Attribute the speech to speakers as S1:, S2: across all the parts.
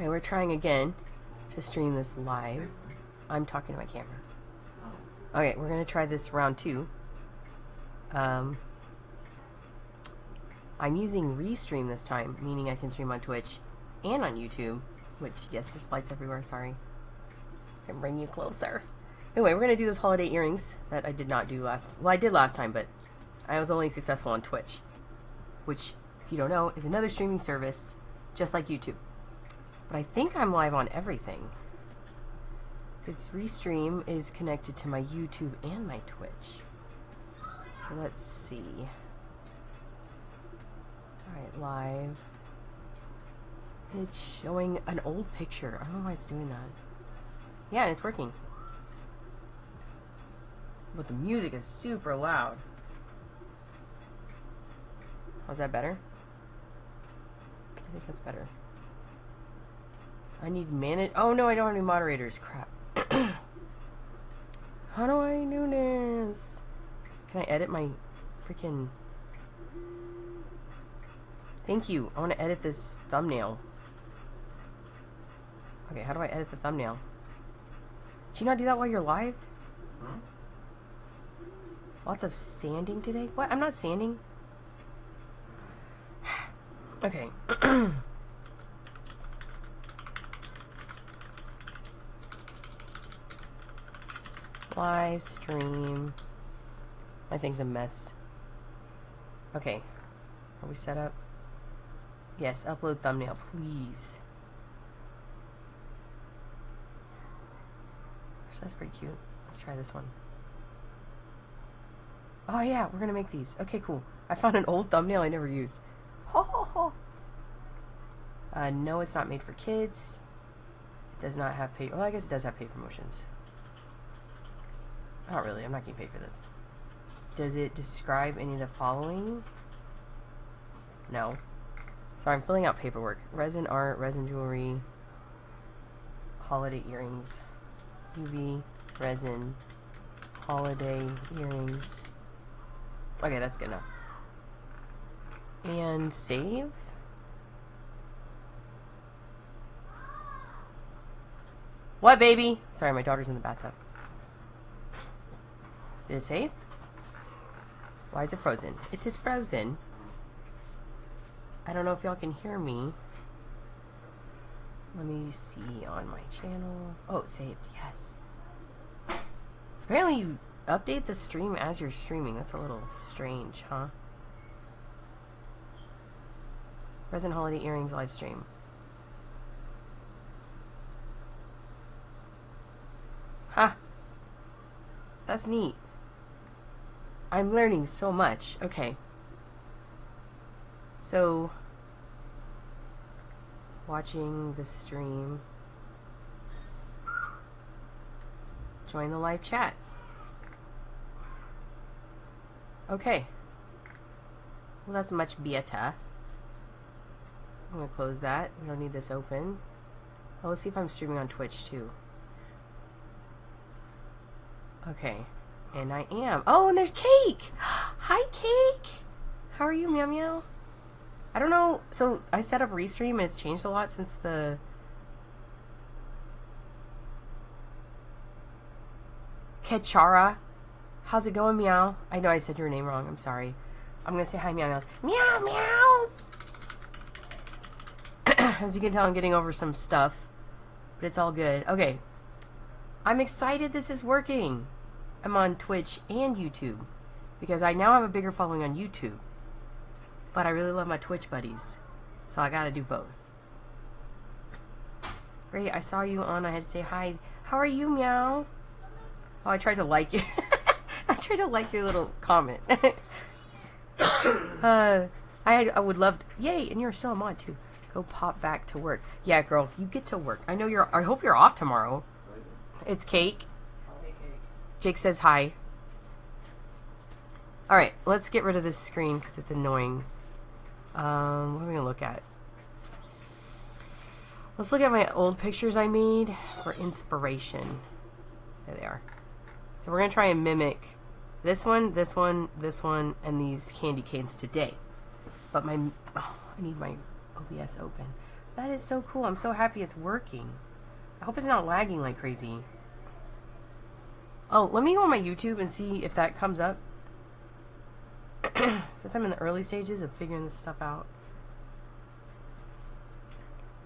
S1: Okay, we're trying again to stream this live. I'm talking to my camera. Okay, we're gonna try this round 2. I'm using Restream this time, meaning I can stream on Twitch and on YouTube. Which, yes, there's lights everywhere, sorry. I can bring you closer. Anyway, we're gonna do those holiday earrings that I did not do last... Well, I did last time, but I was only successful on Twitch. Which, if you don't know, is another streaming service, just like YouTube. But I think I'm live on everything. Because Restream is connected to my YouTube and my Twitch. So let's see. Alright, live. It's showing an old picture. I don't know why it's doing that. Yeah, and it's working. But the music is super loud. How's that better? I think that's better. I need oh no, I don't have any moderators. Crap. How do I do this? Can I edit my freaking... Thank you. I want to edit this thumbnail. Okay, how do I edit the thumbnail? Can you not do that while you're live? Hmm? Lots of sanding today? What? I'm not sanding. Okay. Live stream. My thing's a mess. Okay. Are we set up? Yes, upload thumbnail, please. Gosh, that's pretty cute. Let's try this one. Oh yeah, we're gonna make these. Okay, cool. I found an old thumbnail I never used. Ho ho ho. No, it's not made for kids. It does not have paid. Well, I guess it does have paid promotions. Not really. I'm not getting paid for this. Does it describe any of the following? No. Sorry, I'm filling out paperwork. Resin art, resin jewelry, holiday earrings, UV, resin, holiday earrings. Okay, that's good enough. And save? What, baby? Sorry, my daughter's in the bathtub. Did it save? Why is it frozen? It is frozen. I don't know if y'all can hear me. Let me see on my channel. Oh, it saved. Yes. So apparently you update the stream as you're streaming. That's a little strange, huh? Resin Holiday Earrings live stream. Ha! That's neat. I'm learning so much. Okay. So, watching the stream. Join the live chat. Okay. Well, that's much better. I'm gonna close that. We don't need this open. Oh, let's see if I'm streaming on Twitch too. Okay. And I am. Oh, and there's Cake! Hi, Cake! How are you, Meow Meow? I don't know. So, I set up Restream and it's changed a lot since the... Ketchara. How's it going, Meow? I know I said your name wrong. I'm sorry. I'm gonna say hi, Meow Meows. Meow Meows! As you can tell, I'm getting over some stuff. But it's all good. Okay. I'm excited this is working. I'm on Twitch and YouTube. Because I now have a bigger following on YouTube. But I really love my Twitch buddies. So I gotta do both. Great, I saw you on. I had to say hi. How are you, Meow? Oh, I tried to like you. I tried to like your little comment. I would love to, yay, and you're still a mod too. Go pop back to work. Yeah, girl, you get to work. I know I hope you're off tomorrow. It's Cake.
S2: Hey, Cake.
S1: Jake says hi. Alright, let's get rid of this screen because it's annoying. What are we gonna look at? Let's look at my old pictures I made for inspiration. There they are. So we're gonna try and mimic this one, this one, this one, and these candy canes today. But my... Oh, I need my OBS open. That is so cool. I'm so happy it's working. I hope it's not lagging like crazy. Oh, let me go on my YouTube and see if that comes up. Since I'm in the early stages of figuring this stuff out.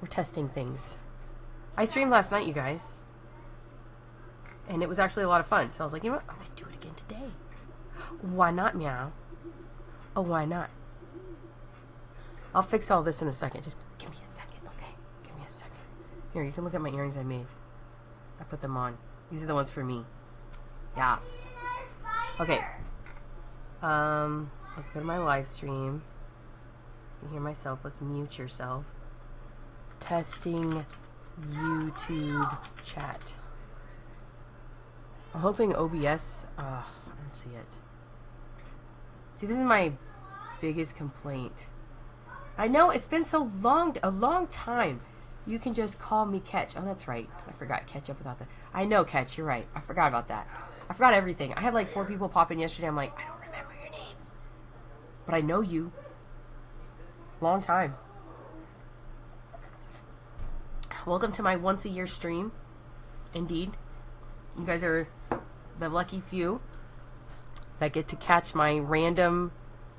S1: We're testing things. I streamed last night, you guys. And it was actually a lot of fun. So I was like, you know what? I'm going to do it again today. Why not, meow? Oh, why not? I'll fix all this in a second. Just give me a second, okay? Give me a second. Here, you can look at my earrings I made. I put them on. These are the ones for me. Yes. Okay. Let's go to my live stream. You can hear myself. Let's mute yourself. Testing YouTube chat. I'm hoping OBS. I don't see it. See, this is my biggest complaint. I know it's been so long, a long time. You can just call me Catch. Oh, that's right. I forgot Catch up without that. I know Catch. You're right. I forgot about that. I forgot everything. I had like 4 people pop in yesterday. I'm like, I don't remember your names, but I know you. Long time. Welcome to my once a year stream. Indeed. You guys are the lucky few that get to catch my random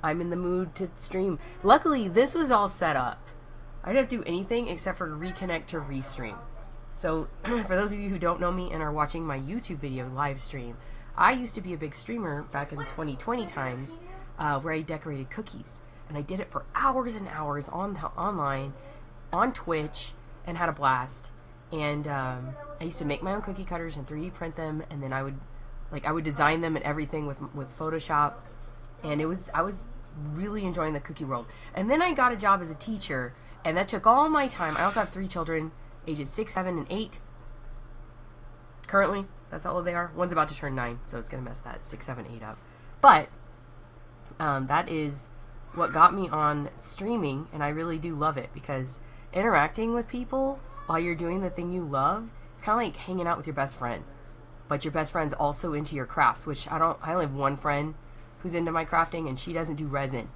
S1: I'm in the mood to stream. Luckily, this was all set up. I didn't have to do anything except for reconnect to restream. So, for those of you who don't know me and are watching my YouTube video live stream, I used to be a big streamer back in the 2020 times where I decorated cookies. And I did it for hours and hours online, on Twitch, and had a blast. And I used to make my own cookie cutters and 3D print them, and then I would design them and everything with Photoshop. And I was really enjoying the cookie world. And then I got a job as a teacher, and that took all my time. I also have 3 children, ages 6, 7, and 8. Currently, that's how old they are. One's about to turn 9, so it's going to mess that 6, 7, 8 up. But that is what got me on streaming, and I really do love it, because interacting with people while you're doing the thing you love, it's kind of like hanging out with your best friend. But your best friend's also into your crafts, which I only have one friend who's into my crafting, and she doesn't do resin.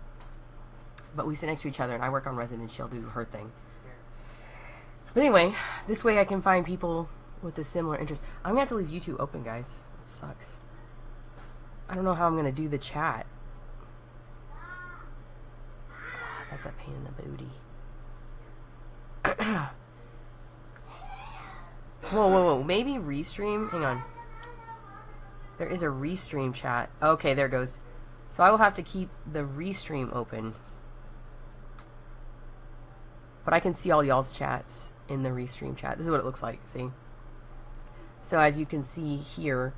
S1: But we sit next to each other, and I work on resin, and she'll do her thing. But anyway, this way I can find people with a similar interest. I'm going to have to leave YouTube open, guys. It sucks. I don't know how I'm going to do the chat. That's a pain in the booty. Whoa, whoa, whoa. Maybe restream? Hang on. There is a restream chat. Okay, there it goes. So I will have to keep the restream open. But I can see all y'all's chats in the restream chat. This is what it looks like, see? So as you can see here,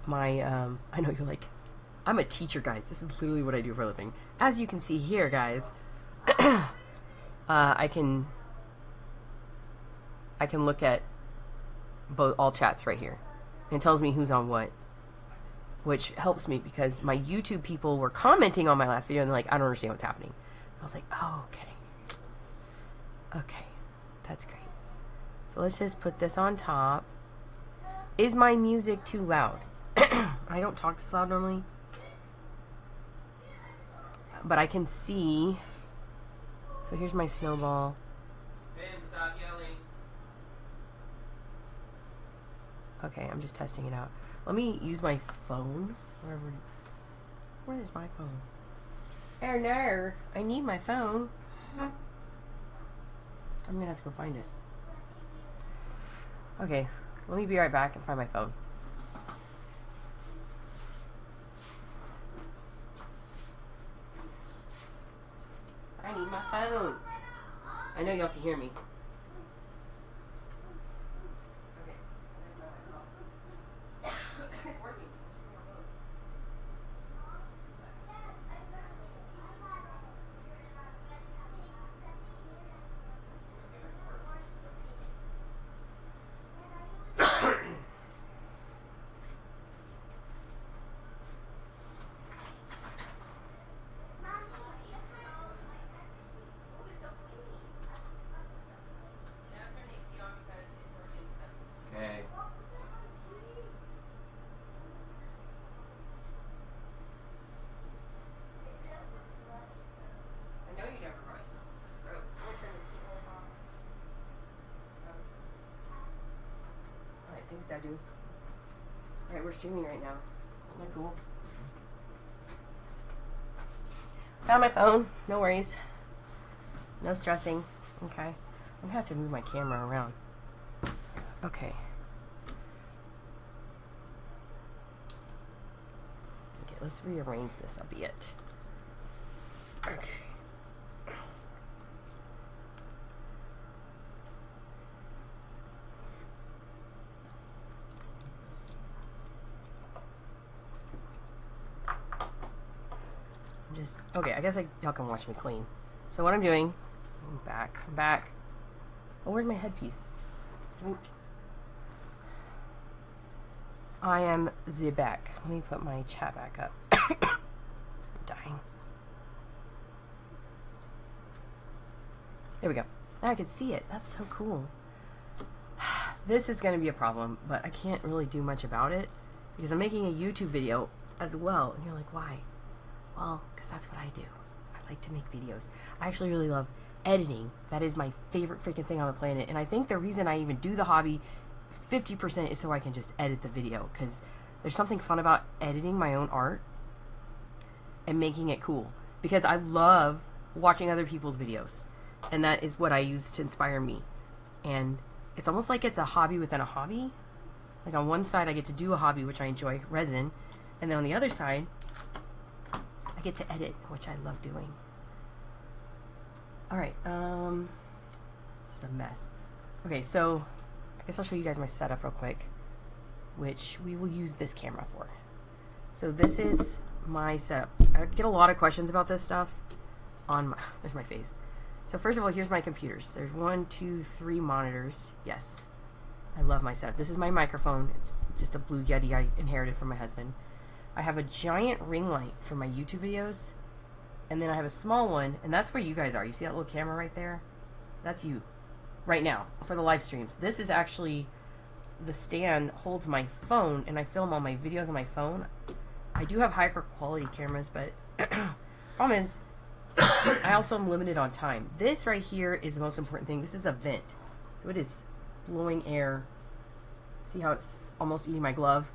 S1: my, I know you're like, I'm a teacher, guys. This is literally what I do for a living. As you can see here, guys, I can look at all chats right here. And it tells me who's on what. Which helps me because my YouTube people were commenting on my last video and they're like, I don't understand what's happening. I was like, oh, okay. Okay, that's great. So let's just put this on top. Is my music too loud? I don't talk this loud normally. But I can see. So here's my snowball.
S2: Ben, stop yelling.
S1: Okay, I'm just testing it out. Let me use my phone. Where is my phone? Oh no, I need my phone. I'm gonna have to go find it. Okay, let me be right back and find my phone. I need my phone. I know y'all can hear me. thanks, Dadu. Alright, we're streaming right now. Isn't that cool? Found my phone. No worries. No stressing. Okay. I'm gonna have to move my camera around. Okay. Okay, let's rearrange this a bit. Okay. Okay, I guess y'all can watch me clean. So what I'm doing, I'm back. Oh, where's my headpiece? I am back. Let me put my chat back up. I'm dying. There we go. Now I can see it. That's so cool. This is going to be a problem, but I can't really do much about it because I'm making a YouTube video as well. And you're like, why? Well, because that's what I do. I like to make videos. I actually really love editing. That is my favorite freaking thing on the planet. And I think the reason I even do the hobby 50% is so I can just edit the video. Because there's something fun about editing my own art and making it cool. Because I love watching other people's videos. And that is what I use to inspire me. And it's almost like it's a hobby within a hobby. Like on one side I get to do a hobby, which I enjoy, resin. And then on the other side, I get to edit, which I love doing. Alright, this is a mess. Okay, so I guess I'll show you guys my setup real quick, which we will use this camera for. So this is my setup. I get a lot of questions about this stuff on my, there's my face. So first of all, here's my computers. There's 1, 2, 3 monitors. Yes, I love my setup. This is my microphone. It's just a Blue Yeti I inherited from my husband. I have a giant ring light for my YouTube videos, and then I have a small one, and that's where you guys are. You see that little camera right there? That's you right now for the live streams. This is actually, the stand holds my phone, and I film all my videos on my phone. I do have hyper quality cameras, but problem is I also am limited on time. This right here is the most important thing. This is a vent, so it is blowing air. See how it's almost eating my glove?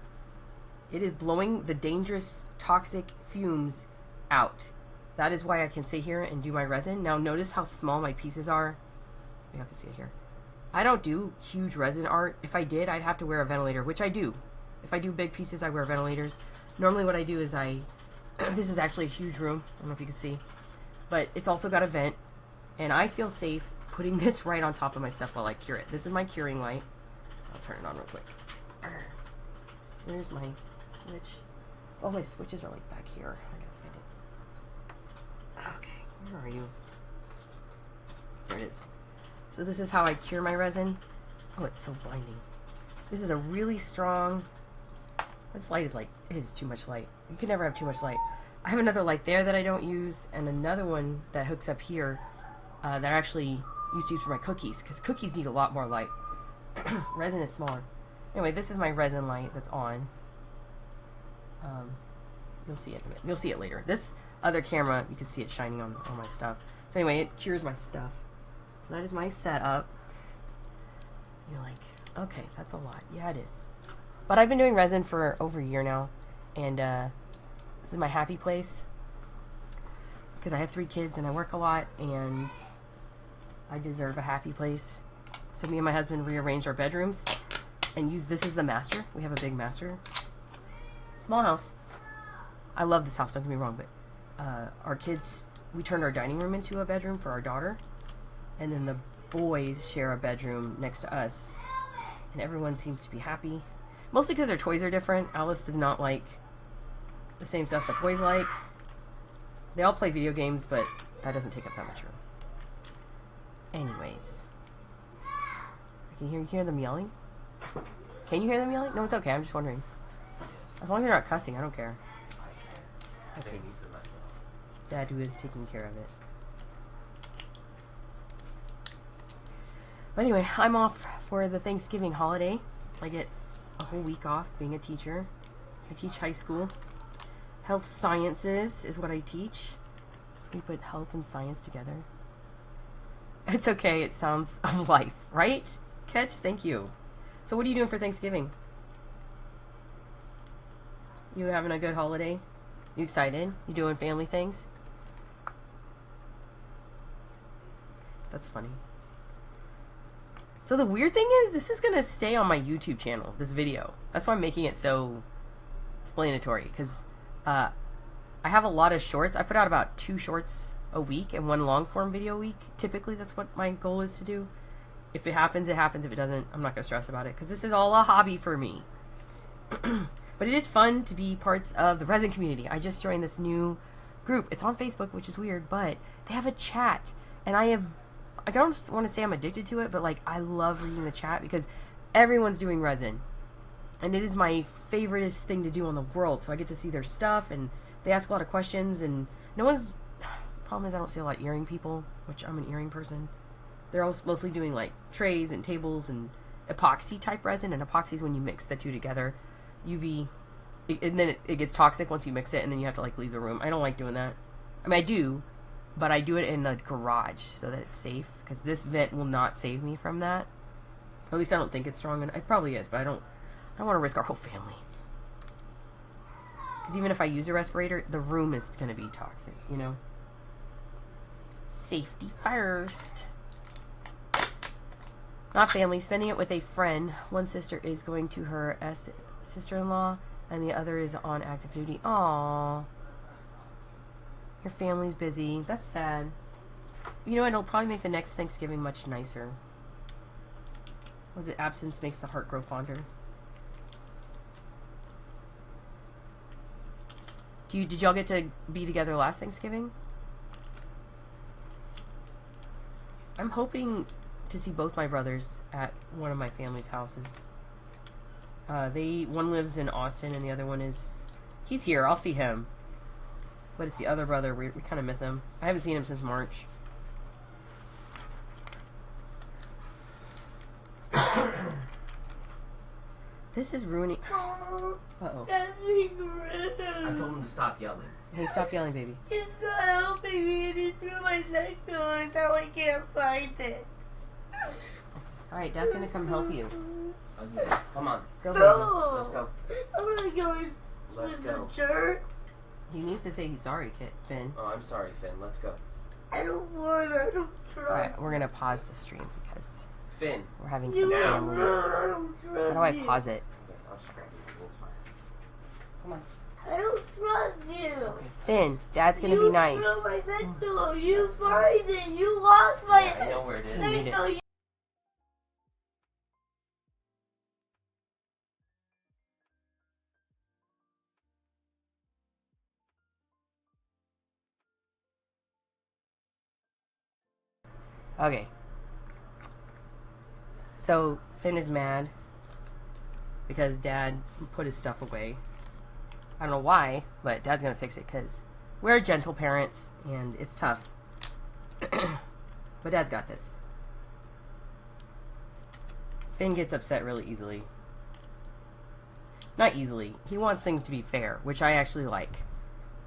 S1: It is blowing the dangerous, toxic fumes out. That is why I can sit here and do my resin. Now notice how small my pieces are. Maybe I can see it here. I don't do huge resin art. If I did, I'd have to wear a ventilator, which I do. If I do big pieces, I wear ventilators. Normally what I do is this is actually a huge room. I don't know if you can see. But it's also got a vent. And I feel safe putting this right on top of my stuff while I cure it. This is my curing light. I'll turn it on real quick. There's my switch. So all my switches are like back here. I gotta find it. Okay, where are you? There it is. So this is how I cure my resin. Oh, it's so blinding. This is a really strong. This light is like, it is too much light. You can never have too much light. I have another light there that I don't use, and another one that hooks up here that I actually used to use for my cookies, because cookies need a lot more light. Resin is smaller. Anyway, this is my resin light that's on. You'll see it. You'll see it later. This other camera, you can see it shining on my stuff. So anyway, it cures my stuff. So that is my setup. You're like, okay, that's a lot. Yeah, it is. But I've been doing resin for over a year now, and this is my happy place because I have 3 kids and I work a lot, and I deserve a happy place. So me and my husband rearranged our bedrooms and used this as the master. We have a big master. Small house. I love this house, don't get me wrong, but our kids, we turned our dining room into a bedroom for our daughter, and then the boys share a bedroom next to us, and everyone seems to be happy. Mostly because their toys are different. Alice does not like the same stuff that boys like. They all play video games, but that doesn't take up that much room. Anyways. I can hear them yelling. Can you hear them yelling? No, it's okay. I'm just wondering. As long as you're not cussing, I don't care. Okay. Dad, who is taking care of it. But anyway, I'm off for the Thanksgiving holiday. I get a whole week off being a teacher. I teach high school. Health sciences is what I teach. We put health and science together. It's okay. It sounds of life, right? Catch, thank you. So what are you doing for Thanksgiving? You having a good holiday? You excited? You doing family things? That's funny. So the weird thing is, this is going to stay on my YouTube channel, this video. That's why I'm making it so explanatory, because I have a lot of shorts. I put out about 2 shorts a week and 1 long form video a week. Typically, that's what my goal is to do. If it happens, it happens. If it doesn't, I'm not going to stress about it, because this is all a hobby for me. But it is fun to be parts of the resin community. I just joined this new group. It's on Facebook, which is weird, but they have a chat, and I don't want to say I'm addicted to it, but like I love reading the chat because everyone's doing resin, and it is my favoriteest thing to do in the world. So I get to see their stuff, and they ask a lot of questions, and no one's. Problem is I don't see a lot of earring people, which I'm an earring person. They're all mostly doing like trays and tables and epoxy type resin, and epoxy is when you mix the two together. UV, and then it gets toxic once you mix it, and then you have to like leave the room. I don't like doing that. I mean, I do, but I do it in the garage so that it's safe, because this vent will not save me from that. At least I don't think it's strong enough. It probably is, but I don't want to risk our whole family. Because even if I use a respirator, the room is going to be toxic, you know? Safety first. Not family, spending it with a friend. One sister is going to her sister-in-law, and the other is on active duty. Aww. Your family's busy. That's sad. You know, it'll probably make the next Thanksgiving much nicer. Was it absence makes the heart grow fonder? Did y'all get to be together last Thanksgiving? I'm hoping to see both my brothers at one of my family's houses. One lives in Austin, and the other one is... He's here. I'll see him. But it's the other brother. We kind of miss him. I haven't seen him since March. This is ruining... Uh-oh.
S3: That's being rude.
S2: I told him to stop yelling.
S1: Hey, stop yelling, baby.
S3: It's not helping me, and it's through my neck door, and now I can't find it.
S1: Alright, Dad's gonna come help you.
S2: Okay. Come on.
S1: Go,
S3: No!
S2: Let's go.
S3: I'm gonna go in
S2: Let's
S3: with
S2: go.
S3: the church.
S1: He needs to say he's sorry, Finn.
S2: Oh, I'm sorry, Finn. Let's go.
S3: I don't want to. I don't trust.
S1: Alright, we're gonna pause the stream because
S2: Finn.
S1: we're having
S3: You
S1: some
S3: are
S1: family.
S3: rude. I don't trust
S1: How do I
S3: you.
S1: pause it?
S2: Okay, I'll just grab you. It's fine.
S1: Come on.
S3: I don't trust you.
S1: Okay. Finn, Dad's gonna
S3: You
S1: be nice.
S3: threw my neck door. You find it. You lost my
S2: Yeah, I know where it is.
S1: Need it.
S3: neck door.
S1: Okay. So, Finn is mad because Dad put his stuff away. I don't know why, but Dad's gonna fix it because we're gentle parents and it's tough. But Dad's got this. Finn gets upset really easily. Not easily. He wants things to be fair, which I actually like.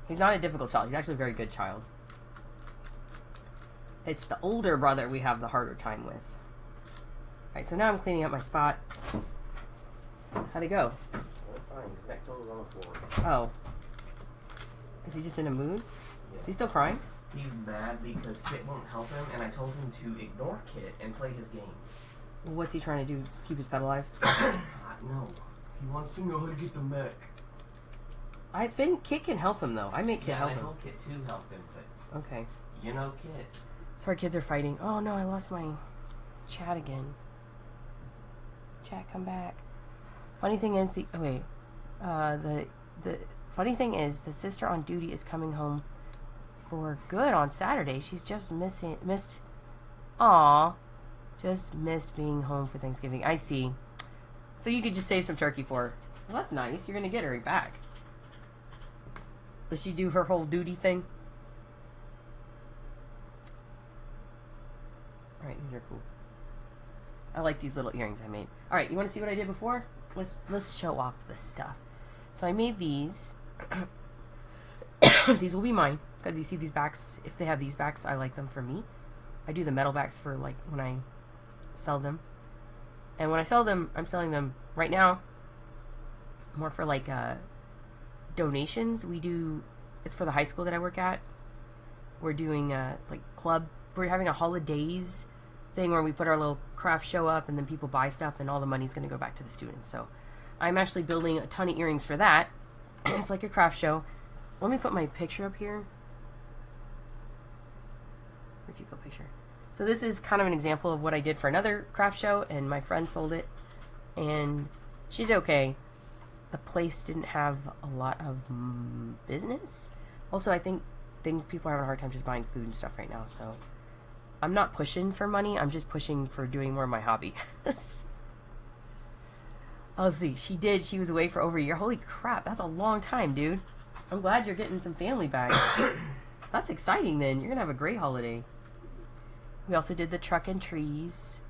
S1: He's not a difficult child. He's actually a very good child. It's the older brother we have the harder time with. Alright, so now I'm cleaning up my spot. How'd it go?
S2: Oh, fine. His neck toe was on the floor.
S1: Oh. Is he just in a mood?
S2: Yeah.
S1: Is he still crying?
S2: He's mad because Kit won't help him, and I told him to ignore Kit and play his game.
S1: What's he trying to do? Keep his pet alive?
S2: No. He wants to know how to get the mech.
S1: I think Kit can help him though. I make Kit
S2: Yeah,
S1: help
S2: I
S1: him.
S2: told Kit to help him, but
S1: Okay.
S2: you know Kit.
S1: So our kids are fighting. Oh no, I lost my chat again. Chat, come back. Funny thing is the funny thing is the sister on duty is coming home for good on Saturday. She's just missed being home for Thanksgiving. I see. So you could just save some turkey for her. Well, that's nice. You're gonna get her back. Does she do her whole duty thing? Alright, these are cool. I like these little earrings I made. Alright, you want to see what I did before? Let's show off the stuff. So I made these. These will be mine. Because you see these backs, if they have these backs, I like them for me. I do the metal backs for like when I sell them. And when I sell them, I'm selling them right now more for like donations. It's for the high school that I work at. We're doing like club. We're having a holidays thing where we put our little craft show up, and then people buy stuff, and all the money's going to go back to the students. So I'm actually building a ton of earrings for that. It's like a craft show. Let me put my picture up here. Where'd you go, picture? So this is kind of an example of what I did for another craft show, and my friend sold it, and she did okay. The place didn't have a lot of business. Also, I think people are having a hard time just buying food and stuff right now, so I'm not pushing for money. I'm just pushing for doing more of my hobby. I'll see. She was away for over a year. Holy crap, that's a long time, dude. I'm glad you're getting some family back. That's exciting then. You're gonna have a great holiday. We also did the truck and trees.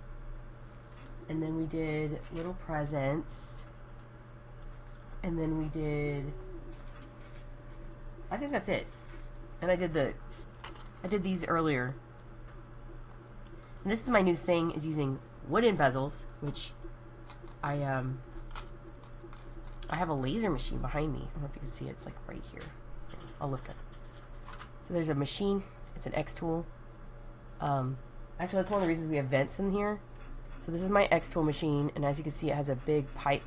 S1: And then we did little presents. And then we did, I think that's it. And I did these earlier. And this is my new thing, is using wooden bezels, which I have a laser machine behind me. I don't know if you can see it. It's like right here. I'll lift it. So there's a machine. It's an X tool. Actually, that's one of the reasons we have vents in here. So this is my X tool machine, and as you can see, it has a big pipe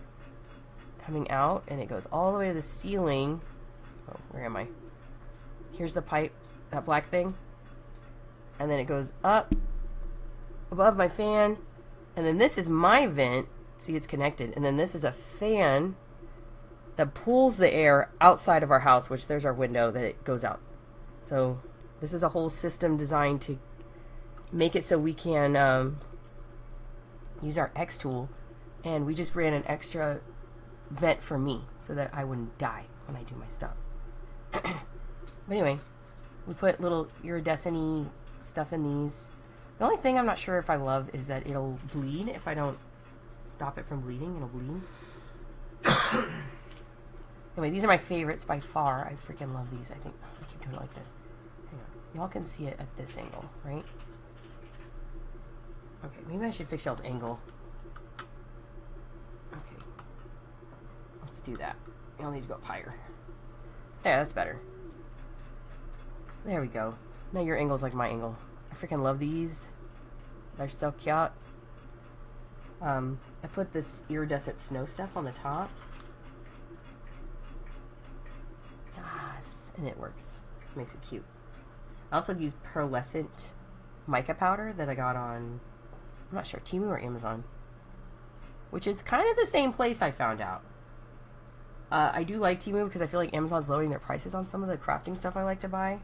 S1: coming out, and it goes all the way to the ceiling. Oh, where am I? Here's the pipe, that black thing. And then it goes up above my fan, and then this is my vent. See, it's connected. And then this is a fan that pulls the air outside of our house, which there's our window that it goes out. So this is a whole system designed to make it so we can use our X tool, and we just ran an extra vent for me so that I wouldn't die when I do my stuff. But anyway, we put little iridescent-y stuff in these. The only thing I'm not sure if I love is that it'll bleed. If I don't stop it from bleeding, it'll bleed. Anyway, these are my favorites by far. I freaking love these. I think I keep doing it like this. Hang on. Y'all can see it at this angle, right? Okay, maybe I should fix y'all's angle. Okay. Let's do that. Y'all need to go up higher. Yeah, that's better. There we go. Now your angle's like my angle. I freaking love these. They're so cute. I put this iridescent snow stuff on the top. Yes, and it works. Makes it cute. I also use pearlescent mica powder that I got on, I'm not sure, Temu or Amazon, which is kind of the same place I found out. I do like Temu because I feel like Amazon's lowering their prices on some of the crafting stuff I like to buy.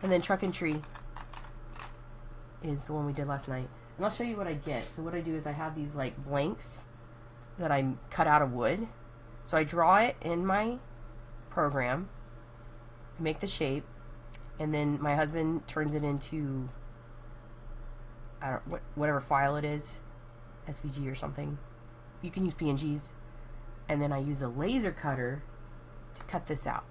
S1: And then Truck and Tree is the one we did last night. And I'll show you what I get. So what I do is I have these like blanks that I cut out of wood. So I draw it in my program, make the shape, and then my husband turns it into, I don't, whatever file it is, SVG or something. You can use PNGs. And then I use a laser cutter to cut this out.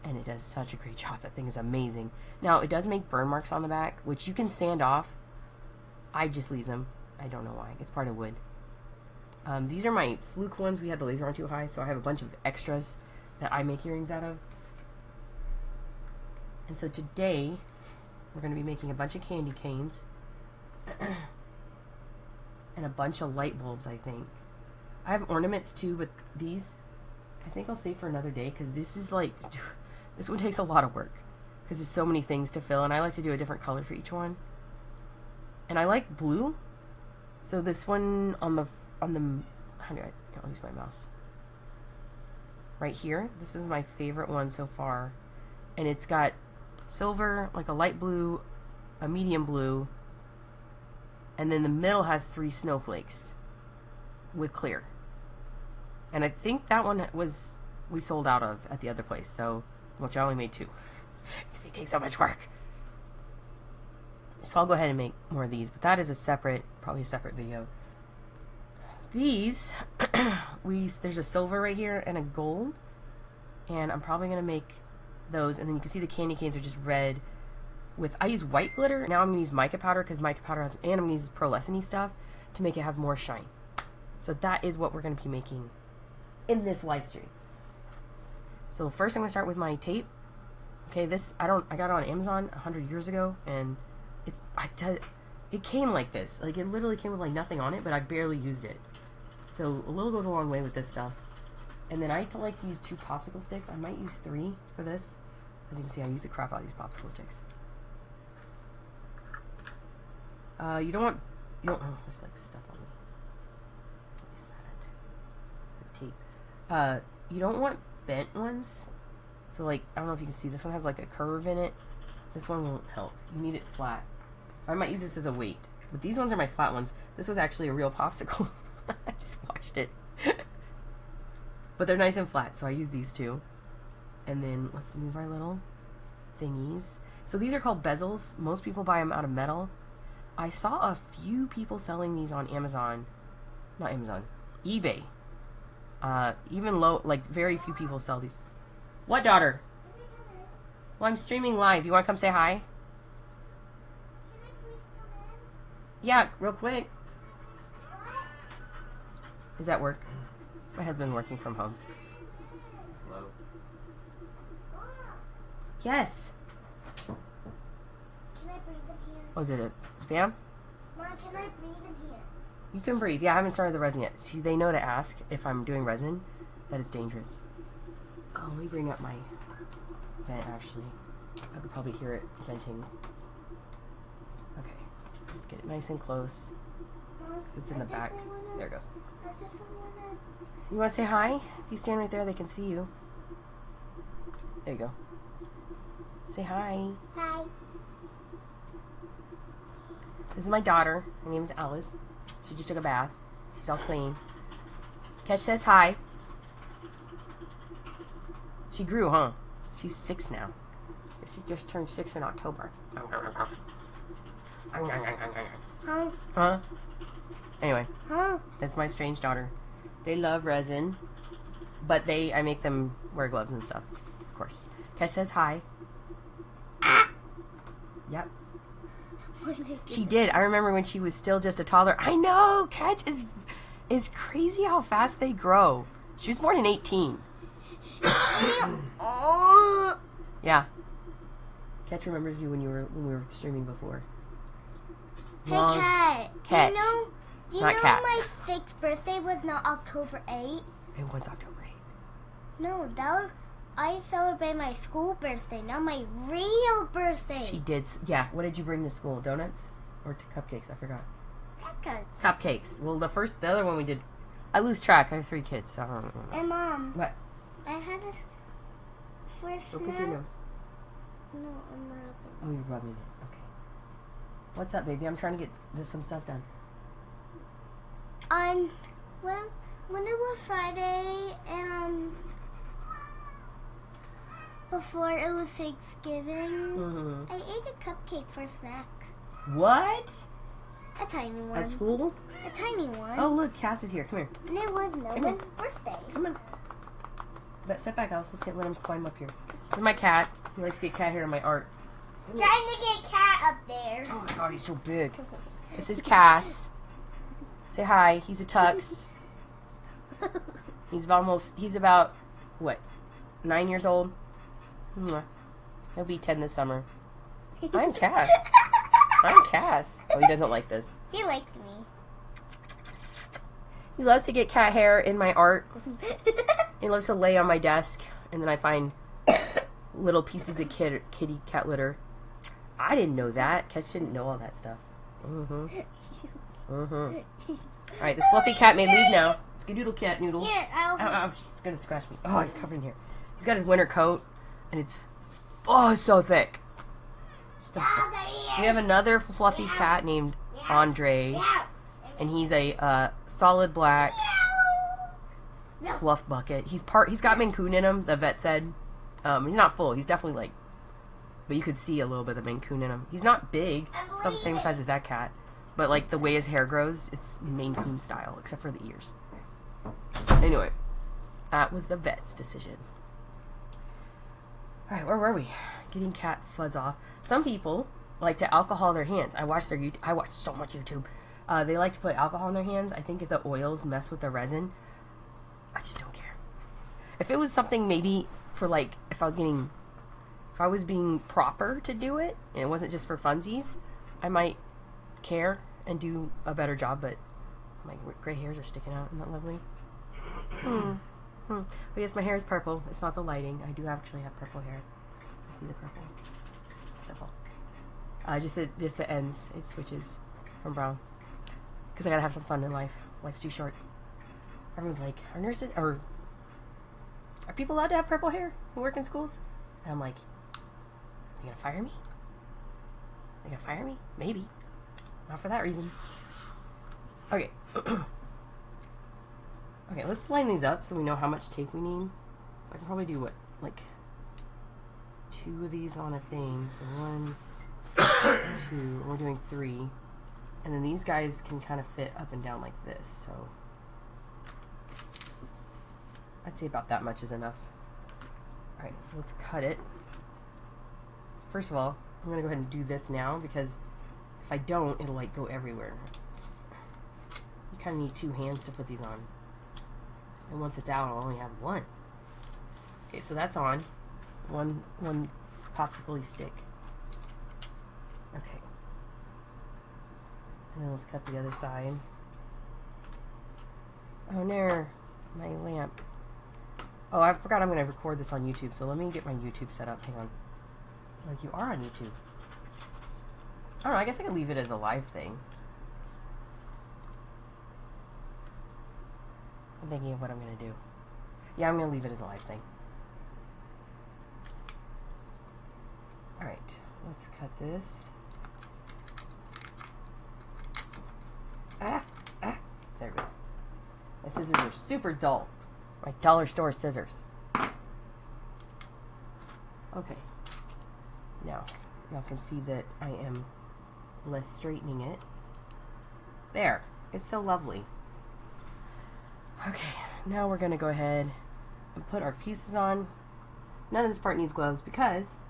S1: And it does such a great job. That thing is amazing. Now, it does make burn marks on the back, which you can sand off. I just leave them. I don't know why. It's part of wood. These are my fluke ones. We had the laser on too high, so I have a bunch of extras that I make earrings out of. And so today, we're going to be making a bunch of candy canes. And a bunch of light bulbs, I think. I have ornaments too, but these, I think I'll save for another day, because this is like, this one takes a lot of work, because there's so many things to fill, and I like to do a different color for each one. And I like blue, so this one on the, how do I'll use my mouse. Right here, this is my favorite one so far, and it's got silver, like a light blue, a medium blue, and then the middle has 3 snowflakes with clear. And I think that one we sold out of at the other place, so, which I only made 2 because they take so much work. So I'll go ahead and make more of these, but that is probably a separate video. These, there's a silver right here and a gold, and I'm probably going to make those, and then you can see the candy canes are just red with, I use white glitter. Now I'm going to use mica powder, because mica powder has, and I'm going to use pearlescent stuff. to make it have more shine. So that is what we're going to be making in this live stream. So first I'm going to start with my tape. Okay, this I got it on Amazon 100 years ago, and it came like this. Like, it literally came with like nothing on it, but I barely used it. So a little goes a long way with this stuff. And then I like to use 2 popsicle sticks. I might use 3 for this. As you can see, I use the crap out of these popsicle sticks. You don't want, oh, there's like stuff on me. What is that? It's a tape. You don't want bent ones. So like, I don't know if you can see, this one has like a curve in it. This one won't help. You need it flat. I might use this as a weight. But these ones are my flat ones. This was actually a real popsicle. I just watched it. But they're nice and flat, so I use these 2. And then let's move our little thingies. So these are called bezels. Most people buy them out of metal. I saw a few people selling these on Amazon. Not Amazon. eBay. Even low, like very few people sell these. What, daughter? Well, I'm streaming live. You want to come say hi? Yeah, real quick. Is that work? My husband's working from home.
S2: Hello.
S1: Yes.
S3: Can I breathe in here?
S1: Oh, is it a spam?
S3: Mom, can I breathe in here?
S1: You can breathe. Yeah, I haven't started the resin yet. See, they know to ask if I'm doing resin that it's dangerous. Oh, let me bring up my vent, actually. I could probably hear it venting. Okay, let's get it nice and close. Because it's in the back. There it goes. You want to say hi? If you stand right there, they can see you. There you go. Say hi.
S3: Hi.
S1: This is my daughter. Her name is Alice. She just took a bath. She's all clean. Catch says hi. She grew, huh? She's 6 now. She just turned 6 in October. Huh? Anyway, that's my strange daughter. They love resin, but I make them wear gloves and stuff, of course. Catch says hi. Yep. She did. I remember when she was still just a toddler. I know. Catch is crazy how fast they grow. She was born in 18. Yeah. Catch remembers you when we were streaming before.
S3: Hey, Cat.
S1: Catch.
S3: Do you know my 6th birthday was not October 8th?
S1: It was October 8th.
S3: No, I celebrate my school birthday, not my real birthday.
S1: She did. Yeah. What did you bring to school? Donuts or cupcakes? I forgot. Cupcakes. Well, the other one we did. I lose track. I have 3 kids, so I don't know.
S3: And Mom.
S1: What?
S3: I had a first
S1: Go pick your nose.
S3: No, I'm rubbing.
S1: Oh, you're rubbing it. Okay. What's up, baby? I'm trying to get some stuff done.
S3: When it was Friday and before it was Thanksgiving, I ate a cupcake for a snack.
S1: What?
S3: A tiny one.
S1: At school?
S3: A tiny one.
S1: Oh, look, Cass is here. Come here.
S3: And it was no one's birthday.
S1: Come on. But step back, Alice. Let's let him climb up here. This is my cat. He likes to get cat hair in my art.
S3: Trying to get Cat up there.
S1: Oh my god, he's so big. This is Cass. Say hi. He's a tux. He's about, what, 9 years old? He'll be 10 this summer. I'm Cass. I'm Cass. Oh, he doesn't like this.
S3: He likes me.
S1: He loves to get cat hair in my art. He loves to lay on my desk, and then I find little pieces of kitty cat litter. I didn't know that. Catch didn't know all that stuff. Alright, this fluffy cat may leave now. Skadoodle cat noodle.
S3: Here,
S1: Ow, she's gonna scratch me. Oh, he's covered in here. He's got his winter coat, and it's so thick. We have another fluffy cat named Andre, and he's a solid black fluff bucket. He's got Maine Coon in him, the vet said. He's not full. He's definitely but you could see a little bit of Maine Coon in him. He's not big. He's not the same size as that cat. But like the way his hair grows, it's Maine Coon style, except for the ears. Anyway, that was the vet's decision. Alright, where were we? Getting cat fuzz off. Some people like to alcohol their hands. I watch so much YouTube. They like to put alcohol in their hands. I think if the oils mess with the resin. I just don't care. If it was something maybe for like, if I was being proper to do it, and it wasn't just for funsies, I might care and do a better job, but my gray hairs are sticking out. Isn't that lovely? But yes, my hair is purple. It's not the lighting. I do actually have purple hair. You see the purple? It's purple. Just the ends. It switches from brown. Because I gotta have some fun in life. Life's too short. Everyone's like, are people allowed to have purple hair who work in schools? And I'm like, you gonna fire me? They gonna fire me? Maybe. Not for that reason. Okay. Okay, let's line these up so we know how much tape we need. So I can probably do what, like 2 of these on a thing. So 1, 2, we're doing 3. And then these guys can kind of fit up and down like this. So I'd say about that much is enough. Alright, so let's cut it. First of all, I'm going to go ahead and do this now because if I don't, it'll like go everywhere. You kind of need 2 hands to put these on. And once it's out, I'll only have 1. Okay, so that's on. One popsicle-y stick. Okay. And then let's cut the other side. Oh no, my lamp. Oh, I forgot I'm going to record this on YouTube, so let me get my YouTube set up. Hang on. Like, you are on YouTube. I don't know, I guess I could leave it as a live thing. I'm thinking of what I'm going to do. Yeah, I'm going to leave it as a live thing. Alright, let's cut this. There it goes. My scissors are super dull. My dollar store scissors. Okay. Now, y'all can see that I am less straightening it. There. It's so lovely. Okay, now we're going to go ahead and put our pieces on. None of this part needs gloves because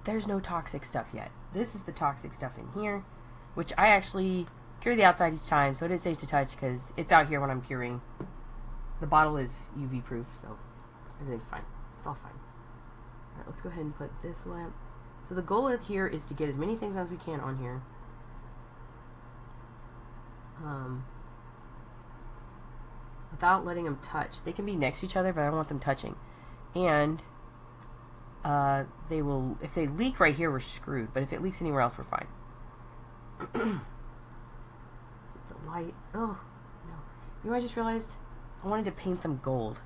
S1: there's no toxic stuff yet. This is the toxic stuff in here, which I actually cure the outside each time, so it is safe to touch because it's out here when I'm curing. The bottle is UV proof, so everything's fine. It's all fine. Alright, let's go ahead and put this lamp. So the goal here is to get as many things as we can on here. Without letting them touch. They can be next to each other, but I don't want them touching. And they will, if they leak right here, we're screwed. But if it leaks anywhere else, we're fine. The light. Oh, no. You know what I just realized? I wanted to paint them gold.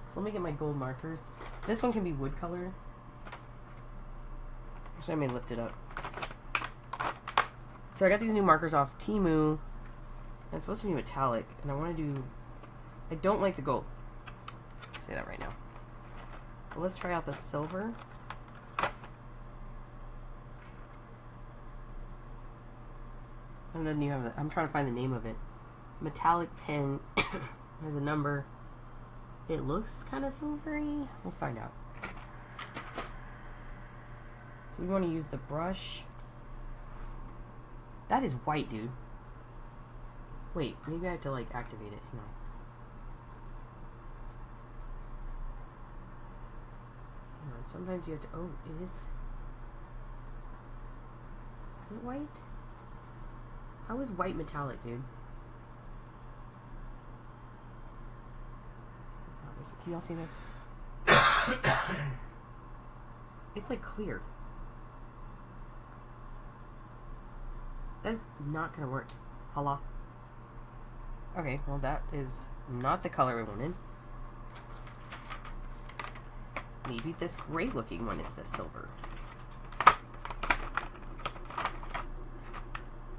S1: So let me get my gold markers. This one can be wood color. Actually, I may lift it up. So I got these new markers off Temu. And it's supposed to be metallic, and I want to do... I don't like the gold. I'll say that right now. But let's try out the silver. I don't even have the... I'm trying to find the name of it. Metallic pen has a number. It looks kind of silvery. We'll find out. So we want to use the brush. That is white, dude. Wait, maybe I have to like activate it. Hang on. Hang on. Sometimes you have to. Oh, it is. Is it white? How is white metallic, dude? Can y'all see this? It's like clear. That's not gonna work. Hello? Okay, well that is not the color we wanted. Maybe this gray looking one is the silver.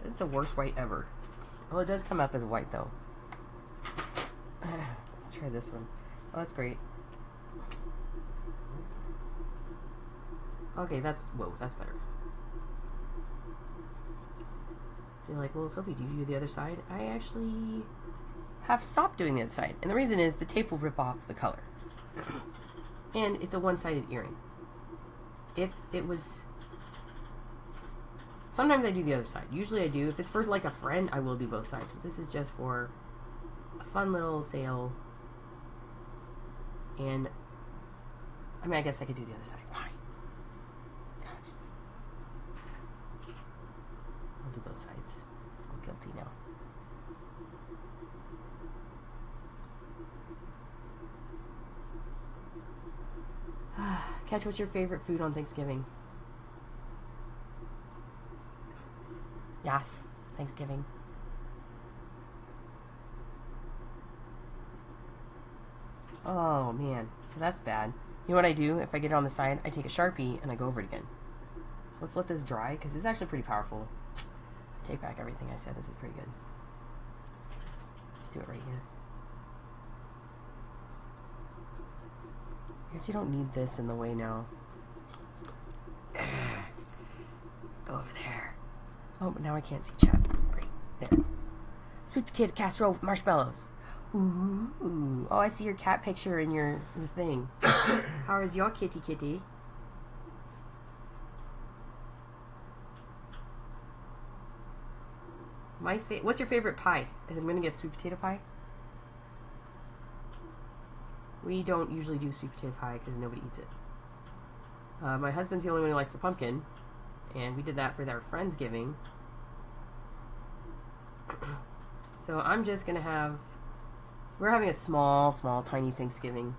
S1: This is the worst white ever. Well, it does come up as white though. Let's try this one. Oh, that's great. Okay, that's... Whoa, that's better. So you're like, well, Sophie, do you do the other side? I actually have stopped doing the other side. And the reason is the tape will rip off the color. And it's a one-sided earring. If it was Sometimes I do the other side. Usually I do. If it's for like a friend, I will do both sides. But this is just for a fun little sale. And I mean, I guess I could do the other side. Fine. Gosh. I'll do both sides. I'm guilty now. Catch, what's your favorite food on Thanksgiving? Yes, Thanksgiving. Oh man, so that's bad. You know what I do? If I get it on the side, I take a Sharpie and I go over it again. So let's let this dry, because it's actually pretty powerful. Take back everything I said. This is pretty good. Let's do it right here. I guess you don't need this in the way now. Go over there. Oh, but now I can't see chat. Great. There. Sweet potato casserole with marshmallows. Ooh. Oh, I see your cat picture in your thing. How is your kitty? What's your favorite pie? I'm going to get sweet potato pie. We don't usually do sweet potato pie because nobody eats it. My husband's the only one who likes the pumpkin, and we did that for their Friendsgiving. So I'm just gonna have. We're having a small, tiny Thanksgiving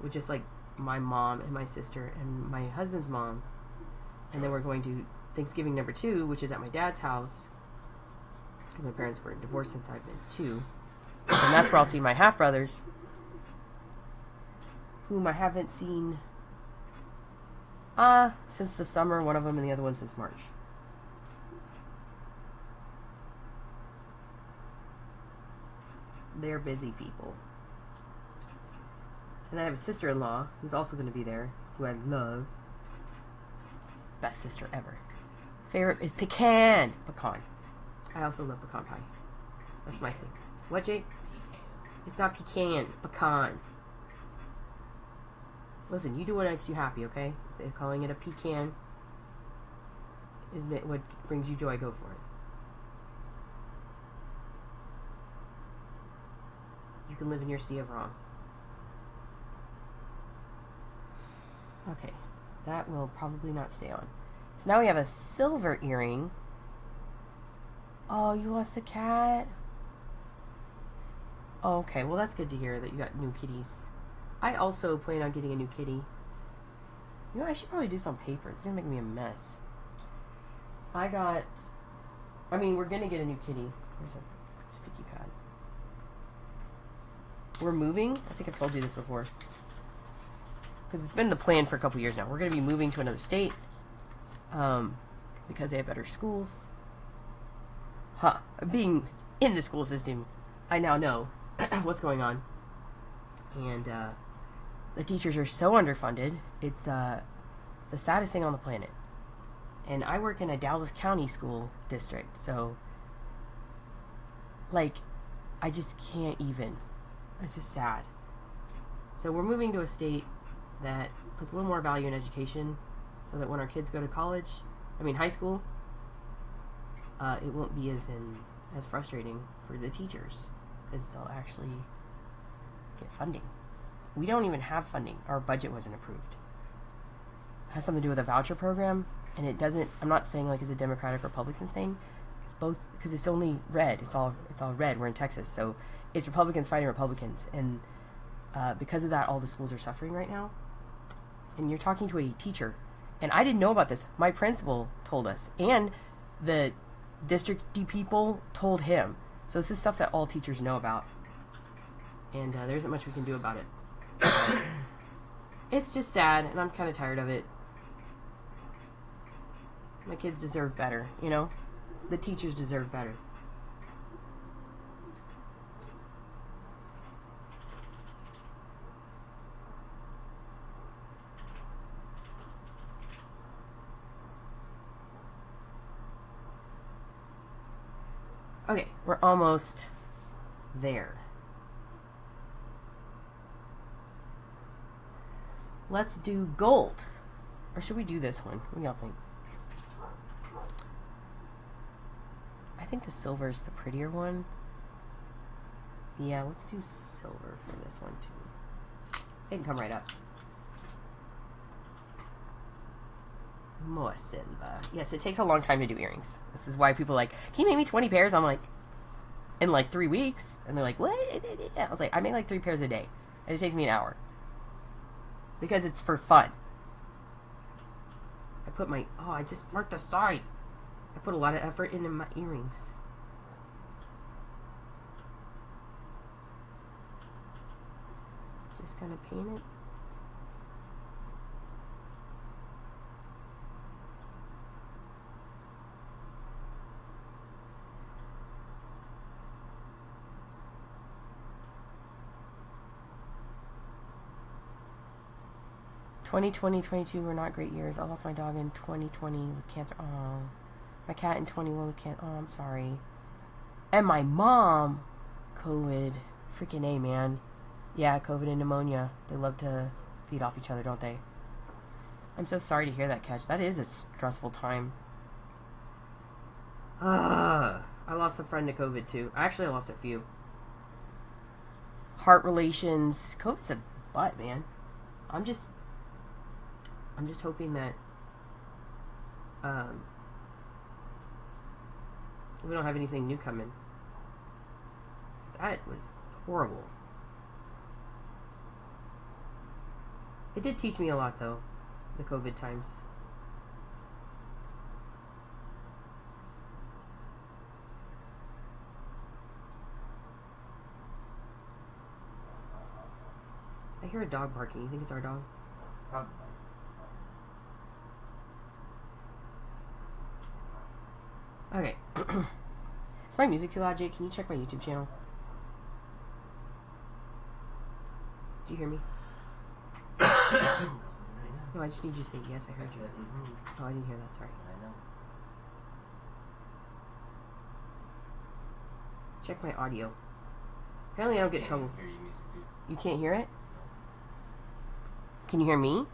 S1: with just like my mom and my sister and my husband's mom, and then we're going to Thanksgiving number 2, which is at my dad's house. My parents were divorced since I've been 2, and that's where I'll see my half brothers, whom I haven't seen since the summer, one of them, and the other one since March. They're busy people. And I have a sister-in-law who's also going to be there, who I love. Best sister ever. Favorite is pecan. I also love pecan pie. That's my thing. What, Jake? It's not pecan, it's pecan. Listen, you do what makes you happy, okay? If calling it a pecan isn't it what brings you joy, go for it. You can live in your sea of wrong. Okay, that will probably not stay on. So now we have a silver earring. Oh, you lost the cat? Oh, okay, well that's good to hear that you got new kitties. I also plan on getting a new kitty. You know, I should probably do some paper. It's gonna make me a mess. We're gonna get a new kitty. There's a sticky pad. We're moving. I think I've told you this before. Because it's been the plan for a couple years now. We're gonna be moving to another state. Because they have better schools. Being in the school system, I now know what's going on. And, the teachers are so underfunded. It's the saddest thing on the planet. And I work in a Dallas County school district, so like I just can't even. It's just sad. So we're moving to a state that puts a little more value in education, so that when our kids go to high school, it won't be as frustrating for the teachers, because they'll actually get funding. We don't even have funding. Our budget wasn't approved. It has something to do with a voucher program, and it doesn't. I'm not saying like it's a Democratic Republican thing. It's both, because it's only red. It's all red. We're in Texas, so it's Republicans fighting Republicans, and because of that, all the schools are suffering right now. And you're talking to a teacher, and I didn't know about this. My principal told us, and the district people told him. So this is stuff that all teachers know about, and there isn't much we can do about it. It's just sad, and I'm kind of tired of it. My kids deserve better, you know? The teachers deserve better. Okay, we're almost there. Let's do gold. Or should we do this one? What do y'all think? I think the silver is the prettier one. Yeah, let's do silver for this one too. It can come right up. More silver. Yes, it takes a long time to do earrings. This is why people are like, can you make me 20 pairs? I'm like, in like 3 weeks. And they're like, what? I was like, I make like 3 pairs a day. And it takes me an hour. Because it's for fun. I put my, oh, I just marked the side. I put a lot of effort into my earrings. Just gonna paint it. (2020-22 were not great years. I lost my dog in 2020 with cancer. Oh, my cat in 21 with cancer. Oh, I'm sorry. And my mom, COVID. Freaking A, man. Yeah, COVID and pneumonia. They love to feed off each other, don't they? I'm so sorry to hear that, Catch. That is a stressful time. I lost a friend to COVID, too. Actually, I lost a few. Heart relations. COVID's a butt, man. I'm just hoping that we don't have anything new coming. That was horrible. It did teach me a lot, though, the COVID times. I hear a dog barking. You think it's our dog?
S2: Probably.
S1: Okay. Is my music too loud, Jake? Can you check my YouTube channel? Did you hear me? No, I just need you to say yes, I heard you. Oh, I didn't hear that, sorry.
S2: I know.
S1: Check my audio. Apparently I don't get in trouble.
S2: Hear you music, dude.
S1: You can't hear it? Can you hear me?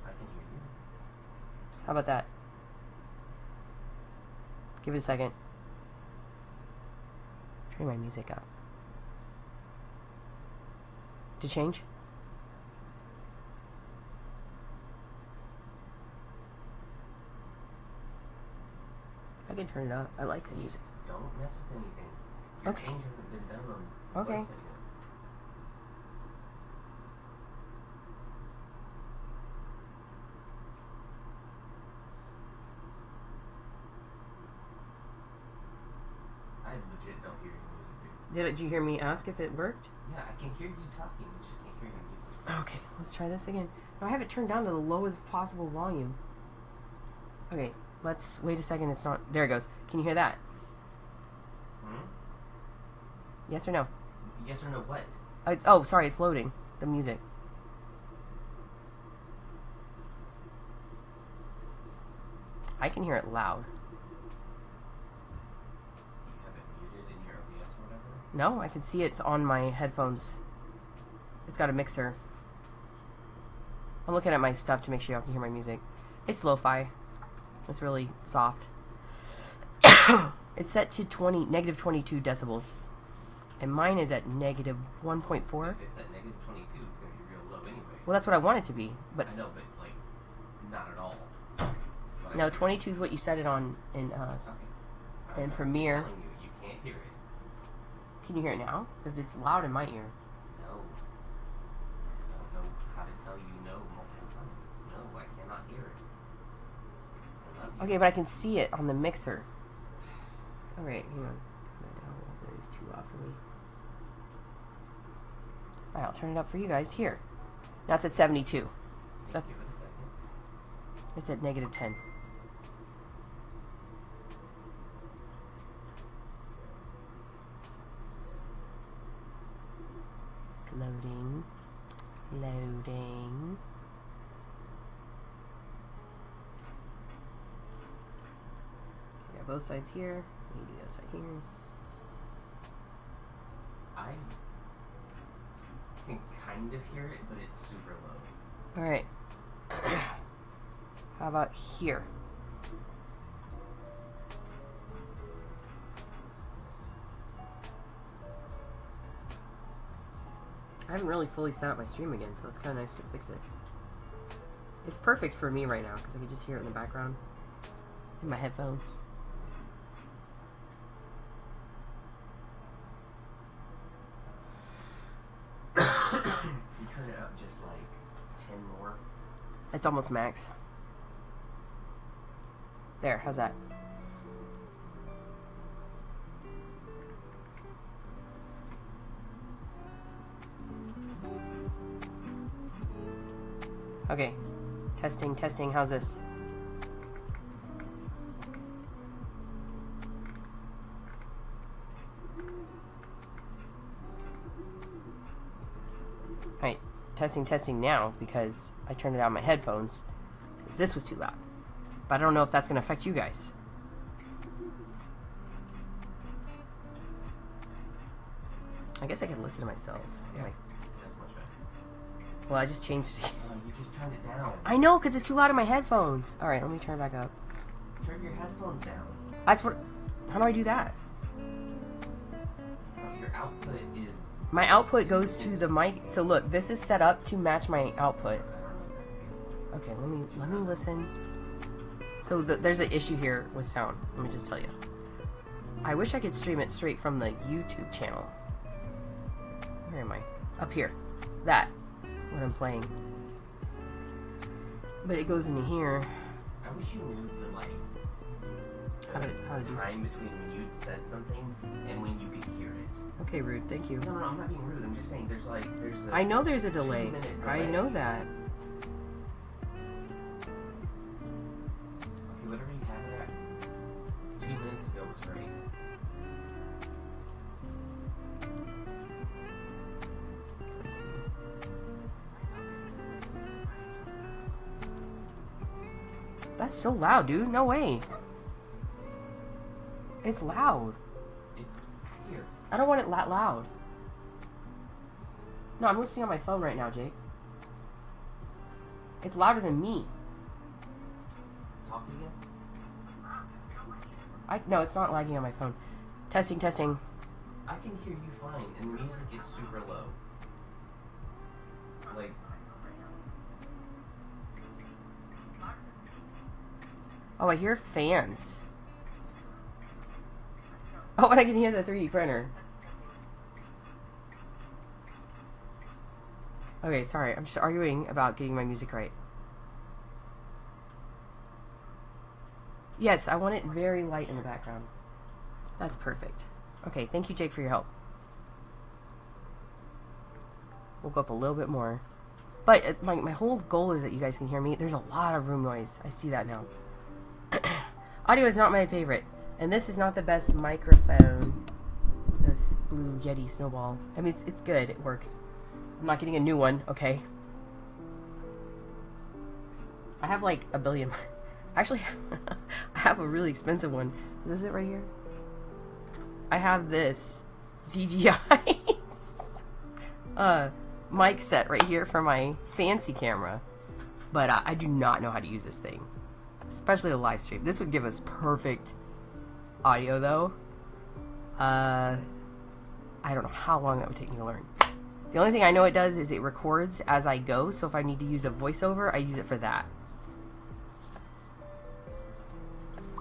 S2: I can hear you.
S1: How about that? Give it a second. Turn my music up. To change? I can turn it up. I like the music.
S2: Don't mess with anything. Your
S1: Okay.
S2: change hasn't been done on the
S1: Okay.
S2: website yet. I legit don't hear your music, dude.
S1: Did you hear me ask if it worked?
S2: Yeah, I can hear you talking, I just can't hear your music.
S1: Okay, let's try this again. Now, I have it turned down to the lowest possible volume. Okay, let's wait a second. It's not. There it goes. Can you hear that? Yes or no?
S2: Yes or no what?
S1: Oh, sorry, it's loading the music. I can hear it loud.
S2: Do you have it muted in your OBS or whatever?
S1: No, I can see it's on my headphones. It's got a mixer. I'm looking at my stuff to make sure y'all can hear my music. It's lo-fi. It's really soft. It's set to negative 22 decibels. And mine is at negative 1.4.
S2: If it's at negative 22, it's going to be real low anyway.
S1: Well, that's what I want it to be. But
S2: I know, but, like, not at all.
S1: no, 22 is what you set it on in Premiere.
S2: I'm telling you, you can't hear it.
S1: Can you hear it now? Because it's loud in my ear.
S2: No. I don't know how to tell you no multiple times. No, I cannot hear it. I love you.
S1: Okay, but I can see it on the mixer. Alright, hang on. It's too loud for me. Alright, I'll turn it up for you guys. Here. Now it's at 72. That's.
S2: Give it a second.
S1: It's at negative 10. It's loading. Loading. Yeah, both sides here. Maybe the other side here.
S2: I can kind of hear it, but it's super low.
S1: Alright. How about here? haven't really fully set up my stream again, so it's kind of nice to fix it. It's perfect for me right now because I can just hear it in the background in my headphones.
S2: You turn it up just like 10 more.
S1: It's almost max. There, how's that? Okay. Testing, testing. How's this? Alright. Testing, testing now because I turned it on my headphones. Because this was too loud. But I don't know if that's going to affect you guys. I guess I can listen to myself.
S2: Yeah.
S1: Like,
S2: That's much better.
S1: well, I just changed.
S2: You just turned it down.
S1: I know, because it's too loud in my headphones. Alright, let me turn it back up.
S2: Turn your headphones down.
S1: That's what. How do I do that?
S2: Your output is...
S1: My output goes to the mic. So look, this is set up to match my output. Okay, let me listen. So there's an issue here with sound. Let me just tell you. I wish I could stream it straight from the YouTube channel. Where am I? Up here. That. What I'm playing. But it goes into here.
S2: I wish you knew the like
S1: How does this?
S2: time between when you'd said something and when you could hear it.
S1: Okay, rude. Thank you.
S2: No, I'm not being rude. I'm just saying there's a
S1: I know there's a
S2: 2
S1: delay.
S2: minute
S1: I
S2: delay.
S1: know that.
S2: Okay, whatever you have it at 2 minutes ago was great.
S1: Let's see. That's so loud, dude. No way. It's loud.
S2: Here.
S1: I don't want it that loud. No, I'm listening on my phone right now, Jake. It's louder than me.
S2: Talk again?
S1: No, it's not lagging on my phone. Testing, testing.
S2: I can hear you fine, and the music is super low. Like...
S1: Oh, I hear fans. Oh, and I can hear the 3D printer. Okay, sorry. I'm just arguing about getting my music right. Yes, I want it very light in the background. That's perfect. Okay, thank you, Jake, for your help. We'll go up a little bit more. But my whole goal is that you guys can hear me. There's a lot of room noise. I see that now. Audio is not my favorite. And this is not the best microphone. This blue Yeti Snowball. I mean, it's good. It works. I'm not getting a new one, okay? I have like a billion. Actually, I have a really expensive one. Is this it right here? I have this DJI mic set right here for my fancy camera. But I do not know how to use this thing. Especially a live stream. This would give us perfect audio, though. I don't know how long that would take me to learn. The only thing I know it does is it records as I go, so if I need to use a voiceover, I use it for that.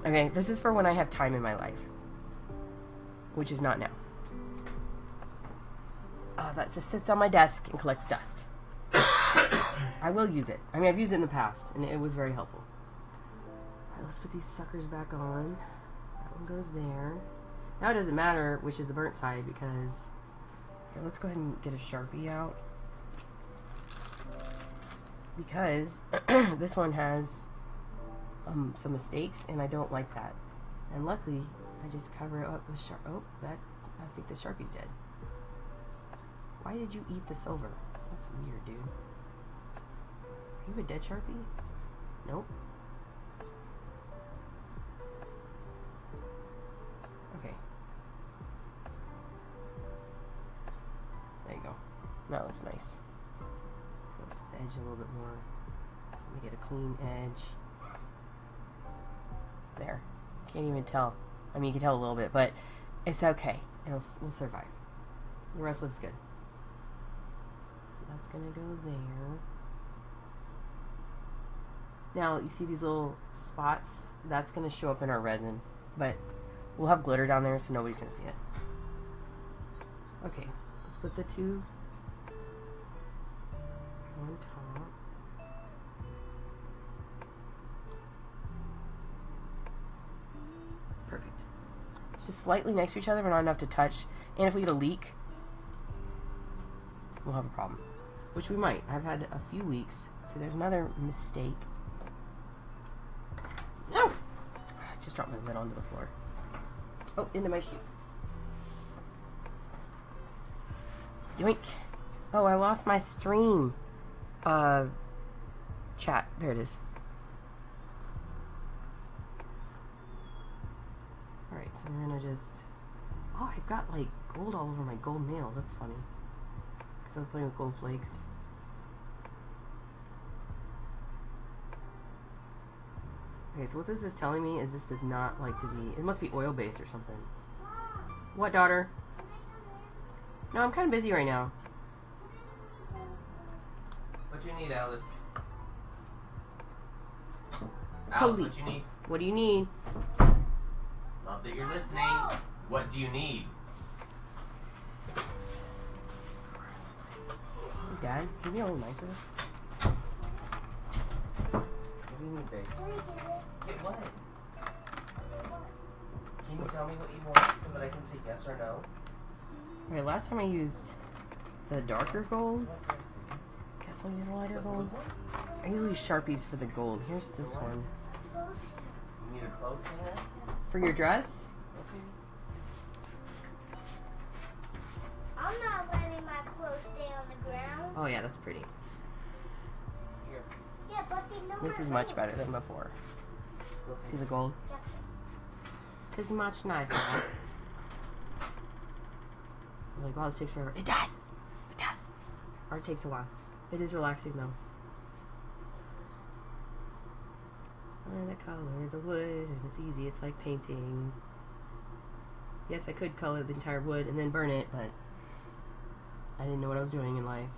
S1: Okay, this is for when I have time in my life. Which is not now. That just sits on my desk and collects dust. I will use it. I mean, I've used it in the past, and it was very helpful. Alright, let's put these suckers back on. That one goes there. Now it doesn't matter which is the burnt side because... Okay, let's go ahead and get a Sharpie out. Because this one has some mistakes, and I don't like that. And luckily, I just cover it up with Oh, I think the Sharpie's dead. Why did you eat the silver? That's weird, dude. Are you a dead Sharpie? Nope. Okay. There you go. That looks nice. Let's go to the edge a little bit more. Let me get a clean edge. There. Can't even tell. I mean, you can tell a little bit, but it's okay. We'll survive. The rest looks good. that's gonna go there. Now, you see these little spots? That's gonna show up in our resin, but we'll have glitter down there so nobody's gonna see it. Okay, let's put the two on top. Perfect. It's just slightly next to each other, but not enough to touch. And if we get a leak, we'll have a problem. Which we might. I've had a few leaks. So there's another mistake. No! I just dropped my lid onto the floor. Oh, into my shoe. Yoink. Oh, I lost my stream. Chat. There it is. Alright, so we're gonna just... Oh, I've got like gold all over my gold nail. That's funny. Because I was playing with gold flakes. Okay, so what this is telling me is this does not like to be... It must be oil-based or something. What, daughter? No, I'm kind of busy right now.
S2: What you need, Alice?
S1: Police.
S2: Alice, what you need?
S1: What do you need?
S2: Love that you're listening. What do you need?
S1: Hey, Dad, can you be a little nicer?
S2: What do you need, babe? Get what? Can you tell me what you want so that I can say yes or no?
S1: Alright, last time I used the darker gold. Guess I'll use a lighter gold. I usually use Sharpies for the gold. Here's this one.
S2: You need a clothes hanger?
S1: For your dress?
S2: Okay.
S3: I'm not letting my clothes stay on the ground.
S1: Oh yeah, that's pretty.
S2: Here.
S3: Yeah, but they know
S1: This is much better than before. See the gold? Tis much nicer. You're like, wow, this takes forever. It does! It does! Art takes a while. It is relaxing though. And I color the wood, and it's easy. It's like painting. Yes, I could color the entire wood and then burn it, but I didn't know what I was doing in life.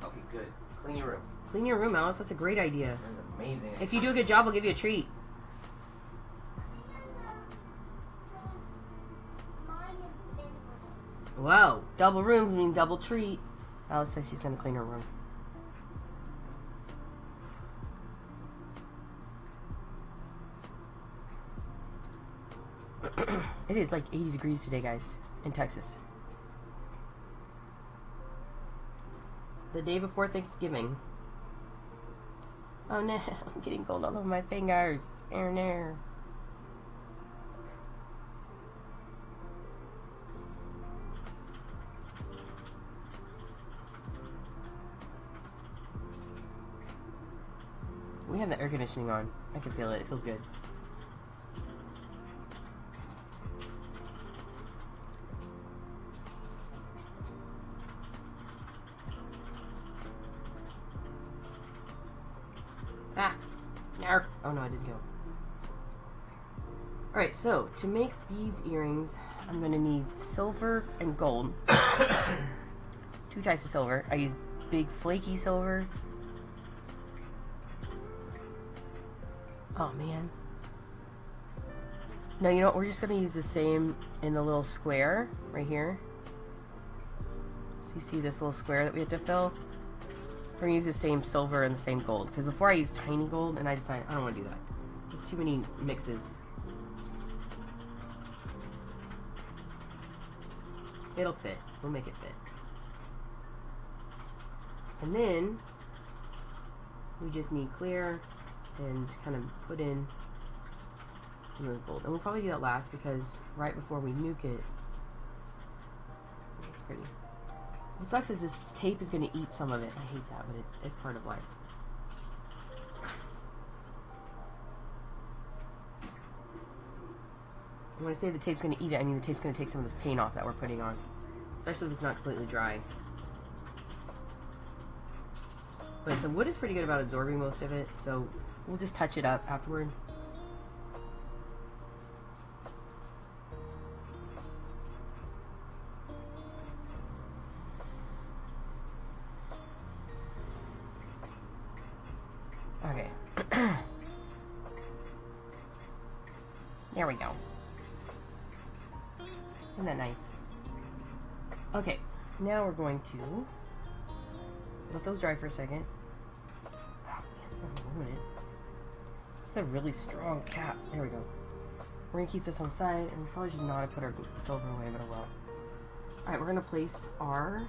S2: Okay, good. Clean your room.
S1: Clean your room, Alice. That's a great idea.
S2: That's amazing.
S1: If you do a good job, I'll give you a treat. Whoa, double rooms mean double treat. Alice says she's going to clean her room. It is like 80 degrees today, guys, in Texas. The day before Thanksgiving. Oh no, I'm getting cold all over my fingers. Air. We have the air conditioning on. I can feel it. It feels good. Ah! No! Oh no, I didn't go. Alright, so to make these earrings, I'm going to need silver and gold. Two types of silver. I use big flaky silver. Oh man. No, you know what? We're just going to use the same in the little square right here. So you see this little square that we have to fill? We're going to use the same silver and the same gold. Because before I used tiny gold, and I decided I don't want to do that. There's too many mixes. It'll fit. We'll make it fit. And then we just need clear and kind of put in some of the gold. And we'll probably do that last because right before we nuke it, it's pretty. What sucks is this tape is going to eat some of it. I hate that, but it's part of life. And when I say the tape's going to eat it, I mean the tape's going to take some of this paint off that we're putting on. Especially if it's not completely dry. But the wood is pretty good about absorbing most of it, so we'll just touch it up afterward. Okay. There we go. Isn't that nice? Okay, now we're going to let those dry for a second. Oh man, I'm ruining it. This is a really strong cap. There we go. We're gonna keep this on the side, and we probably should not have put our silver away, but oh well. Alright, we're gonna place our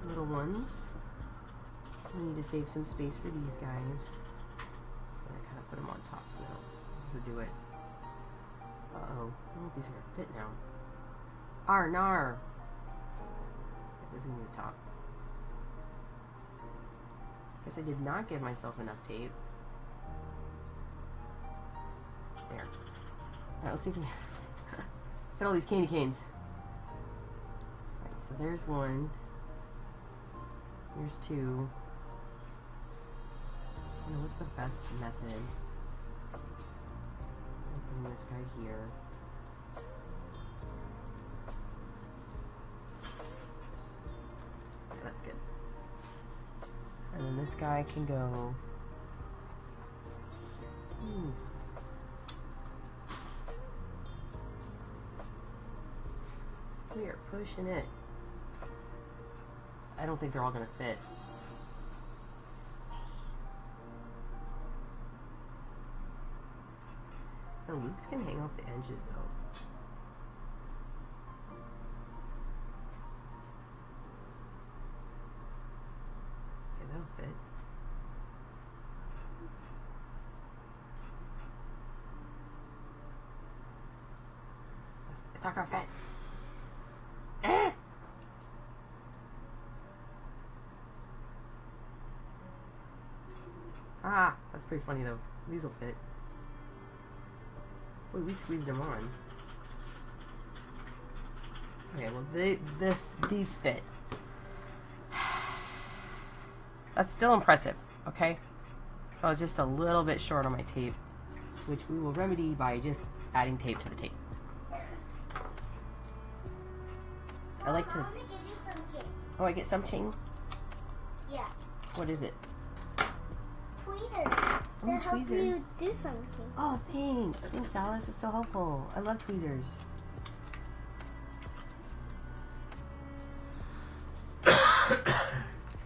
S1: little ones. We need to save some space for these guys. So I'm gonna kind of put them on top so they don't overdo it. Uh-oh. I don't know if these are gonna fit now. Nar. This is gonna be the top. Guess I did not give myself enough tape. There. Alright, let's see if we can fit all these candy canes. Alright, so there's one. Here's two. What's the best method? I'm putting this guy here. Okay, that's good. And then this guy can go. We are pushing it. I don't think they're all gonna fit. The loops can hang off the edges though. Okay, that'll fit. It's not gonna fit. Ah, that's pretty funny though. These will fit. Wait, we squeezed them on. Okay, well these fit. That's still impressive, okay? So I was just a little bit short on my tape, which we will remedy by just adding tape to the tape. I like to...
S3: I'm gonna give you something.
S1: Oh, I get something?
S3: Yeah.
S1: What is it?
S3: Tweezers.
S1: Oh,
S3: To help
S1: tweezers.
S3: you do something.
S1: Oh, thanks. Thanks, Alice. It's so helpful. I love tweezers.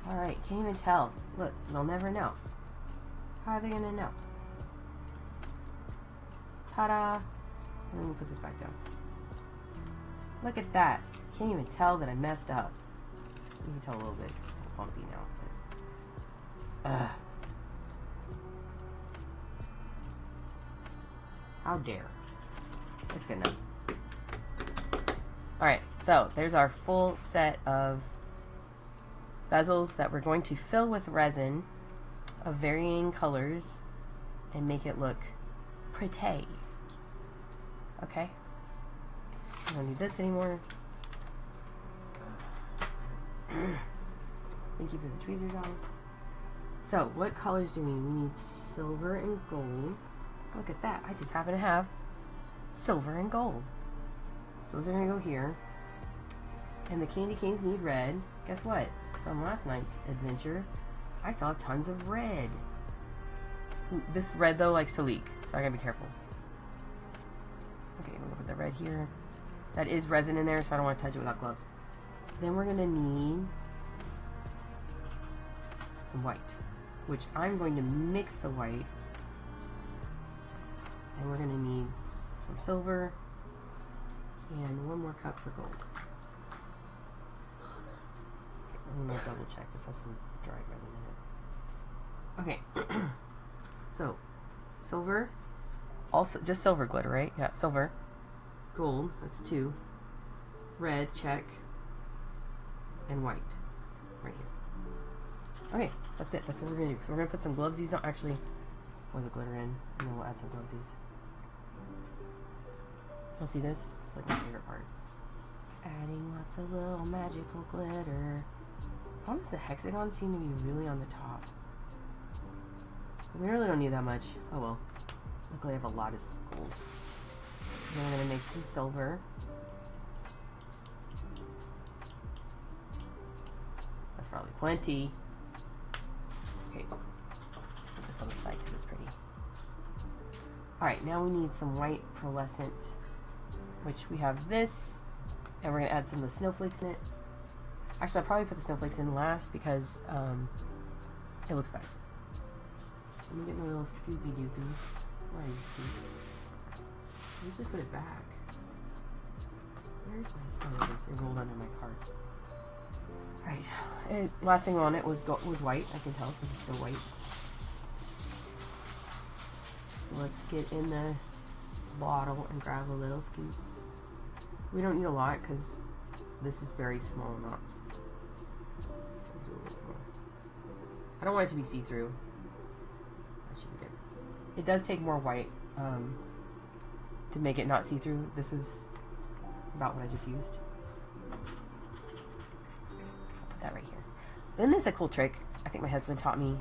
S1: Alright, can't even tell. Look, they'll never know. How are they gonna know? Ta-da! And then we'll put this back down. Look at that. Can't even tell that I messed up. You can tell a little bit. It's bumpy now. But... How dare. That's good enough. Alright, so there's our full set of bezels that we're going to fill with resin of varying colors and make it look pretty. Okay? I don't need this anymore. Thank you for the tweezers, Alice. So, what colors do we need? We need silver and gold. Look at that. I just happen to have silver and gold. So those are going to go here. And the candy canes need red. Guess what? From last night's adventure, I saw tons of red. This red, though, likes to leak. So I got to be careful. Okay, we're going to put the red here. That is resin in there, so I don't want to touch it without gloves. Then we're going to need some white, which I'm going to mix the white. And we're going to need some silver and one more cup for gold. Okay, I'm going to double check. This has some dried resin in it. Okay. So, silver. Also, just silver glitter, right? Yeah, silver. Gold. That's 2. Red, check. And white. Right here. Okay, that's it. That's what we're going to do. So we're going to put some glovesies on. Actually, pour the glitter in, and then we'll add some glovesies. You'll see this? It's like my favorite part. Adding lots of little magical glitter. Why does the hexagon seem to be really on the top? We really don't need that much. Oh well. Luckily I have a lot of gold. Then I'm going to make some silver. That's probably plenty. Okay. Let's put this on the side because it's pretty. Alright, now we need some white pearlescent, which we have this. And we're going to add some of the snowflakes in it. Actually, I'll probably put the snowflakes in last because it looks better. Let me get my little Scoopy Doopy. Where are you, Scoopy? I usually put it back. Where's my... Oh, it is. It rolled under my cart. Alright. Last thing on it was white. I can tell because it's still white. So let's get in the bottle and grab a little scoop. We don't need a lot because this is very small amounts. I don't want it to be see-through. That should be good. It does take more white to make it not see-through. This was about what I just used. I'll put that right here. Then there's a cool trick I think my husband taught me.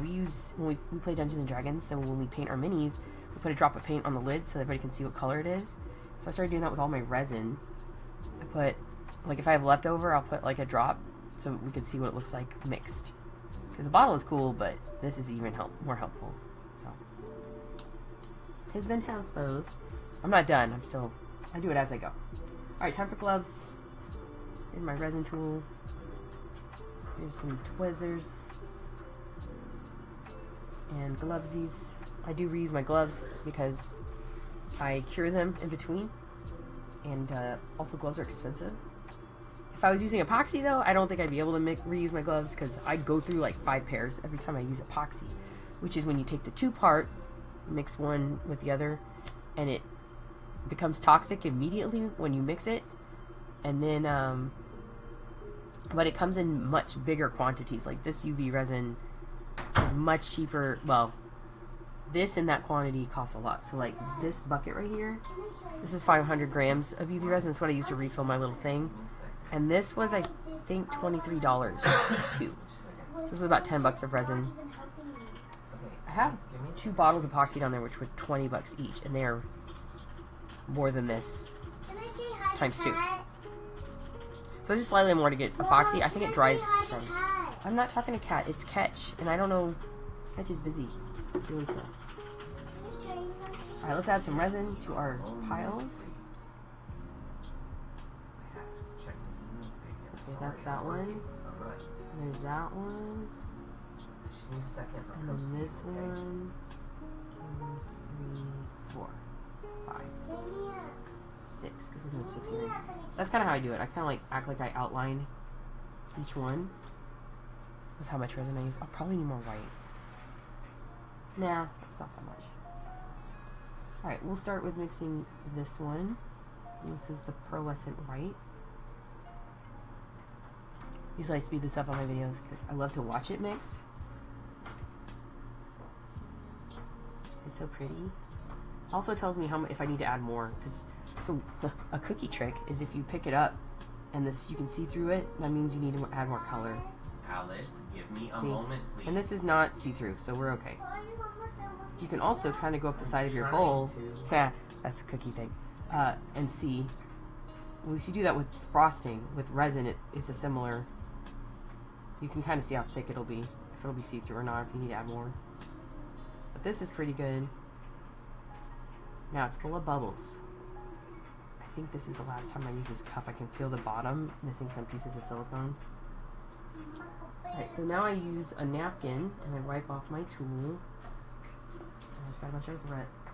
S1: We use, when we play Dungeons and Dragons, so when we paint our minis, we put a drop of paint on the lid so everybody can see what color it is. So I started doing that with all my resin. I put, like if I have leftover, I'll put like a drop so we can see what it looks like mixed. Because the bottle is cool, but this is even more helpful. So, it has been helpful. I'm not done. I do it as I go. Alright, time for gloves. Here's my resin tool. Here's some tweezers. And glovesies. I do reuse my gloves because I cure them in between. And also gloves are expensive. If I was using epoxy though, I don't think I'd be able to reuse my gloves because I go through like 5 pairs every time I use epoxy. Which is when you take the 2-part, mix one with the other, and it becomes toxic immediately when you mix it. And then, but it comes in much bigger quantities. Like this UV resin is much cheaper. Well, this in that quantity costs a lot. So like this bucket right here, this is 500 grams of UV resin. That's what I use to refill my little thing. And this was, I think, $23 too. So this was about $10 of resin. I have 2 bottles of epoxy down there, which were $20 each, and they are more than this times 2. So it's just slightly more to get epoxy. I think it dries from... I'm not talking to Cat. It's Ketch, and I don't know. Ketch is busy doing stuff. All right, let's add some resin to our piles. Okay, that's that one. And there's that one. And then this one. 2, 3, 4, 5, 6. Because we're doing 6 earrings. That's kind of how I do it. I kind of like act like I outline each one. That's how much resin I use. I'll probably need more white. Nah, it's not that much. Alright, we'll start with mixing this one. This is the pearlescent white. Usually I speed this up on my videos because I love to watch it mix. It's so pretty. Also tells me how much, if I need to add more. So a cookie trick is if you pick it up and this you can see through it, that means you need to add more color.
S2: Alice, give me a moment, please.
S1: And this is not see-through, so we're okay. You can also kind of go up the side of your bowl. Yeah, that's the cookie thing. And see. Well, if you do that with frosting, with resin, it's a similar... You can kind of see how thick it'll be. If it'll be see-through or not, if you need to add more. But this is pretty good. Now it's full of bubbles. I think this is the last time I use this cup. I can feel the bottom missing some pieces of silicone. Alright, so now I use a napkin and I wipe off my tool. I just got a bunch of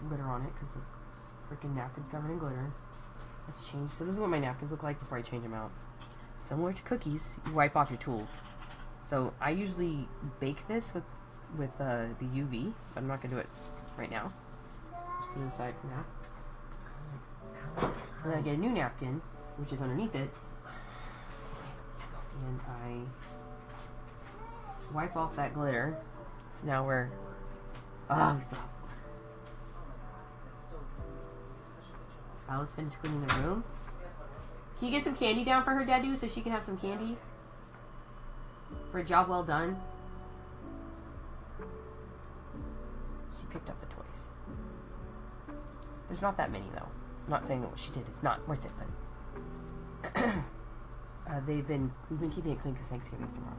S1: glitter on it because the freaking napkin's covered in glitter. Let's change. So this is what my napkins look like before I change them out. Similar to cookies, you wipe off your tool. So I usually bake this with the UV, but I'm not going to do it right now. Just put it aside for now. And then I get a new napkin, which is underneath it. And I wipe off that glitter. So now we're... Oh, we still have more. Alice finished cleaning the rooms. Can you get some candy down for her, Dadu, so she can have some candy? For a job well done. picked up the toys. There's not that many though. I'm not saying that what she did is not worth it, but we've been keeping it clean because Thanksgiving's tomorrow.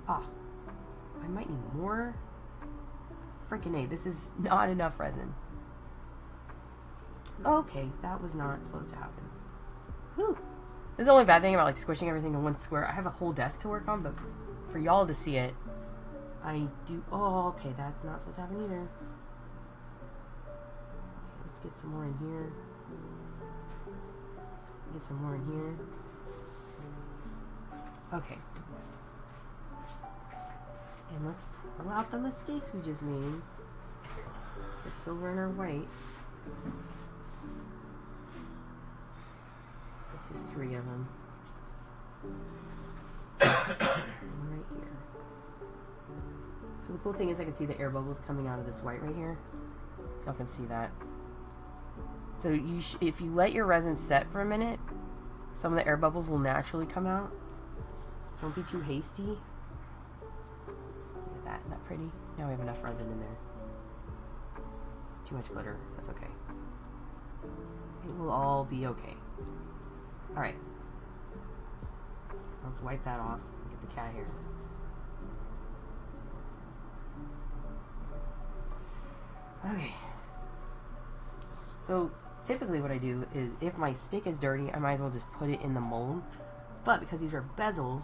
S1: Ah, I might need more. Freaking A, this is not enough resin. Okay, that was not supposed to happen. Whew. This is the only bad thing about like squishing everything in one square. I have a whole desk to work on, but for y'all to see it, I do. Oh, okay, that's not supposed to happen either. Okay, let's get some more in here. Get some more in here. Okay. And let's pull out the mistakes we just made. Put silver in our white. It's just 3 of them. And right here. So the cool thing is I can see the air bubbles coming out of this white right here. Y'all can see that. So you if you let your resin set for a minute, some of the air bubbles will naturally come out. Don't be too hasty. Look at that, isn't that pretty? Now we have enough resin in there. It's too much glitter, that's okay. It will all be okay. Alright. Let's wipe that off and get the cat hair. Okay. So typically what I do is if my stick is dirty, I might as well just put it in the mold. But because these are bezels,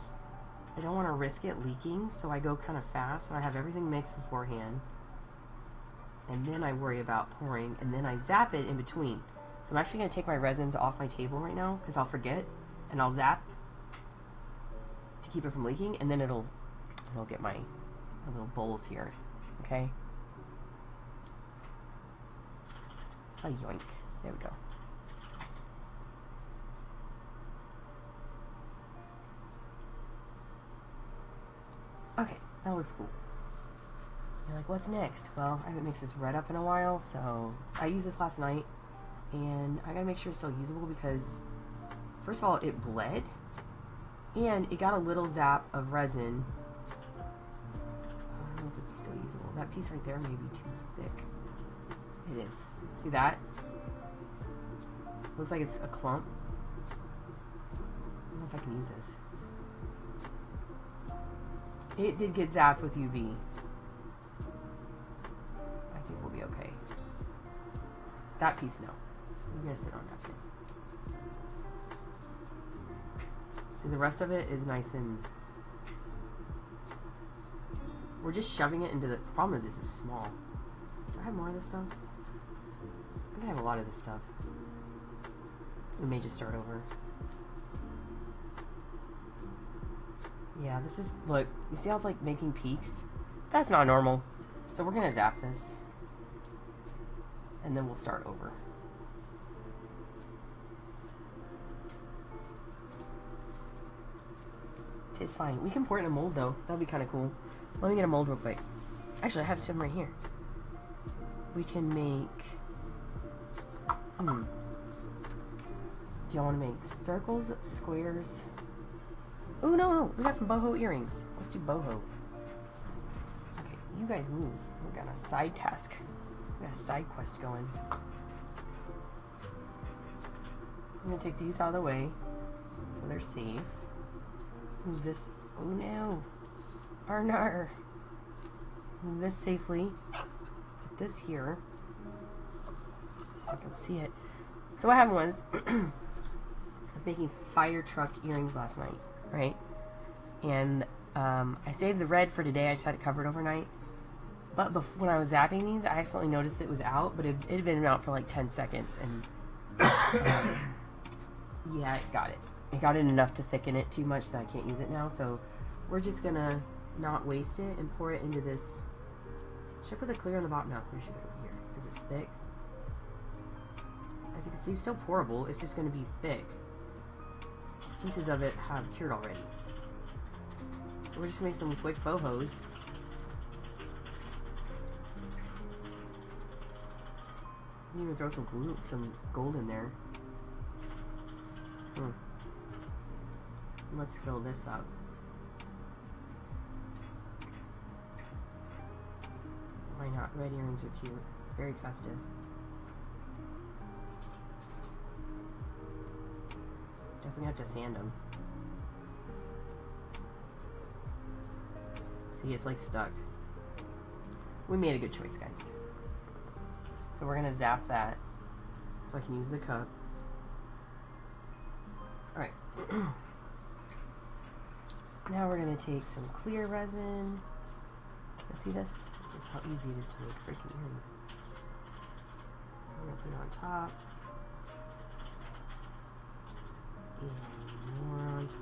S1: I don't want to risk it leaking, so I go kind of fast and I have everything mixed beforehand. And then I worry about pouring, and then I zap it in between. So I'm actually going to take my resins off my table right now because I'll forget, and I'll zap to keep it from leaking, and then it'll get my little bowls here. Okay? Oh, yoink. There we go. Okay, that looks cool. You're like, what's next? Well, I haven't mixed this red up in a while, so I used this last night, and I gotta make sure it's still usable because, first of all, it bled, and it got a little zap of resin. I don't know if it's still usable. That piece right there may be too thick. It is. See that? Looks like it's a clump. I don't know if I can use this. It did get zapped with UV. I think we'll be okay. That piece, no. You guys sit on that bit. See, the rest of it is nice and... We're just shoving it into the... The problem is this is small. Do I have more of this stuff? I think I have a lot of this stuff. We may just start over. Yeah, this is... Look, you see how it's like making peaks? That's not normal. So we're gonna zap this. And then we'll start over. It's fine. We can pour it in a mold though. That'll be kind of cool. Let me get a mold real quick. Actually, I have some right here. We can make... Do y'all want to make circles, squares? Oh, no. We got some boho earrings. Let's do boho. Okay, you guys move. We got a side task. We got a side quest going. I'm going to take these out of the way so they're safe. Move this. Oh, no. Arnar. Move this safely. Put this here. So I can see it. So what happened was, I was making fire truck earrings last night, right? And I saved the red for today. I just had it covered overnight. But when I was zapping these, I accidentally noticed it was out, but it had been out for like 10 seconds. And yeah, it got it. It got it enough to thicken it too much that I can't use it now. So we're just going to not waste it and pour it into this. Should I put the clear on the bottom? No, clear should go over here because it's thick. As you can see, it's still pourable. It's just going to be thick. Pieces of it have cured already. So we're just going to make some quick bohos. You can even throw some glue, some gold in there. Let's fill this up. Why not? Red earrings are cute. Very festive. Definitely have to sand them. See, it's like stuck. We made a good choice, guys. So we're gonna zap that so I can use the cup. Alright. Now we're gonna take some clear resin. Can you see this? This is how easy it is to make freaking earrings. I'm gonna put it on top. And more on top.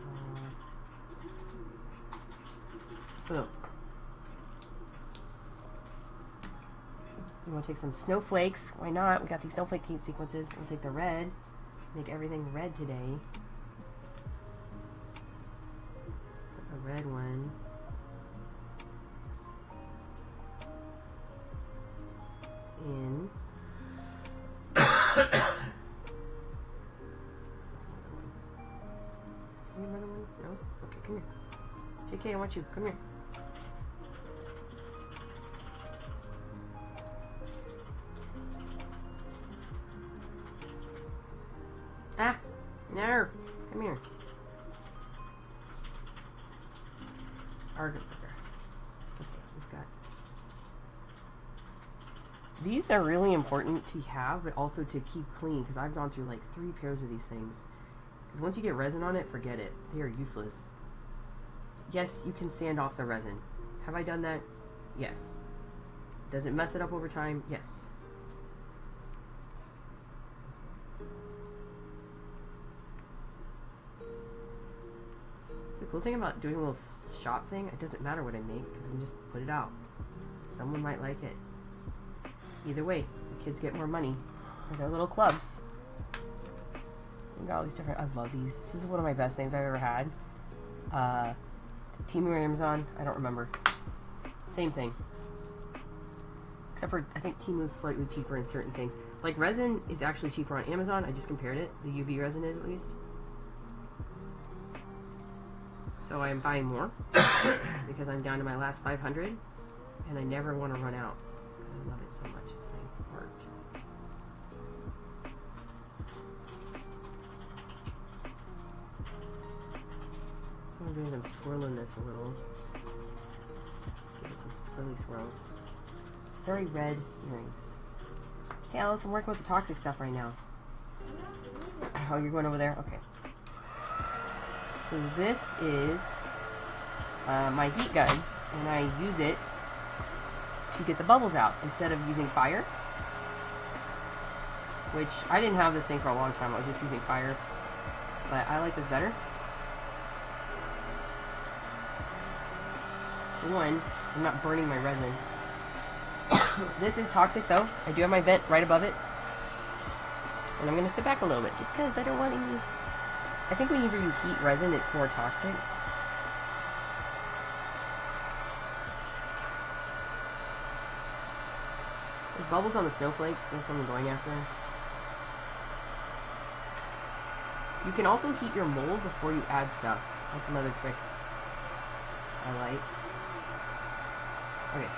S1: Boom. We want to take some snowflakes. Why not? We got these snowflake paint sequences. We'll take the red. Make everything red today. Put a red one. In. Another one? No? Okay, come here. JK, I want you. Come here. Ah! No! Come here. Argon burger. It's okay, we've got... These are really important to have, but also to keep clean, because I've gone through like 3 pairs of these things. Because once you get resin on it, forget it. They are useless. Yes, you can sand off the resin. Have I done that? Yes. Does it mess it up over time? Yes. The cool thing about doing a little shop thing, it doesn't matter what I make because we can just put it out. Someone might like it. Either way, the kids get more money for their little clubs. We got all these different. I love these. This is one of my best things I've ever had. Team Amazon, I don't remember. Same thing. Except for I think Temu's slightly cheaper in certain things. Like resin is actually cheaper on Amazon. I just compared it. The UV resin is at least. So I'm buying more because I'm down to my last 500 and I never want to run out because I love it so much. It's my heart. So I'm doing some swirling this a little. Give it some swirly swirls. Very red earrings. Hey Alice, I'm working with the toxic stuff right now. Oh, you're going over there? Okay. So this is my heat gun, and I use it to get the bubbles out instead of using fire. Which, I didn't have this thing for a long time, I was just using fire. But I like this better. One, I'm not burning my resin. This is toxic though. I do have my vent right above it. And I'm going to sit back a little bit just because I don't want any... I think whenever you heat resin, it's more toxic. There's bubbles on the snowflakes. That's what I'm going after. You can also heat your mold before you add stuff. That's another trick I like. Okay.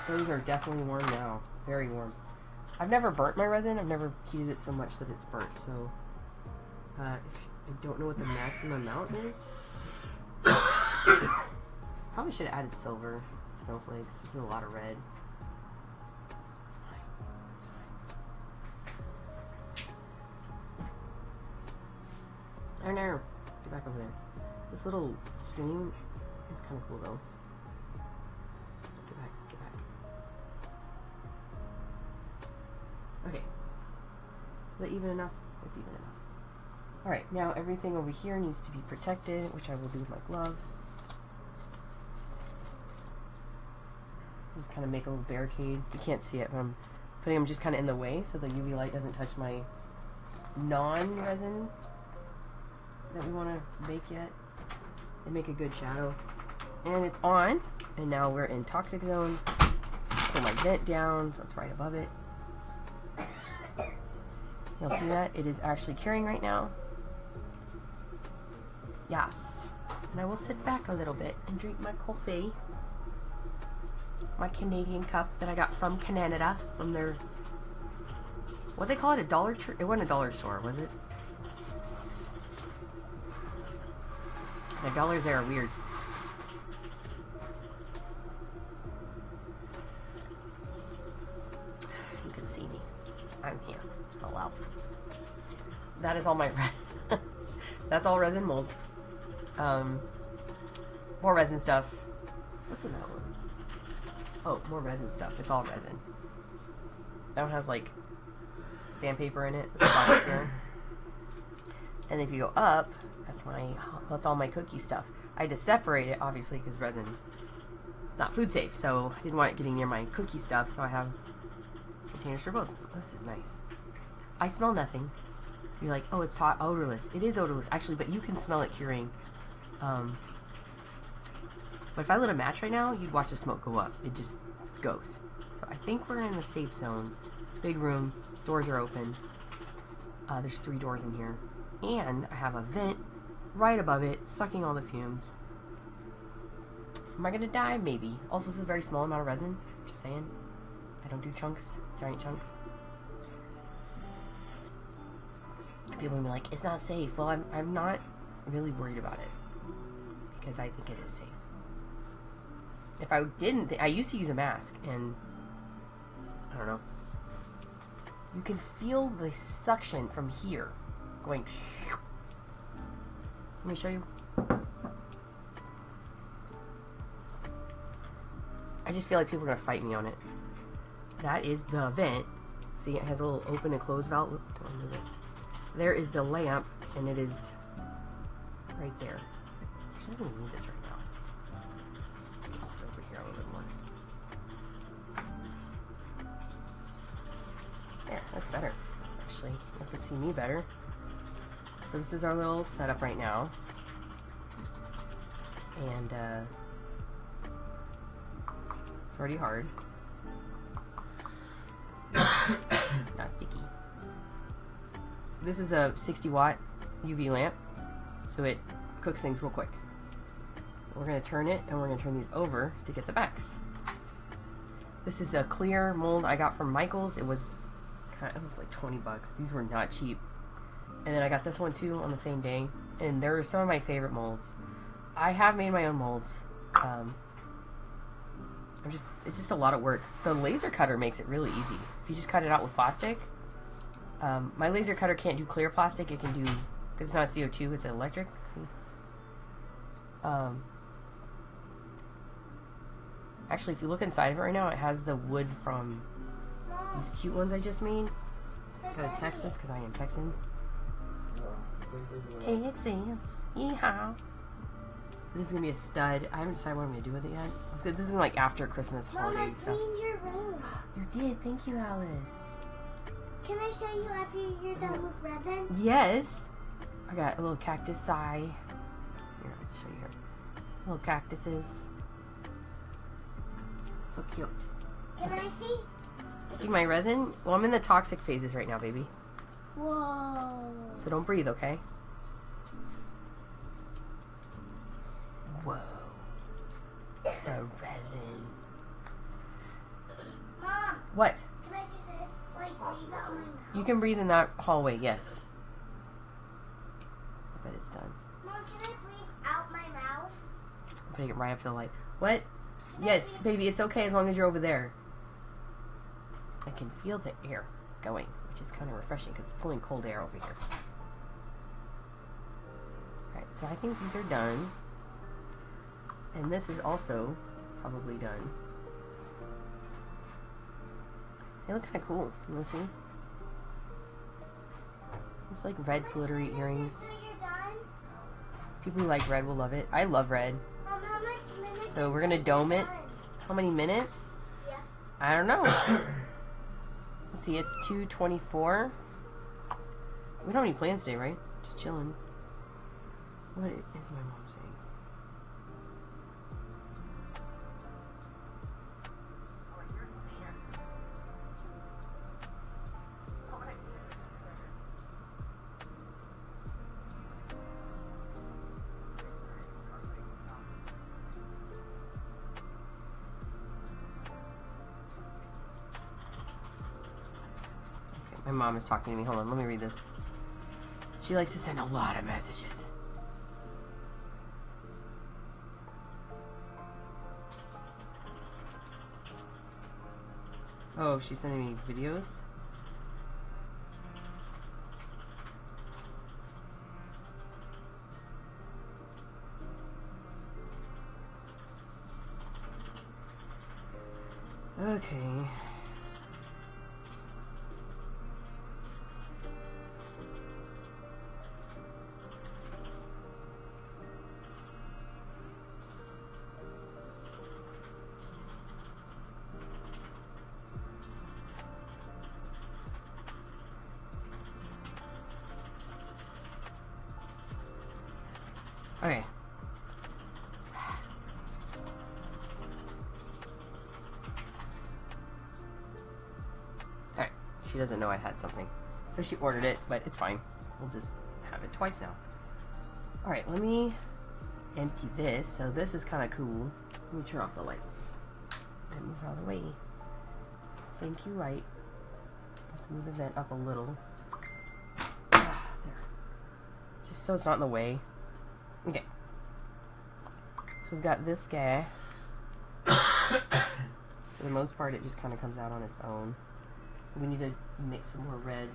S1: Those are definitely warm now. Very warm. I've never burnt my resin. I've never heated it so much that it's burnt. So, if I don't know what the maximum amount is. Probably should have added silver snowflakes. This is a lot of red. It's fine. It's fine. Oh no! Get back over there. This little stream is kind of cool though. Get back. Get back. Okay. Is that even enough? It's even enough. Alright, now everything over here needs to be protected, which I will do with my gloves. Just kind of make a little barricade. You can't see it, but I'm putting them just kind of in the way so the UV light doesn't touch my non-resin that we want to bake yet. They make a good shadow. And it's on, and now we're in toxic zone. Pull my vent down, so it's right above it. You'll see that? It is actually curing right now. Yes. And I will sit back a little bit and drink my coffee. My Canadian cup that I got from Canada, from their, what they call it, a dollar tree? It wasn't a dollar store, was it? The dollars there are weird. You can see me. I'm here. Hello. That is all my that's all resin molds. More resin stuff. What's in that one? Oh, more resin stuff. It's all resin. That one has like sandpaper in it. And if you go up, that's all my cookie stuff. I had to separate it, obviously, because resin, it's not food safe, so I didn't want it getting near my cookie stuff, so I have containers for both. This is nice. I smell nothing. You're like, oh, it's hot, odorless. It is odorless, actually, but you can smell it curing. But if I lit a match right now, you'd watch the smoke go up. It just goes. So I think we're in the safe zone. Big room. Doors are open. There's 3 doors in here. And I have a vent right above it, sucking all the fumes. Am I gonna die? Maybe. Also, it's a very small amount of resin. Just saying. I don't do chunks. Giant chunks. People will be like, it's not safe. Well, I'm not really worried about it. Because I think it is safe. If I didn't, I used to use a mask, and I don't know. You can feel the suction from here going. Let me show you. I just feel like people are gonna fight me on it. That is the vent. See, it has a little open and close valve. Oop, don't move it. There is the lamp, and it is right there. Actually, I don't need this right now. It's over here a little bit more. There, that's better. Actually, you can see me better. So this is our little setup right now. And it's already hard. It's not sticky. This is a 60-watt UV lamp, so it cooks things real quick. We're going to turn it, and we're going to turn these over to get the backs. This is a clear mold I got from Michael's. It was like 20 bucks. These were not cheap. And then I got this one too on the same day. And they're some of my favorite molds. I have made my own molds. It's just a lot of work. The laser cutter makes it really easy. If you just cut it out with plastic. My laser cutter can't do clear plastic. It can do, because it's not CO2, it's electric. Actually, if you look inside of it right now, it has the wood from these cute ones I just made. Gotta Texas, because I am Texan. Texas, yeehaw. This is gonna be a stud. I haven't decided what I'm gonna do with it yet. It's good. This is like after Christmas holiday
S3: Mom, I
S1: stuff.
S3: cleaned your room.
S1: You did. Thank you, Alice.
S3: Can I show you after you're done with resin?
S1: Yes. I got a little cactus eye. Here, I'll just show you here. Little cactuses. So cute.
S3: Can I see?
S1: See my resin? Well, I'm in the toxic phases right now, baby.
S3: Whoa.
S1: So don't breathe, okay? Whoa. The resin.
S3: Mom.
S1: What?
S3: Can I do this? Like, breathe out my mouth?
S1: You can breathe in that hallway, yes. I bet it's done.
S3: Mom, can I breathe out my mouth?
S1: I'm putting it right up to the light. What? Yes, baby, it's okay as long as you're over there. I can feel the air going, which is kind of refreshing because it's pulling cold air over here. Alright, so I think these are done. And this is also probably done. They look kind of cool. You want to see? It's like red glittery earrings.
S3: So you're done?
S1: People who like red will love it. I love red.
S3: Mom, how much minutes?
S1: So we're gonna dome it.
S3: Done?
S1: How many minutes?
S3: Yeah.
S1: I don't know. Let's see, it's 2:24. We don't have any plans today, right? Just chilling. What is my mom saying? My mom is talking to me. Hold on, let me read this. She likes to send a lot of messages. Oh, she's sending me videos? Okay. Okay. Alright. She doesn't know I had something. So she ordered it, but it's fine. We'll just have it twice now. Alright, let me empty this. So this is kind of cool. Let me turn off the light. And move out of the way. Thank you, light. Let's move the vent up a little. Ah, there. Just so it's not in the way. Okay. So we've got this guy. For the most part, it just kind of comes out on its own. We need to mix some more red.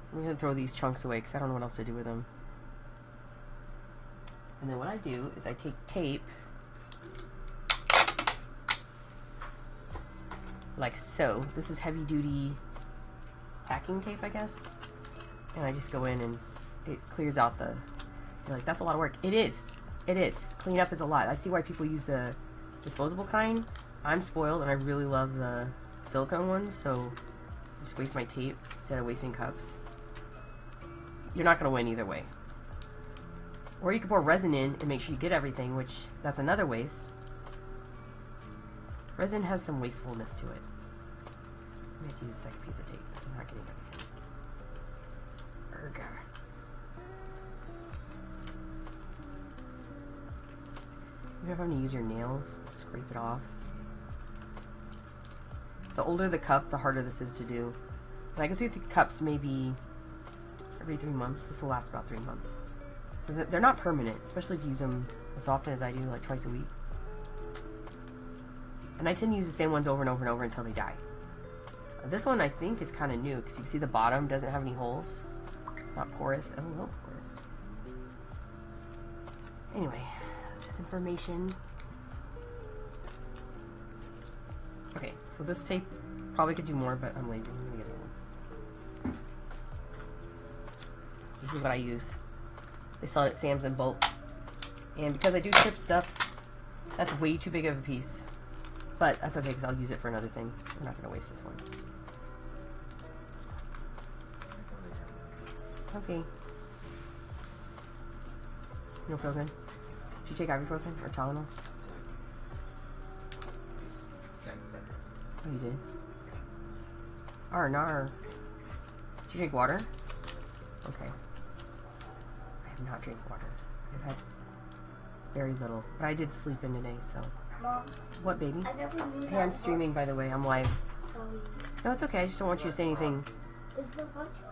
S1: So I'm going to throw these chunks away because I don't know what else to do with them. And then what I do is I take tape, like so. This is heavy duty packing tape, I guess. And I just go in and it clears out the... You're like, that's a lot of work. It is. It is. Clean up is a lot. I see why people use the disposable kind. I'm spoiled and I really love the silicone ones, so I just waste my tape instead of wasting cups. You're not going to win either way. Or you can pour resin in and make sure you get everything, which that's another waste. Resin has some wastefulness to it. I'm going to use a second piece of tape. This is not getting everything. Erga. You have to use your nails, scrape it off. The older the cup, the harder this is to do. When I go through the cups maybe every 3 months. This will last about 3 months. So they're not permanent, especially if you use them as often as I do, like twice a week. And I tend to use the same ones over and over and over until they die. This one I think is kind of new because you can see the bottom doesn't have any holes. It's not porous. Oh, no porous. Anyway. This information. Okay, so this tape probably could do more, but I'm lazy. I'm gonna get one. This is what I use. They sell it at Sam's in bulk. And because I do chip stuff, that's way too big of a piece. But that's okay because I'll use it for another thing. I'm not gonna waste this one. Okay. You don't feel good? Did you take ibuprofen or Tylenol? Oh, you did? Nar. Did you drink water? Okay. I have not drank water. I've had very little. But I did sleep in today, so.
S3: Mom,
S1: What, baby?
S3: I never knew
S1: Hey, I'm streaming, by the way. I'm live.
S3: Sorry.
S1: No, it's okay. I just don't want you to say anything.
S3: Is the one cheese?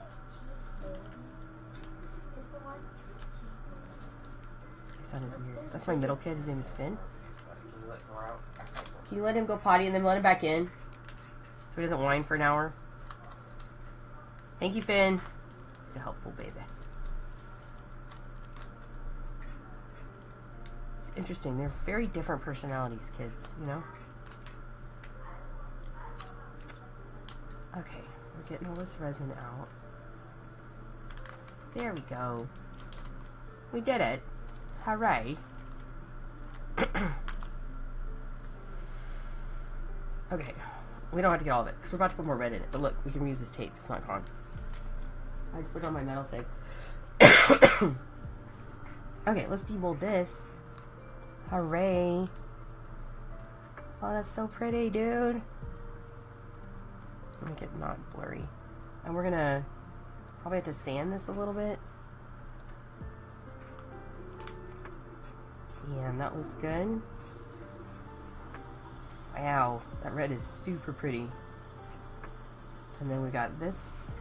S3: Is the one cheese?
S1: My son is weird. That's my middle kid. His name is Finn. Can you let him go potty and then let him back in? So he doesn't whine for an hour? Thank you, Finn. He's a helpful baby. It's interesting. They're very different personalities, kids, you know? Okay, we're getting all this resin out. There we go. We did it. Hooray. Okay, we don't have to get all of it, because we're about to put more red in it. But look, we can reuse this tape. It's not gone. I just put it on my metal tape. Okay, let's demold this. Hooray. Oh, that's so pretty, dude. Make it not blurry. And we're gonna probably have to sand this a little bit. And that looks good. Wow, that red is super pretty. And then we got this.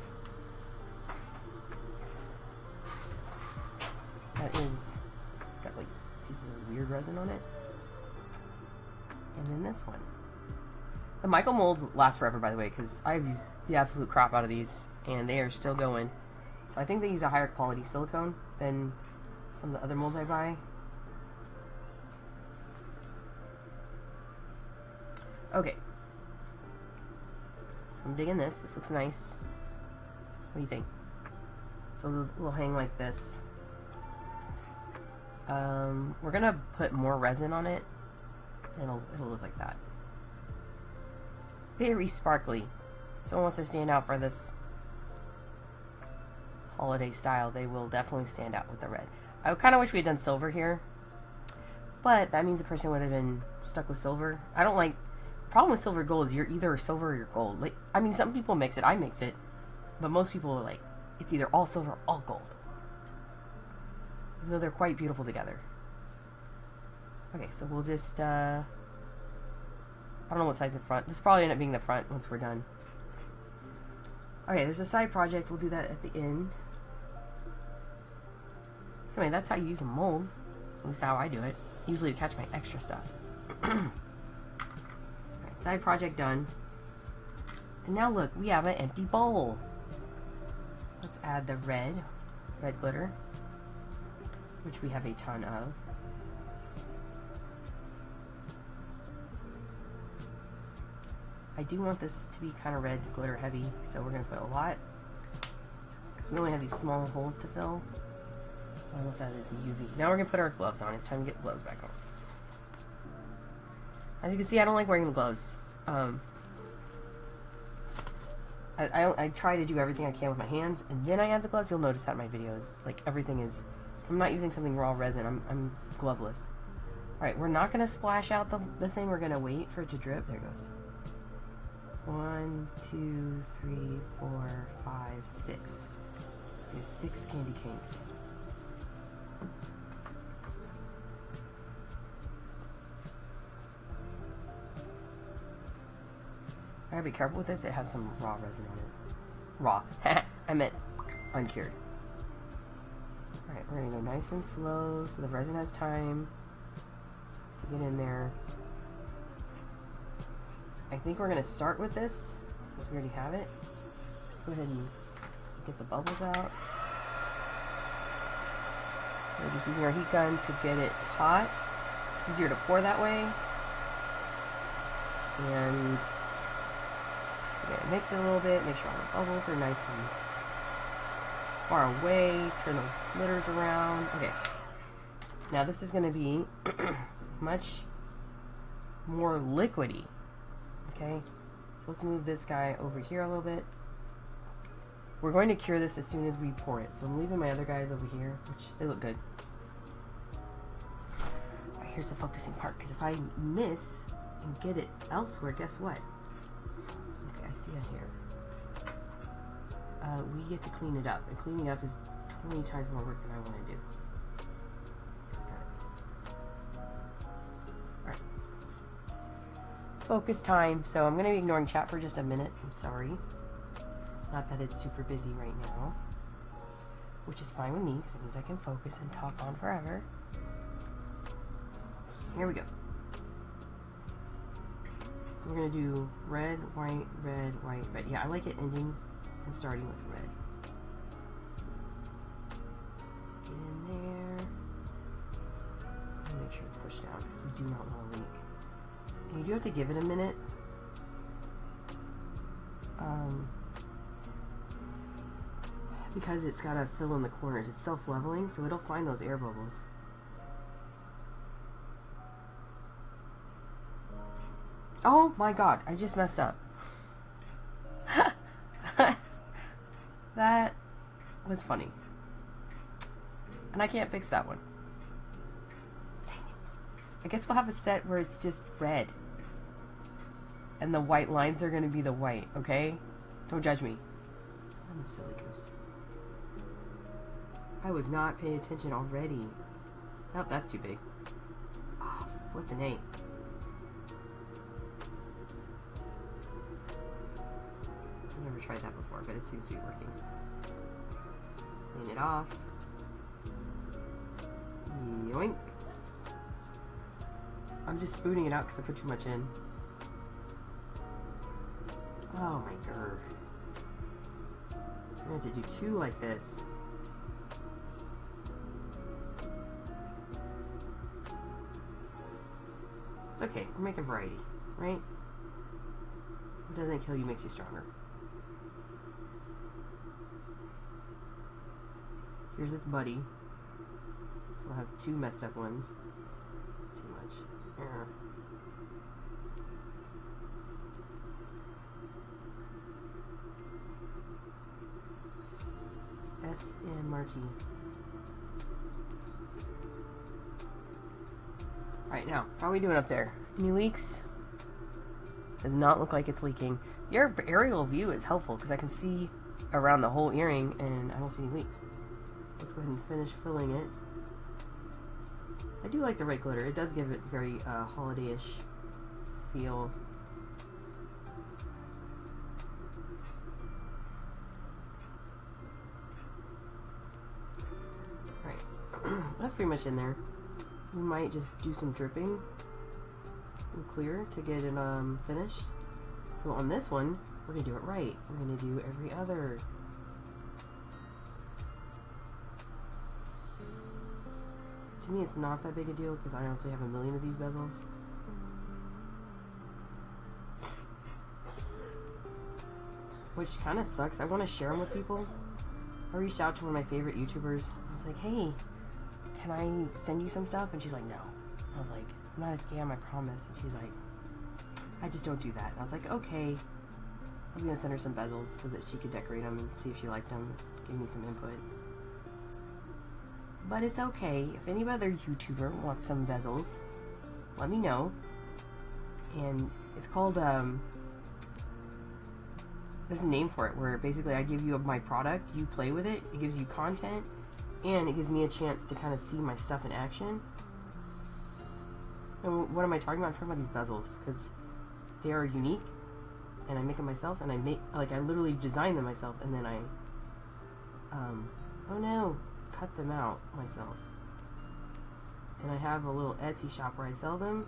S1: That is, it's got like pieces of weird resin on it. And then this one. The Michael molds last forever, by the way, because I've used the absolute crap out of these, and they are still going. So I think they use a higher quality silicone than some of the other molds I buy. Okay. So I'm digging this. This looks nice. What do you think? So it'll hang like this. We're gonna put more resin on it, and it'll look like that. Very sparkly. Someone wants to stand out for this holiday style. They will definitely stand out with the red. I kind of wish we had done silver here, but that means the person would have been stuck with silver. I don't like. Problem with silver gold is you're either silver or you're gold. Like, I mean, some people mix it. I mix it, but most people are like, it's either all silver or all gold. Even though they're quite beautiful together. Okay, so we'll just. I don't know what size the front. This will probably end up being the front once we're done. Okay, there's a side project. We'll do that at the end. So anyway, that's how you use a mold. At least how I do it. Usually to catch my extra stuff. Alright, side project done. And now look, we have an empty bowl. Let's add the red glitter, which we have a ton of. I do want this to be kind of red glitter heavy, so we're going to put a lot. Because we only have these small holes to fill. I almost added the UV. Now we're going to put our gloves on. It's time to get the gloves back on. As you can see, I don't like wearing the gloves. I try to do everything I can with my hands, and then I add the gloves. You'll notice that in my videos. Like, everything is... I'm not using something raw resin. I'm gloveless. Alright, we're not going to splash out the thing. We're going to wait for it to drip. There it goes. 1, 2, 3, 4, 5, 6. So there's 6 candy canes. I gotta be careful with this. It has some raw resin on it. Raw. I meant uncured. Alright, we're gonna go nice and slow so the resin has time to get in there. I think we're going to start with this, since we already have it. Let's go ahead and get the bubbles out. So we're just using our heat gun to get it hot. It's easier to pour that way. And mix it a little bit, make sure all the bubbles are nice and far away. Turn those glitters around. Okay. Now this is going to be much more liquidy. Okay, so let's move this guy over here a little bit. We're going to cure this as soon as we pour it. So I'm leaving my other guys over here, which they look good. Alright, here's the focusing part, because if I miss and get it elsewhere, guess what? Okay, I see it here. We get to clean it up, and cleaning up is 20 times more work than I want to do. Focus time, so I'm going to be ignoring chat for just a minute. I'm sorry. Not that it's super busy right now, which is fine with me because it means I can focus and talk on forever. Here we go. So we're going to do red, white, red, white, red. Yeah, I like it ending and starting with red. Get in there. And make sure it's pushed down because we do not want to leak. And you do have to give it a minute. Because it's got to fill in the corners. It's self-leveling, so it'll find those air bubbles. Oh my god, I just messed up. That was funny. And I can't fix that one. Dang it. I guess we'll have a set where it's just red. And the white lines are going to be the white, okay? Don't judge me. I'm a silly goose. I was not paying attention already. Nope, that's too big. Oh, flippin' A. I've never never tried that before, but it seems to be working. Clean it off. Yoink. I'm just spooning it out because I put too much in. Oh my god. So we're going to do 2 like this. It's okay, we're making variety, right? What doesn't kill you makes you stronger. Here's its buddy. So we'll have 2 messed up ones. It's too much. S and Marty. Alright, now, how are we doing up there? Any leaks? Does not look like it's leaking. Your aerial view is helpful because I can see around the whole earring and I don't see any leaks. Let's go ahead and finish filling it. I do like the red glitter. It does give it very holiday-ish feel. Alright, that's pretty much in there. We might just do some dripping and clear to get it finished. So on this one, we're going to do it right. We're going to do every other. To me, it's not that big a deal because I honestly have a million of these bezels. Which kind of sucks. I want to share them with people. I reached out to one of my favorite YouTubers. I was like, hey, can I send you some stuff? And she's like, no. I was like, I'm not a scam, I promise. And she's like, I just don't do that. And I was like, okay. I'm going to send her some bezels so that she could decorate them and see if she liked them. Give me some input. But it's okay. If any other YouTuber wants some bezels, let me know. And it's called, there's a name for it, where basically I give you my product, you play with it, it gives you content, and it gives me a chance to kind of see my stuff in action. And what am I talking about? I'm talking about these bezels, because they are unique, and I make them myself, and I literally design them myself, and then I, oh no, cut them out myself. And I have a little Etsy shop where I sell them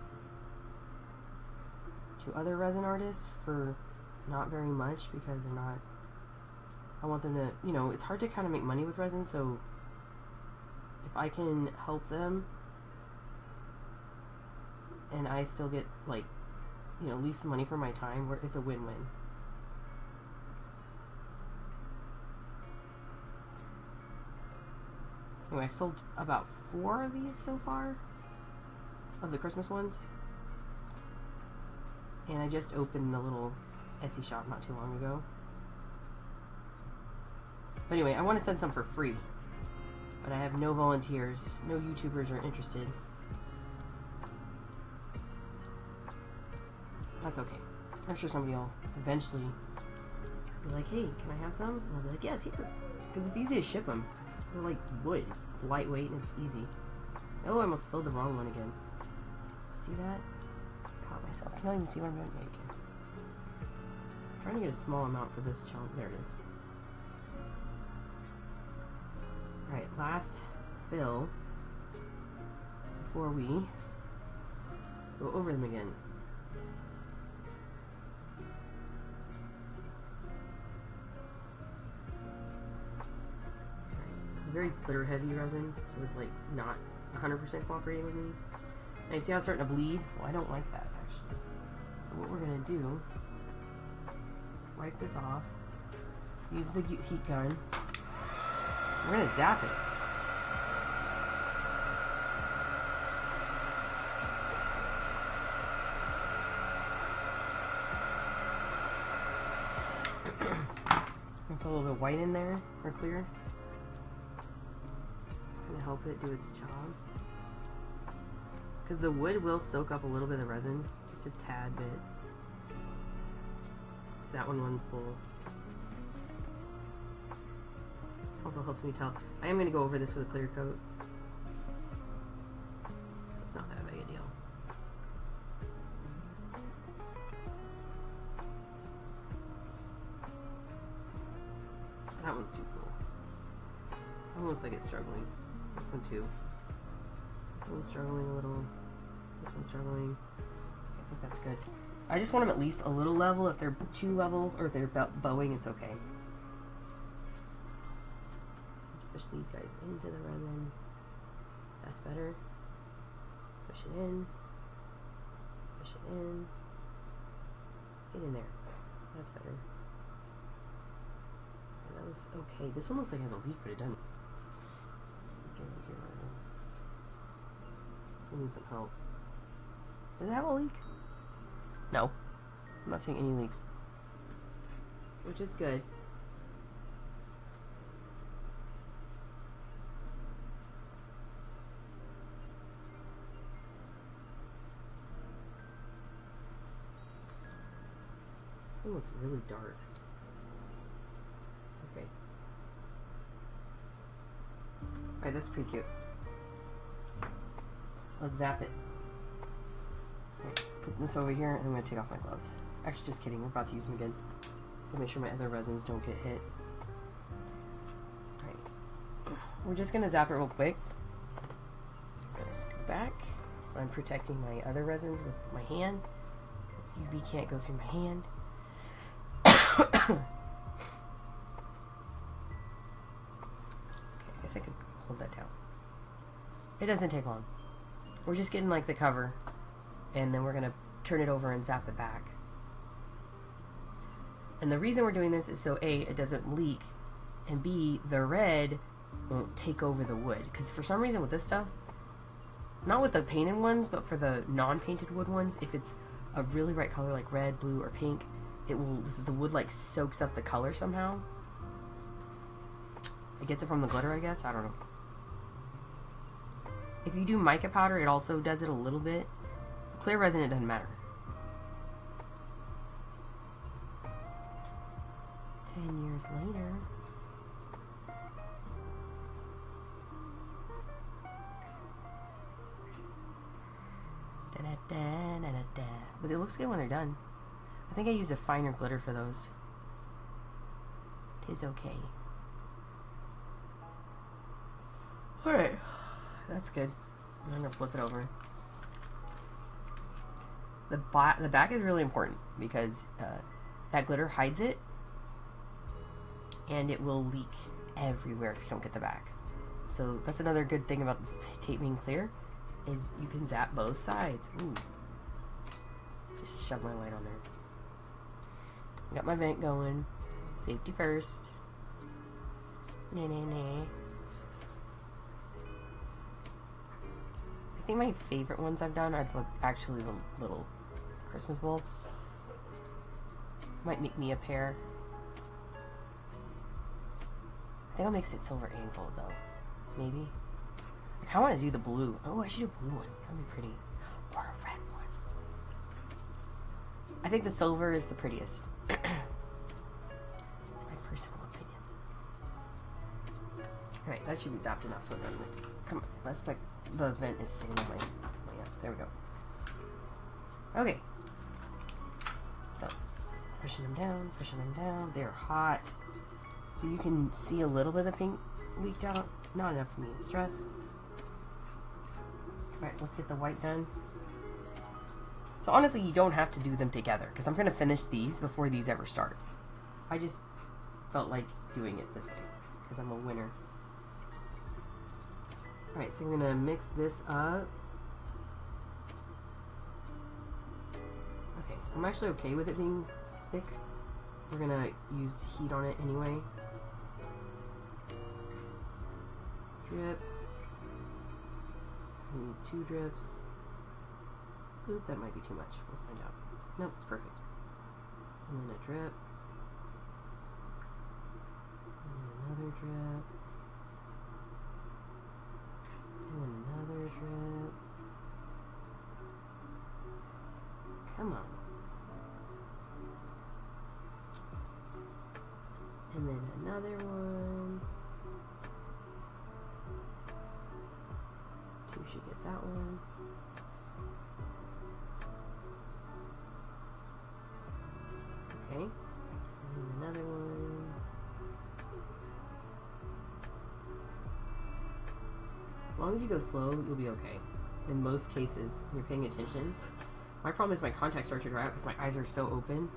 S1: to other resin artists for not very much, because they're not, I want them to, you know, it's hard to kind of make money with resin, so if I can help them and I still get, like, you know, at least some money for my time, where it's a win-win. Anyway, I've sold about 4 of these so far, of the Christmas ones, and I just opened the little Etsy shop not too long ago. But anyway, I want to send some for free, but I have no volunteers, no YouTubers are interested. That's okay. I'm sure somebody will eventually be like, hey, can I have some? And I'll be like, yes, here. Because it's easy to ship them. They're like wood. It's lightweight and it's easy. Oh, I almost filled the wrong one again. See that? Caught myself. Can I even see what I'm doing? Yeah, you can. I'm trying to get a small amount for this chunk. There it is. Alright, last fill before we go over them again. Very glitter heavy resin, so it's like not 100% cooperating with me. And you see how it's starting to bleed? Well, I don't like that actually. So what we're gonna do is wipe this off, use the heat gun. We're gonna zap it. I'm gonna put a little bit of white in there, or clear. Help it do its job, because the wood will soak up a little bit of resin, just a tad bit. So that one full. This also helps me tell. I am going to go over this with a clear coat, so it's not that big a deal. one's too full. That one looks like it's struggling. This one too. This one's struggling a little. This one's struggling. I think that's good. I just want them at least a little level. If they're too level or they're bowing, it's okay. Let's push these guys into the resin. That's better. Push it in. Push it in. Get in there. That's better. Yeah, that was okay. This one looks like it has a leak, but it doesn't. Get in here, resin. This one needs some help. Does it have a leak? No. I'm not seeing any leaks. Which is good. This one looks really dark. Okay. Alright, that's pretty cute. Let's zap it. Okay, put this over here, and I'm going to take off my gloves. Actually, just kidding. We're about to use them again. So make sure my other resins don't get hit. Alright. We're just going to zap it real quick. I'm going to scoot back. I'm protecting my other resins with my hand, because UV can't go through my hand. Okay, I guess I could hold that down. It doesn't take long. We're just getting like the cover, and then we're gonna turn it over and zap it back. And the reason we're doing this is so A, it doesn't leak, and B, the red won't take over the wood. Because for some reason with this stuff, not with the painted ones, but for the non-painted wood ones, if it's a really bright color like red, blue, or pink, it will, the wood like soaks up the color somehow. It gets it from the glitter, I guess. I don't know. If you do mica powder, it also does it a little bit. Clear resin, it doesn't matter. 10 years later. Da-da-da-da-da-da. But it looks good when they're done. I think I used a finer glitter for those. Tis okay. Alright. That's good. I'm gonna flip it over. The back is really important because that glitter hides it, and it will leak everywhere if you don't get the back. So that's another good thing about this tape being clear, is you can zap both sides. Ooh. Just shove my light on there. Got my vent going. Safety first. Nah, nah, nah. I think my favorite ones I've done are actually the little Christmas bulbs. Might make me a pair. I think I'll mix it silver and gold though. Maybe. I kinda wanna do the blue. Oh, I should do a blue one. That'd be pretty. Or a red one. I think the silver is the prettiest. That's my personal opinion. Alright, that should be zapped enough so it doesn't leak. Come on, let's pick. The vent is sitting on my yeah, there we go. Okay. So, pushing them down. They're hot. So you can see a little bit of pink leaked out. Not enough for me to stress. Alright, let's get the white done. So honestly, you don't have to do them together, because I'm going to finish these before these ever start. I just felt like doing it this way, because I'm a winner. Alright, so we're going to mix this up. Okay, I'm actually okay with it being thick. We're going to use heat on it anyway. Drip. So we need 2 drips. Oop, that might be too much. We'll find out. Nope, it's perfect. And then a drip. And then another drip. And then another drip. Come on. And then another one. 2 should get that one. Okay. And then another one. long as you go slow, you'll be okay. In most cases, when you're paying attention. My problem is my contacts start to dry out because my eyes are so open.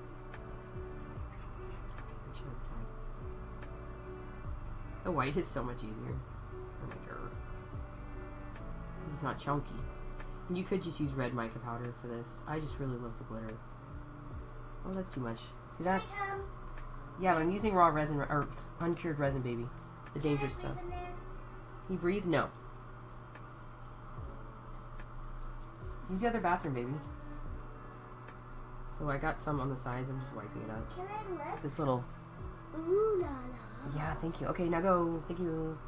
S1: The white is so much easier. Oh my god. It's not chunky. And you could just use red mica powder for this. I just really love the glitter. Oh, that's too much. See that? Yeah, but I'm using raw resin, or uncured resin, baby. The dangerous stuff. You breathe? No. Use the other bathroom, baby. So I got some on the sides. I'm just wiping it up.
S3: Can I lift?
S1: This little...
S3: Ooh la la.
S1: Yeah, thank you. Okay, now go. Thank you.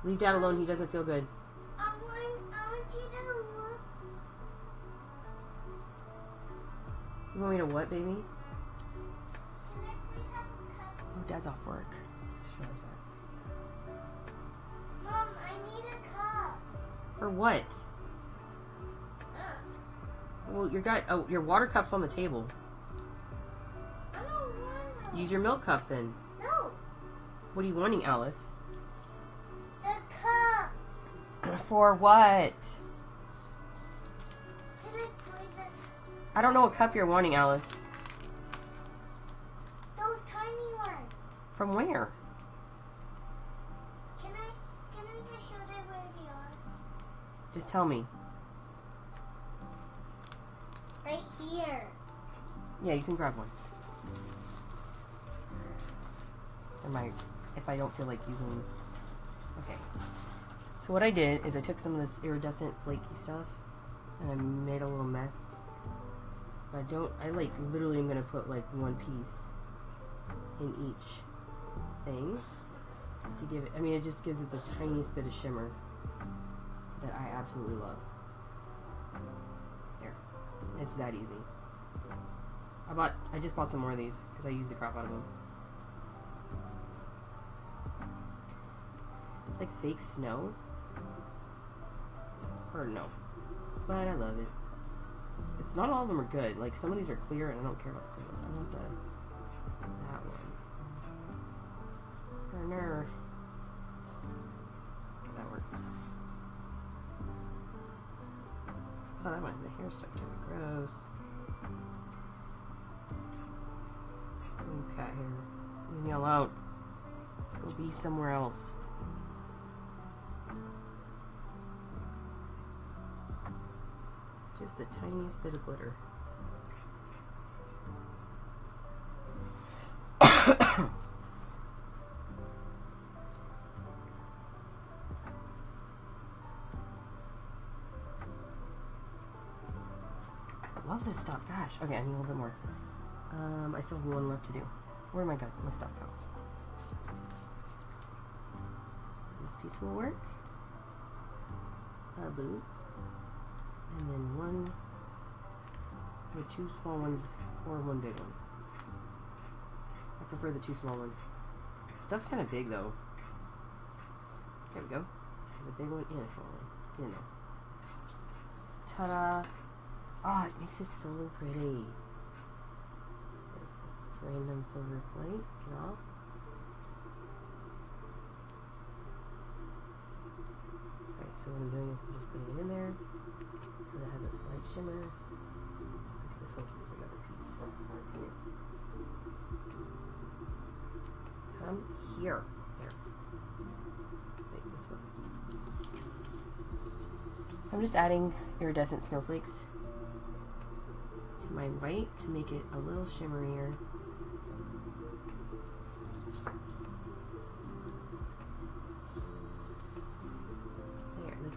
S1: Leave Dad alone. He doesn't feel good.
S3: I want you to look.
S1: You want me to what, baby?
S3: Can I please have a cup?
S1: Oh, Dad's off work. Show us that.
S3: Mom, I need a cup.
S1: For what? Well, your water cup's on the table.
S3: I don't want them.
S1: Use your milk cup then.
S3: No.
S1: What are you wanting, Alice?
S3: The cups.
S1: For what?
S3: Can I please this?
S1: I don't know what cup you're wanting, Alice.
S3: Those tiny ones.
S1: From where?
S3: Can I just show them where they are?
S1: Just tell me.
S3: Right here.
S1: Yeah, you can grab one. If I don't feel like using... Okay. So what I did is I took some of this iridescent flaky stuff and I made a little mess. I like literally am going to put like one piece in each thing. Just to give it, I mean, it just gives it the tiniest bit of shimmer that I absolutely love. There. It's that easy. I just bought some more of these because I use the crap out of them. It's like fake snow. Or no. But I love it. It's not all of them are good. Like some of these are clear and I don't care about the clear ones. I want that one. Nerf. That worked. Oh, that one has a hair stuck to it. Gross. Cat hair. Leave me alone. Go be somewhere else. Just the tiniest bit of glitter. I love this stuff. Gosh. Okay, I need a little bit more. I still have one left to do. Where my stuff go? This piece will work. A boot. And then one or two small ones or one big one. I prefer the two small ones. Stuff's kind of big though. There we go. There's a big one and a small one. Get in there. Ta-da! Ah, it makes it so pretty. Random silver flake. Get off. Alright, so what I'm doing is I'm just putting it in there so that it has a slight shimmer. Okay, this one can use another piece. Come here. There. Wait, this one. So I'm just adding iridescent snowflakes to my white to make it a little shimmerier.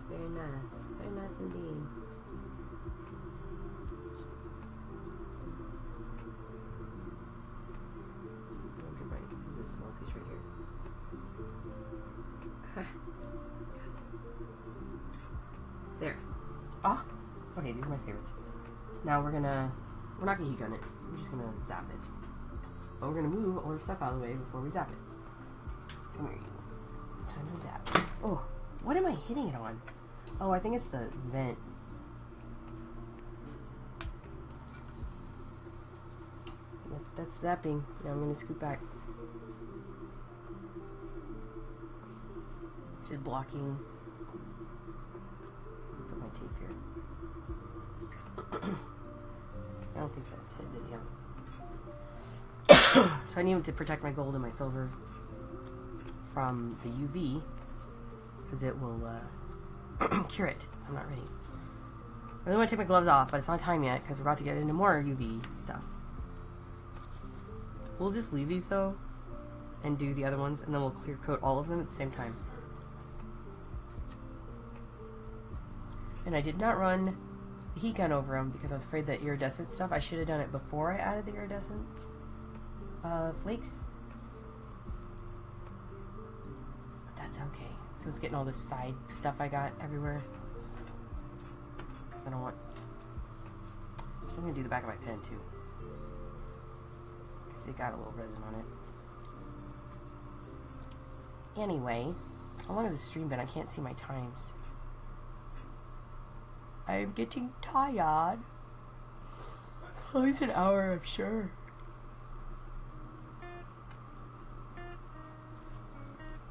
S1: Very nice. Very nice indeed. There's a small piece right here. There. Oh! Okay, these are my favorites. Now we're not gonna heat gun it. We're just gonna zap it. But we're gonna move all our stuff out of the way before we zap it. Come here, you. Time to zap. Oh, what am I hitting it on? Oh, I think it's the vent. That's zapping. Now I'm going to scoot back. Just blocking tape here. I don't think that's it, yeah. So I need to protect my gold and my silver from the UV, because it will cure it. I'm not ready. I really want to take my gloves off, but it's not time yet, because we're about to get into more UV stuff. We'll just leave these, though, and do the other ones, and then we'll clear coat all of them at the same time. And I did not run the heat gun over them because I was afraid that iridescent stuff, I should have done it before I added the iridescent flakes. But that's okay. So it's getting all this side stuff I got everywhere. Because I don't want... So I'm going to do the back of my pen too. Because it got a little resin on it. Anyway, how long has the stream been? I can't see my times. I'm getting tired. At least an hour, I'm sure.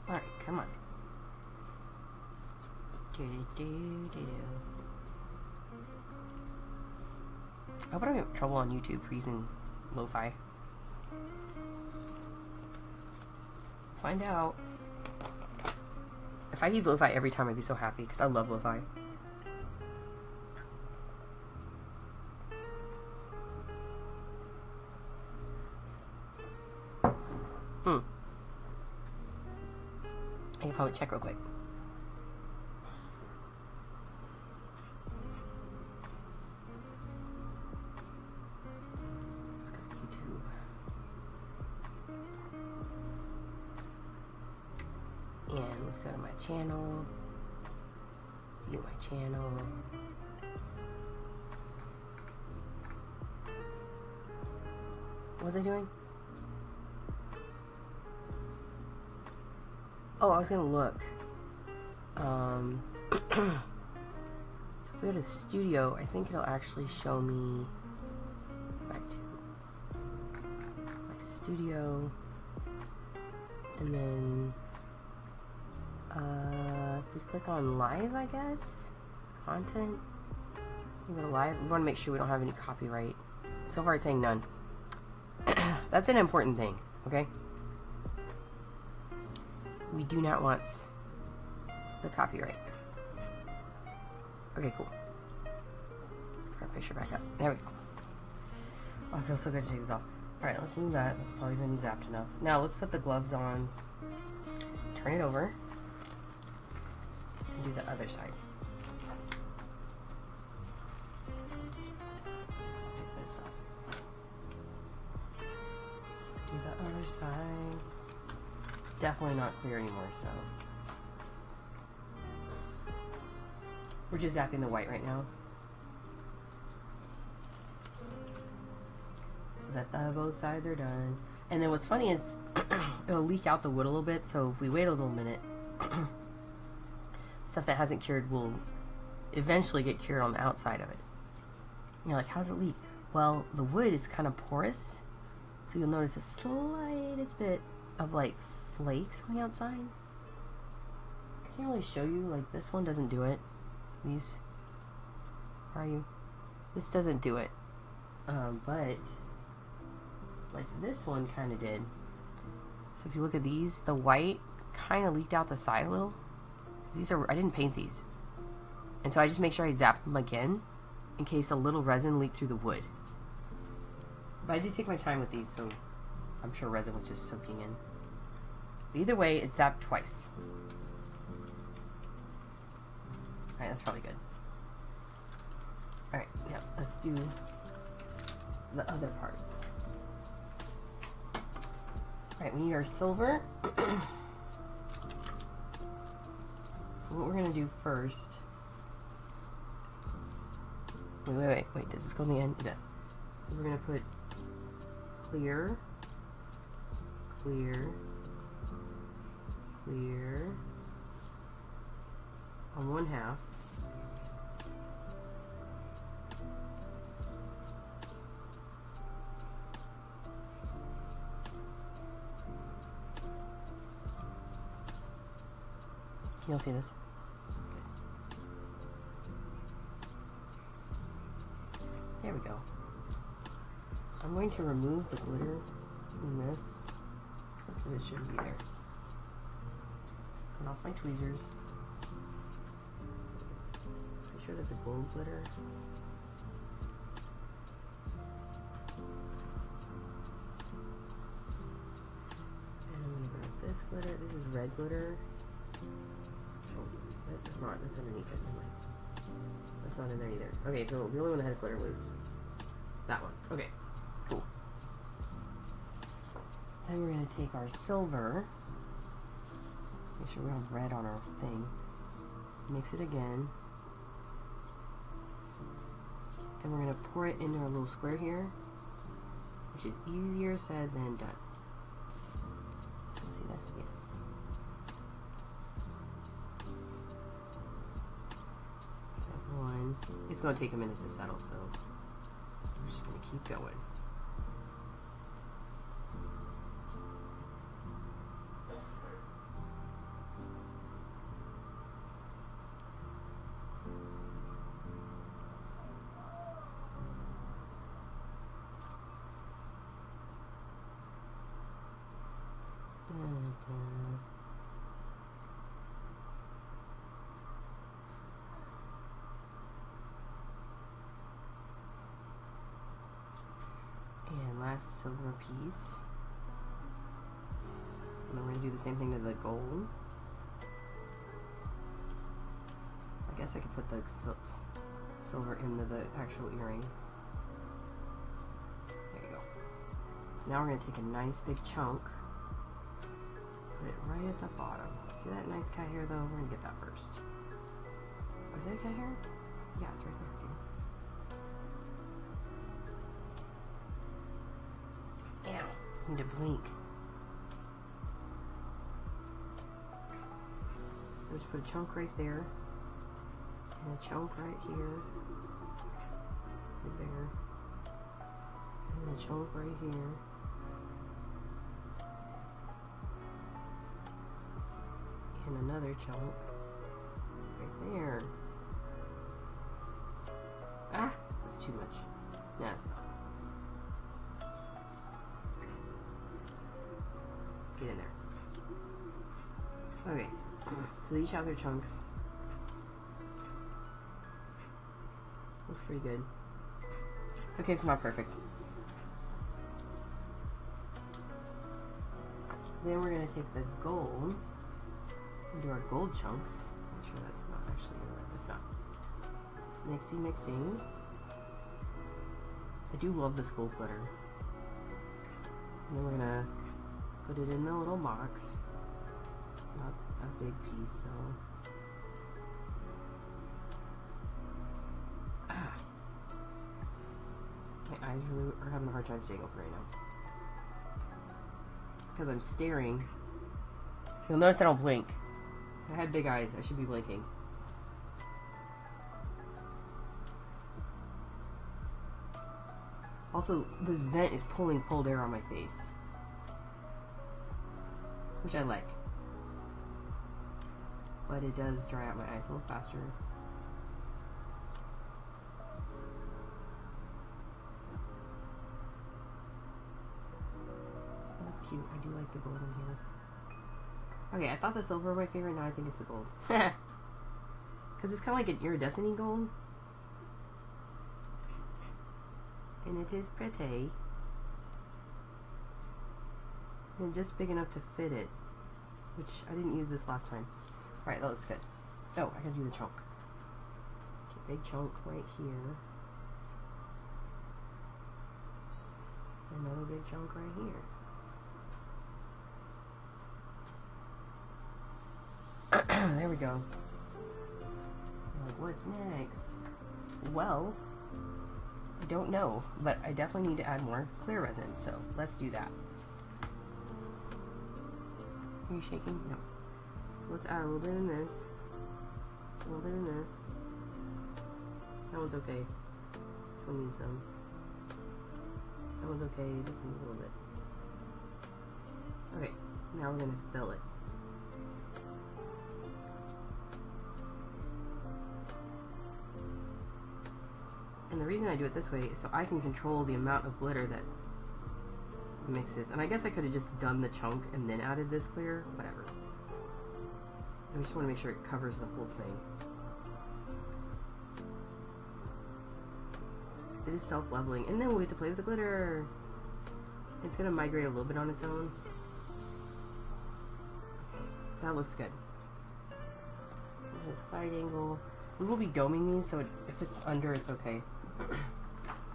S1: Alright, come on. I hope I don't get trouble on YouTube for using lo-fi. Find out. If I use lo-fi every time, I'd be so happy because I love lo-fi. I can probably check real quick. Let's go to YouTube. And let's go to my channel. View my channel. What was I doing? Oh, I was gonna look. So if we go to studio, I think it'll actually show me back to my studio, and then if we click on live, I guess content. We go to live. We want to make sure we don't have any copyright. So far, it's saying none. That's an important thing. Okay. We do not want the copyright. Okay, cool. Let's put our picture back up. There we go. Oh, it feels so good to take this off. Alright, let's move that. That's probably been zapped enough. Now, let's put the gloves on. Turn it over. And do the other side. Let's pick this up. Do the other side. Definitely not clear anymore, so we're just zapping the white right now so that both sides are done. And then what's funny is it'll leak out the wood a little bit, so if we wait a little minute, stuff that hasn't cured will eventually get cured on the outside of it. And you're like, how's it leak? Well, the wood is kind of porous, so you'll notice the slightest bit of like flakes on the outside. I can't really show you, like this one doesn't do it. These, where are you? This doesn't do it. But like this one kind of did. So if you look at these, the white kind of leaked out the side a little. These are, I didn't paint these. And so I just make sure I zap them again in case a little resin leaked through the wood. But I did take my time with these, so I'm sure resin was just soaking in. Either way, it's zapped twice. Alright, that's probably good. Alright, yeah, let's do the other parts. Alright, we need our silver. So what we're going to do first... Wait, does this go in the end? It does. So we're going to put clear, clear, clear on one half. Can you all see this? Okay. we go. I'm going to remove the glitter in this, because it shouldn't be there. Turn off my tweezers. Make sure that's a gold glitter. And I'm going to grab this glitter. This is red glitter. Oh, that's not. That's underneath it. Never mind. That's not in there either. Okay, so the only one that had glitter was that one. Okay, cool. Then we're going to take our silver. Make sure we have red on our thing. Mix it again. And we're going to pour it into our little square here, which is easier said than done. See this? Yes. That's one. It's going to take a minute to settle, so we're just going to keep going. And last silver piece. And then we're going to do the same thing to the gold. I guess I could put the silver into the actual earring. There you go. So now we're going to take a nice big chunk, put it right at the bottom. See that nice cat hair though? We're going to get that first. Oh, is that a cat hair? Yeah, it's right there. Okay. Ow. I need to blink. So just put a chunk right there. And a chunk right here. Right there. And a chunk right here. And another chunk right there. Ah, that's too much. Nah, it's not. Get in there. Okay, so they each have their chunks. Looks pretty good. It's okay if it's not perfect. Then we're going to take the gold and do our gold chunks. Make sure that's not actually going to work. That's not. Mixing. I do love this gold glitter. And then we're going to put it in the little box. Not a big piece though. Ah. My eyes really are having a hard time staying open right now. Because I'm staring. You'll notice I don't blink. I had big eyes. I should be blinking. Also, this vent is pulling cold air on my face. Which I like. But it does dry out my eyes a little faster. That's cute. I do like the gold in here. Okay, I thought the silver was my favorite, now I think it's the gold. Because it's kind of like an iridescent gold. And it is pretty. And just big enough to fit it. Which, I didn't use this last time. Alright, that looks good. Oh, I gotta do the chunk. Okay, big chunk right here. Another big chunk right here. There we go. Like, what's next? Well, I don't know, but I definitely need to add more clear resin, so let's do that. Are you shaking? No. So let's add a little bit in this, a little bit in this. That one's okay. This one needs some. That one's okay, this one needs a little bit. Okay, now we're gonna fill it. And the reason I do it this way is so I can control the amount of glitter that mixes. And I guess I could have just done the chunk and then added this clear. Whatever. I just want to make sure it covers the whole thing. It is self-leveling. And then we'll get to play with the glitter. It's going to migrate a little bit on its own. That looks good. There's a side angle. We will be doming these, so if it's under, it's okay.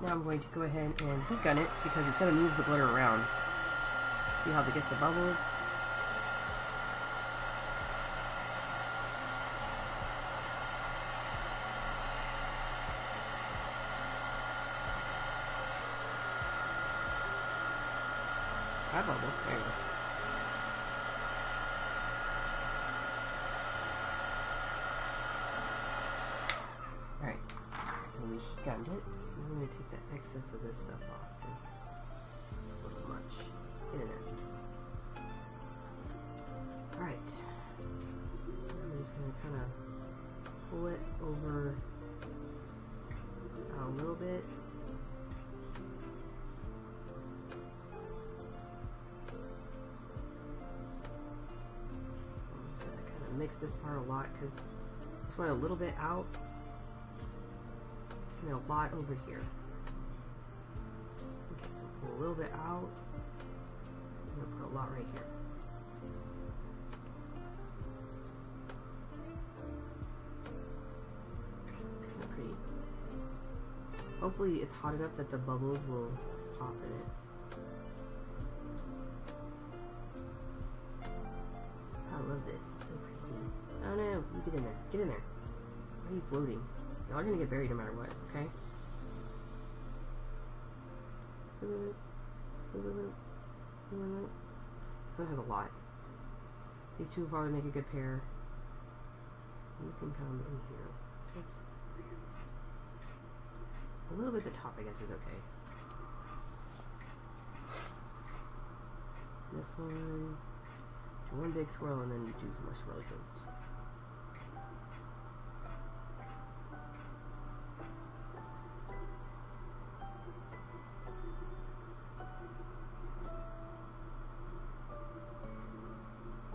S1: Now I'm going to go ahead and heat gun it because it's going to move the glitter around. See how it gets the bubbles? Hi, bubble. There it is. Alright, so we heat gunned it. I'm going to take the excess of this stuff off because it's a little much. Get in there. Alright. I'm just going to kind of pull it over a little bit. So I'm just going to kind of mix this part a lot because I just want a little bit out. And a lot over here. Okay, so pull a little bit out. I'm gonna put a lot right here. Isn't that pretty? Hopefully it's hot enough that the bubbles will pop in it. I love this. It's so pretty. Oh no, you get in there. Get in there. Why are you floating? Y'all are gonna get buried no matter what, okay? This one has a lot. These two will probably make a good pair. You can come in here. Oops. A little bit at the top, I guess, is okay. This one, do one big swirl and then do some more swirly swirls.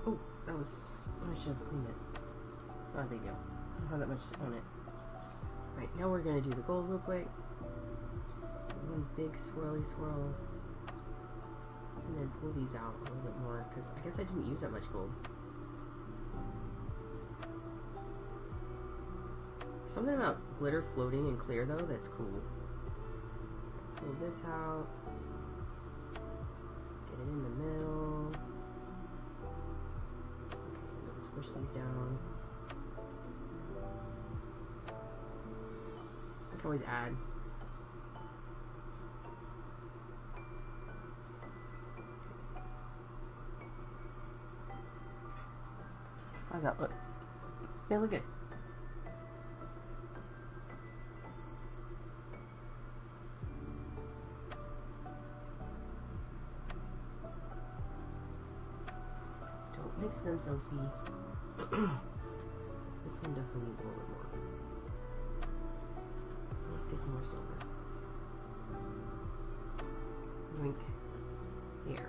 S1: Oh, that was, I should have cleaned it. Not a big deal. I don't have that much on it. Right, now we're going to do the gold real quick. So one big swirly swirl. And then pull these out a little bit more, because I guess I didn't use that much gold. Something about glitter floating and clear though, that's cool. Pull this out. Get it in the middle. Okay, let's push these down. I can always add. How's that look? They look good. Don't mix them, Sophie. This one definitely needs a little bit more. Let's get some more silver. Wink. There.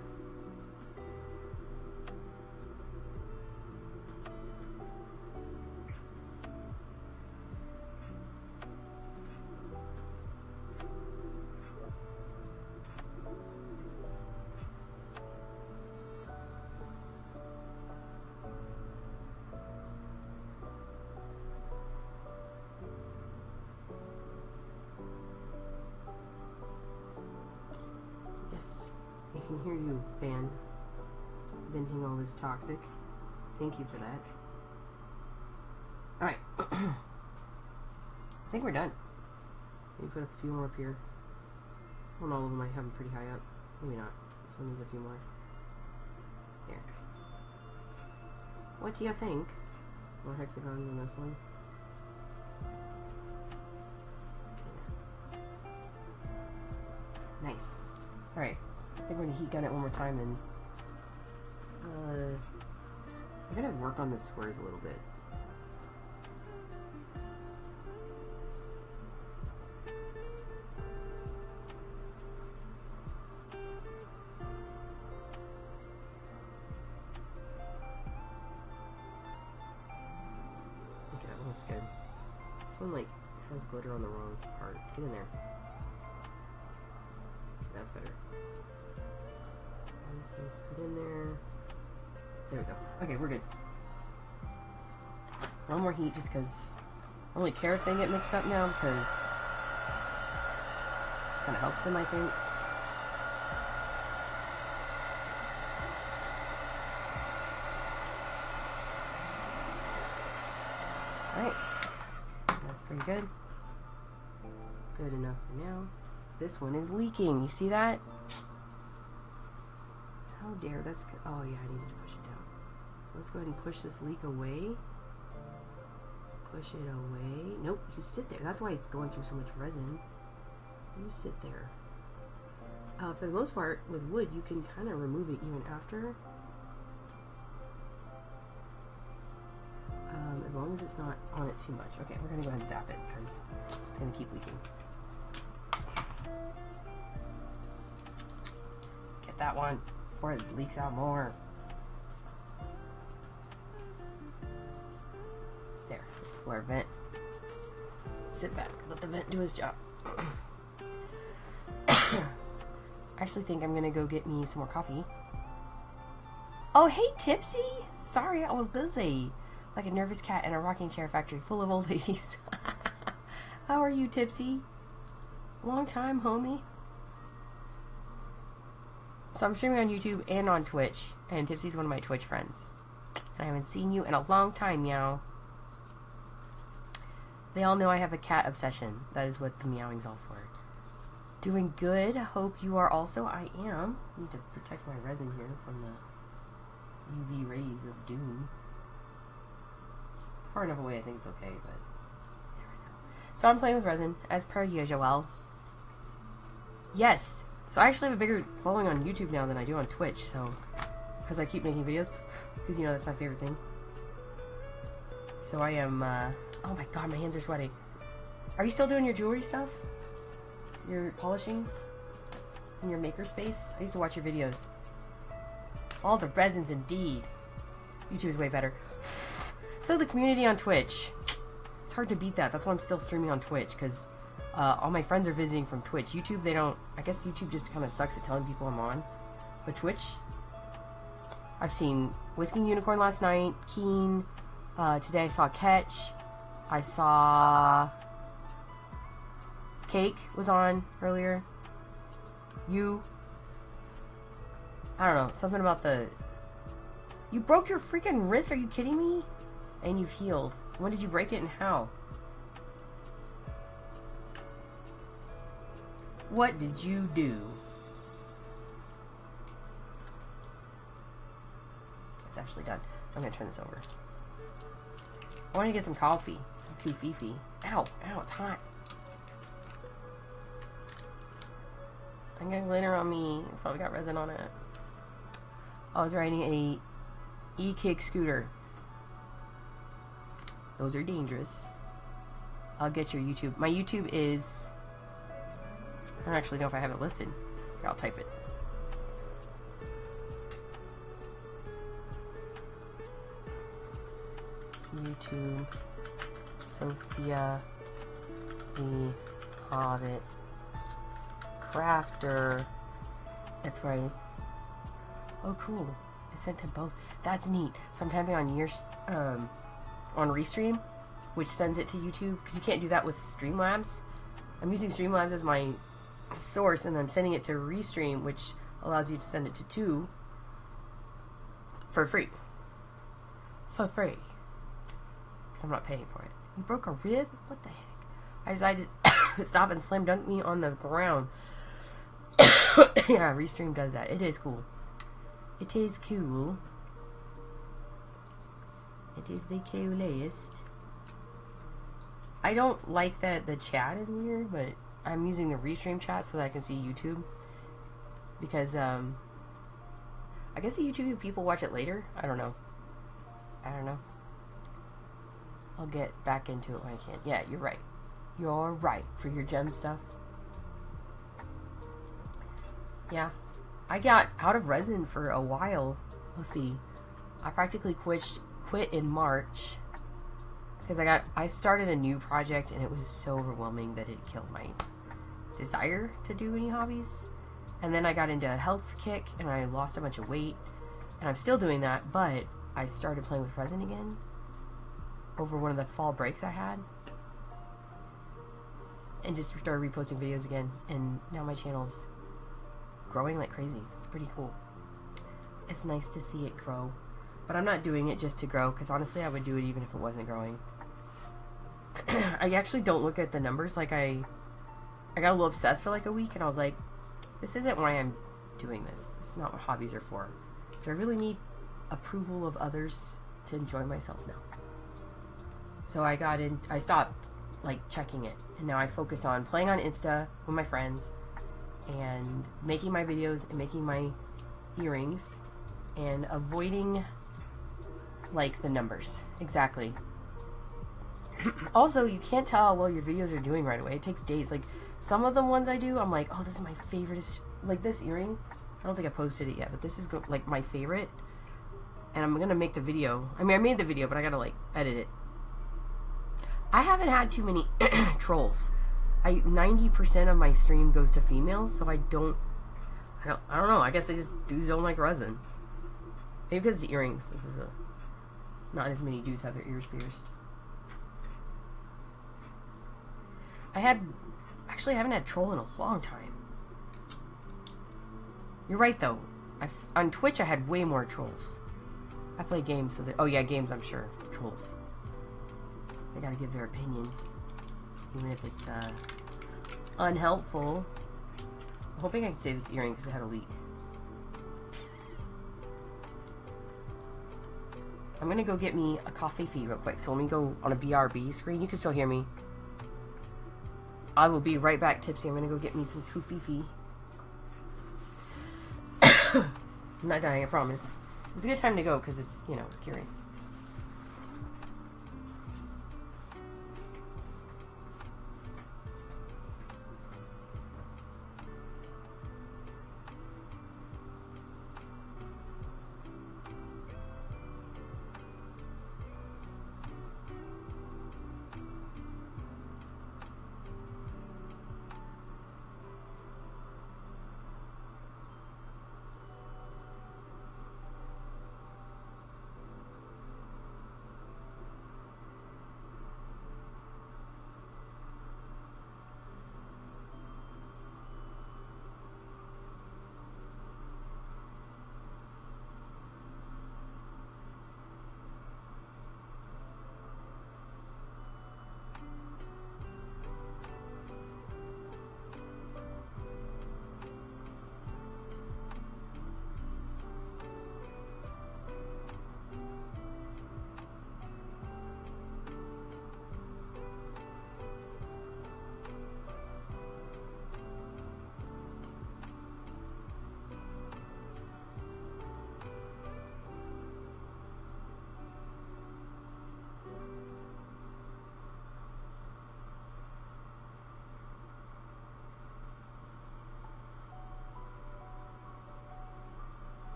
S1: I can hear you, fan. Venting all this toxic. Thank you for that. Alright. I think we're done. Maybe put a few more up here. Well, all of them I have them pretty high up. Maybe not. This one needs a few more. Here. What do you think? More hexagons in this one. Okay. Nice. Alright. I think we're going to heat gun it one more time and we're going to work on the squares a little bit. looks good. This one, like, has glitter on the wrong part. Get in there. That's better. Get in there. There we go. Okay, we're good. One more heat just because I don't really care if they get mixed up now because it kind of helps them, I think. Alright. That's pretty good. Good enough for now. This one is leaking. You see that? How dare, that's good. Oh yeah, I needed to push it down. So let's go ahead and push this leak away. Push it away. Nope, you sit there. That's why it's going through so much resin. You sit there. For the most part, with wood, you can kind of remove it even after. As long as it's not on it too much. Okay, we're going to go ahead and zap it because it's going to keep leaking. Get that one before it leaks out more. There, pull our vent. Sit back, let the vent do his job. I actually think I'm gonna go get me some more coffee. Oh, hey, Tipsy! Sorry, I was busy. Like a nervous cat in a rocking chair factory full of old ladies. How are you, Tipsy? Long time, homie. So I'm streaming on YouTube and on Twitch, and Tipsy's one of my Twitch friends. And I haven't seen you in a long time, meow. They all know I have a cat obsession. That is what the meowing's all for. Doing good. Hope you are also. I am. Need to protect my resin here from the UV rays of doom. It's far enough away, I think it's okay, but there we go. So I'm playing with resin, as per usual. Yes. So I actually have a bigger following on YouTube now than I do on Twitch, so because I keep making videos, because you know that's my favorite thing. So I am, oh my god, my hands are sweaty. Are you still doing your jewelry stuff? Your polishings? In your makerspace? I used to watch your videos. All the resins, indeed. YouTube is way better. So the community on Twitch. It's hard to beat that. That's why I'm still streaming on Twitch, because all my friends are visiting from Twitch. YouTube, they don't... I guess YouTube just kind of sucks at telling people I'm on. But Twitch... I've seen Whisking Unicorn last night, Keen. Today I saw Catch. I saw... Cake was on earlier. You. I don't know. Something about the... You broke your freaking wrist? Are you kidding me? And you've healed. When did you break it and how? What did you do? It's actually done. I'm gonna turn this over. I want to get some coffee. Some koofy. Ow. Ow, it's hot. I got glitter on me. It's probably got resin on it. I was riding a e-kick scooter. Those are dangerous. I'll get your YouTube. My YouTube is... I don't actually know if I have it listed. Here, I'll type it. YouTube Sophia the Hobbit Crafter. That's right. Oh, cool. It's sent to both. That's neat. So I'm tapping on yours, on Restream, which sends it to YouTube, because you can't do that with Streamlabs. I'm using Streamlabs as my source, and I'm sending it to Restream, which allows you to send it to two for free. For free. Because I'm not paying for it. You broke a rib? What the heck? I decided to stop and slam dunk me on the ground. Yeah, Restream does that. It is cool. It is cool. It is the coolest. I don't like that the chat is weird, but I'm using the Restream chat so that I can see YouTube. Because, I guess the YouTube people watch it later. I don't know. I'll get back into it when I can. Yeah, you're right. You're right for your gem stuff. Yeah. I got out of resin for a while. Let's see. I practically quit in March. because I started a new project and it was so overwhelming that it killed my desire to do any hobbies. And then I got into a health kick and I lost a bunch of weight, and I'm still doing that, but I started playing with resin again over one of the fall breaks I had, and just started reposting videos again, and now my channel's growing like crazy. It's pretty cool. It's nice to see it grow, but I'm not doing it just to grow, because honestly I would do it even if it wasn't growing. I actually don't look at the numbers. Like I got a little obsessed for like a week, and I was like, this isn't why I'm doing this. This is not what hobbies are for. Do I really need approval of others to enjoy myself? No. So I stopped like checking it, and now I focus on playing on Insta with my friends and making my videos and making my earrings and avoiding like the numbers. Exactly. Also, you can't tell how well your videos are doing right away. It takes days. Like some of the ones I do, I'm like, oh, this is my favorite. Like this earring, I don't think I posted it yet, but this is like my favorite, and I'm gonna make the video. I mean, I made the video, but I gotta like edit it. I haven't had too many trolls. 90% of my stream goes to females, so I don't know. I guess I just dudes don't like resin. Maybe because it's earrings. This is not as many dudes have their ears pierced. I haven't had troll in a long time. You're right though. On Twitch I had way more trolls. I play games, so oh yeah, games, I'm sure. Trolls. I gotta give their opinion, even if it's unhelpful. I'm hoping I can save this earring because it had a leak. I'm gonna go get me a coffee real quick. So let me go on a BRB screen. You can still hear me. I will be right back, Tipsy. I'm gonna go get me some koofy. I'm not dying, I promise. It's a good time to go because it's, you know, it's curing.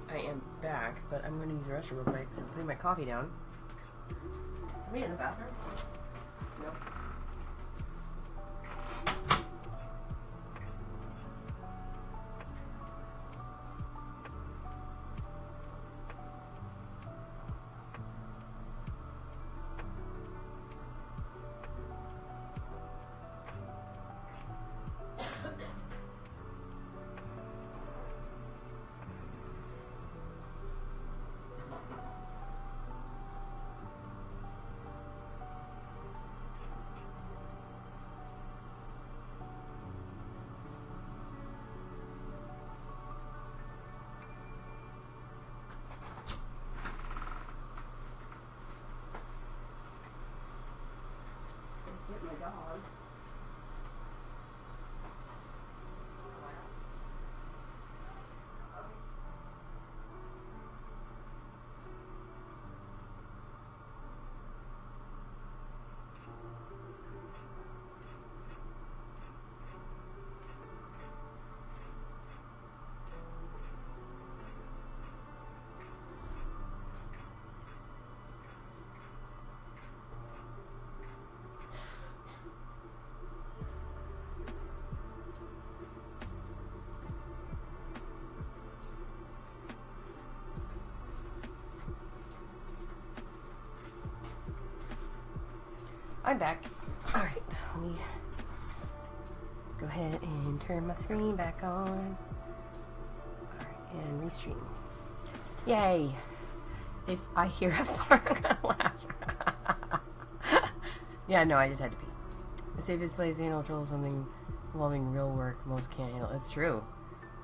S1: I am back, but I'm going to use the restroom real quick, so I'm putting my coffee down. Is somebody in the bathroom? No. I'm back. Alright, let me go ahead and turn my screen back on. Alright, and restream. Yay! If I hear a fart, I'm gonna laugh. Yeah, no, I just had to pee. The safest place to handle trouble, something involving real work, most can't handle. It's true.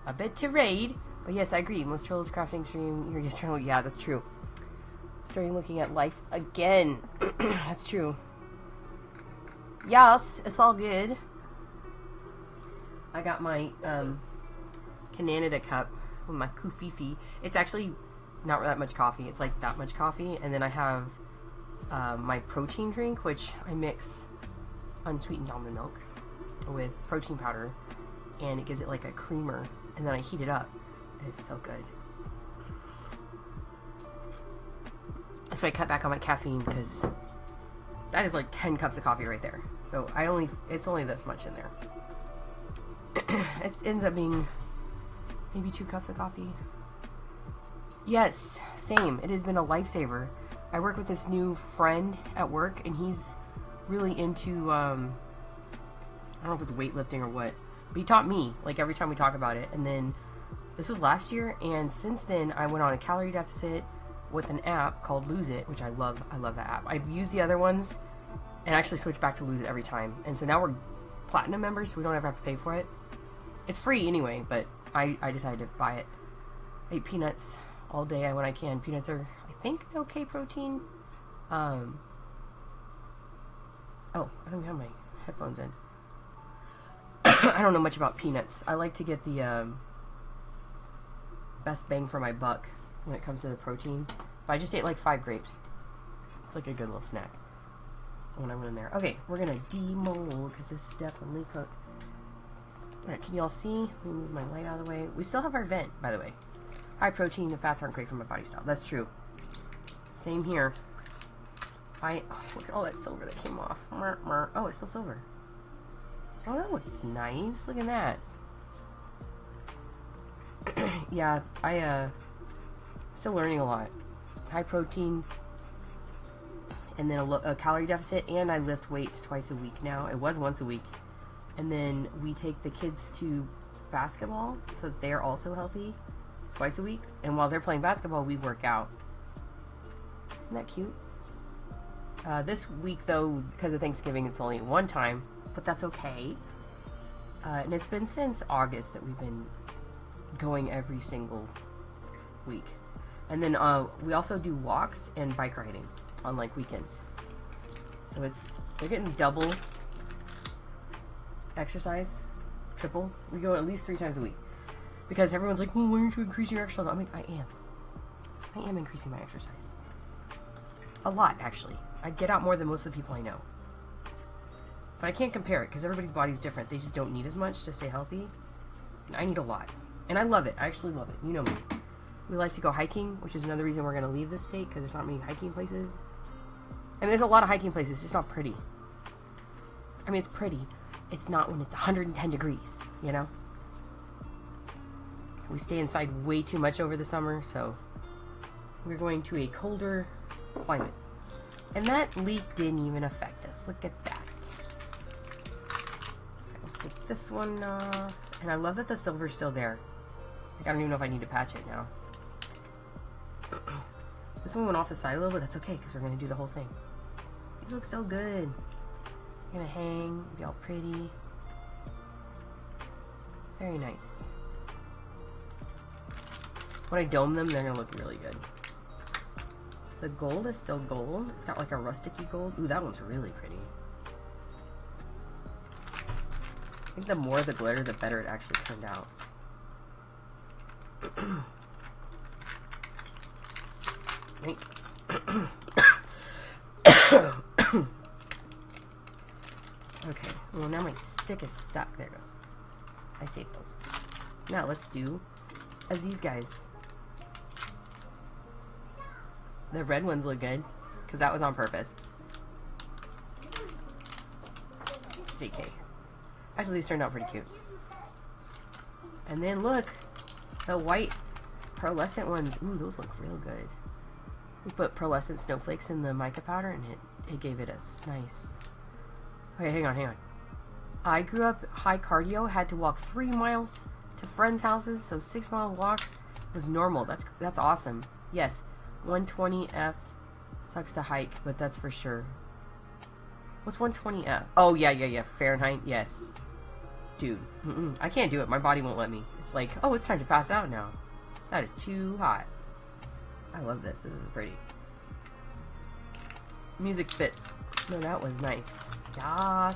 S1: A bit to raid, but yes, I agree. Most trolls crafting stream, you're just trying. Yeah, that's true. Starting looking at life again. That's true. Yes, it's all good. I got my Canada cup with my kufifi. It's actually not that much coffee. It's like that much coffee, and then I have my protein drink, which I mix unsweetened almond milk with protein powder, and it gives it like a creamer, and then I heat it up, and it's so good. So I cut back on my caffeine because that is like 10 cups of coffee right there. So it's only this much in there. It ends up being maybe 2 cups of coffee. Yes, same. It has been a lifesaver. I work with this new friend at work, and he's really into, I don't know if it's weightlifting or what, but he taught me, like, every time we talk about it. And then this was last year, and since then I went on a calorie deficit with an app called Lose It, which I love. I love that app. I've used the other ones and actually switched back to Lose It every time. And so now we're platinum members, so we don't ever have to pay for it. It's free anyway, but I decided to buy it. I eat peanuts all day when I can. Peanuts are, I think, okay protein. Oh, I don't even have my headphones in. I don't know much about peanuts. I like to get the best bang for my buck when it comes to the protein. But I just ate like 5 grapes. It's like a good little snack when I went in there. Okay, we're gonna demold because this is definitely cooked. Alright, can y'all see? Let me move my light out of the way. We still have our vent, by the way. High protein, the fats aren't great for my body style. That's true. Same here. Oh, look at all that silver that came off. Oh, it's still silver. Oh, that looks nice. Look at that. Yeah, still learning a lot. High protein, and then a calorie deficit, and I lift weights twice a week now. It was once a week. And then we take the kids to basketball, so that they're also healthy, twice a week. And while they're playing basketball, we work out. Isn't that cute? This week, though, because of Thanksgiving, it's only one time, but that's okay. And it's been since August that we've been going every single week. And then we also do walks and bike riding on like weekends. So they're getting double exercise, triple. We go at least 3 times a week. Because everyone's like, well, why aren't you increasing your exercise? I'm like, I am increasing my exercise. A lot, actually. I get out more than most of the people I know. But I can't compare it because everybody's body's different. They just don't need as much to stay healthy. And I need a lot. And I love it. I actually love it. You know me. We like to go hiking, which is another reason we're going to leave this state because there's not many hiking places. I mean, there's a lot of hiking places. It's just not pretty. I mean, it's pretty. It's not when it's 110 degrees, you know? We stay inside way too much over the summer, so we're going to a colder climate. And that leak didn't even affect us. Look at that. Let's take this one off. And I love that the silver's still there. Like, I don't even know if I need to patch it now. This one went off the side a little bit. That's okay, because we're going to do the whole thing. These look so good. They're going to hang, be all pretty. Very nice. When I dome them, they're going to look really good. The gold is still gold. It's got like a rusticy gold. Ooh, that one's really pretty. I think the more the glitter, the better it actually turned out. Okay, well now my stick is stuck. There it goes. I saved those. Now let's do as these guys. The red ones look good, because that was on purpose. JK. Actually, these turned out pretty cute. And then look, the white pearlescent ones. Ooh, those look real good. We put pearlescent snowflakes in the mica powder, and it gave it a nice Okay, hang on. I grew up high cardio, had to walk 3 miles to friends' houses, so 6-mile walk was normal. That's awesome. Yes, 120F sucks to hike, but that's for sure. What's 120F? Oh, yeah. Fahrenheit, yes. Dude, I can't do it. My body won't let me. It's like, oh, it's time to pass out now. That is too hot. I love this. This is pretty. Music fits. No, that was nice. Yas.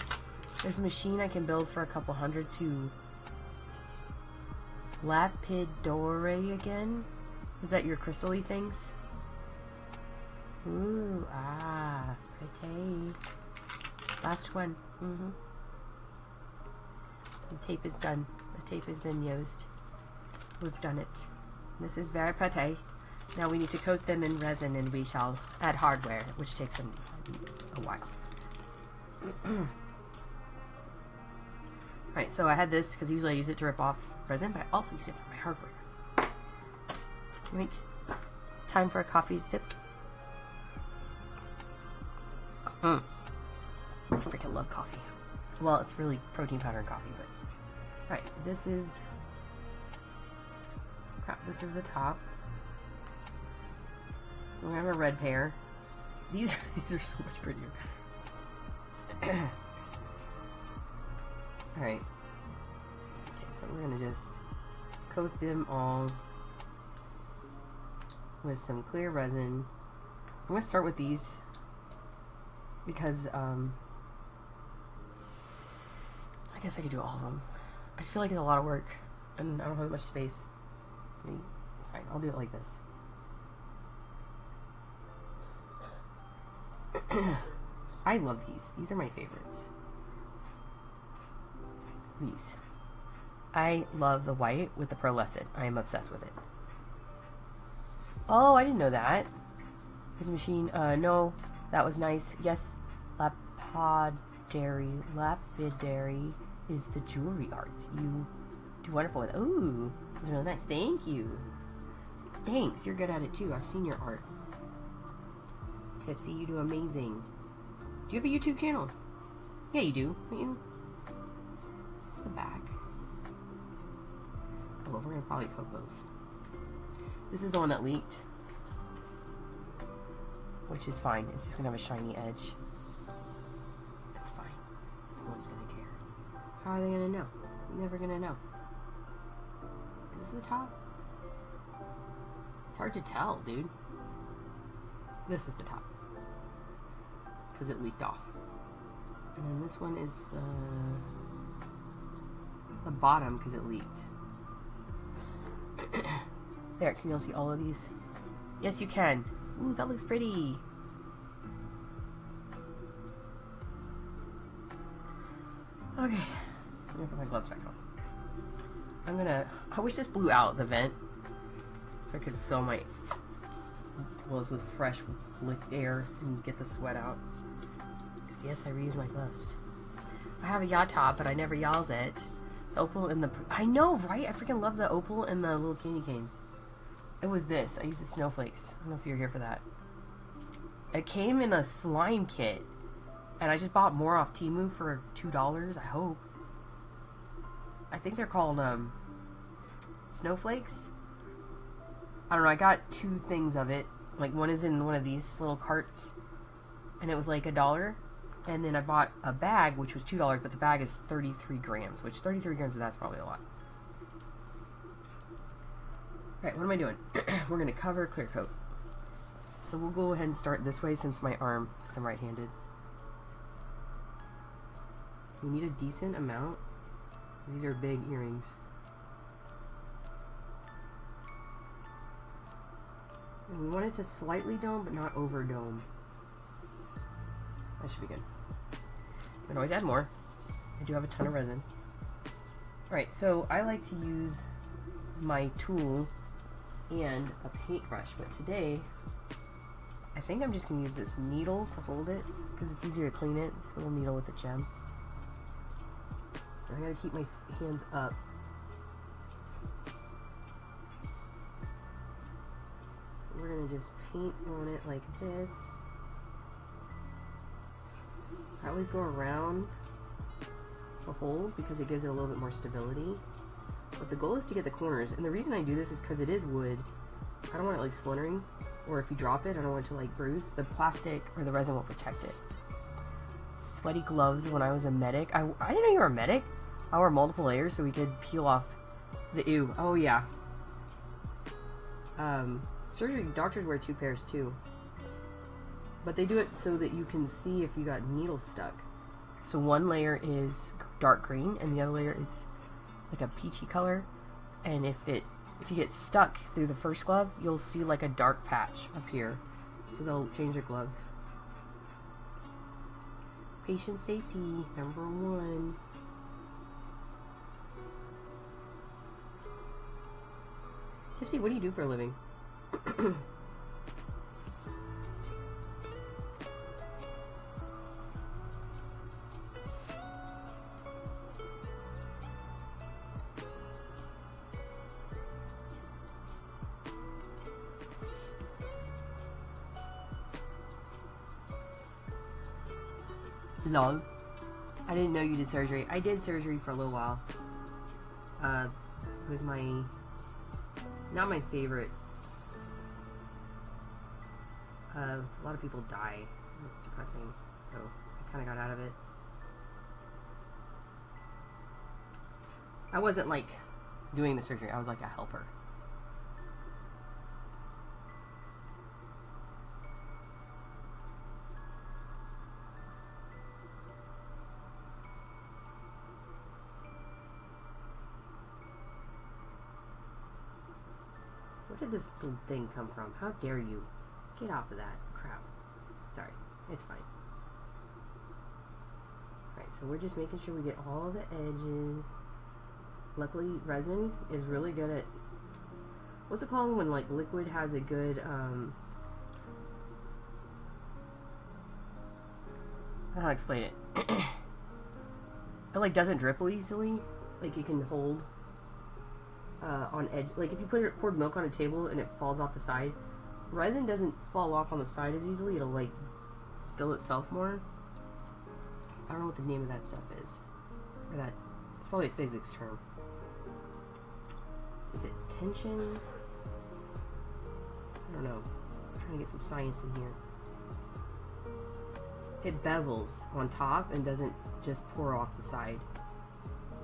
S1: There's a machine I can build for a couple hundred to lapidore again. Is that your crystal-y things? Ooh, pretty. Last one. The tape is done. The tape has been used. We've done it. This is very pretty. Now we need to coat them in resin and we shall add hardware, which takes a while. Alright, so I had this because usually I use it to rip off resin, but I also use it for my hardware. Time for a coffee sip. I freaking love coffee. Well, it's really protein powder and coffee, but... Alright, this is... Crap, this is the top. So we have a red pair. These are so much prettier. Alright. Okay, so we're gonna just coat them all with some clear resin. I'm gonna start with these because I guess I could do all of them. I just feel like it's a lot of work and I don't have much space. Fine, I'll do it like this. I love these. These are my favorites. These. I love the white with the pearlescent. I am obsessed with it. Oh, I didn't know that. This machine, no, that was nice. Yes, lapidary is the jewelry art. You do wonderful with. Ooh, that's really nice. Thank you. Thanks, you're good at it too. I've seen your art. Tipsy, you do amazing. Do you have a YouTube channel? Yeah, you do. Don't you? This is the back. Oh, well, we're gonna probably coat both. This is the one that leaked, which is fine. It's just gonna have a shiny edge. It's fine. No one's gonna care. How are they gonna know? You're never gonna know. Is this the top? It's hard to tell, dude. This is the top. Because it leaked off. And then this one is the bottom because it leaked. There, can you all see all of these? Yes, you can. Ooh, that looks pretty. Okay. I'm gonna put my gloves back on. I wish this blew out the vent so I could fill my gloves with fresh licked air and get the sweat out. Yes, I reuse my gloves. I have a yacht top, but I never yalls it. The opal and the... I know, right? I freaking love the opal and the little candy canes. It was this. I used the snowflakes. I don't know if you're here for that. It came in a slime kit. And I just bought more off Temu for $2, I hope. I think they're called, snowflakes. I don't know, I got 2 things of it. Like, one is in one of these little carts. And it was like $1. And then I bought a bag, which was $2, but the bag is 33 grams, which 33 grams of that's probably a lot. Alright, what am I doing? We're going to cover clear coat. So we'll go ahead and start this way since my arm, since I'm right-handed. We need a decent amount. These are big earrings. And we want it to slightly dome, but not over dome. That should be good. I can always add more. I do have a ton of resin. Alright, so I like to use my tool and a paintbrush, but today I think I'm just going to use this needle to hold it because it's easier to clean it. This little needle with a gem. So I gotta keep my hands up. So we're gonna just paint on it like this. I always go around the hole because it gives it a little bit more stability. But the goal is to get the corners, and the reason I do this is because it is wood. I don't want it like splintering, or if you drop it, I don't want it to like bruise. The plastic or the resin will protect it. Sweaty gloves when I was a medic. I didn't know you were a medic. I wore multiple layers so we could peel off the ew. Oh yeah. Surgery doctors wear 2 pairs too. But they do it so that you can see if you got needles stuck. So one layer is dark green and the other layer is like a peachy color. And if you get stuck through the first glove, you'll see like a dark patch up here. So they'll change their gloves. Patient safety, number 1. Tipsy, what do you do for a living? No. I didn't know you did surgery. I did surgery for a little while. It was not my favorite. A lot of people die. It's depressing. So I kind of got out of it. I wasn't like doing the surgery. I was like a helper. Where did this little thing come from? How dare you? Get off of that crap. Sorry, it's fine. Alright, so we're just making sure we get all the edges. Luckily, resin is really good at... What's it called when like liquid has a good... I don't know how to explain it. It like doesn't drip easily. Like you can hold... on edge, like if you poured milk on a table and it falls off the side, resin doesn't fall off on the side as easily. It'll like fill itself more. I don't know what the name of that stuff is. Or that, it's probably a physics term. Is it tension? I don't know. I'm trying to get some science in here. It bevels on top and doesn't just pour off the side.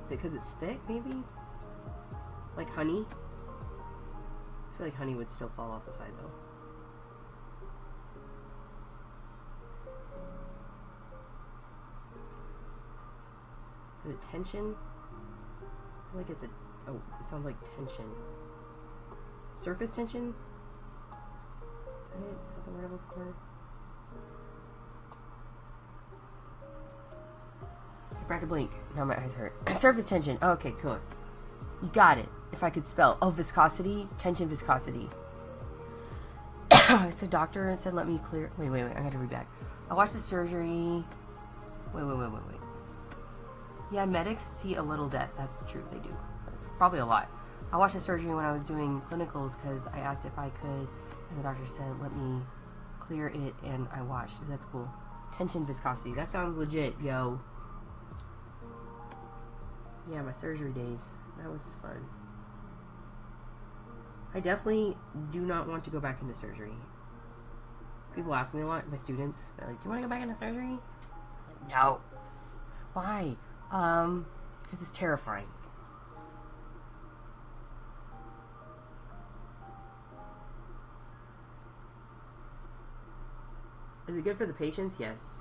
S1: Is it because it's thick, maybe? Like honey? I feel like honey would still fall off the side though. Is it tension? I feel like it's a... Oh, it sounds like tension. Surface tension? Is that it? Is that the word I'm looking for? I forgot to blink. Now my eyes hurt. Surface tension. Oh, okay, cool. You got it. If I could spell. Oh, viscosity. Tension, viscosity. It's a doctor and said let me clear... Wait. I gotta read back. I watched the surgery... Wait. Yeah, medics see a little death. That's true, they do. That's probably a lot. I watched the surgery when I was doing clinicals because I asked if I could, and the doctor said, let me clear it, and I watched. That's cool. Tension, viscosity. That sounds legit, yo. Yeah, my surgery days. That was fun. I definitely do not want to go back into surgery. People ask me a lot, my students. They're like, do you want to go back into surgery? No. Why? Because it's terrifying. Is it good for the patients? Yes.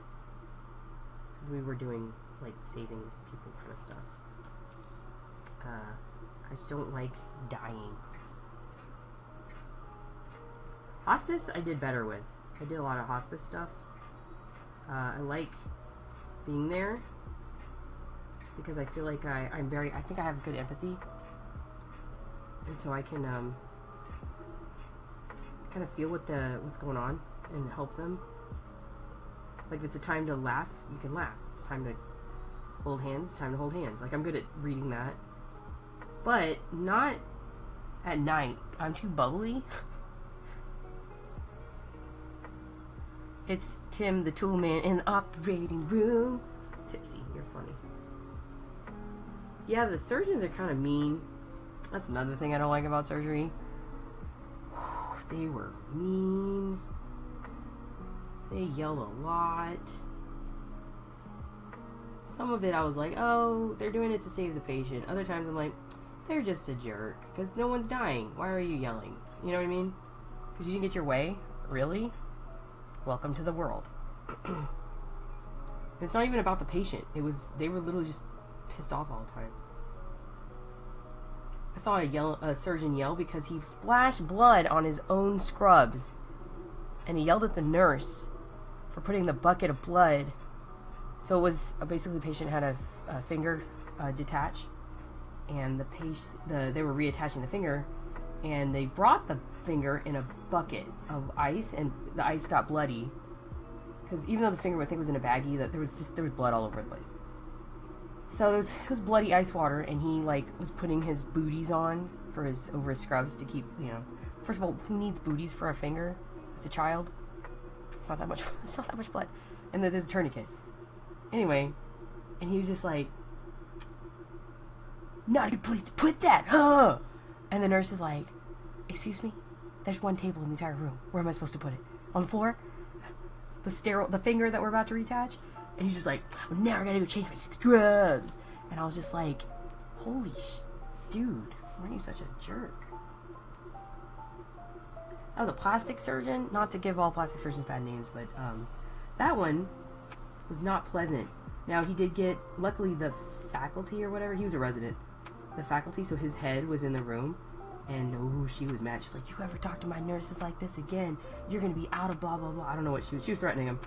S1: Because we were doing, like, saving people kind of stuff. I just don't like dying. Hospice, I did better with. I did a lot of hospice stuff. I like being there because I feel like I think I have good empathy, and so I can kind of feel what's going on and help them. Like if it's a time to laugh, you can laugh. It's time to hold hands. It's time to hold hands. Like I'm good at reading that, but not at night. I'm too bubbly. It's Tim the Tool Man in the operating room. Tipsy, you're funny. Yeah, the surgeons are kind of mean. That's another thing I don't like about surgery. They were mean. They yelled a lot. Some of it I was like, oh, they're doing it to save the patient. Other times I'm like, they're just a jerk. Because no one's dying. Why are you yelling? You know what I mean? Because you didn't get your way? Really? Welcome to the world. It's not even about the patient. They were literally just pissed off all the time. I saw a surgeon yell because he splashed blood on his own scrubs. And he yelled at the nurse for putting the bucket of blood. So it was basically the patient had a finger detached, and they were reattaching the finger, and they brought the finger in a bucket of ice, and the ice got bloody because even though the finger I think was in a baggie, there was blood all over the place. So it was bloody ice water, and he was putting his booties on over his scrubs to keep, you know. First of all, who needs booties for a finger? As a child, it's not that much. It's not that much blood, and then there's a tourniquet. Anyway, and he was just like, "Not a good place to put that, huh?" And the nurse is like, "Excuse me, there's one table in the entire room. Where am I supposed to put it? On the floor? The finger that we're about to reattach?" And he's just like, "Well, now I gotta go change my scrubs." And I was just like, "Holy dude, why are you such a jerk?" That was a plastic surgeon. Not to give all plastic surgeons bad names, but that one was not pleasant. Now, he did get, luckily, the faculty or whatever, he was a resident, the faculty, so his head was in the room, and she was mad. She's like, "You ever talk to my nurses like this again, you're going to be out of blah, blah, blah." I don't know what she was threatening him,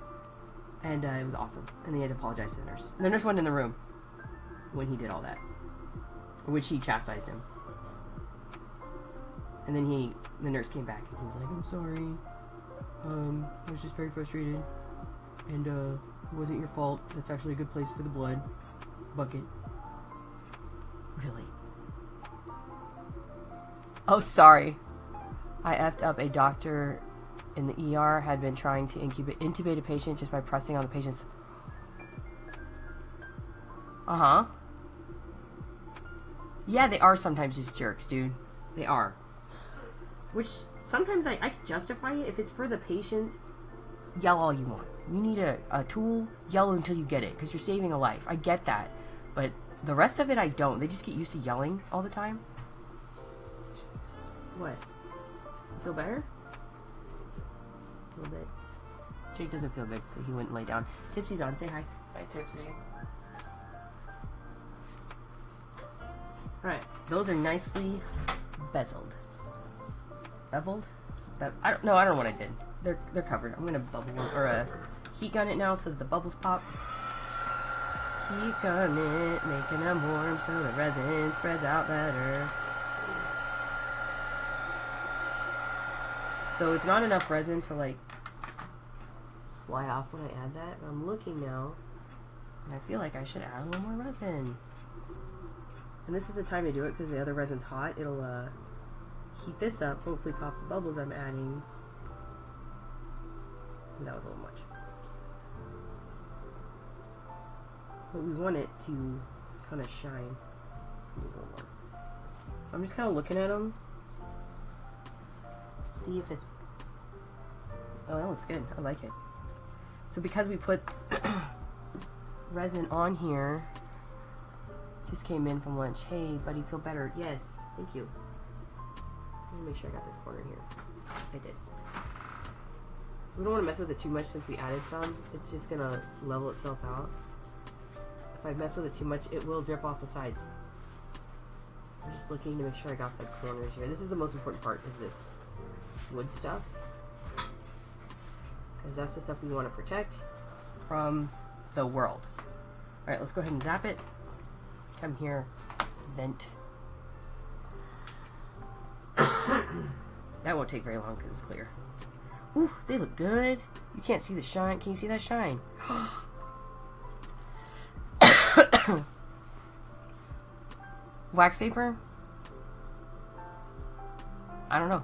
S1: and it was awesome, and then he had to apologize to the nurse. And the nurse wasn't in the room when he did all that, which he chastised him. And then the nurse came back, and he was like, "I'm sorry, I was just very frustrated, and it wasn't your fault. It's actually a good place for the blood bucket." Really? Oh, sorry. I effed up. A doctor in the ER had been trying to intubate a patient just by pressing on the patient's... Uh-huh. Yeah, they are sometimes just jerks, dude. They are. Which, sometimes I can justify it. If it's for the patient, yell all you want. You need a tool, yell until you get it, because you're saving a life. I get that. But the rest of it, I don't. They just get used to yelling all the time. What? You feel better? A little bit. Jake doesn't feel good, so he went and lay down. Tipsy's on. Say hi.
S2: Hi, Tipsy.
S1: Alright. Those are nicely bezeled. Beveled? I don't know what I did. They're covered. I'm gonna bubble or heat gun it now so that the bubbles pop. Heat gun it, making them warm so the resin spreads out better. So it's not enough resin to fly off when I add that. But I'm looking now, and I feel like I should add a little more resin. And this is the time to do it because the other resin's hot. It'll heat this up, hopefully pop the bubbles I'm adding. That was a little much. But we want it to kind of shine a little more. So I'm just kind of looking at them. See if it's... Oh, that looks good. I like it. So because we put resin on here... Just came in from lunch. Hey, buddy, feel better? Yes. Thank you. Let me make sure I got this corner here. I did. So we don't want to mess with it too much since we added some. It's just going to level itself out. If I mess with it too much, it will drip off the sides. I'm just looking to make sure I got the corners here. This is the most important part, is this wood stuff. Because that's the stuff we want to protect from the world. Alright, let's go ahead and zap it. Come here, vent. That won't take very long because it's clear. Ooh, they look good. You can't see the shine. Can you see that shine? Wax paper? I don't know.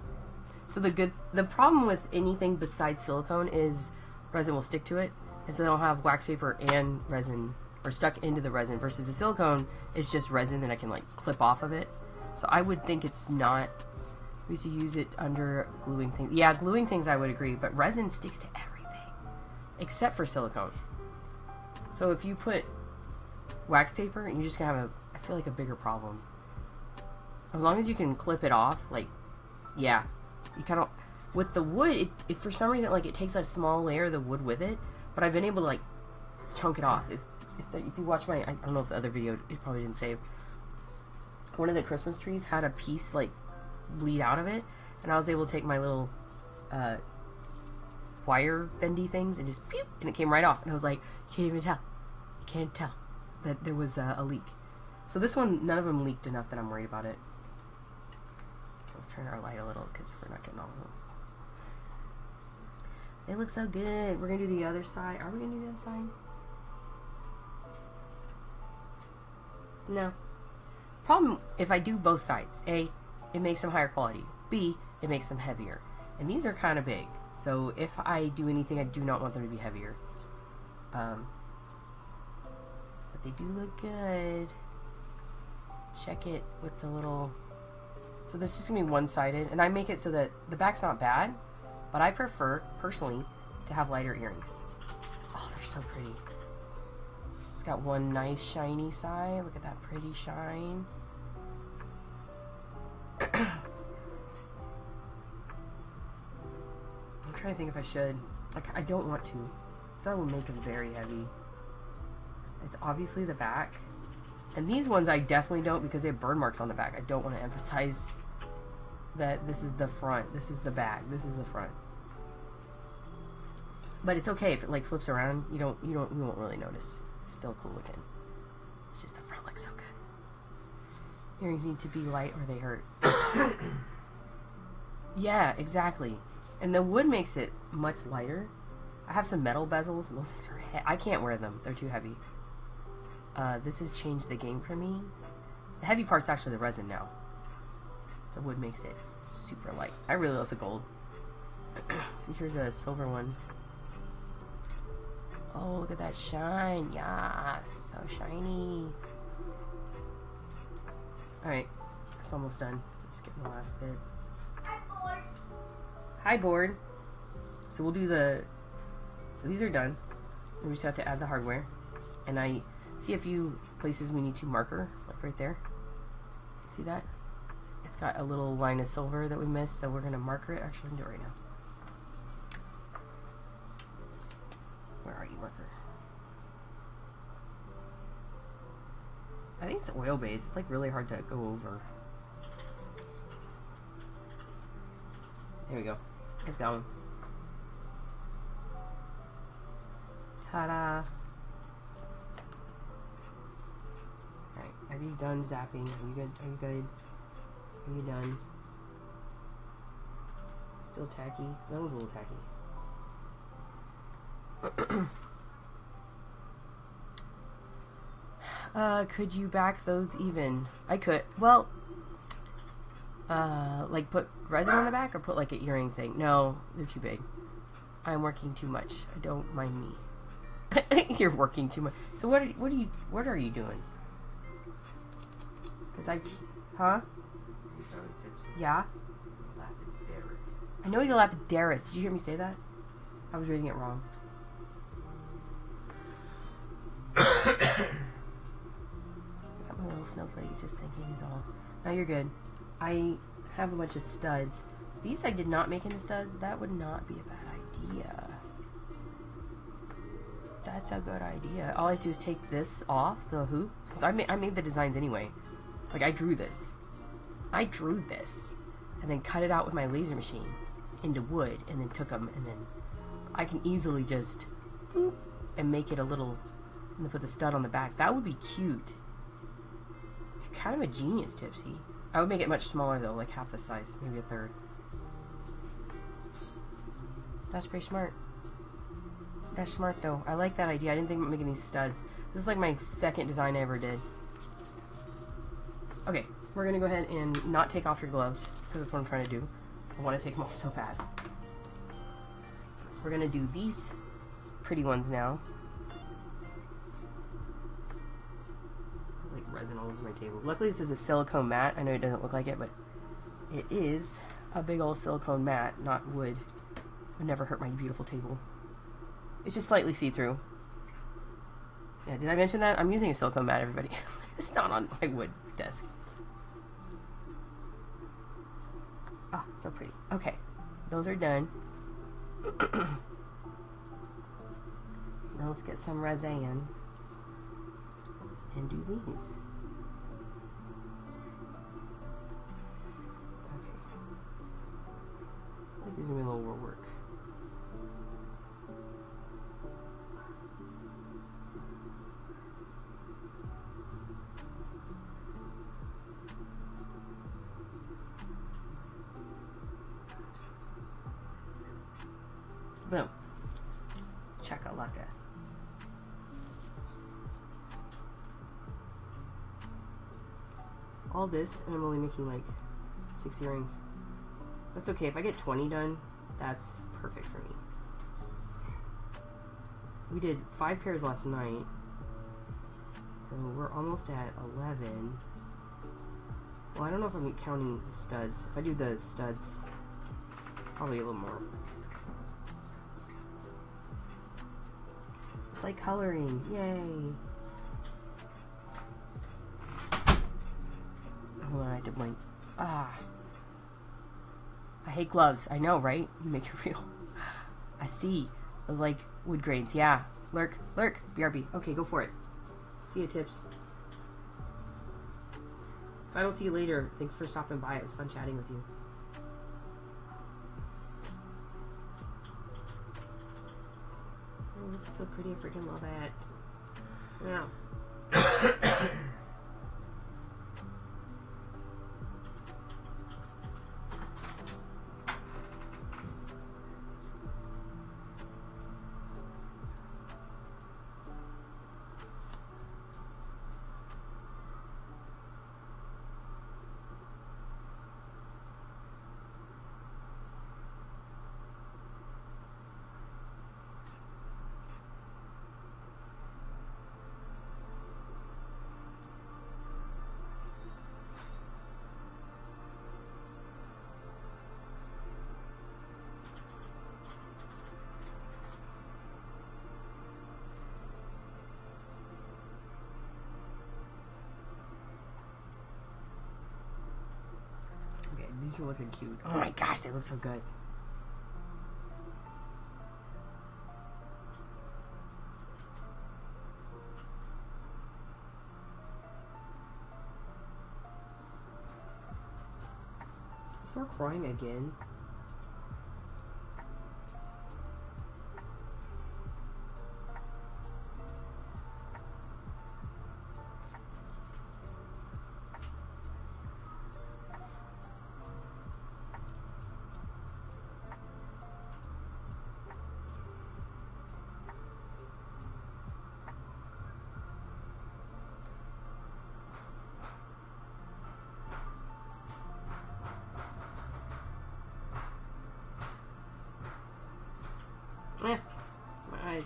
S1: So the problem with anything besides silicone is resin will stick to it, and so they'll have wax paper and resin, or stuck into the resin, versus the silicone is just resin that I can like clip off of it. So I would think it's not. We used to use it under gluing things. Yeah, gluing things I would agree, but resin sticks to everything except for silicone. So if you put wax paper, and you're just gonna have I feel like a bigger problem. As long as you can clip it off, like, yeah, you kind of. With the wood, it for some reason, like, it takes a small layer of the wood with it, but I've been able to, like, chunk it off. If you watch my, I don't know if the other video, it probably didn't save. One of the Christmas trees had a piece, like, bleed out of it, and I was able to take my little wire bendy things and just pew, and it came right off. And I was like, you can't even tell. You can't tell that there was a leak. So this one, none of them leaked enough that I'm worried about it. Let's turn our light a little because we're not getting all of them. They look so good. We're going to do the other side. Are we going to do the other side? No. Problem, if I do both sides. A, it makes them higher quality. B, it makes them heavier. And these are kind of big. So if I do anything, I do not want them to be heavier. But they do look good. Check it with the little... So this is just going to be one-sided. And I make it so that the back's not bad. But I prefer, personally, to have lighter earrings. Oh, they're so pretty. It's got one nice shiny side. Look at that pretty shine. I'm trying to think if I should. I don't want to. Because that would make them very heavy. It's obviously the back. And these ones I definitely don't because they have burn marks on the back. I don't want to emphasize that this is the front, this is the back, this is the front. But it's okay if it like flips around. You won't really notice. It's still cool looking. It's just the front looks so good. Earrings need to be light or they hurt. Yeah, exactly. And the wood makes it much lighter. I have some metal bezels, and those things are I can't wear them. They're too heavy. This has changed the game for me. The heavy part's actually the resin now. The wood makes it super light. I really love the gold. See, here's a silver one. Oh, look at that shine. Yes, so shiny. Alright, it's almost done. I'm just getting the last bit.
S3: Hi, board.
S1: Hi, board. So we'll do the... So these are done. We just have to add the hardware. And I see a few places we need to marker, like right there. See that? It's got a little line of silver that we missed, so we're going to marker it. Actually, I'm going to do it right now. Where are you, marker? I think it's oil-based. It's like really hard to go over. There we go. It's going. Ta-da! Alright, are these done zapping? Are you good? Are you good? Are you done? Still tacky? That one's a little tacky. Could you back those even? I could. Well, like put resin on the back or put like an earring thing? No, they're too big. I'm working too much. Don't mind me. You're working too much. So what are you doing? Cause huh? Yeah. I know he's a Lapidaris. Did you hear me say that? I was reading it wrong. Got my little snowflake just thinking he's all. No, you're good. I have a bunch of studs. These I did not make into studs. That would not be a bad idea. That's a good idea. All I do is take this off the hoop. Since I made the designs anyway. Like I drew this. And then cut it out with my laser machine into wood, and then took them, and then I can easily just boop and make it a little, and then put the stud on the back. That would be cute. You're kind of a genius, Tipsy. I would make it much smaller though, like half the size, maybe a third. That's pretty smart. That's smart though. I like that idea. I didn't think about making these studs. This is like my second design I ever did. Okay, we're gonna go ahead and not take off your gloves, because that's what I'm trying to do. I want to take them off so bad. We're gonna do these pretty ones now. Like resin all over my table. Luckily this is a silicone mat. I know it doesn't look like it, but it is a big old silicone mat, not wood. Would never hurt my beautiful table. It's just slightly see-through. Yeah, did I mention that? I'm using a silicone mat, everybody. It's not on my wood desk. Oh, so pretty. Okay, those are done. Now let's get some resin and do these. Okay. I think these are gonna be a little more work. Boom. Chakalaka. All this, and I'm only making like 6 earrings. That's okay. If I get 20 done, that's perfect for me. We did 5 pairs last night, so we're almost at 11. Well, I don't know if I'm counting the studs. If I do the studs, probably a little more. It's like coloring. Yay! Hold on, I have to blink. Ah. I hate gloves. I know, right? You make it real. I see. Those like wood grains. Yeah. Lurk. Lurk. BRB. Okay, go for it. See you, Tips. If I don't see you later, thanks for stopping by. It was fun chatting with you. Oh, this is so pretty. I freaking love it. Now. These are looking cute. Oh my gosh, they look so good. Start crying again. Eh, my eyes.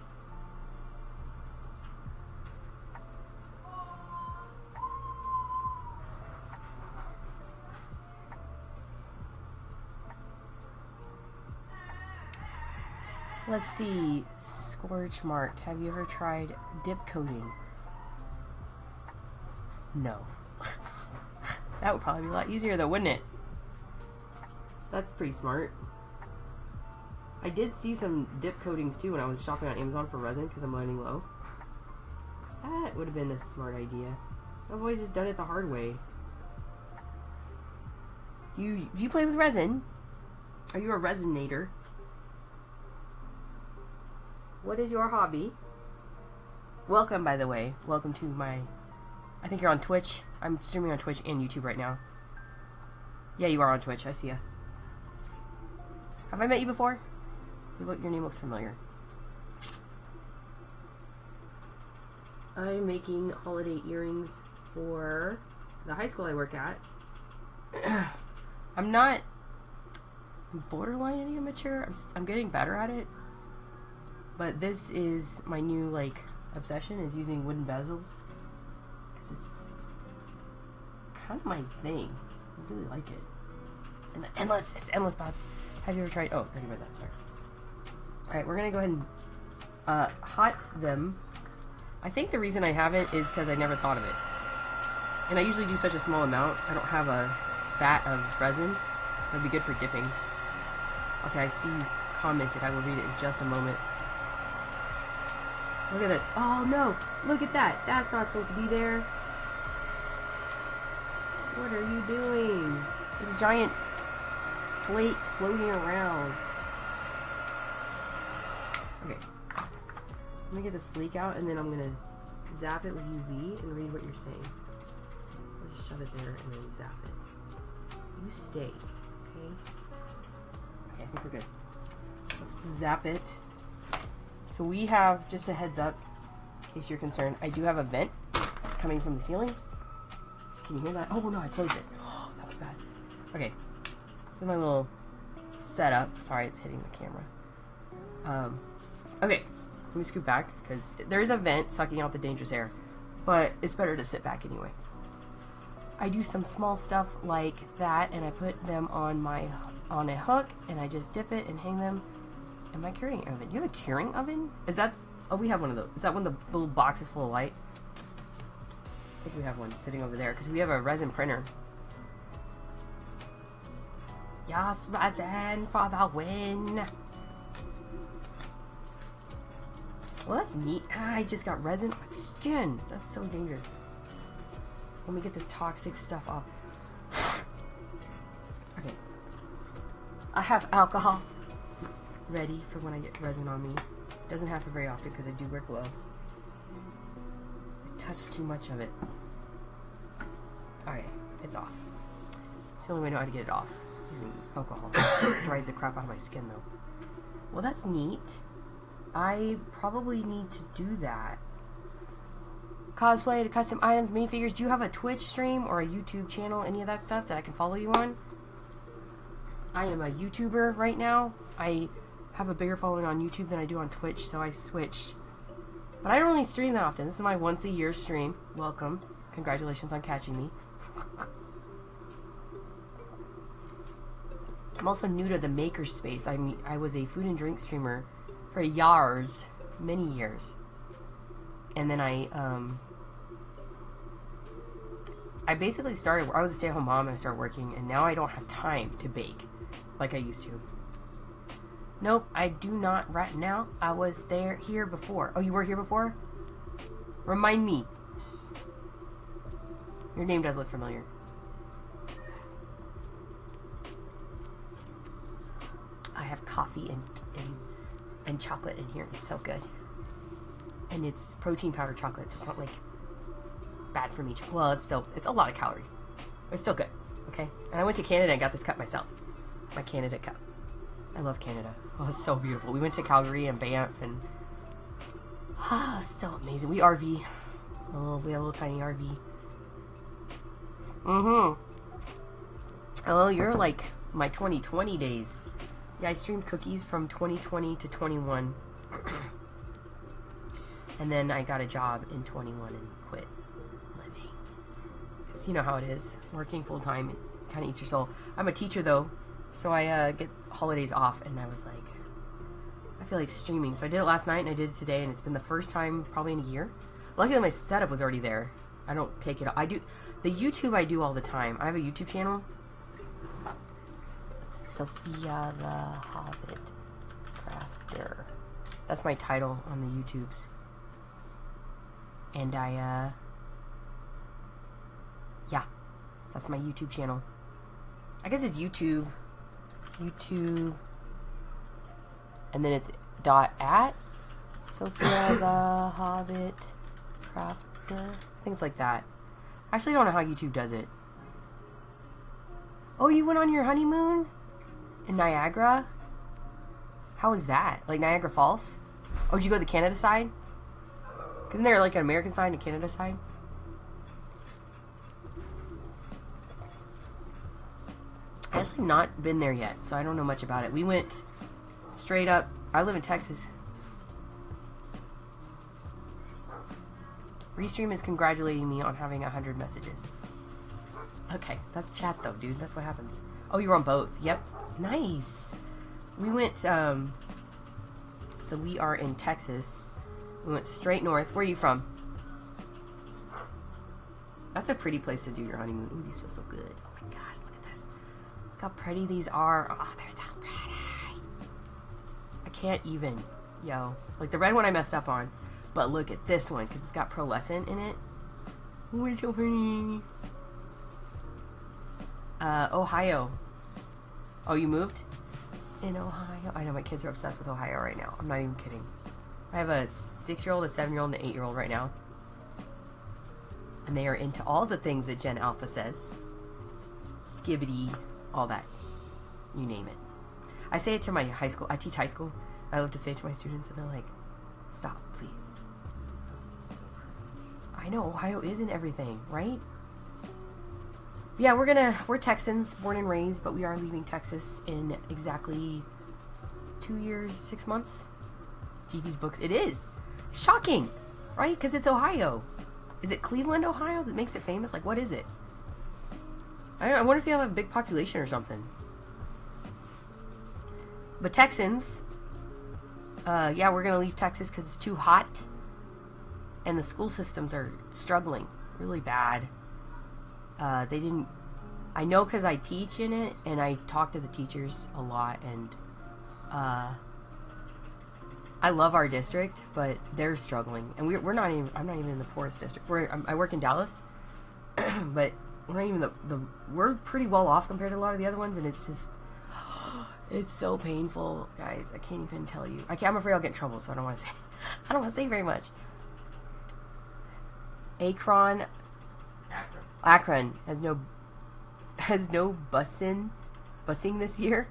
S1: Let's see. Scorch marked. Have you ever tried dip coating? No. That would probably be a lot easier though, wouldn't it? That's pretty smart. I did see some dip coatings too when I was shopping on Amazon for resin because I'm running low. That would have been a smart idea. I've always just done it the hard way. Do you play with resin? Are you a resinator? What is your hobby? Welcome, by the way. Welcome to my... I think you're on Twitch. I'm streaming on Twitch and YouTube right now. Yeah, you are on Twitch. I see ya. Have I met you before? Your name looks familiar. I'm making holiday earrings for the high school I work at. I'm not borderline any immature. I'm getting better at it. But this is my new, like, obsession, is using wooden bezels. Because it's kind of my thing. I really like it. And endless, it's endless, Bob. Have you ever tried, oh, I already read that, sorry. Alright, we're going to go ahead and hot them. I think the reason I haven't is because I never thought of it. And I usually do such a small amount. I don't have a vat of resin. It would be good for dipping. Okay, I see you commented. I will read it in just a moment. Look at this. Oh no! Look at that! That's not supposed to be there. What are you doing? There's a giant flake floating around. Okay. Let me get this flake out, and then I'm gonna zap it with UV and read what you're saying. I'll just shove it there and then zap it. You stay, okay? Okay, I think we're good. Let's zap it. So we have, just a heads up, in case you're concerned, I do have a vent coming from the ceiling. Can you hear that? Oh no, I closed it. Oh, that was bad. Okay, so my little setup. Sorry, it's hitting the camera. Okay, let me scoot back, because there is a vent sucking out the dangerous air, but it's better to sit back anyway. I do some small stuff like that, and I put them on a hook, and I just dip it and hang them in my curing oven. You have a curing oven? Is that... Oh, we have one of those. Is that one of the little boxes full of light? I think we have one sitting over there, because we have a resin printer. Yes, resin for the win! Well, that's neat. Ah, I just got resin on my skin. That's so dangerous. Let me get this toxic stuff off. Okay. I have alcohol ready for when I get resin on me. Doesn't happen very often because I do wear gloves. I touched too much of it. Alright, it's off. It's the only way I know how to get it off. Using alcohol. It dries the crap out of my skin though. Well, that's neat. I probably need to do that. Cosplay to custom items, minifigures. Do you have a Twitch stream or a YouTube channel? Any of that stuff that I can follow you on? I am a YouTuber right now. I have a bigger following on YouTube than I do on Twitch, so I switched. But I don't really stream that often. This is my once a year stream. Welcome. Congratulations on catching me. I'm also new to the maker space. I was a food and drink streamer for years, many years. And then I basically started, I was a stay-at-home mom and I started working, and now I don't have time to bake like I used to. Nope, I do not right now. I was here before. Oh, you were here before? Remind me. Your name does look familiar. I have coffee and chocolate in here. It's so good. And it's protein powder chocolate, so it's not like bad for me. Well, it's a lot of calories. But it's still good. Okay? And I went to Canada and got this cup myself. My Canada cup. I love Canada. Oh, it's so beautiful. We went to Calgary and Banff and so amazing. We RV. Oh, we have a little tiny RV. Oh, you're like my 2020 days. Yeah, I streamed cookies from 2020 to 21. And then I got a job in 21 and quit living. Because you know how it is. Working full time, it kind of eats your soul. I'm a teacher though, so I get holidays off, and I was like, I feel like streaming. So I did it last night and I did it today, and it's been the first time probably in a year. Luckily my setup was already there. I don't take it. I do the YouTube. I do all the time. I have a YouTube channel. Sophia the Hobbit Crafter. That's my title on the YouTubes. And yeah, that's my YouTube channel. I guess it's YouTube, and then it's @ Sophia the Hobbit Crafter, things like that. I actually don't know how YouTube does it. Oh, you went on your honeymoon in Niagara? How was that? Like Niagara Falls? Oh, did you go to the Canada side? Isn't there like an American side and a Canada side? I actually have not been there yet, so I don't know much about it. We went straight up. I live in Texas. Restream is congratulating me on having 100 messages. Okay, that's chat though, dude. That's what happens. Oh, you're on both. Yep. Nice. We went, so we are in Texas. We went straight north. Where are you from? That's a pretty place to do your honeymoon. Ooh, these feel so good. Oh my gosh, look at this. Look how pretty these are. Oh, they're so pretty. I can't even. Yo. Like the red one I messed up on. But look at this one, because it's got pearlescent in it. Ooh, it's so pretty. Ohio. Oh, you moved? In Ohio? I know my kids are obsessed with Ohio right now. I'm not even kidding. I have a 6-year-old, a 7-year-old, and an 8-year-old right now. And they are into all the things that Gen Alpha says. Skibbity, all that. You name it. I say it to my high school. I teach high school. I love to say it to my students, and they're like, stop, please. I know, Ohio isn't everything, right? Yeah, we're Texans, born and raised, but we are leaving Texas in exactly 2 years, 6 months. GV's books. It is. Shocking, right? Because it's Ohio. Is it Cleveland, Ohio that makes it famous? Like, what is it? I wonder if you have a big population or something. But Texans, yeah, we're going to leave Texas because it's too hot. And the school systems are struggling really bad. They didn't... I know because I teach in it, and I talk to the teachers a lot, and I love our district, but they're struggling. And we're not even... I'm not even in the poorest district. I work in Dallas, but we're not even we're pretty well off compared to a lot of the other ones, and it's just... It's so painful, guys. I can't even tell you. I'm afraid I'll get in trouble, so I don't want to say... I don't want to say very much. Akron has no busing this year.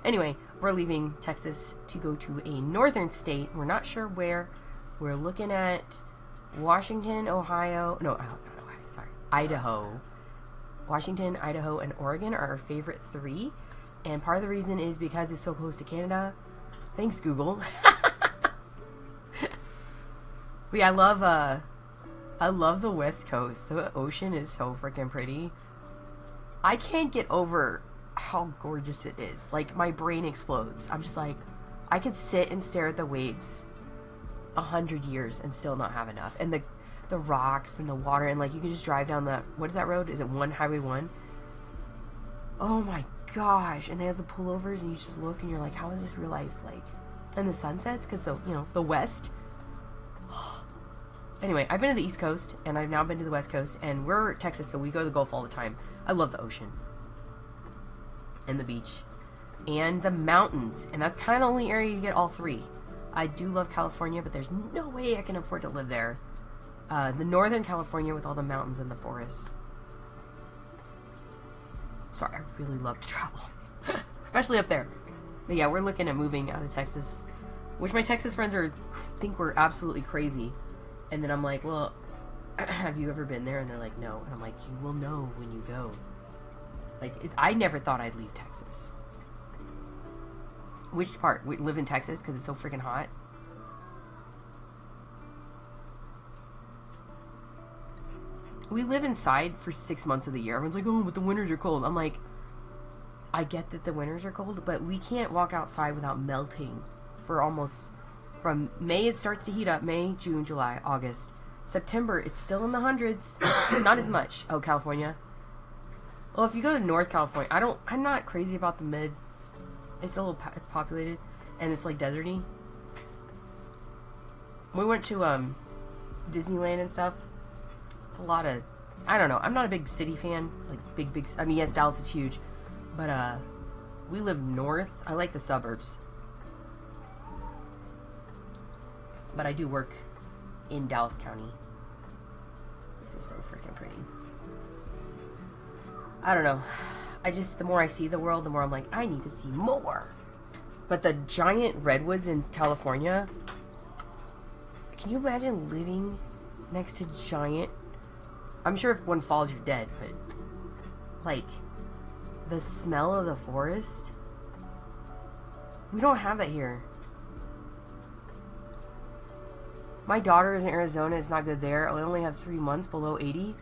S1: Anyway, we're leaving Texas to go to a northern state. We're not sure where. We're looking at Washington, Ohio. No, not Ohio. Sorry, Idaho. Washington, Idaho, and Oregon are our favorite 3. And part of the reason is because it's so close to Canada. Thanks, Google. But yeah, I love the West Coast. The ocean is so freaking pretty. I can't get over how gorgeous it is. Like, my brain explodes. I'm just like, I could sit and stare at the waves 100 years and still not have enough. And the rocks and the water, and like, you can just drive down what is that road? Is it Highway 1? Oh my gosh. And they have the pullovers, and you just look and you're like, how is this real life? Like, and the sunsets, because the West. Anyway, I've been to the East Coast, and I've now been to the West Coast, and we're Texas, so we go to the Gulf all the time. I love the ocean. And the beach. And the mountains. And that's kind of the only area you get all 3. I do love California, but there's no way I can afford to live there. The Northern California with all the mountains and the forests. Sorry, I really love to travel. Especially up there. But yeah, we're looking at moving out of Texas. Which my Texas friends think we're absolutely crazy. And then I'm like, well, have you ever been there? And they're like, no. And I'm like, you will know when you go. Like, I never thought I'd leave Texas. Which part? We live in Texas because it's so freaking hot. We live inside for 6 months of the year. Everyone's like, oh, but the winters are cold. I'm like, I get that the winters are cold, but we can't walk outside without melting for almost... From May, it starts to heat up. May, June, July, August. September, it's still in the hundreds. Not as much. Oh, California. Well, if you go to North California, I'm not crazy about the mid. It's it's populated, and it's like deserty. We went to Disneyland and stuff. It's a lot of, I don't know. I'm not a big city fan. Like big. I mean, yes, Dallas is huge, but we live north. I like the suburbs. But I do work in Dallas County. This is so freaking pretty. I don't know. The more I see the world, the more I'm like, I need to see more. But the giant redwoods in California, can you imagine living next to giant... I'm sure if one falls, you're dead, but... Like, the smell of the forest... We don't have that here. My daughter is in Arizona. It's not good there. I only have 3 months below 80.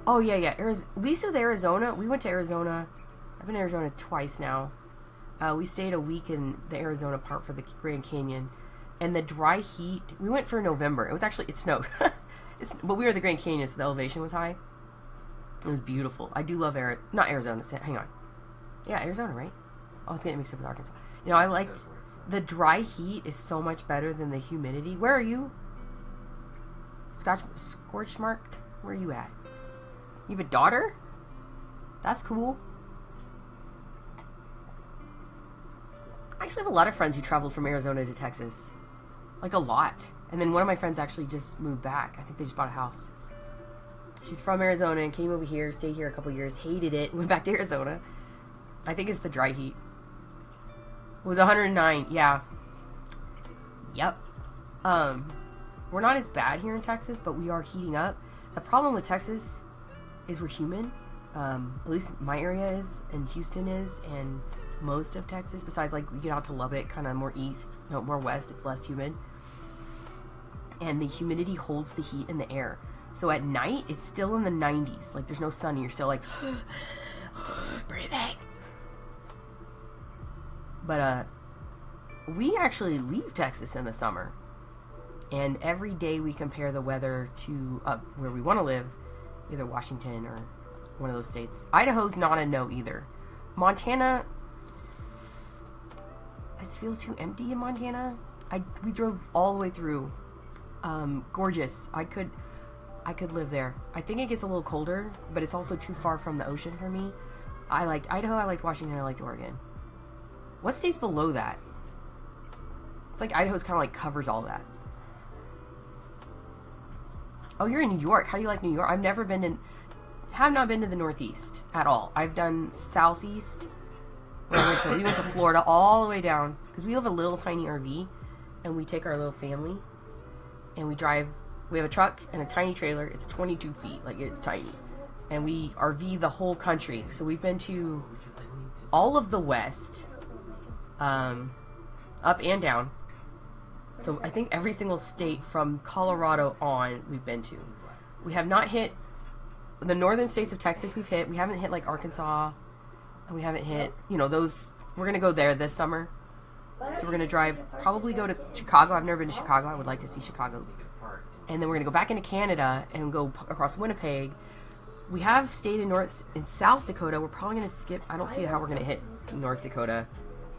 S1: Oh, yeah. Lisa with Arizona. We went to Arizona. I've been to Arizona twice now. We stayed a week in the Arizona part for the Grand Canyon. And the dry heat, we went for November. It snowed. But we were at the Grand Canyon, so the elevation was high. It was beautiful. I do love not Arizona. Hang on. Yeah, Arizona, right? I was getting mixed up with Arkansas. You know, I liked the dry heat is so much better than the humidity. Where are you? Scorch marked? Where are you at? You have a daughter? That's cool. I actually have a lot of friends who traveled from Arizona to Texas. Like a lot. And then one of my friends actually just moved back. I think they just bought a house. She's from Arizona and came over here, stayed here a couple years, hated it, went back to Arizona. I think it's the dry heat. It was 109, yeah. Yep. We're not as bad here in Texas, but we are heating up. The problem with Texas is we're humid. At least my area is, and Houston is, and most of Texas, besides like we get out to Lubbock, kind of more east, no, more west, it's less humid. And the humidity holds the heat in the air. So at night, it's still in the 90s. Like there's no sun, and you're still like, breathing. But we actually leave Texas in the summer. And every day we compare the weather to where we want to live, either Washington or one of those states. Idaho's not a no either. Montana, it feels too empty in Montana. We drove all the way through. Gorgeous. I could live there. I think it gets a little colder, but it's also too far from the ocean for me. I liked Idaho, I liked Washington, I liked Oregon. What state's below that? It's like Idaho's kind of like covers all that. Oh, you're in New York. How do you like New York? I've never been have not been to the Northeast at all. I've done Southeast. We went to Florida all the way down because we have a little tiny RV, and we take our little family, and we drive. We have a truck and a tiny trailer. It's 22 feet, like it's tiny, and we RV the whole country. So we've been to all of the West, up and down. So I think every single state from Colorado on we've been to. We have not hit the northern states of Texas. We haven't hit like Arkansas, and we haven't hit those. We're gonna go there this summer. So we're gonna probably go to Chicago. I've never been to Chicago. I would like to see Chicago. And then we're gonna go back into Canada and go across Winnipeg. We have stayed in South Dakota. We're probably gonna skip. I don't see how we're gonna hit North Dakota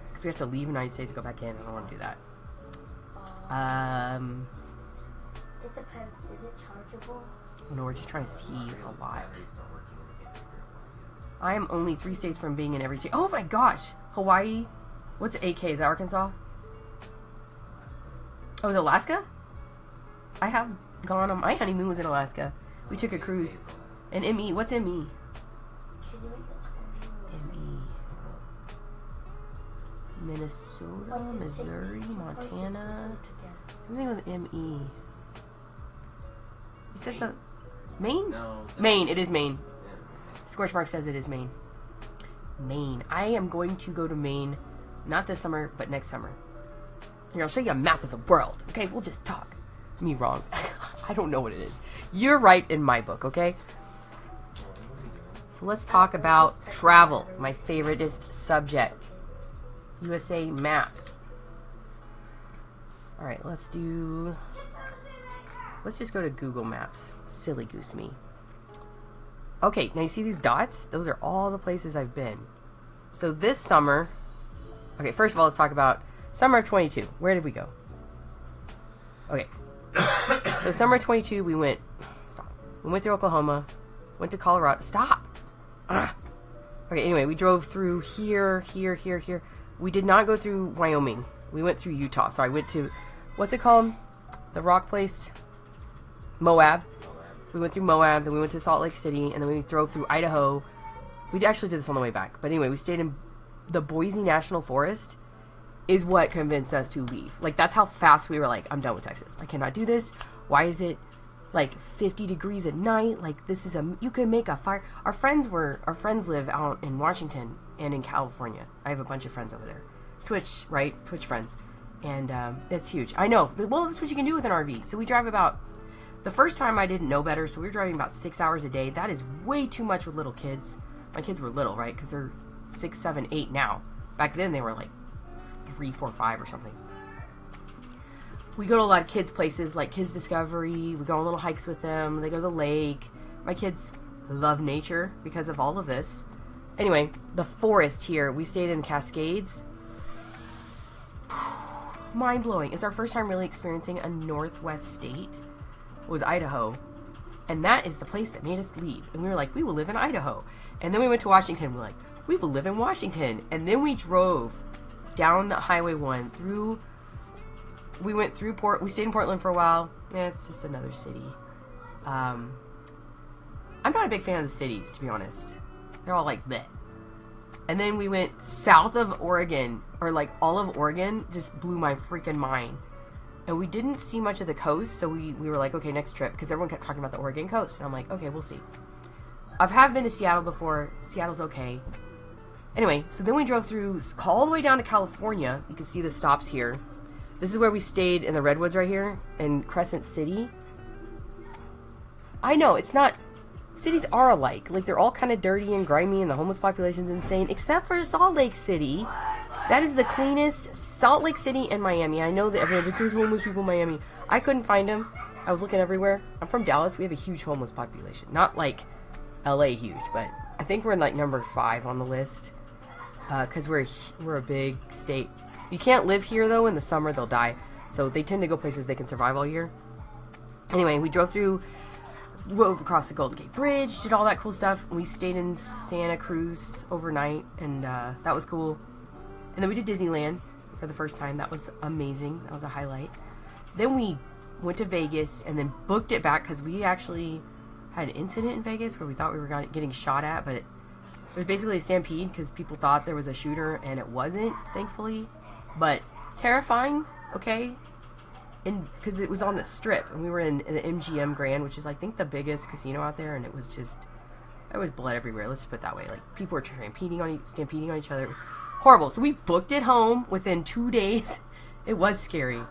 S1: because we have to leave the United States to go back in. I don't want to do that.
S3: It depends. Is it chargeable?
S1: No, we're just trying to ski a lot. I am only 3 states from being in every state. Oh my gosh! Hawaii. What's AK? Is that Arkansas? Oh, is it Alaska? I have gone on my honeymoon was in Alaska. We took a cruise. And ME. What's ME? ME. Minnesota, Missouri, Montana. Something with ME. You said something. Maine?
S2: No.
S1: Maine. It is Maine. Scorchmark says it is Maine. Maine. I am going to go to Maine, not this summer, but next summer. Here, I'll show you a map of the world. Okay, we'll just talk. Me wrong. I don't know what it is. You're right in my book, okay? So let's talk about travel. My favoriteest subject. USA map. Alright, let's just go to Google Maps. Silly goose me. Okay, now you see these dots? Those are all the places I've been. So this summer... Okay, first of all, let's talk about summer of 22. Where did we go? Okay. So summer of 22, we went... Stop. We went through Oklahoma. Went to Colorado. Stop! Ugh. Okay, anyway, we drove through here. We did not go through Wyoming. We went through Utah. So I went to... What's it called? The rock place? Moab. We went through Moab, then we went to Salt Lake City, and then we drove through Idaho. We actually did this on the way back. But anyway, we stayed in the Boise National Forest is what convinced us to leave. Like, that's how fast we were like, I'm done with Texas. I cannot do this. Why is it, like, 50 degrees at night? Like, this is you can make a fire. Our friends live out in Washington and in California. I have a bunch of friends over there. Twitch, right? Twitch friends. And it's huge. I know. Well, that's what you can do with an RV. So we drive about, the first time I didn't know better, so we were driving about 6 hours a day. That is way too much with little kids. My kids were little, right? Because they're 6, 7, 8 now. Back then they were like 3, 4, 5 or something. We go to a lot of kids' places, like Kids Discovery. We go on little hikes with them. They go to the lake. My kids love nature because of all of this. Anyway, the forest here. We stayed in Cascades. Mind-blowing. It's our first time really experiencing a Northwest state. It was Idaho. And that is the place that made us leave. And we were like, we will live in Idaho. And then we went to Washington. We're like, we will live in Washington. And then we drove down Highway 1 through... We went through we stayed in Portland for a while. Yeah, it's just another city. I'm not a big fan of the cities, to be honest. They're all like bleh. And then we went south of Oregon, or like all of Oregon, just blew my freaking mind. And we didn't see much of the coast, so we were like, okay, next trip, because everyone kept talking about the Oregon coast. And I'm like, okay, we'll see. Have been to Seattle before. Seattle's okay. Anyway, so then we drove through all the way down to California. You can see the stops here. This is where we stayed in the Redwoods right here in Crescent City. I know, it's not... Cities are alike. Like, they're all kind of dirty and grimy and the homeless population's insane, except for Salt Lake City. That is the cleanest. Salt Lake City and Miami. I know that everyone's like, there's homeless people in Miami. I couldn't find them. I was looking everywhere. I'm from Dallas. We have a huge homeless population. Not like LA huge, but I think we're in like number 5 on the list. Because we're a big state. You can't live here, though. In the summer, they'll die. So they tend to go places they can survive all year. Anyway, we drove across the Golden Gate Bridge, did all that cool stuff. We stayed in Santa Cruz overnight, and that was cool. And then we did Disneyland for the first time. That was amazing. That was a highlight. Then we went to Vegas, and then booked it back, because we actually had an incident in Vegas where we thought we were getting shot at, but it was basically a stampede, because people thought there was a shooter, and it wasn't, thankfully. But terrifying, okay? And because it was on the Strip, and we were in the MGM Grand, which is I think the biggest casino out there, and it was just, there was blood everywhere. Let's just put it that way. Like, people were stampeding on each other. It was horrible. So we booked it home within 2 days. It was scary.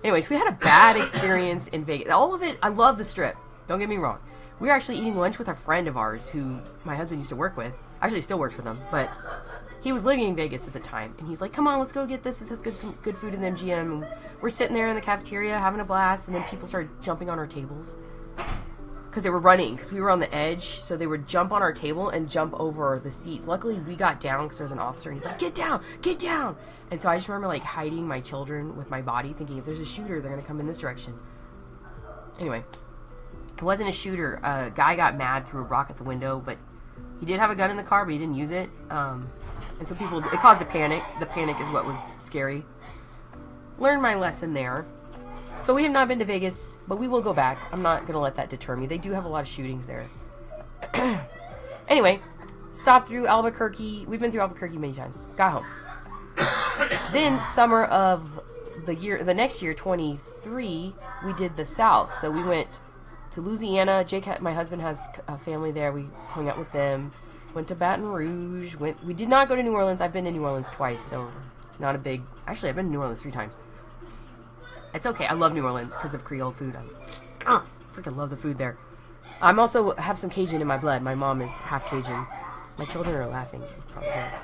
S1: Anyways, we had a bad experience in Vegas. All of it, I love the Strip. Don't get me wrong. We were actually eating lunch with a friend of ours who my husband used to work with. Actually, still works with him, but he was living in Vegas at the time, and he's like, come on, let's go get this. This has some good food in the MGM. And we're sitting there in the cafeteria having a blast, and then people started jumping on our tables because they were running, because we were on the edge, so they would jump on our table and jump over the seats. Luckily, we got down because there was an officer, and he's like, get down, get down. And so I just remember like hiding my children with my body, thinking if there's a shooter, they're going to come in this direction. Anyway, it wasn't a shooter. A guy got mad, threw a rock at the window, but he did have a gun in the car, but he didn't use it. And so it caused a panic. The panic is what was scary. Learned my lesson there. So we have not been to Vegas, but we will go back. I'm not going to let that deter me. They do have a lot of shootings there. Anyway, stopped through Albuquerque. We've been through Albuquerque many times. Got home. Then summer of the next year, 23, we did the South. So we went to Louisiana. My husband has a family there. We hung out with them. Went to Baton Rouge. We did not go to New Orleans. I've been to New Orleans twice, so not a big... Actually, I've been to New Orleans 3 times. It's okay. I love New Orleans because of Creole food. I freaking love the food there. I'm also have some Cajun in my blood. My mom is half Cajun. My children are laughing. They're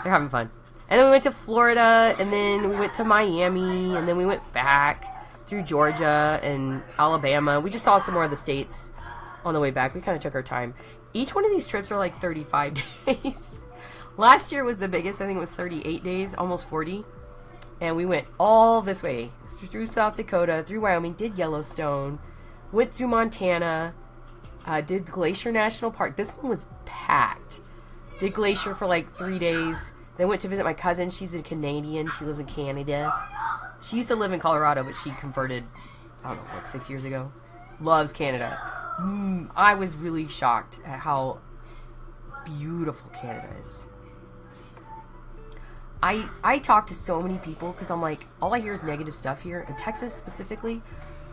S1: having fun. And then we went to Florida, and then we went to Miami, and then we went back through Georgia and Alabama. We just saw some more of the states on the way back. We kind of took our time. Each one of these trips are like 35 days. Last year was the biggest. I think it was 38 days, almost 40. And we went all this way, through South Dakota, through Wyoming, did Yellowstone, went through Montana, did Glacier National Park. This one was packed. Did Glacier for like 3 days. Then went to visit my cousin. She's a Canadian. She lives in Canada. She used to live in Colorado, but she converted, I don't know, like 6 years ago. Loves Canada. I was really shocked at how beautiful Canada is. I talk to so many people because I'm like, all I hear is negative stuff here, in Texas specifically,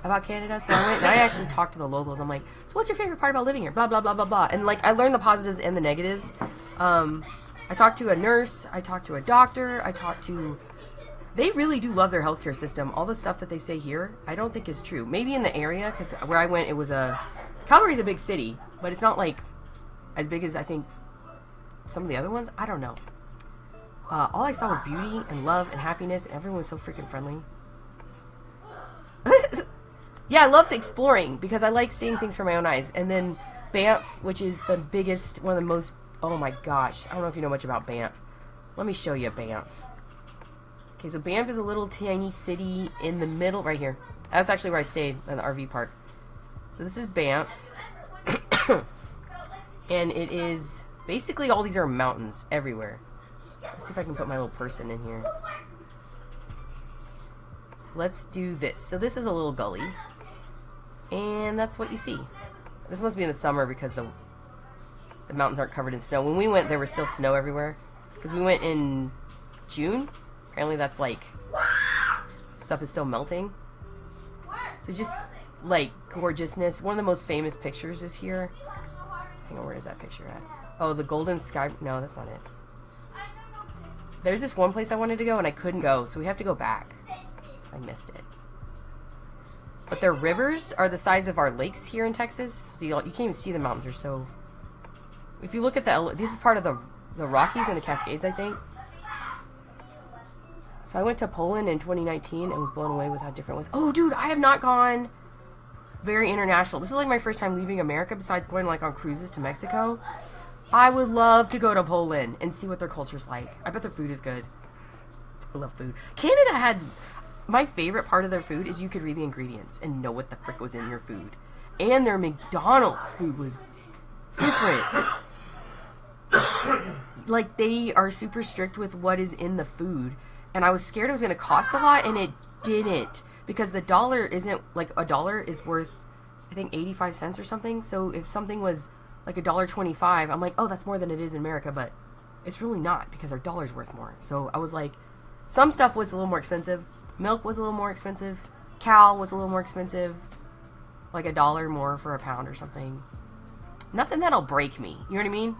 S1: about Canada. So I went and I actually talked to the locals. I'm like, so what's your favorite part about living here? Blah, blah, blah, blah, blah. And like, I learned the positives and the negatives. I talked to a nurse. I talked to a doctor. I talked to They really do love their healthcare system. All the stuff that they say here, I don't think is true. Maybe in the area, because where I went, it was Calgary's a big city, but it's not like as big as I think some of the other ones. I don't know. All I saw was beauty and love and happiness, and everyone was so freaking friendly. Yeah, I love exploring because I like seeing things from my own eyes. And then Banff, which is the biggest, one of the most, oh my gosh, I don't know if you know much about Banff. Let me show you Banff. Okay, so Banff is a little tiny city in the middle, right here. That's actually where I stayed, in the RV park. So this is Banff. And it is, basically all these are mountains everywhere. Let's see if I can put my little person in here. So let's do this. So this is a little gully. And that's what you see. This must be in the summer because the mountains aren't covered in snow. When we went, there was still snow everywhere. Because we went in June. Apparently that's like, stuff is still melting. So just, like, gorgeousness. One of the most famous pictures is here. Hang on, where is that picture at? Oh, the golden sky. No, that's not it. There's this one place I wanted to go and I couldn't go, so we have to go back. Because I missed it. But their rivers are the size of our lakes here in Texas. So you can't even see the mountains. They're so... If you look at this is part of the Rockies and the Cascades, I think. So I went to Poland in 2019 and was blown away with how different it was. Oh, dude, I have not gone very international. This is like my first time leaving America besides going like on cruises to Mexico. I would love to go to Poland and see what their culture's like. I bet their food is good. I love food. Canada had... My favorite part of their food is you could read the ingredients and know what the frick was in your food. And their McDonald's food was different. Like, they are super strict with what is in the food. And I was scared it was going to cost a lot, and it didn't. Because the dollar isn't... Like, a dollar is worth, I think, 85 cents or something. So if something was like $1.25, I'm like, oh, that's more than it is in America. But it's really not, because our dollar's worth more. So I was like... Some stuff was a little more expensive. Milk was a little more expensive. Cow was a little more expensive. Like $1 more for a pound or something. Nothing that'll break me. You know what I mean?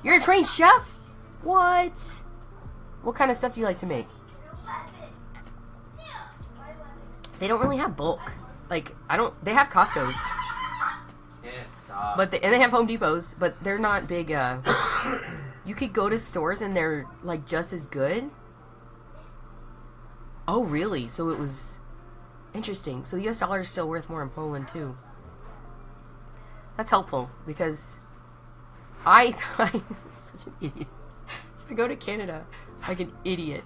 S1: You're a trained chef? What? What kind of stuff do you like to make? They don't really have bulk. Like, they have Costco's. But and they have Home Depots, but they're not big, you could go to stores and they're, like, just as good. Oh, really? So it was interesting. So the US dollar is still worth more in Poland, too. That's helpful, because I'm such an idiot. So I go to Canada, like an idiot,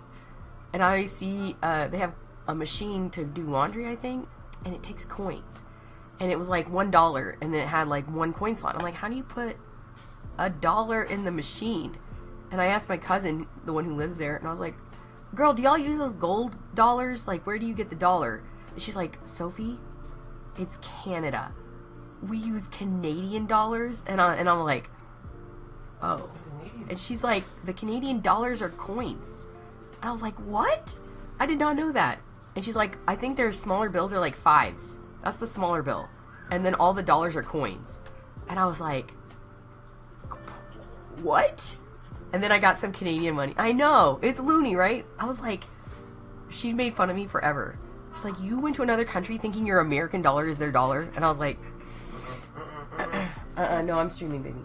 S1: and I see they have a machine to do laundry, I think, and it takes coins. And it was like $1, and then it had like one coin slot. I'm like, how do you put $1 in the machine? And I asked my cousin, the one who lives there, and I was like, girl, do y'all use those gold dollars? Like, where do you get the dollar? And she's like, Sophie, it's Canada. We use Canadian dollars. And I'm like, oh. And she's like, the Canadian dollars are coins. And I was like, what? I did not know that. And she's like, I think their smaller bills are like 5s. That's the smaller bill. And then all the dollars are coins. And I was like, what? And then I got some Canadian money. I know. It's loony, right? I was like, she made fun of me forever. She's like, you went to another country thinking your American dollar is their dollar? And I was like, no, I'm streaming, baby.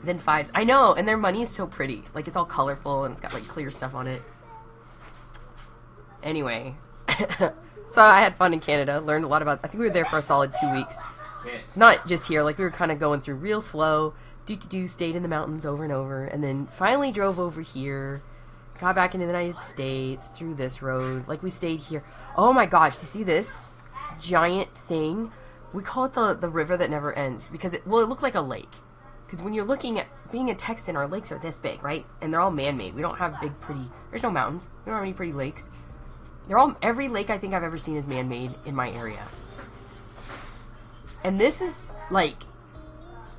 S1: Then 5s. I know. And their money is so pretty. Like, it's all colorful and it's got, like, clear stuff on it. Anyway. So I had fun in Canada. Learned a lot about... I think we were there for a solid 2 weeks. Not just here. Like, we were kind of going through real slow. Stayed in the mountains over and over, and then finally drove over here, got back into the United States through this road. Like, we stayed here. Oh my gosh, do you see this giant thing? We call it the river that never ends, because it looked like a lake. Because when you're looking at being a Texan, our lakes are this big, right? And they're all man-made. We don't have big, pretty... There's no mountains. We don't have any pretty lakes. Every lake I think I've ever seen is man-made in my area. And this is, like...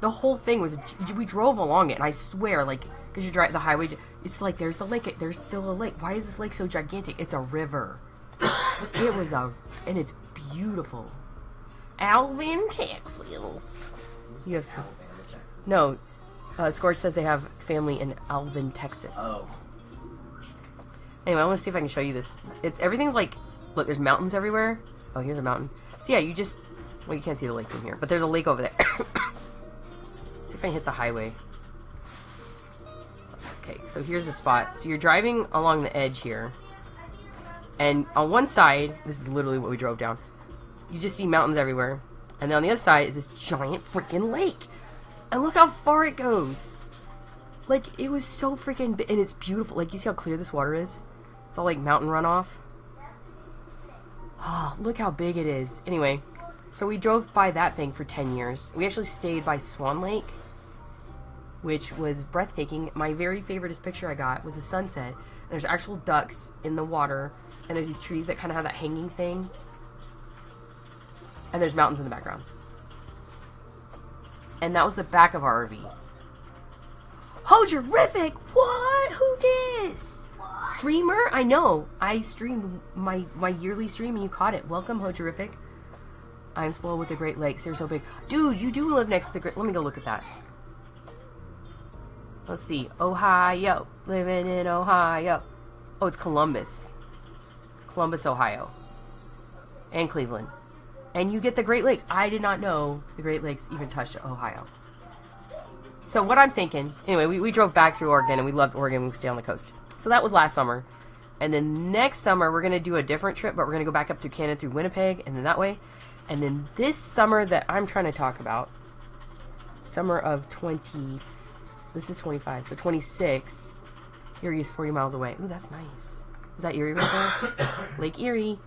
S1: The whole thing was, we drove along it, and I swear, like, because you drive the highway, it's like, there's the lake, there's still a lake. Why is this lake so gigantic? It's a river. And it's beautiful. Alvin, Texas. You have, no, Scorch says they have family in Alvin, Texas.
S2: Oh.
S1: Anyway, I want to see if I can show you this. Everything's like, look, there's mountains everywhere. Oh, here's a mountain. So yeah, you just, well, you can't see the lake from here, but there's a lake over there. See if I can hit the highway. Okay, so here's a spot. So you're driving along the edge here. And on one side, this is literally what we drove down. You just see mountains everywhere. And then on the other side is this giant freaking lake. And look how far it goes. Like, it was so freaking big. And it's beautiful. Like, you see how clear this water is? It's all like mountain runoff. Oh, look how big it is. Anyway, so we drove by that thing for 10 years. We actually stayed by Swan Lake, which was breathtaking. My very favoriteest picture I got was the sunset. And there's actual ducks in the water. And there's these trees that kind of have that hanging thing. And there's mountains in the background. And that was the back of our RV. Hojerific! What? Who dis? Streamer? I know. I streamed my yearly stream and you caught it. Welcome, Hojerific. I'm spoiled with the Great Lakes. They're so big. Dude, you do live next to the Great... Let me go look at that. Let's see. Ohio. Living in Ohio. Oh, it's Columbus. Columbus, Ohio. And Cleveland. And you get the Great Lakes. I did not know the Great Lakes even touched Ohio. So what I'm thinking... Anyway, we drove back through Oregon and we loved Oregon. We stay on the coast. So that was last summer. And then next summer, we're going to do a different trip, but we're going to go back up to Canada through Winnipeg and then that way. And then this summer that I'm trying to talk about, summer of 20... This is 25, so 26. Erie is 40 miles away. Ooh, that's nice. Is that Erie right there? Lake Erie.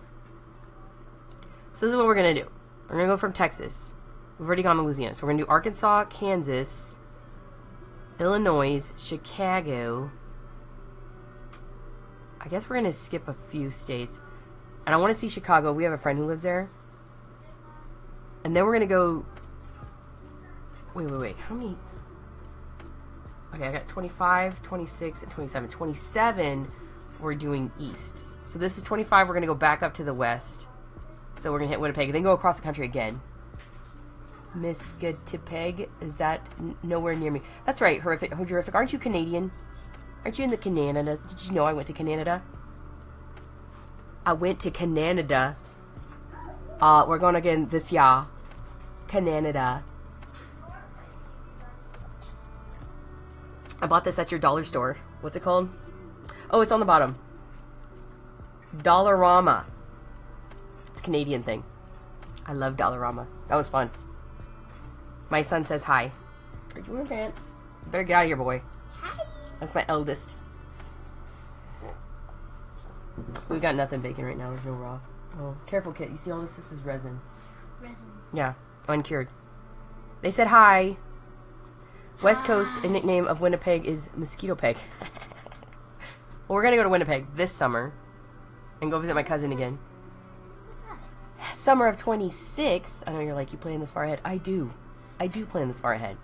S1: So this is what we're going to do. We're going to go from Texas. We've already gone to Louisiana. So we're going to do Arkansas, Kansas, Illinois, Chicago. I guess we're going to skip a few states. And I want to see Chicago. We have a friend who lives there. And then we're going to go... Wait. How many... Okay, I got 25, 26, and 27. 27, we're doing east. So this is 25. We're going to go back up to the west. So we're going to hit Winnipeg. And then go across the country again. Miskatipeg. Is that nowhere near me? That's right, Hojerific. Aren't you Canadian? Aren't you in the Canada? Did you know I went to Canada? I went to Canada. We're going again this year. Canada. I bought this at your dollar store. What's it called? Oh, it's on the bottom. Dollarama. It's a Canadian thing. I love Dollarama. That was fun. My son says hi. Are you wearing pants? You better get out of here, boy.
S3: Hi.
S1: That's my eldest. We got nothing baking right now. There's no raw. Oh, careful, Kit. You see all this? This is resin.
S3: Resin.
S1: Yeah, uncured. They said hi. West Coast, a nickname of Winnipeg is Mosquito Peg. Well, we're going to go to Winnipeg this summer and go visit my cousin again.
S3: What's that?
S1: Summer of 26. I know you're like, you plan this far ahead. I do. I do plan this far ahead.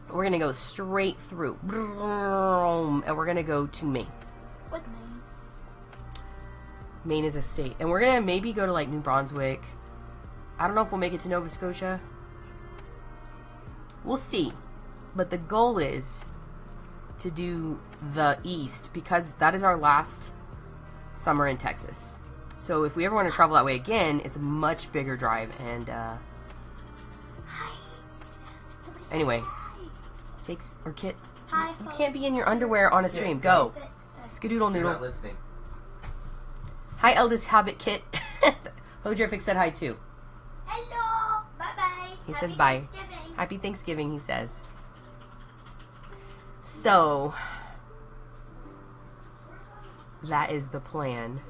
S1: We're going to go straight through. And we're going to go to Maine.
S3: What's Maine?
S1: Maine is a state. And we're going to maybe go to like New Brunswick. I don't know if we'll make it to Nova Scotia. We'll see. But the goal is to do the east because that is our last summer in Texas. So if we ever want to travel that way again, it's a much bigger drive. And
S3: Hi.
S1: anyway, Jake's or Kit,
S3: Hi.
S1: you can't be in your underwear on a stream. Go. Skadoodle
S2: You're
S1: noodle.
S2: not listening.
S1: Hi, eldest Hobbit Kit. Hojerific said hi too.
S3: Hello. Bye-bye.
S1: He
S3: Happy
S1: says bye.
S3: Thanksgiving.
S1: Happy Thanksgiving, he says. So, that is the plan.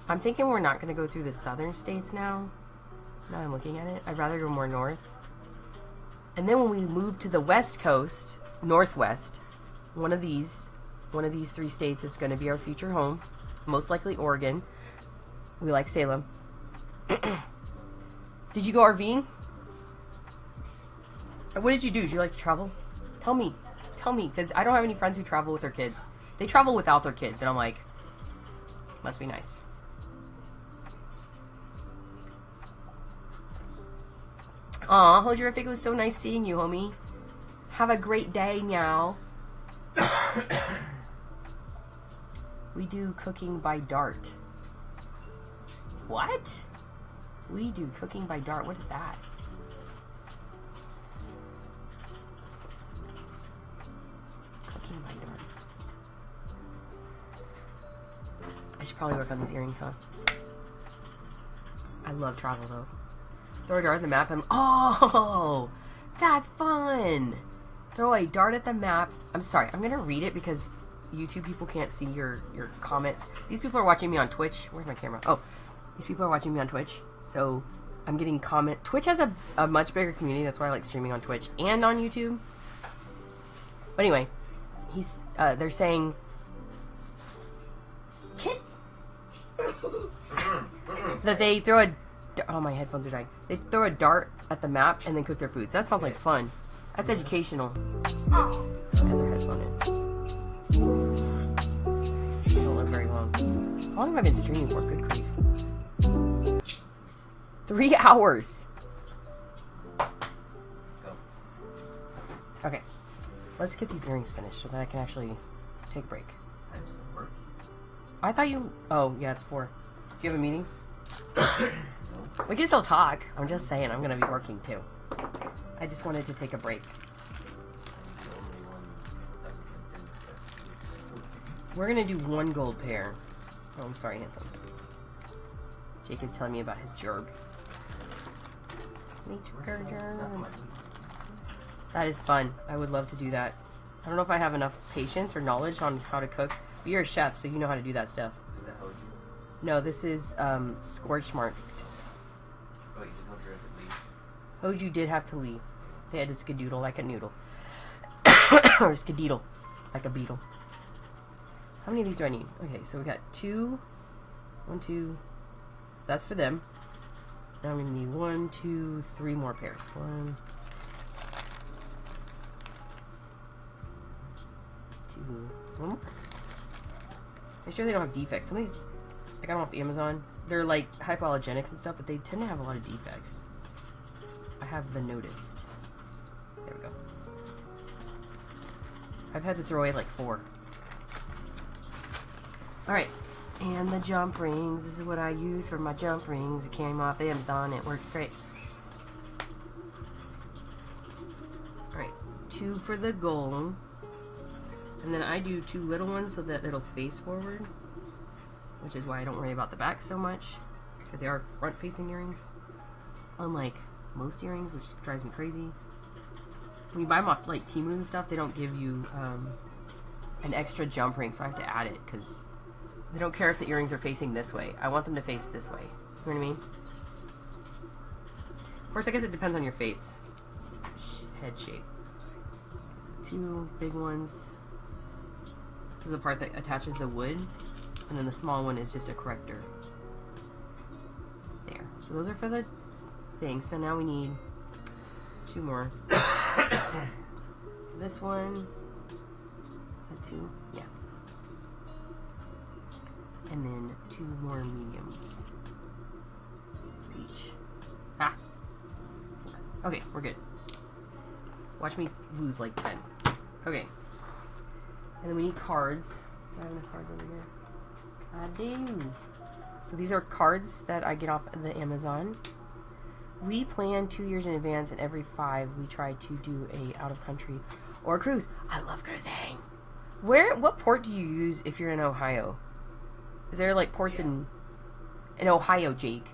S1: I'm thinking we're not going to go through the southern states now. Now I'm looking at it. I'd rather go more north. And then when we move to the west coast, northwest, one of these 3 states is going to be our future home. Most likely Oregon. We like Salem. Did you go RVing? What did you do? Did you like to travel? Tell me, because I don't have any friends who travel with their kids. They travel without their kids, and I'm like, must be nice. Aw, Hojerific, it was so nice seeing you, homie. Have a great day now. We do cooking by dart. What? We do cooking by dart. What is that? Cooking by dart. I should probably work on these earrings, huh? I love travel though. Throw a dart at the map and oh, that's fun. Throw a dart at the map. I'm sorry, I'm gonna read it because YouTube people can't see your comments. These people are watching me on Twitch. Where's my camera? Oh, these people are watching me on Twitch. So I'm getting comment. Twitch has a much bigger community. That's why I like streaming on Twitch and on YouTube. But anyway, they're saying kit. So that they throw a... Oh, my headphones are dying. They throw a dart at the map and then cook their food. So that sounds like fun. That's educational. Get their headphone in. I don't live very long. How long have I been streaming for? Good grief. 3 hours.
S2: Go.
S1: Okay. Let's get these earrings finished so that I can actually take a break.
S2: Time still work.
S1: I thought you... Oh, yeah, it's 4. Do you have a meeting?
S2: No.
S1: We can still talk. I'm just saying, I'm going to be working too. I just wanted to take a break.
S2: The only one that we can do.
S1: We're going to do 1 gold pair. Oh, I'm sorry, handsome. Jake is telling me about his jerk. That is fun. I would love to do that. I don't know if I have enough patience or knowledge on how to cook. But you're a chef, so you know how to do that stuff.
S2: Is that Hoju?
S1: No, this is Scorch Smart.
S2: Oh, you did Hoju have to leave.
S1: Hoju did have to leave. They had to skedoodle like a noodle. Or skedeedle like a beetle. How many of these do I need? Okay, so we got 2. 1, 2. That's for them. Now I'm going to need 1, 2, 3 more pairs. 1, 2, 1 more. Make sure they don't have defects. Some of these I got them off Amazon. They're like hypoallergenics and stuff, but they tend to have a lot of defects. I have noticed. There we go. I've had to throw away like 4. Alright. And the jump rings. This is what I use for my jump rings. It came off Amazon. It works great. Alright. 2 for the gold. And then I do 2 little ones so that it'll face forward. Which is why I don't worry about the back so much. Because they are front-facing earrings. Unlike most earrings, which drives me crazy. When you buy them off like Temu and stuff, they don't give you an extra jump ring, so I have to add it because they don't care if the earrings are facing this way. I want them to face this way. You know what I mean? Of course, I guess it depends on your face. Head shape. So 2 big ones. This is the part that attaches the wood. And then the small one is just a corrector. There. So those are for the thing. So now we need 2 more. This one. Is that 2? Yeah. And then 2 more mediums. Each. Ah! 4. Okay, we're good. Watch me lose like 10. Okay. And then we need cards. Do I have enough cards over here? I do. So these are cards that I get off the Amazon. We plan 2 years in advance, and every 5 we try to do a out of country or a cruise. I love cruising. What port do you use if you're in Ohio? Is there like ports in Ohio, Jake?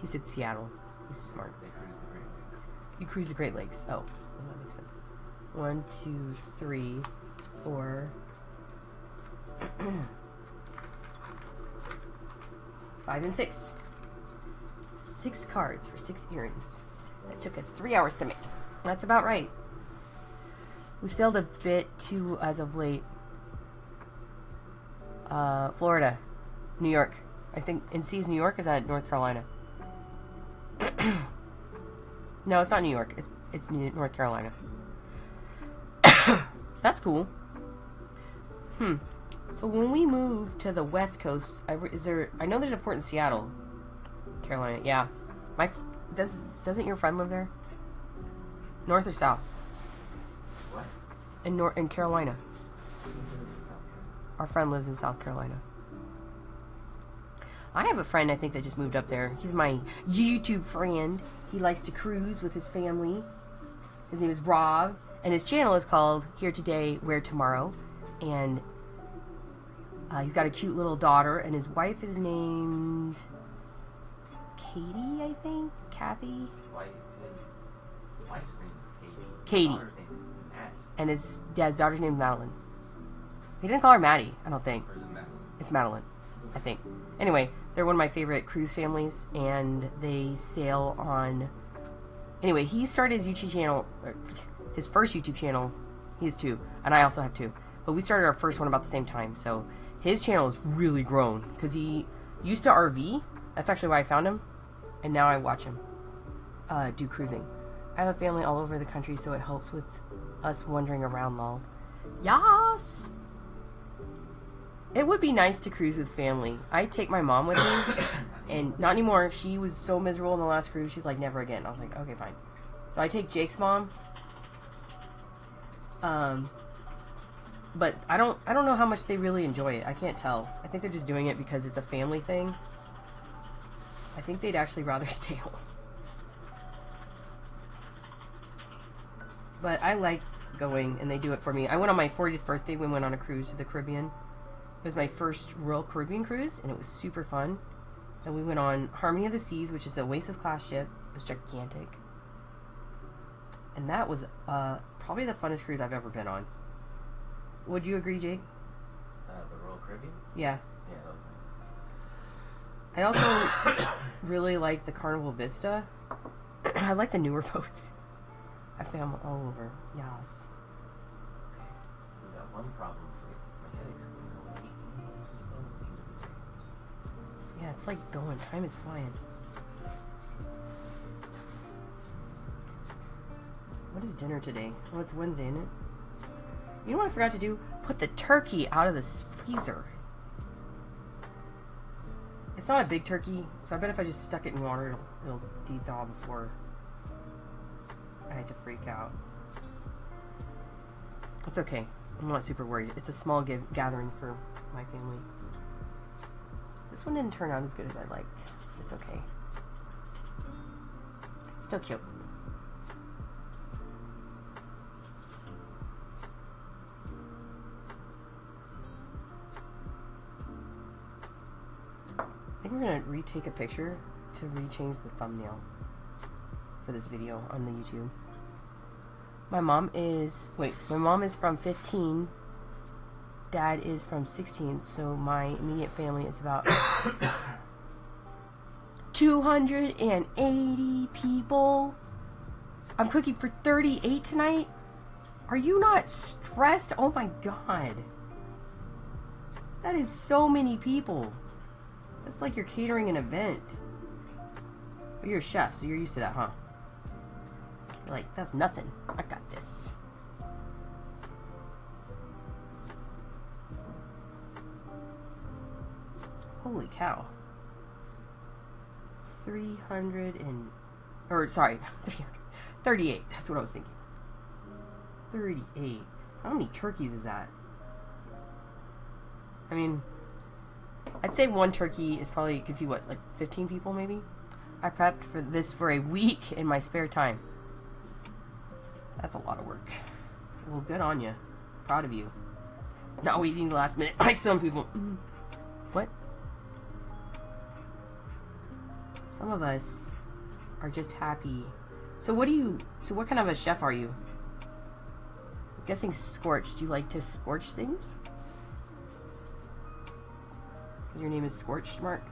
S1: He said Seattle. He's smart.
S2: They cruise the Great Lakes.
S1: You cruise the Great Lakes. Oh, well, that makes sense. 1, 2, 3, 4. 5 and 6. 6 cards for 6 earrings. That took us 3 hours to make. That's about right. We've sailed a bit too as of late. Florida, New York. I think NC is New York. Is that North Carolina? No, it's not New York. It's North Carolina. That's cool. So when we move to the West Coast, I know there's a port in Seattle, Carolina. Yeah, doesn't your friend live there? North or south?
S2: What?
S1: In Carolina. Our friend lives in South Carolina. I have a friend, I think, that just moved up there. He's my YouTube friend. He likes to cruise with his family. His name is Rob, and his channel is called Here Today, Where Tomorrow. And he's got a cute little daughter, and his wife is named Katie, I think? Kathy?
S2: His wife's name is Katie.
S1: Katie.
S2: His daughter's name is Maddie.
S1: And his dad's daughter's name is Madeline. He didn't call her Maddie, I don't think.
S2: Or is it Madeline?
S1: It's Madeline, I think. Anyway, they're one of my favorite cruise families, and they sail on... Anyway, he started his YouTube channel, his first YouTube channel. He has two, and I also have two. But we started our first one about the same time, so his channel has really grown, because he used to RV. That's actually why I found him, and now I watch him do cruising. I have a family all over the country, so it helps with us wandering around, lol. Yas! It would be nice to cruise with family. I take my mom with me, and not anymore. She was so miserable in the last cruise. She's like, never again. I was like, okay, fine. So I take Jake's mom. But I don't know how much they really enjoy it. I can't tell. I think they're just doing it because it's a family thing. I think they'd actually rather stay home. But I like going, and they do it for me. I went on my 40th birthday. We went on a cruise to the Caribbean. It was my first Royal Caribbean cruise, and it was super fun. And we went on Harmony of the Seas, which is an Oasis class ship. It was gigantic. And that was probably the funnest cruise I've ever been on. Would you agree, Jake?
S2: The Royal Caribbean?
S1: Yeah.
S2: Yeah, that was
S1: I also really like the Carnival Vista. I like the newer boats. I found them all over. Yas.
S2: okay. We got one problem fixed. My headache's going away. It's almost the end of the day.
S1: Yeah, it's like going. Time is flying. What is dinner today? Oh, it's Wednesday, isn't it? You know what I forgot to do? Put the turkey out of the freezer. It's not a big turkey, so I bet if I just stuck it in water, it'll de-thaw before I had to freak out. It's okay. I'm not super worried. It's a small gathering for my family. This one didn't turn out as good as I liked. It's okay. Still cute. I think we're gonna retake a picture to rechange the thumbnail for this video on the YouTube. My mom is from 15. Dad is from 16, so my immediate family is about 280 people. I'm cooking for 38 tonight. Are you not stressed? Oh my god. That is so many people. That's like you're catering an event. But you're a chef, so you're used to that, huh? You're like, that's nothing. I got this. Holy cow. 38. That's what I was thinking. 38. How many turkeys is that? I mean, I'd say one turkey is probably could feed what, like 15 people maybe? I prepped for this for a week in my spare time. That's a lot of work. Well, good on you. Proud of you. Not waiting the last minute like some people. What? Some of us are just happy. So what kind of a chef are you? I'm guessing scorched. Do you like to scorch things? Because your name is Scorched, Mark?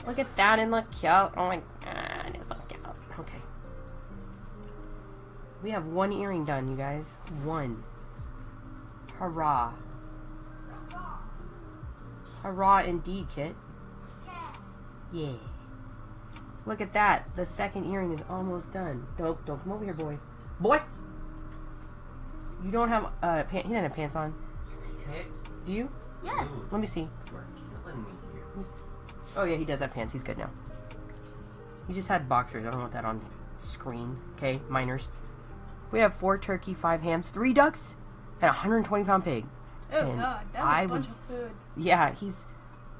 S1: Look at that and look cute. Oh my god, it's so cute. Okay. We have one earring done, you guys. One. Hurrah. Hurrah indeed, Kit. Yeah. Look at that. The second earring is almost done. Don't come over here, boy. Boy! You don't have he didn't have pants on. Do you?
S3: Yes.
S1: Let me see.
S2: You are killing me here.
S1: Oh yeah, he does have pants. He's good now. He just had boxers. I don't want that on screen. Okay, minors. We have 4 turkey, 5 hams, 3 ducks, and a 120-pound pig.
S4: Oh
S1: And
S4: God, that's
S1: I
S4: a bunch
S1: would-
S4: of food.
S1: Yeah, he's,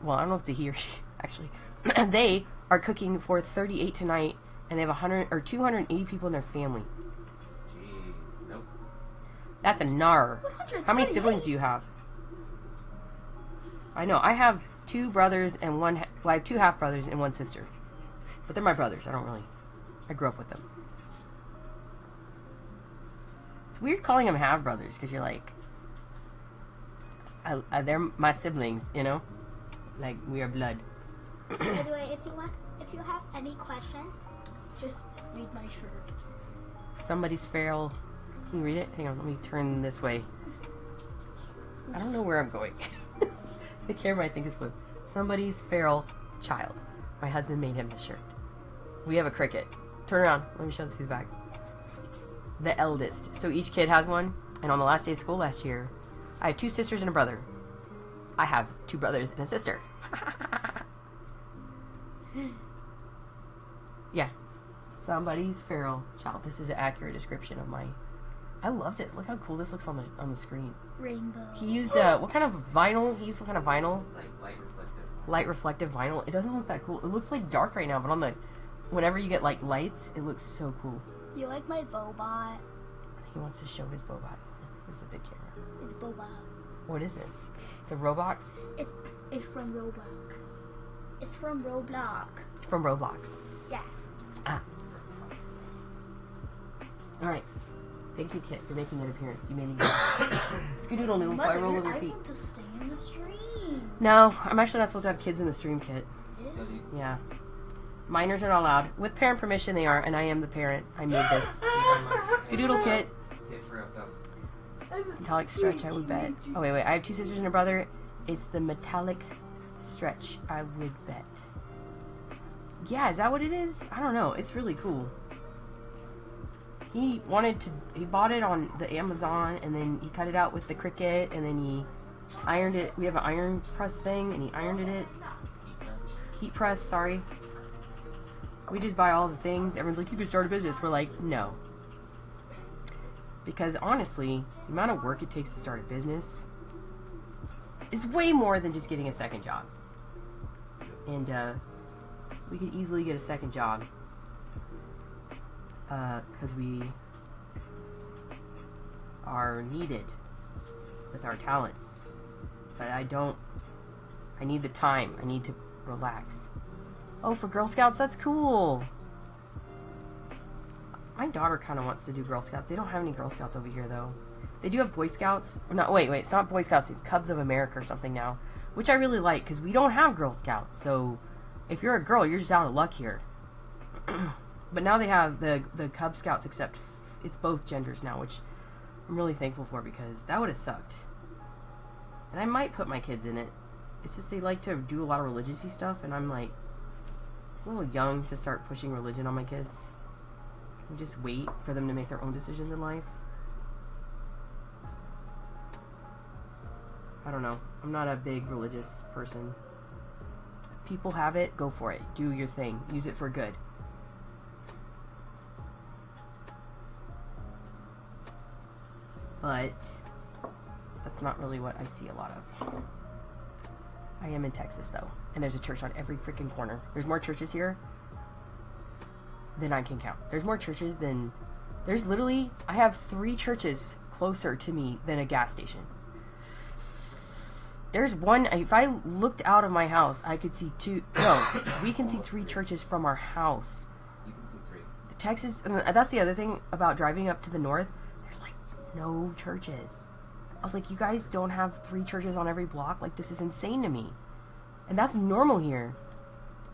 S1: well, I don't know if it's a he or she, actually. They are cooking for 38 tonight, and they have 100 or 280 people in their family.
S2: Jeez. Nope.
S1: That's a nar. How many
S4: 138?
S1: siblings do you have? I know, I have 2 brothers and one, well, I have 2 half brothers and 1 sister. But they're my brothers, I grew up with them. It's weird calling them half brothers, because you're like, they're my siblings, you know? Like, we are blood.
S4: By the way, if you have any questions, just read my shirt.
S1: Somebody's feral. Can you read it? Hang on, let me turn this way. I don't know where I'm going. The camera, I think, is flipped. Somebody's feral child. My husband made him this shirt. We have a cricket. Turn around. Let me show this to the back. The eldest. So each kid has one. And on the last day of school last year, I have 2 sisters and a brother. I have 2 brothers and a sister. Yeah. Somebody's feral child. This is an accurate description of my... I love this. Look how cool this looks on the screen.
S4: Rainbow.
S1: He used what kind of vinyl? He used some kind of vinyl.
S2: It's like light reflective.
S1: Light reflective vinyl. It doesn't look that cool. It looks like dark right now, but on the... Whenever you get like lights, it looks so cool.
S4: You like my Bobot?
S1: He wants to show his Bobot. This is the big camera.
S4: It's Bobot.
S1: What is this? It's a Roblox?
S4: It's from Roblox. It's from Roblox.
S1: From Roblox.
S4: Yeah.
S1: Ah. Alright. Thank you, Kit, for making an appearance. You made it good. Skadoodle noodle, fly roll over your feet.
S4: I want to stay in the stream.
S1: No, I'm actually not supposed to have kids in the stream, Kit.
S4: Really?
S1: Yeah. Minors are not allowed. With parent permission, they are, and I am the parent. I made this. Skadoodle, Kit.
S2: Kit, for up.
S1: Metallic stretch, I would bet. Oh, wait. I have 2 sisters and a brother. It's the metallic stretch, I would bet. Yeah, is that what it is? I don't know. It's really cool. He bought it on the Amazon, and then he cut it out with the Cricut, and then he ironed it. We have an iron press thing, and he ironed it. Heat press, sorry. We just buy all the things. Everyone's like, you could start a business. We're like, no. Because honestly, the amount of work it takes to start a business is way more than just getting a second job. And we could easily get a second job because we are needed with our talents. But I need the time. I need to relax. Oh, for Girl Scouts, that's cool. My daughter kind of wants to do Girl Scouts. They don't have any Girl Scouts over here, though. They do have Boy Scouts. No, wait, it's not Boy Scouts. It's Cubs of America or something now, which I really like because we don't have Girl Scouts. So if you're a girl, you're just out of luck here. But now they have the Cub Scouts, except it's both genders now, which I'm really thankful for because that would have sucked. And I might put my kids in it. It's just they like to do a lot of religious-y stuff, and I'm like a little young to start pushing religion on my kids. Can we just wait for them to make their own decisions in life? I don't know. I'm not a big religious person. People have it, go for it. Do your thing. Use it for good. But that's not really what I see a lot of. I am in Texas, though, and there's a church on every freaking corner. There's more churches here than I can count. There's more churches than... There's literally... I have 3 churches closer to me than a gas station. There's one... If I looked out of my house, I could see 2... No, we can see 3 churches from our house.
S2: You can see 3.
S1: The Texas... That's the other thing about driving up to the north. There's, like, no churches. I was like, you guys don't have 3 churches on every block? Like, this is insane to me. And that's normal here.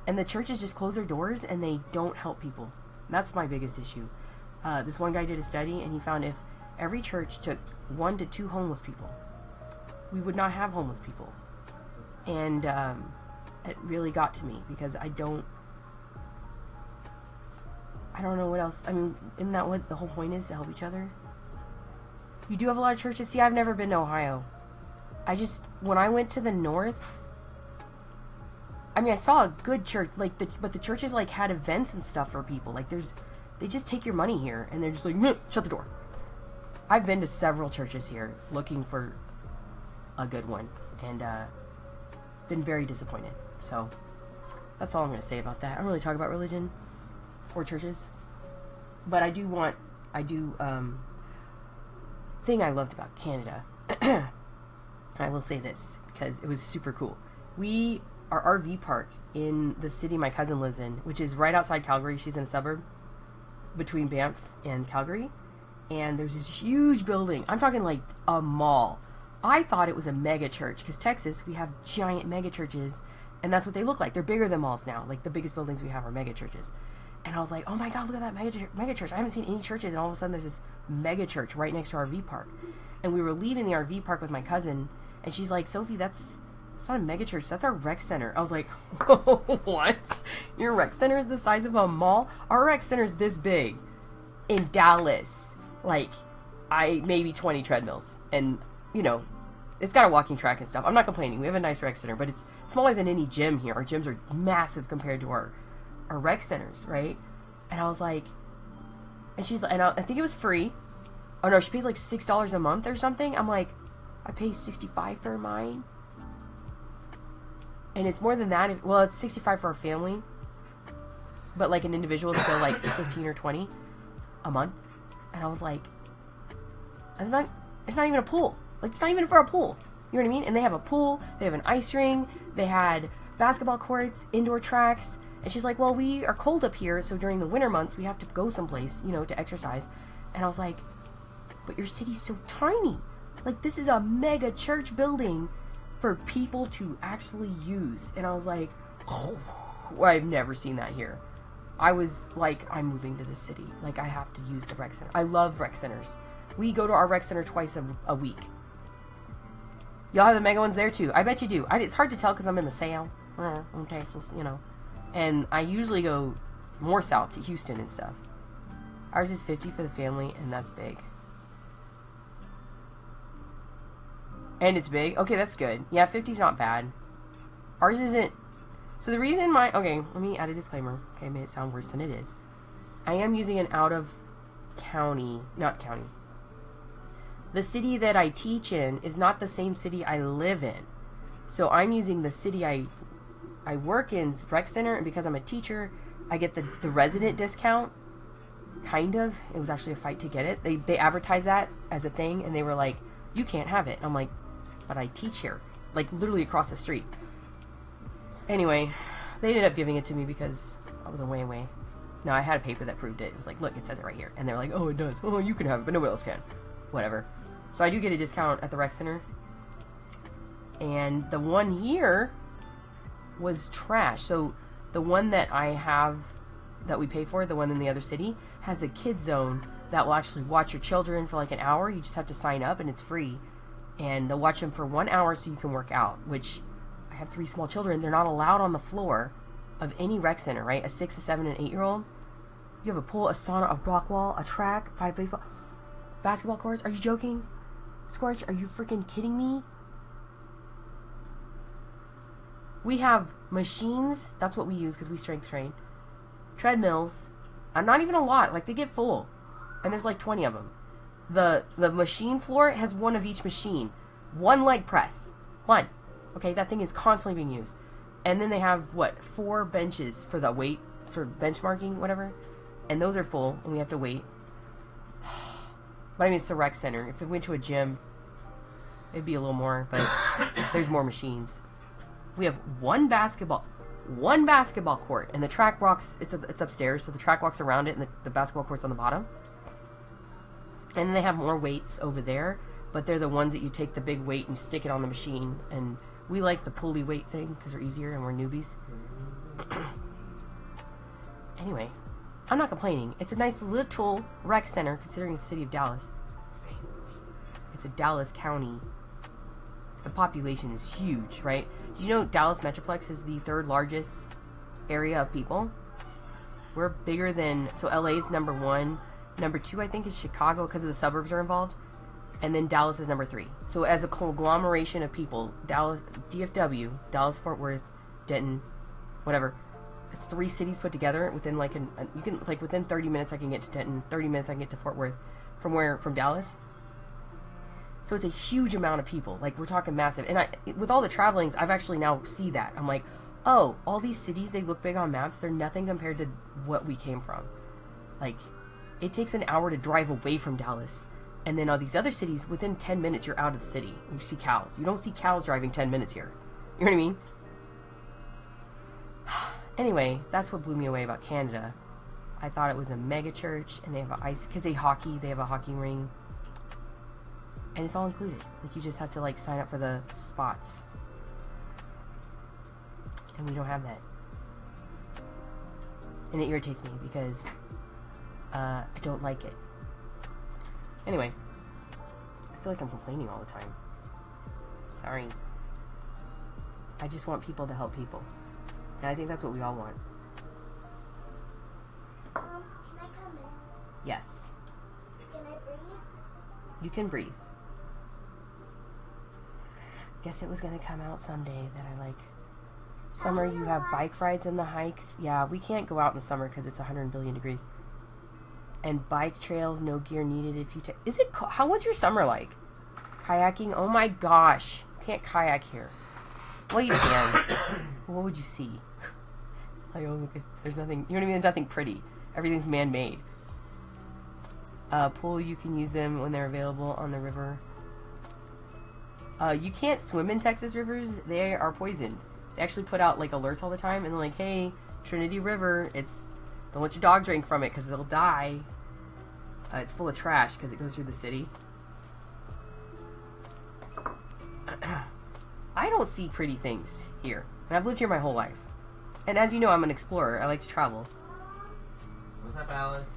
S1: And the churches just close their doors and they don't help people. That's my biggest issue. This one guy did a study and he found if every church took 1 to 2 homeless people, we would not have homeless people. And it really got to me because I don't know what else. I mean, isn't that what the whole point is, to help each other? You do have a lot of churches. See, I've never been to Ohio. When I went to the north, I mean, I saw a good church, but the churches, like, had events and stuff for people. Like, they just take your money here, and they're just like, shut the door. I've been to several churches here looking for a good one, and been very disappointed. So that's all I'm going to say about that. I don't really talk about religion or churches, but thing I loved about Canada, I will say this because it was super cool. Our RV park in the city my cousin lives in, which is right outside Calgary. She's in a suburb between Banff and Calgary, and there's this huge building. I'm talking like a mall. I thought it was a mega church because Texas, we have giant mega churches, and that's what they look like. They're bigger than malls now. Like the biggest buildings we have are mega churches. And I was like, oh my God, look at that mega church. I haven't seen any churches, and all of a sudden there's this mega church right next to our RV park. And we were leaving the RV park with my cousin, and she's like, Sophie, it's not a mega church, that's our rec center. I was like, what? Your rec center is the size of a mall? Our rec center is this big in Dallas. Like, maybe 20 treadmills. And, you know, it's got a walking track and stuff. I'm not complaining. We have a nice rec center, but it's smaller than any gym here. Our gyms are massive compared to our rec centers, right? And I was like, and she's like, and I think it was free. Oh no, she pays like $6 a month or something. I'm like, I pay $65 for mine. And it's more than that. Well, it's $65 for a family, but like an individual is still like 15 or 20 a month. And I was like, it's not even a pool. Like, it's not even for a pool. You know what I mean? And they have a pool, they have an ice ring, they had basketball courts, indoor tracks. And she's like, well, we are cold up here, so during the winter months, we have to go someplace, you know, to exercise. And I was like, but your city's so tiny. Like, this is a mega church building for people to actually use. And I was like, oh, I've never seen that here. I was like, I'm moving to this city. Like, I have to use the rec center. I love rec centers. We go to our rec center twice a week. Y'all have the mega ones there, too. I bet you do. It's hard to tell because I'm in the Sale. In Texas, you know. And I usually go more south to Houston and stuff. Ours is $50 for the family, and that's big. And it's big? Okay, that's good. Yeah, $50's not bad. Ours isn't... So the reason okay, let me add a disclaimer. Okay, I made it sound worse than it is. I am using an not county. The city that I teach in is not the same city I live in. So I'm using the city I work in's rec center, and because I'm a teacher, I get the resident discount. Kind of. It was actually a fight to get it. They advertised that as a thing, and they were like, you can't have it. I'm like, but I teach here. Like, literally across the street. Anyway, they ended up giving it to me because I was a wayyy. No, I had a paper that proved it. It was like, look, it says it right here. And they were like, oh, it does. Oh, you can have it, but nobody else can. Whatever. So I do get a discount at the rec center. And the one here was trash. So the one that I have that we pay for, the one in the other city, has a kid zone that will actually watch your children for like an hour. You just have to sign up and it's free. And they'll watch them for 1 hour so you can work out, which I have 3 small children. They're not allowed on the floor of any rec center, right? A 6, a 7, and 8-year-old. You have a pool, a sauna, a block wall, a track, 5 baseball, basketball courts. Are you joking? Scorch, are you freaking kidding me? We have machines. That's what we use because we strength train. Treadmills. Not even a lot. Like, they get full. And there's like 20 of them. The machine floor has one of each machine. 1 leg press. 1. Okay, that thing is constantly being used. And then they have, 4 benches for the weight, for benchmarking, whatever. And those are full, and we have to wait. But I mean, it's a rec center. If we went to a gym, it'd be a little more, but there's more machines. We have one basketball court, and the track walks, it's upstairs, so the track walks around it, and the basketball court's on the bottom. And then they have more weights over there, but they're the ones that you take the big weight and stick it on the machine, and we like the pulley weight thing, because they're easier, and we're newbies. Anyway, I'm not complaining. It's a nice little rec center, considering the city of Dallas. It's a Dallas County. The population is huge, right? Did you know Dallas Metroplex is the 3rd largest area of people? We're bigger than... So LA is number 1. Number 2, I think, is Chicago because of the suburbs are involved. And then Dallas is number 3. So as a conglomeration of people, Dallas, DFW, Dallas, Fort Worth, Denton, whatever. It's 3 cities put together within like you can like within 30 minutes I can get to Denton, 30 minutes I can get to Fort Worth from Dallas. So it's a huge amount of people. Like, we're talking massive. And with all the travelings, I've actually now see that. I'm like, oh, all these cities, they look big on maps. They're nothing compared to what we came from. Like, it takes an hour to drive away from Dallas. And then all these other cities, within 10 minutes, you're out of the city. You see cows. You don't see cows driving 10 minutes here. You know what I mean? Anyway, that's what blew me away about Canada. I thought it was a mega church, and they have because they have a hockey ring. And it's all included. Like, you just have to, like, sign up for the spots. And we don't have that. And it irritates me because I don't like it. Anyway. I feel like I'm complaining all the time. Sorry. I just want people to help people. And I think that's what we all want.
S3: Can I come in?
S1: Yes.
S3: Can I breathe?
S1: You can breathe. Guess it was going to come out someday that I like. Summer, you have bike rides and the hikes. Yeah, we can't go out in the summer because it's 100 billion degrees. And bike trails, no gear needed if you take... Is it... What's your summer like? Kayaking? Oh my gosh. You can't kayak here. Well, you can. What would you see? Like, oh, look, there's nothing... You know what I mean? There's nothing pretty. Everything's man-made. Pool, you can use them when they're available on the river. You can't swim in Texas rivers. They are poisoned. They actually put out, like, alerts all the time. And they're like, hey, Trinity River, don't let your dog drink from it because they'll die. It's full of trash because it goes through the city. I don't see pretty things here. And I've lived here my whole life. And as you know, I'm an explorer. I like to travel.
S2: What's up, Alice?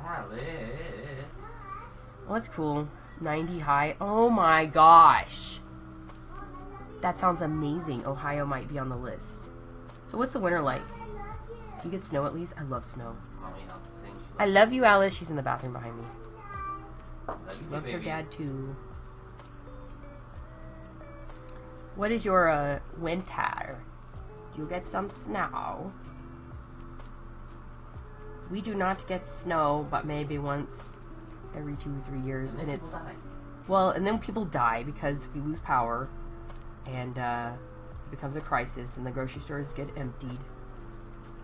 S2: Alice.
S1: Well, that's cool. 90 high. Oh my gosh. That sounds amazing. Ohio might be on the list. So what's the winter like? Do you get snow at least? I love snow.
S2: Mommy, I'll sing.
S1: I love you, Alice. She's in the bathroom behind me.
S2: Love
S1: She
S2: you,
S1: loves her
S2: baby.
S1: dad too. What is your winter? Do you get some snow? We do not get snow, but maybe once every 2 or 3 years, and it's well, and then people die because we lose power, and it becomes a crisis, and the grocery stores get emptied,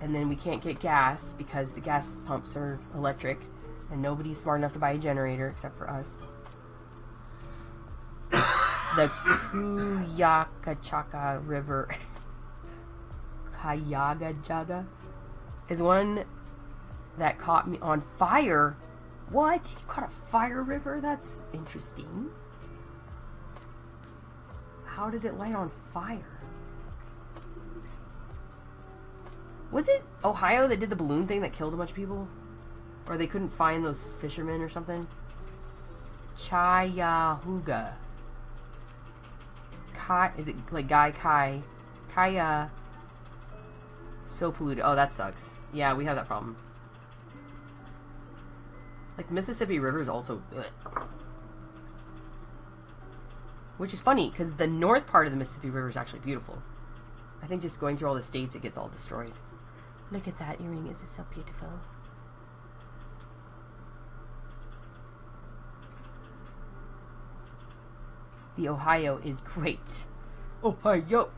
S1: and then we can't get gas because the gas pumps are electric, and nobody's smart enough to buy a generator except for us. The Kuyakachaka River Kayagajaga is one that caught me on fire. What? You caught a fire river? That's interesting. How did it light on fire? Was it Ohio that did the balloon thing that killed a bunch of people? Or they couldn't find those fishermen or something? Chayahuga. Is it like Guy Kai? Kaya. So polluted. Oh, that sucks. Yeah, we have that problem. Like, the Mississippi River is also... Ugh. Which is funny, because the north part of the Mississippi River is actually beautiful. I think just going through all the states, it gets all destroyed. Look at that earring. Is it so beautiful? The Ohio is great. Ohio!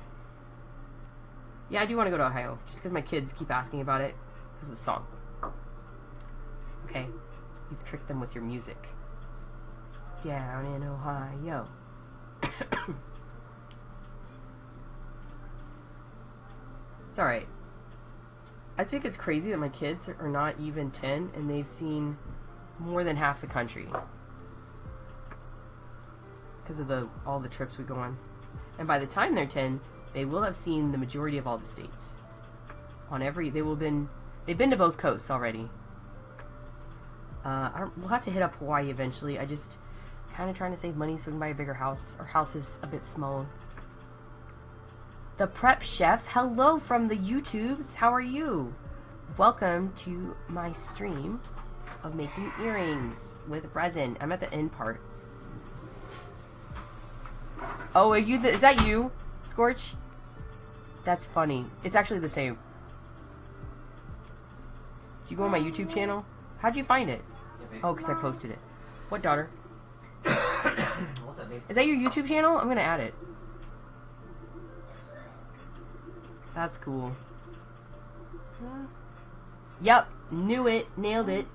S1: Yeah, I do want to go to Ohio, just because my kids keep asking about it, because of the song. Okay? You've tricked them with your music. Down in Ohio. It's alright. I think it's crazy that my kids are not even 10 and they've seen more than half the country. Because of all the trips we go on. And by the time they're 10, they will have seen the majority of all the states. They've been to both coasts already. We'll have to hit up Hawaii eventually. I just kind of trying to save money so we can buy a bigger house. Our house is a bit small. The Prep Chef, hello from the YouTubes. How are you? Welcome to my stream of making earrings with resin. I'm at the end part. Oh, are you? Is that you, Scorch? That's funny. It's actually the same. Did you go on my YouTube channel? How'd you find it? Oh, because I posted it. What daughter?
S2: What's up, babe?
S1: Is that your YouTube channel? I'm gonna add it. That's cool. Yep, knew it, nailed it.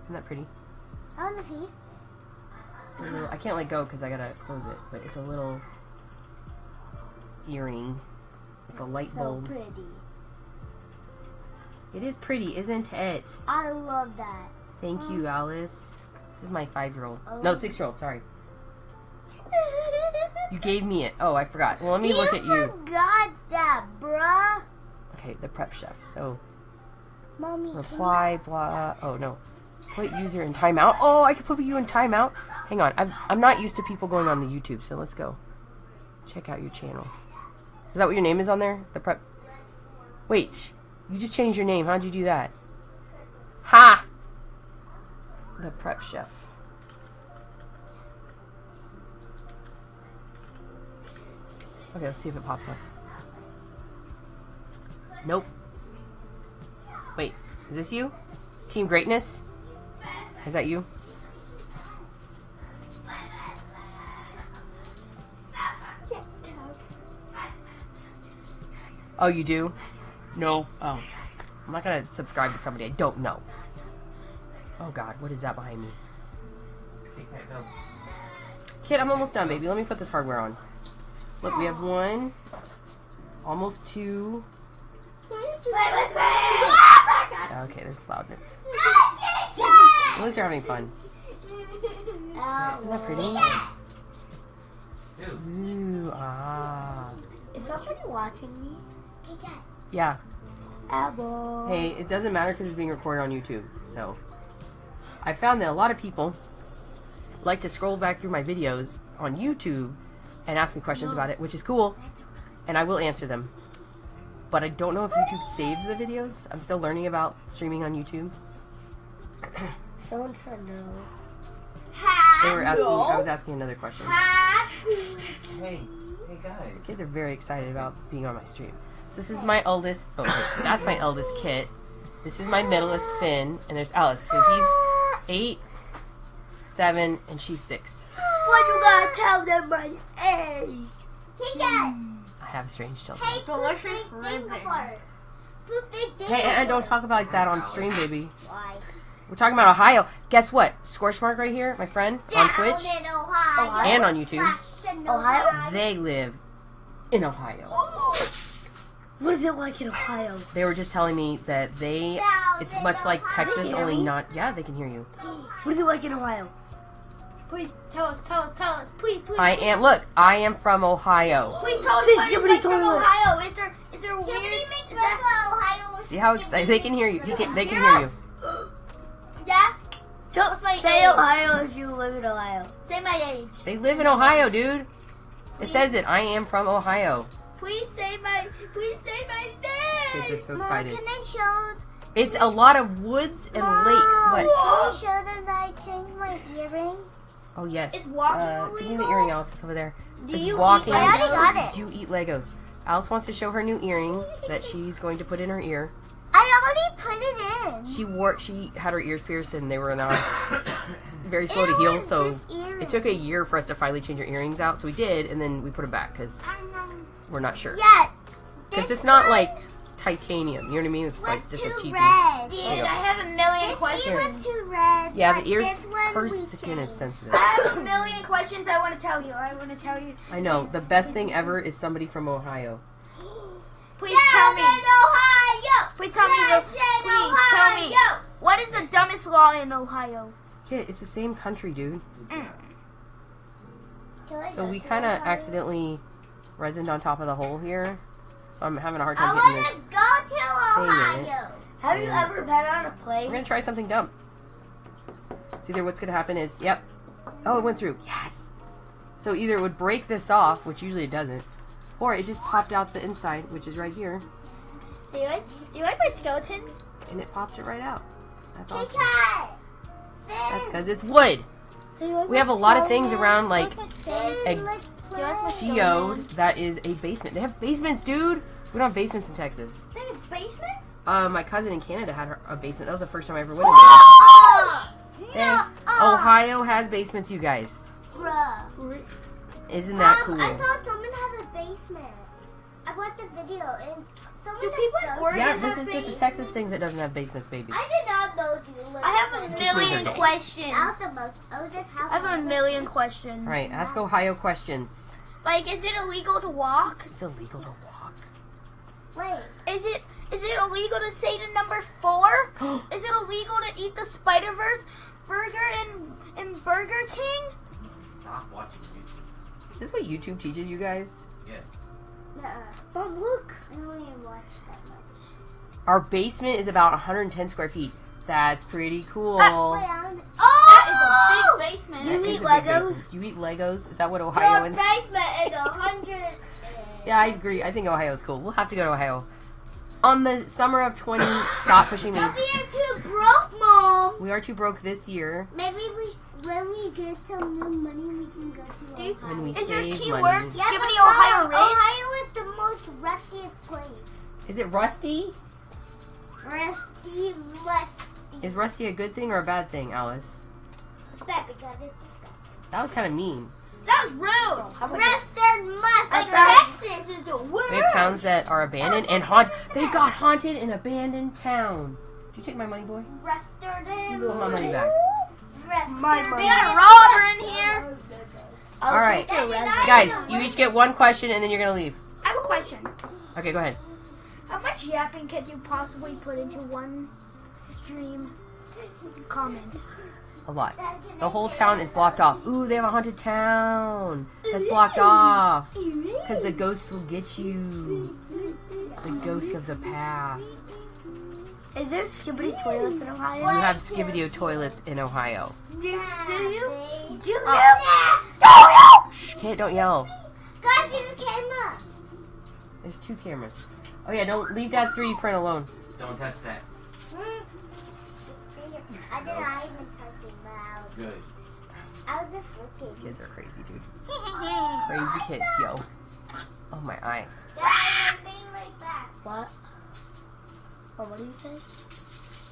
S1: Isn't that pretty?
S3: I want to see.
S1: It's a little, I can't let go because I gotta close it, but it's a little earring with a light
S3: So
S1: bulb.
S3: pretty.
S1: It is pretty, isn't it?
S3: I love that.
S1: Thank you, Alice. This is my 5-year-old. No, 6-year-old, sorry. You gave me it. Oh, I forgot. Well, let me look at you.
S3: You forgot that, bruh.
S1: Okay, the prep chef. So,
S3: Mommy,
S1: reply, blah. Oh, no. Put user in timeout. Oh, I could put you in timeout. Hang on. I'm not used to people going on the YouTube, so let's go. Check out your channel. Is that what your name is on there? The prep. Wait. You just changed your name. How'd you do that? Ha! The prep chef. Okay, let's see if it pops up. Nope. Wait, is this you? Team Greatness? Is that you? Oh, you do? No. Oh. I'm not gonna subscribe to somebody I don't know. Oh god, what is that behind me?
S2: Take that, go.
S1: Kid, I'm almost done, baby. Let me put this hardware on. Look, we have 1, almost 2. Okay, there's loudness. At least you're having fun. Isn't that pretty?
S2: Dude.
S1: Ooh, ah.
S4: Is somebody watching me?
S1: Yeah.
S4: Elbow.
S1: Hey, it doesn't matter because it's being recorded on YouTube. So, I found that a lot of people like to scroll back through my videos on YouTube and ask me questions about it, which is cool, and I will answer them. But I don't know if YouTube saves the videos. I'm still learning about streaming on YouTube.
S4: Someone said no.
S1: They were asking. I was asking another question.
S2: Hey guys.
S1: Kids are very excited about being on my stream. So this is my eldest. Oh, wait, that's my eldest Kit. This is my middlest Finn, and there's Alice. So he's 8, 7, and she's 6.
S4: What you gotta tell them my age?
S1: I have strange children.
S3: Hey, delicious
S1: Hey, and don't talk about that on stream, baby.
S3: Why?
S1: We're talking about Ohio. Guess what? Scorchmark right here, my friend, on Twitch and on YouTube.
S4: Ohio?
S1: They live in Ohio.
S4: What is it like in Ohio?
S1: They were just telling me that it's much like Texas, only not. Yeah, they can hear you.
S4: What is it like in Ohio? Please tell us, please.
S1: I am from Ohio.
S4: Please tell us what it's like from Ohio. Is there weird?
S1: See how excited they can hear you. They can hear you.
S4: Yeah.
S3: What's my
S4: Say
S3: age?
S4: Ohio if you live in Ohio.
S3: Say my age.
S1: They live in Ohio, dude. It says it. I am from Ohio.
S3: Please say my name.
S1: Kids are so
S3: Mom,
S1: excited.
S3: can I show?
S1: It's a lot of woods and lakes. What?
S3: Can I show them that I changed my earring?
S1: Oh yes.
S3: Is walking
S1: give me the
S3: illegal?
S1: earring, Alice. It's over there.
S3: Do
S1: It's
S3: you
S1: walking.
S3: eat Legos? I already got it.
S1: Do you eat Legos? Alice wants to show her new earring that she's going to put in her ear.
S3: I already put it in.
S1: She had her ears pierced and they were not very slow to heal, so it took a year for us to finally change her earrings out. So we did, and then we put them back because we're not sure.
S3: Yeah.
S1: Because it's not like titanium, you know what I mean? It's like just a cheapie.
S3: Red.
S1: There you
S3: Dude,
S1: go.
S3: I have a million questions. This ear was too red.
S1: Yeah,
S3: but
S1: the ears,
S3: this one
S1: her
S3: we
S1: skin is
S3: changed.
S1: sensitive.
S4: I have a million questions I want to tell you.
S1: I know. The best thing ever is somebody from Ohio.
S4: Please tell me.
S3: Ohio.
S4: Please tell me this. Please tell me. What is the dumbest law in Ohio?
S1: Kid, it's the same country, dude.
S3: Can I
S1: So
S3: go
S1: we
S3: to
S1: kind of
S3: Ohio?
S1: accidentally resined on top of the hole here. So I'm having a hard
S3: I
S1: time getting
S3: want
S1: this.
S3: to go to
S1: thing in it.
S3: Ohio.
S4: Have you ever been on a
S1: We're
S4: plane?
S1: going to try something dumb. So either what's going to happen is, yep. Oh, it went through. Yes. So either it would break this off, which usually it doesn't, or it just popped out the inside, which is right here,
S4: Do you like my skeleton?
S1: and it popped it right out. That's
S3: Hey,
S1: awesome.
S3: Cat.
S1: That's because it's wood.
S4: Do you like
S1: We
S4: my
S1: have a lot of things
S4: skeleton?
S1: around,
S4: Do you
S1: like,
S4: my skeleton?
S3: Let's
S4: Do you like my
S3: play.
S1: geode that is a basement. They have basements, dude. We don't have basements in Texas.
S4: They have basements?
S1: My cousin in Canada had a basement. That was the first time I ever went in there.
S3: Oh!
S1: Hey.
S3: No,
S1: Ohio has basements, you guys.
S3: Bruh.
S1: Isn't that cool?
S3: I saw someone has a basement. I watched the video and someone
S4: Do people in Oregon
S1: Yeah,
S4: have
S1: this is just a
S4: basements?
S1: Texas thing that doesn't have basements, babies.
S3: I did not know you lived
S4: I have a
S3: in
S1: Just leave
S4: million
S1: it.
S4: questions.
S3: Out the most. Oh, this house.
S4: I have a million questions.
S1: All right, ask Ohio questions.
S4: Like, is it illegal to walk?
S1: It's illegal to walk.
S3: Wait.
S4: Is it illegal to say the number 4? Is it illegal to eat the Spider-Verse burger in Burger King?
S2: Stop watching YouTube.
S1: Is this what YouTube teaches you guys?
S2: Yes.
S3: Nuh-uh.
S4: But look.
S3: I don't even watch that much.
S1: Our basement is about 110 square feet. That's pretty cool.
S3: Wait, I don't...
S4: That is a big basement.
S1: That is a big basement. Do you eat Legos? Is that what
S3: Your
S1: Ohioans?
S3: basement is 100.
S1: Yeah, I agree. I think Ohio's cool. We'll have to go to Ohio. On the summer of 20, stop pushing me.
S3: But we are too broke, Mom.
S1: We are too broke this year.
S3: Maybe when we get some new money, we can go to Ohio.
S1: When we
S4: Is your
S1: save
S4: keyword
S1: money.
S4: Skibbity
S3: but
S4: Ohio Race?
S3: Ohio is the most rustiest place.
S1: Is it rusty?
S3: Rusty.
S1: Is rusty a good thing or a bad thing, Alice?
S3: Bad because it's disgusting.
S1: That was kind of mean.
S4: That was rude.
S3: Rusted must.
S4: Like
S3: Like
S4: Texas is the
S1: We
S4: worst.
S1: have towns that are abandoned and haunted. They got haunted in abandoned towns. Did you take my money, boy?
S3: Rusted.
S1: Put my money back.
S4: We got a robber in here.
S1: All right, guys, you each get one question and then you're gonna leave.
S4: I have a question.
S1: Okay, go ahead.
S4: How much yapping can you possibly put into one stream comment?
S1: A lot. The whole town is blocked off. Ooh, they have a haunted town that's blocked off because the ghosts will get you. The ghosts of the past.
S4: Is there Skibbity toilets in Ohio?
S1: You have Skibidi toilets in Ohio.
S4: Do you?
S1: Shh, kid, don't yell.
S3: Guys, see the camera.
S1: There's 2 cameras. Oh yeah, don't leave Dad's 3D print alone.
S2: Don't touch that.
S3: I did not even touch it, but
S2: Good.
S3: I was just looking.
S1: These kids are crazy, dude. Crazy kids, yo. Oh my eye.
S3: Dad, I'm being right back.
S4: What? Oh, what do you say?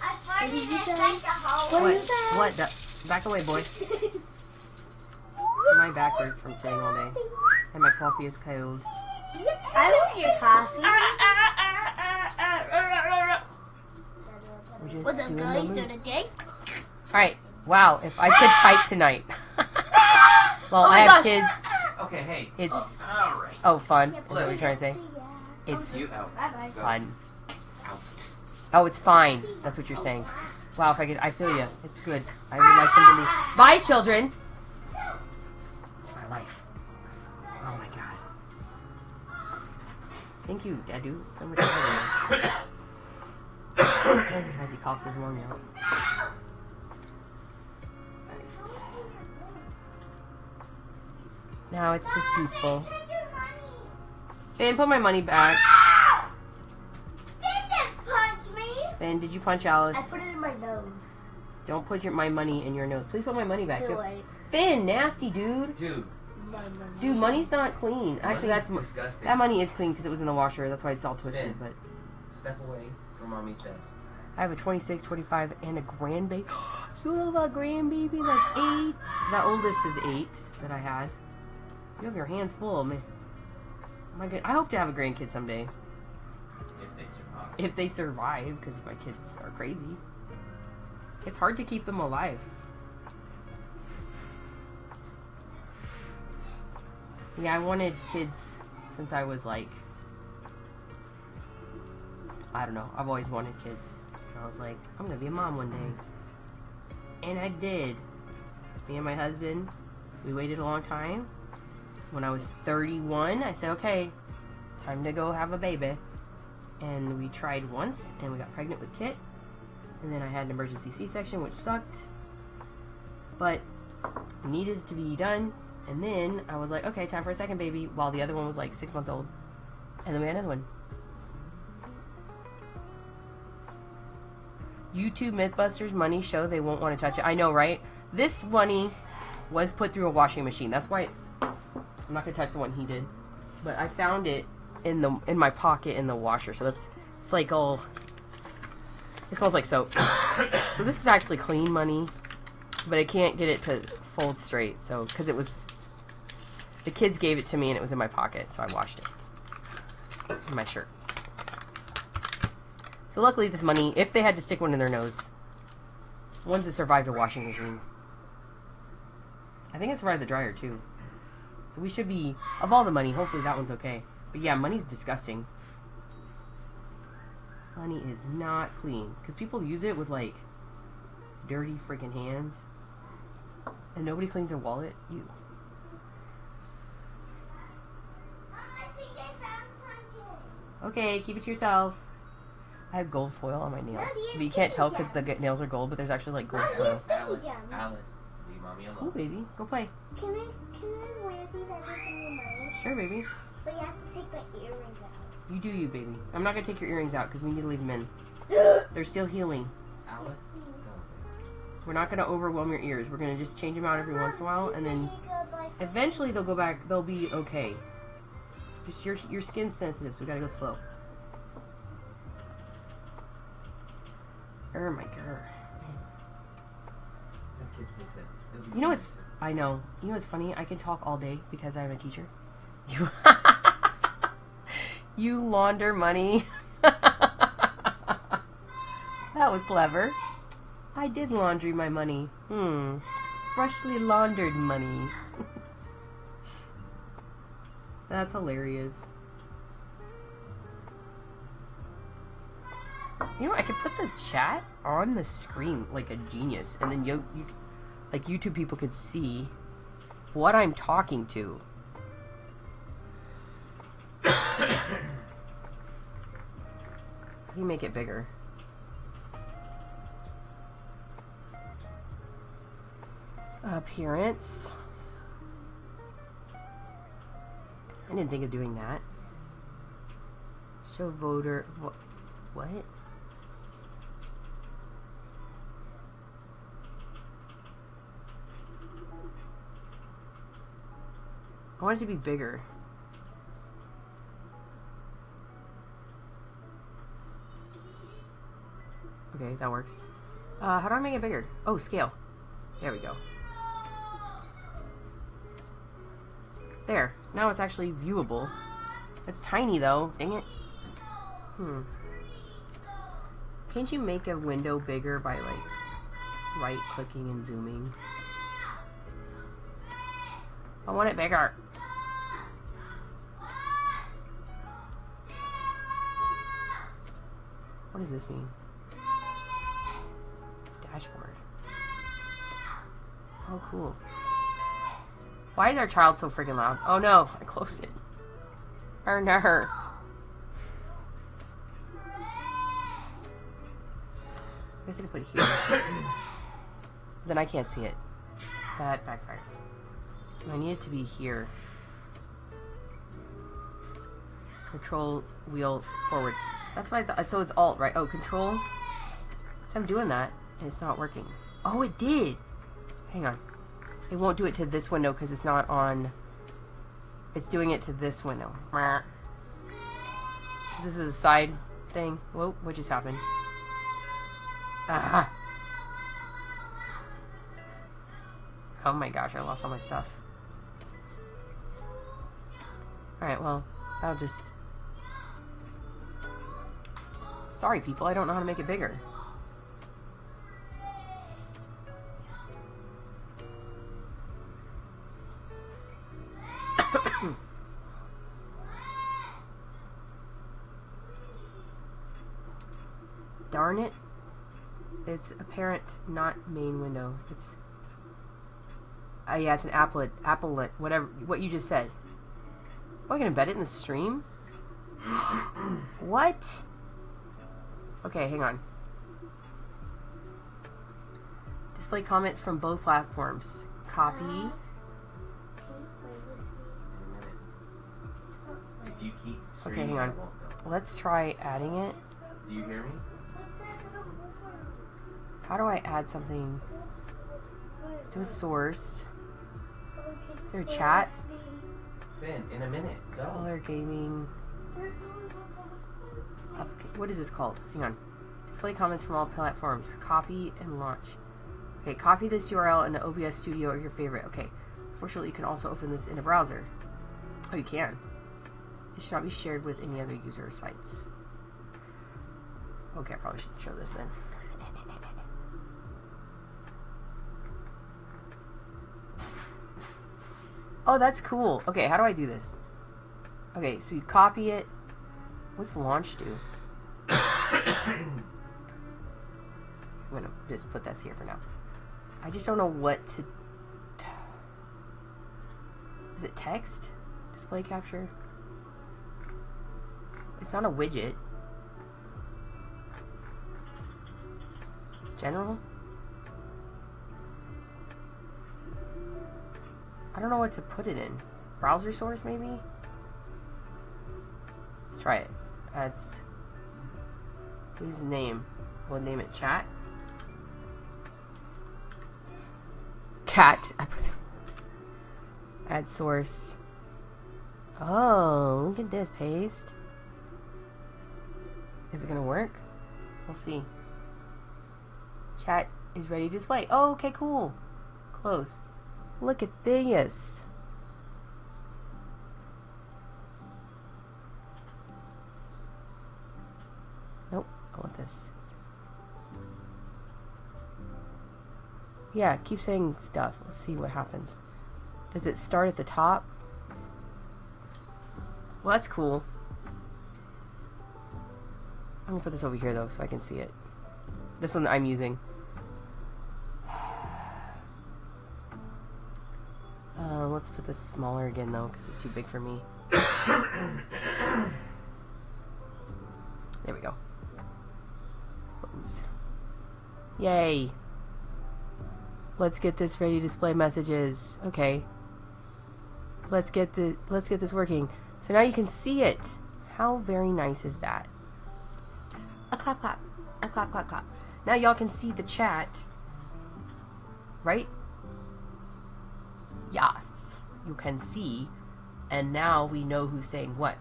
S3: I farted
S4: did you say?
S3: inside the hole.
S1: What? Back away, boy. My back hurts from sitting all day. And my coffee is cold.
S4: I want your coffee.
S1: We're just
S4: What's up,
S1: doing the
S4: guys?
S1: move.
S4: So today?
S1: Alright, wow, if I could type tonight. Well,
S4: Oh my
S1: I have
S4: gosh.
S1: kids.
S2: Okay, hey.
S1: It's,
S2: Alright.
S1: oh, fun. Is that what you're trying to say? It's
S2: You out.
S4: Bye-bye.
S2: Go.
S1: fun.
S2: Out.
S1: Oh, it's fine. That's what you're saying. Wow, if I could, I feel you. It's good. I would like them to leave. Bye, children. It's my life. Oh my god. Thank you, Dadu. So much better. As he coughs his lung out. Right. Now it's just peaceful. Finn, put my money back. Finn, did you punch Alice?
S4: I put it in my nose.
S1: Don't put my money in your nose. Please put my money back.
S4: Too late.
S1: Finn, nasty dude.
S2: Dude.
S1: Dude, money's not clean. Actually,
S2: Money's
S1: that's
S2: disgusting.
S1: that money is clean because it was in the washer. That's why it's all twisted.
S2: Finn.
S1: But
S2: Step away from mommy's desk.
S1: I have a 26, 25, and a grandbaby. You have a grandbaby that's 8. The oldest is 8 that I had. You have your hands full, man. My God, I hope to have a grandkid someday.
S2: If they survive.
S1: If they survive, because my kids are crazy. It's hard to keep them alive. Yeah, I wanted kids since I was like, I don't know. I've always wanted kids. I was like, I'm gonna be a mom one day. And I did. Me and my husband, we waited a long time. When I was 31, I said, okay, time to go have a baby. And we tried once, and we got pregnant with Kit. And then I had an emergency C-section, which sucked. But it needed to be done. And then I was like, okay, time for a second baby, while the other one was like 6 months old. And then we had another one. YouTube Mythbusters money show they won't want to touch it. I know, right? This money was put through a washing machine. That's why it's... I'm not going to touch the one he did. But I found it in my pocket in the washer. So it's like all... It smells like soap. So this is actually clean money. But I can't get it to fold straight, so, because it was, the kids gave it to me and it was in my pocket, so I washed it. In my shirt. So luckily this money, if they had to stick one in their nose, ones that survived a washing machine. I think it survived the dryer too. So we should be, of all the money, hopefully that one's okay. But yeah, money's disgusting. Money is not clean. Because people use it with like dirty freaking hands. And nobody cleans their wallet. You.
S3: I think I found something.
S1: Okay, keep it to yourself. I have gold foil on my nails. But you can't tell because the nails are gold, but there's actually like gold foil.
S2: Alice, Alice, leave mommy alone.
S1: Oh, baby. Go play.
S3: Can I wear these every single night?
S1: Sure, baby.
S3: But you have to take my earrings out.
S1: You do you, baby. I'm not going to take your earrings out because we need to leave them in. They're still healing.
S2: Alice, go.
S1: We're not going to overwhelm your ears. We're going to just change them out every once in a while, and then eventually they'll go back. They'll be okay. Just your skin's sensitive, so we got to go slow. Oh my god. You know what's... I know. You know what's funny? I can talk all day because I'm a teacher. You... you launder money. That was clever. I did laundry my money. Freshly laundered money. That's hilarious. You know, I could put the chat on the screen like a genius, and then you like YouTube people could see what I'm talking to. How do you make it bigger? Appearance. I didn't think of doing that. Show voter. What? I want it to be bigger. Okay, that works. How do I make it bigger? Oh, scale. There we go. There. Now it's actually viewable. It's tiny though. Dang it. Can't you make a window bigger by like right-clicking and zooming? I want it bigger. What does this mean? Dashboard. Oh, cool. Why is our child so freaking loud? Oh no, I closed it. Oh no. I guess I can put it here. Then I can't see it. That backfires. I need it to be here. Control wheel forward. That's what I thought. So it's alt, right? Oh, control. So I'm doing that, and it's not working. Oh, it did. Hang on. It won't do it to this window because it's not on. It's doing it to this window. This is a side thing. Whoa, what just happened? Ah. Oh my gosh, I lost all my stuff. Alright, well, I'll just... Sorry, people, I don't know how to make it bigger. Darn it. It's apparent, not main window. It's... yeah, it's an applet, whatever, what you just said. Oh, I can embed it in the stream? What? Okay, hang on. Display comments from both platforms. Copy.
S2: If you keep
S1: Okay, hang on. Let's try adding it.
S2: Do you hear me?
S1: How do I add something? Let's do a source. Is there a chat?
S2: Finn, in a minute. Go.
S1: Color gaming. What is this called? Hang on. Display comments from all platforms. Copy and launch. Okay, copy this URL into OBS Studio or your favorite. Okay. Fortunately, you can also open this in a browser. Oh, you can. It should not be shared with any other user or sites. Okay, I probably should show this then. Oh, that's cool. Okay, how do I do this? Okay, so you copy it. What's launch do? I'm gonna just put this here for now. I just don't know what to... Is it text? Display capture? It's not a widget. General? I don't know what to put it in. Browser source, maybe? Let's try it. That's... His name. We'll name it chat. Cat. Add source. Oh, look at this. Paste. Is it gonna work? We'll see. Chat is ready to display. Oh, okay, cool. Close. Look at this. Nope, I want this. Yeah, keep saying stuff. Let's see what happens. Does it start at the top? Well, that's cool. I'm gonna put this over here though so I can see it. This one I'm using. Let's put this smaller again though because it's too big for me. There we go. Close. Yay. Let's get this ready to display messages. Okay. Let's get this working. So now you can see it. How very nice is that? A clap clap. A clap clap clap. Now y'all can see the chat. Right? Yes. You can see. And now we know who's saying what.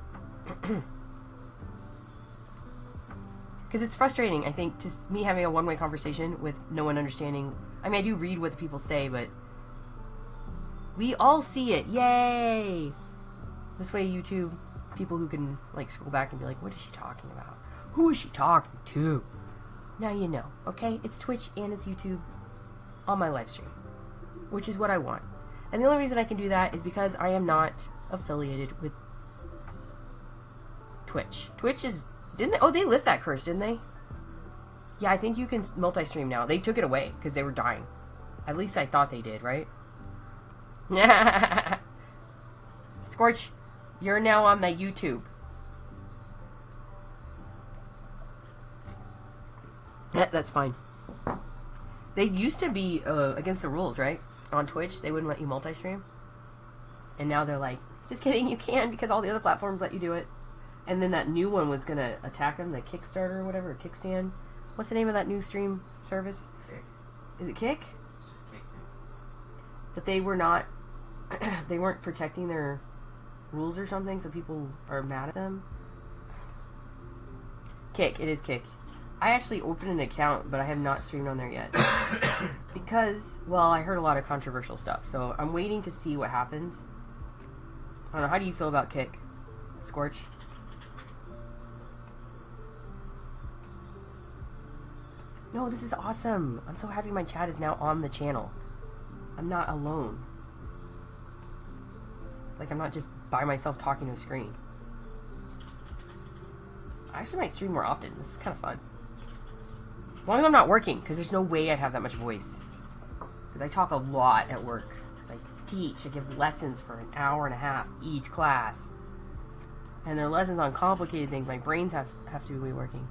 S1: Because it's frustrating, I think, just me having a one-way conversation with no one understanding. I mean, I do read what the people say, but we all see it. Yay! This way, YouTube, people who can, like, scroll back and be like, what is she talking about? Who is she talking to? Now you know, okay? It's Twitch and it's YouTube on my live stream, which is what I want. And the only reason I can do that is because I am not affiliated with Twitch. Twitch is... Didn't they? Oh, they lift that curse, didn't they? Yeah, I think you can multi-stream now. They took it away because they were dying. At least I thought they did, right? Scorch, you're now on the YouTube. That's fine. They used to be against the rules, right? On Twitch, they wouldn't let you multi-stream. And now they're like, just kidding, you can because all the other platforms let you do it. And then that new one was going to attack them, the Kickstarter or whatever, or Kickstand. What's the name of that new stream service?
S2: Kick.
S1: Is it Kick?
S2: It's just Kick.
S1: But they were not, they weren't protecting their rules or something, so people are mad at them. Kick, it is Kick. I actually opened an account, but I have not streamed on there yet. Because, well, I heard a lot of controversial stuff, so I'm waiting to see what happens. I don't know, how do you feel about Kick, Scorch? No, this is awesome. I'm so happy my chat is now on the channel. I'm not alone. Like, I'm not just by myself talking to a screen. I actually might stream more often. This is kind of fun. As long as I'm not working, because there's no way I'd have that much voice. Because I talk a lot at work. Because I teach. I give lessons for an hour and a half each class. And they're lessons on complicated things. My brains have to be working.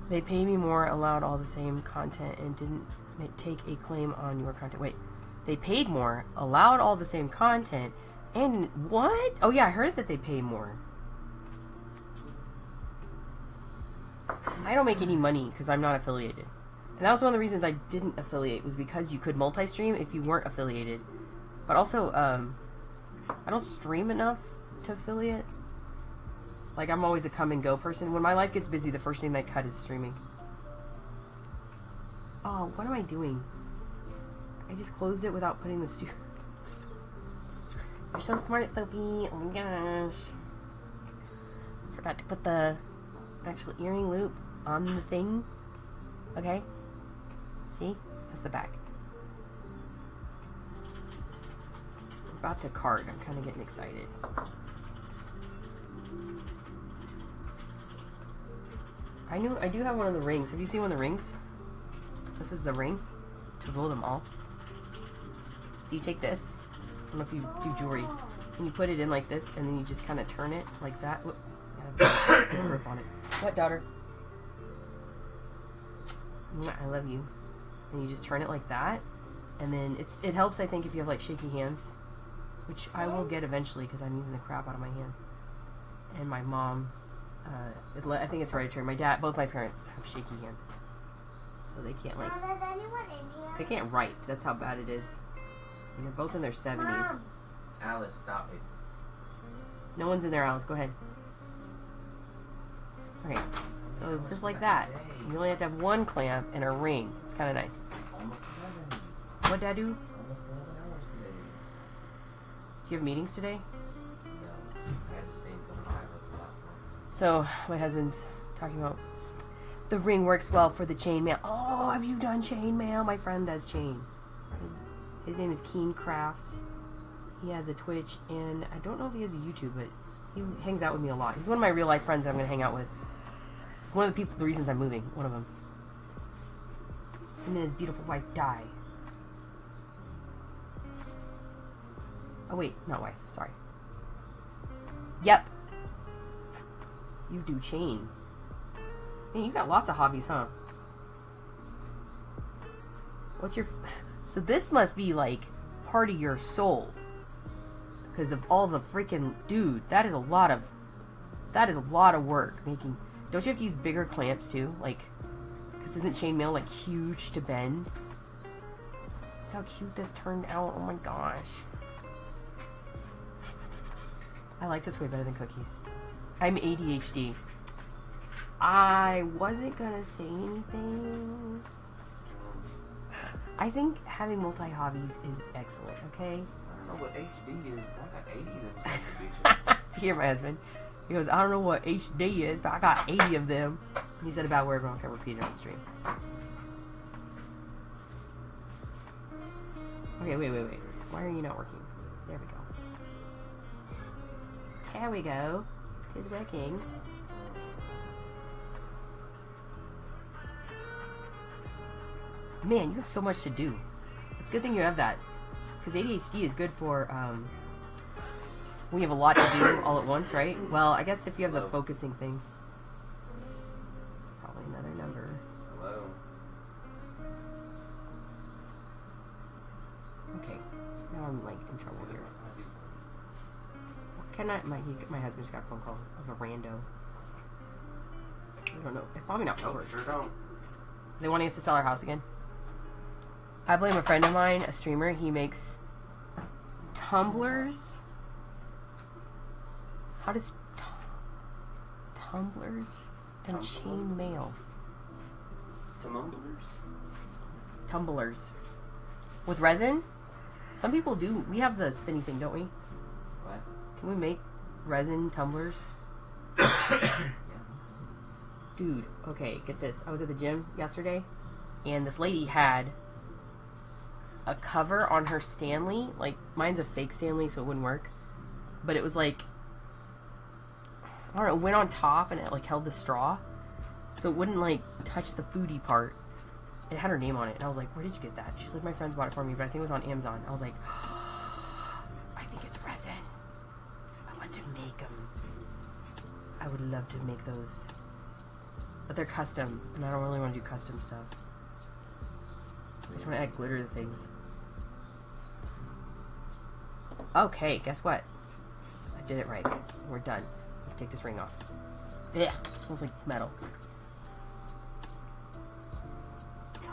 S1: They pay me more, allowed all the same content, and didn't take a claim on your content. Wait, they paid more, allowed all the same content, and what? Oh yeah, I heard that they pay more. I don't make any money because I'm not affiliated. And that was one of the reasons I didn't affiliate, was because you could multi-stream if you weren't affiliated. But also, I don't stream enough to affiliate. Like, I'm always a come and go person. When my life gets busy, the first thing I cut is streaming. Oh, what am I doing? I just closed it without putting the stu. You're so smart, Sophie. Oh my gosh. Forgot to put the actual earring loop on the thing. Okay. See? That's the back. I'm about to card. I'm kind of getting excited. I do have one of the rings. Have you seen one of the rings? This is the ring to rule them all. So you take this. I don't know if you do jewelry. And you put it in like this, and then you just kind of turn it like that. Whoop. Get a grip on it. What, daughter? I love you. And you just turn it like that. And then it helps, I think, if you have like shaky hands. Which I will get eventually because I'm using the crap out of my hands. And my mom, I think it's hereditary. My dad, both my parents have shaky hands. So they can't like...
S3: Mom, is anyone in here?
S1: They can't write. That's how bad it is. And they're both in their 70s.
S3: Mom.
S2: Alice, stop it.
S1: No one's in there, Alice. Go ahead. Okay. So it's just like that. You only have to have one clamp and a ring. It's kind of nice.
S2: Almost 11.
S1: What did I do?
S2: Almost 11 hours today.
S1: Do you have meetings today?
S2: No, I had to stay until 5 was the last one.
S1: So my husband's talking about the ring works well for the chainmail. Oh, have you done chainmail? My friend does chain. His name is Keen Crafts. He has a Twitch, and I don't know if he has a YouTube, but he hangs out with me a lot. He's one of my real life friends that I'm going to hang out with. He's one of the reasons I'm moving. One of them. And then his beautiful wife, Di. Oh wait, not wife. Sorry. Yep. You do chain. Man, you got lots of hobbies, huh? What's your... So this must be like part of your soul. Because of all the freaking... Dude, that is a lot of work making... Don't you have to use bigger clamps too? Like, because isn't chainmail like huge to bend? Look how cute this turned out. Oh my gosh. I like this way better than cookies. I'm ADHD. I wasn't gonna say anything. I think having multi-hobbies is excellent, okay?
S2: I don't know what HD is, but I got 80 of them sons of bitches.
S1: Did you hear my husband? He goes, I don't know what HD is, but I got 80 of them. He said about where everyone can repeat it on stream. Okay, wait. Why are you not working? There we go. There we go. It is working. Man, you have so much to do. It's a good thing you have that. Because ADHD is good for, when you have a lot to do all at once, right? Well, I guess if you have the focusing thing. It's probably another number.
S2: Hello.
S1: Okay. Now I'm, like, in trouble here. Can I... My husband's got a phone call of a rando. I don't know. It's probably not
S2: Oh,
S1: work.
S2: sure don't.
S1: They wanting us to sell our house again? I blame a friend of mine, a streamer. He makes tumblers. How does tumblers and chain mail? Tumblers. With resin? Some people do. We have the spinny thing, don't we?
S2: What?
S1: Can we make resin tumblers? Dude, okay, get this. I was at the gym yesterday, and this lady had a cover on her Stanley. Like, mine's a fake Stanley, so it wouldn't work. But it was like, I don't know, it went on top, and it, like, held the straw. So it wouldn't, like, touch the foodie part. It had her name on it, and I was like, where did you get that? She's like, my friends bought it for me, but I think it was on Amazon. I was like, I think it's resin. I want to make them. I would love to make those. But they're custom, and I don't really want to do custom stuff. I just want to add glitter to things. Okay, guess what? I did it right. We're done. I can take this ring off. Yeah, it smells like metal.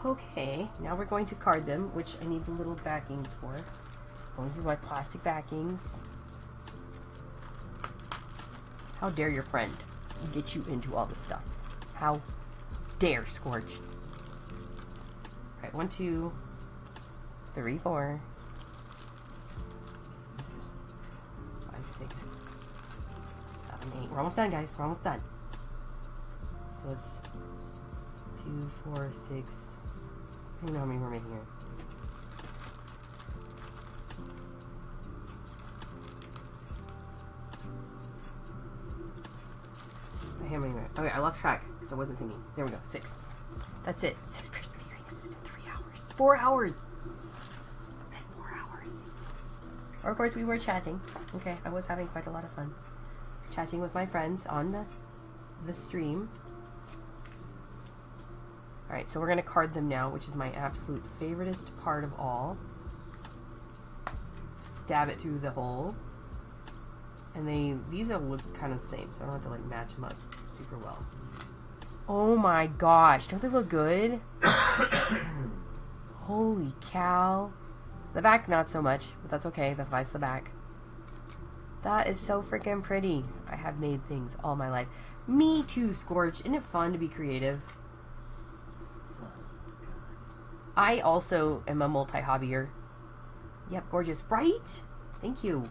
S1: Okay, now we're going to card them, which I need the little backings for. These are my plastic backings. How dare your friend get you into all this stuff? How dare, Scorch? Alright, 1, 2, 3, 4, 5, 6, 7, 8. We're almost done, guys. We're almost done. So let's 2, 4, 6. I don't even know how many we're making here. How many? Okay, I lost track because I wasn't thinking. There we go. 6. That's it. 6 pairs of earrings in 3 hours. 4 hours. It's been 4 hours. Or of course we were chatting. Okay, I was having quite a lot of fun chatting with my friends on the stream. All right, so we're gonna card them now, which is my absolute favoriteest part of all. Stab it through the hole. And these will look kind of the same, so I don't have to like match them up super well. Oh my gosh, don't they look good? Holy cow. The back, not so much, but that's okay. That's why it's the back. That is so freaking pretty. I have made things all my life. Me too, Scorch. Isn't it fun to be creative? I also am a multi-hobbyer. Yep, gorgeous. Right? Thank you.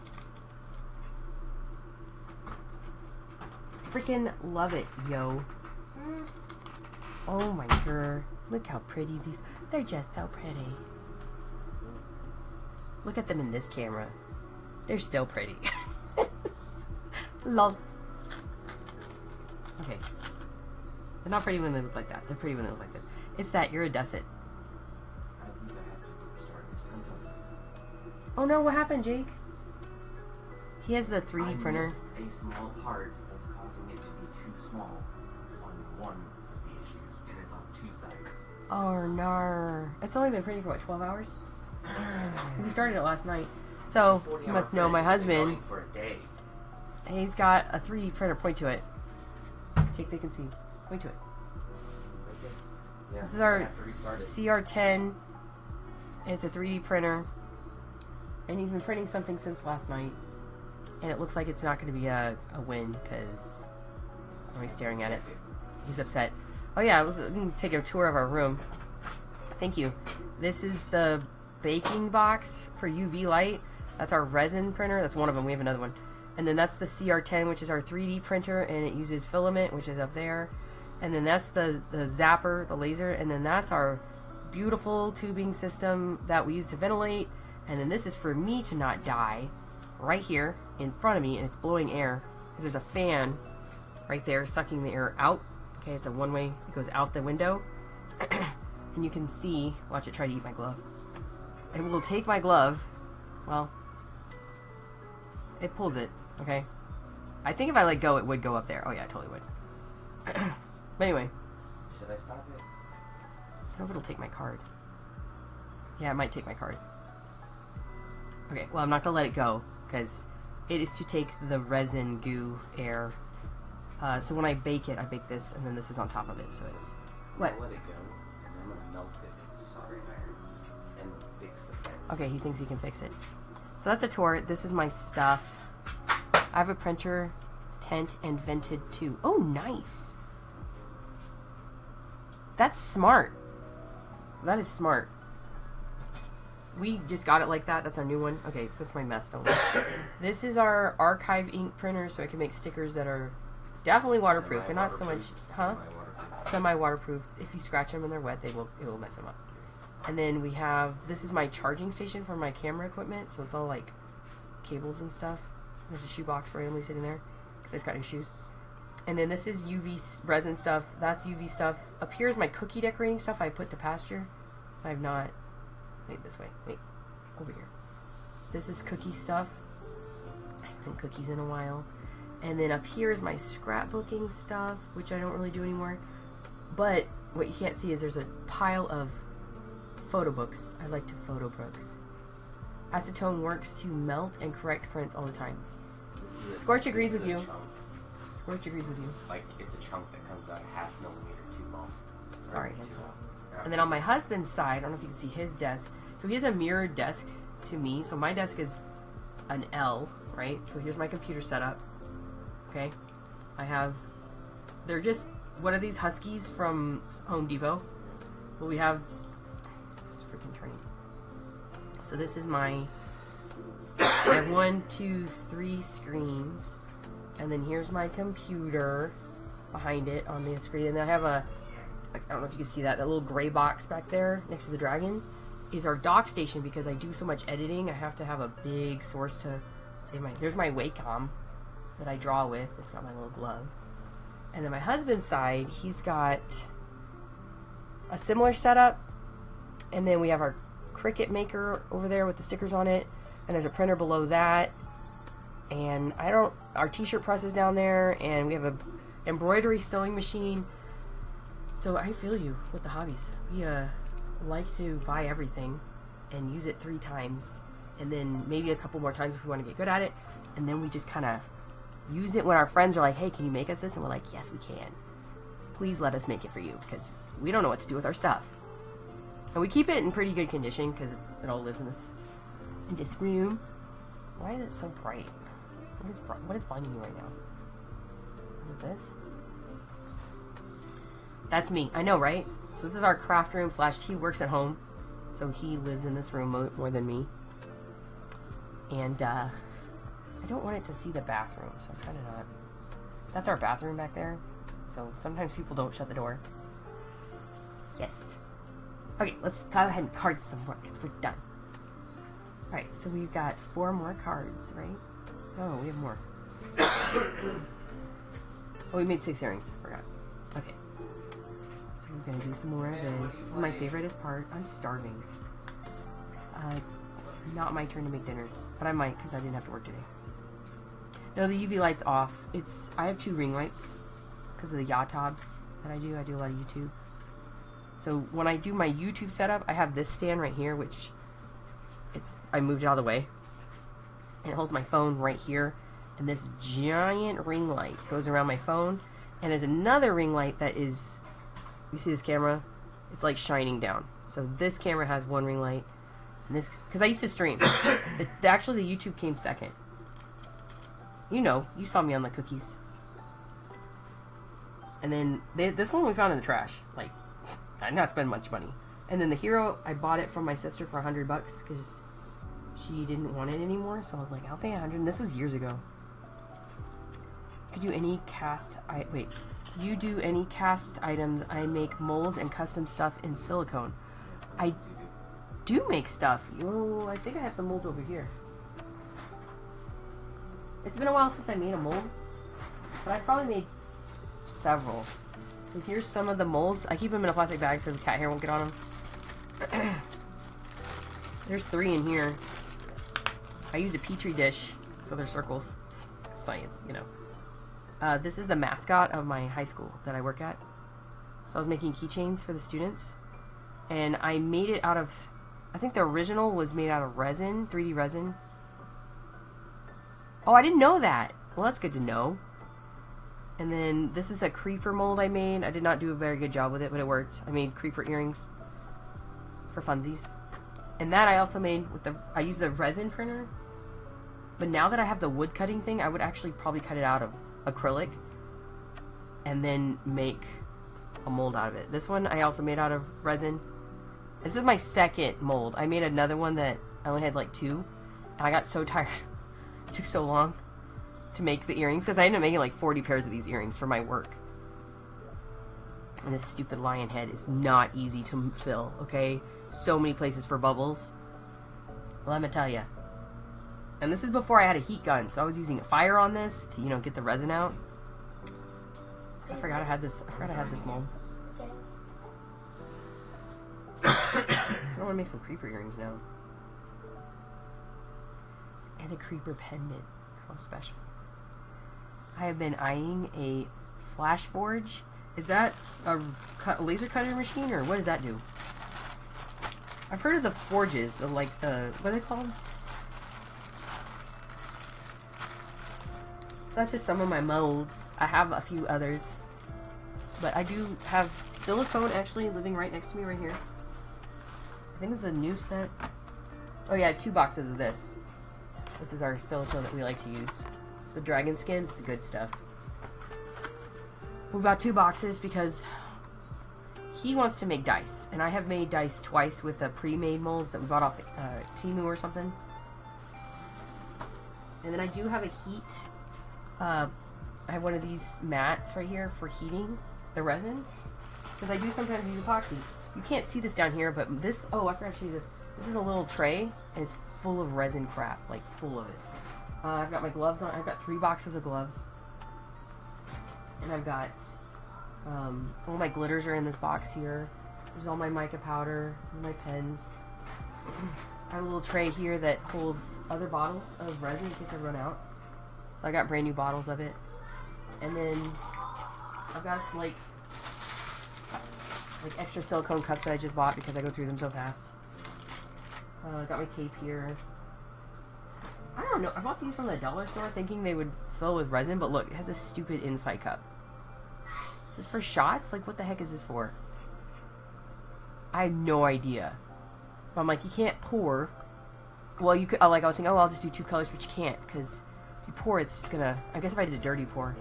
S1: Freaking love it, yo. Oh my god. Look how pretty these... They're just so pretty. Look at them in this camera. They're still pretty. Lol. Okay. They're not pretty when they look like that. They're pretty when they look like this. It's that iridescent. Oh no, what happened, Jake? He has the 3D printer.
S2: Missed a small part that's causing it to be too small on one of the issues, and it's on 2 sides.
S1: Oh no. It's only been printing for what, 12 hours? Because we started it last night. So, you must know my husband.
S2: For a day.
S1: He's got a 3D printer. Point to it. Jake, they can see. Point to it.
S2: Okay. Yeah,
S1: This is our
S2: I have to restart it.
S1: CR10. And it's a 3D printer. And he's been printing something since last night. And it looks like it's not going to be a win because I'm always staring at it. He's upset. Oh yeah, let's take a tour of our room. Thank you. This is the baking box for UV light. That's our resin printer. That's one of them. We have another one. And then that's the CR10, which is our 3D printer, and it uses filament, which is up there. And then that's the zapper, the laser, and then that's our beautiful tubing system that we use to ventilate. And then this is for me to not die right here in front of me, and it's blowing air because there's a fan right there sucking the air out. Okay, it's a one-way. It goes out the window. And you can see, watch it try to eat my glove. It will take my glove. Well, it pulls it, okay? I think if I let go, it would go up there. Oh yeah, it totally would. But anyway.
S2: Should I stop it?
S1: I don't know if it'll take my card. Yeah, it might take my card. Okay, well, I'm not going to let it go, because it is to take the resin goo air. So when I bake it, I bake this, and then this is on top of it, so it's... What?
S2: I'll let it go, and I'm going to melt it, soldering iron, and fix the fan.
S1: Okay, he thinks he can fix it. So that's a tour. This is my stuff. I have a printer, tent, and vented too. Oh, nice. That's smart. That is smart. We just got it like that. That's our new one. Okay, so that's my mess. Don't worry. This is our archive ink printer, so I can make stickers that are definitely waterproof. They're not so much, huh? Semi-waterproof. If you scratch them and they're wet, it will mess them up. And then we have, this is my charging station for my camera equipment, so it's all like cables and stuff. There's a shoebox randomly sitting there because I just got new shoes. And then this is UV resin stuff. That's UV stuff. Up here is my cookie decorating stuff I put to pasture. So I have not, wait, this way, wait, over here. This is cookie stuff. I haven't done cookies in a while. And then up here is my scrapbooking stuff, which I don't really do anymore. But what you can't see is there's a pile of photo books. I like to photo books. Acetone works to melt and correct prints all the time. Scorch agrees with you. Scorch agrees with you.
S2: Like, it's a chunk that comes out a 0.5 millimeter too long.
S1: Sorry.
S2: Too long.
S1: And then on my husband's side, I don't know if you can see his desk. So he has a mirrored desk to me. So my desk is an L, right? So here's my computer setup. Okay. I have, they're just, what are these Huskies from Home Depot? Well, we have, it's freaking turning. So this is my, I have 1, 2, 3 screens, and then here's my computer behind it on the screen, and then I have a, I don't know if you can see that little gray box back there next to the dragon is our dock station. Because I do so much editing, I have to have a big source to save my, there's my Wacom that I draw with. It's got my little glove. And then my husband's side, he's got a similar setup, and then we have our Cricut maker over there with the stickers on it, and there's a printer below that, and our t-shirt press is down there, and we have a embroidery sewing machine. So I feel you with the hobbies. We like to buy everything and use it 3 times, and then maybe a couple more times if we want to get good at it, and then we just kind of use it when our friends are like, hey, can you make us this? And we're like, yes, we can. Please let us make it for you, because we don't know what to do with our stuff. And we keep it in pretty good condition because it all lives in this room. Why is it so bright? What is blinding you right now? Is it this? That's me. I know, right? So this is our craft room / he works at home. So he lives in this room more than me. And I don't want it to see the bathroom, so I'm trying to not. That's our bathroom back there. So sometimes people don't shut the door. Yes. Okay, let's go ahead and card some more because we're done. Alright, so we've got 4 more cards, right? Oh, we have more. Oh, we made 6 earrings. Forgot. Okay. So we're gonna do some more of this. This is my favoriteest part. I'm starving. It's not my turn to make dinner, but I might because I didn't have to work today. No, the UV light's off. I have 2 ring lights because of the yatobs that I do. I do a lot of YouTube. So when I do my YouTube setup, I have this stand right here, which I moved it out of the way. And it holds my phone right here. And this giant ring light goes around my phone. And there's another ring light that is, you see this camera? It's like shining down. So this camera has 1 ring light. And this, because I used to stream. Actually, the YouTube came second. You saw me on the cookies. And then this one we found in the trash. Like, I did not spend much money. And then the hero, I bought it from my sister for $100 because she didn't want it anymore. So I was like, I'll pay $100. And this was years ago. You do any cast items. I make molds and custom stuff in silicone. I do make stuff. Oh, I think I have some molds over here. It's been a while since I made a mold, but I probably made several. So here's some of the molds. I keep them in a plastic bag so the cat hair won't get on them. There's 3 in here. I used a petri dish, so they're circles. Science, This is the mascot of my high school that I work at. So I was making keychains for the students. And I made it out of, I think the original was made out of resin, 3D resin. Oh, I didn't know that. Well, that's good to know. And then this is a creeper mold I made. I did not do a very good job with it, but it worked. I made creeper earrings for funsies. And that I also made with I used the resin printer. But now that I have the wood cutting thing, I would actually probably cut it out of acrylic and then make a mold out of it. This one I also made out of resin. This is my second mold. I made another one that I only had like 2, and I got so tired. It took so long to make the earrings because I ended up making like 40 pairs of these earrings for my work. And this stupid lion head is not easy to fill, okay? So many places for bubbles. Well, let me tell you. And this is before I had a heat gun, so I was using a fire on this to, get the resin out. I forgot I had this mold. I want to make some creeper earrings now. And a creeper pendant. How special. I have been eyeing a flash forge. Is that a laser cutter machine, or what does that do? I've heard of the forges, what are they called? So that's just some of my molds. I have a few others. But I do have silicone actually living right next to me right here. I think this is a new set. Oh yeah, I have 2 boxes of this. This is our silicone that we like to use. It's the dragon skin, it's the good stuff. We bought 2 boxes because he wants to make dice, and I have made dice twice with the pre-made molds that we bought off Temu or something. And then I do have a heat. I have one of these mats right here for heating the resin, because I do sometimes use epoxy. You can't see this down here, but this, oh, I forgot to show you this. This is a little tray, and it's full of resin crap, like full of it. I've got my gloves on. I've got 3 boxes of gloves. And I've got, all my glitters are in this box here. This is all my mica powder, and my pens. I have a little tray here that holds other bottles of resin in case I run out. So I got brand new bottles of it. And then I've got like extra silicone cups that I just bought because I go through them so fast. Got my tape here. I don't know. I bought these from the dollar store thinking they would fill with resin, but look, it has a stupid inside cup. Is this for shots? Like, what the heck is this for? I have no idea. But I'm like, you can't pour. Well, you could, like, I was thinking, oh, I'll just do 2 colors, but you can't, because if you pour, it's just gonna, I guess if I did a dirty pour.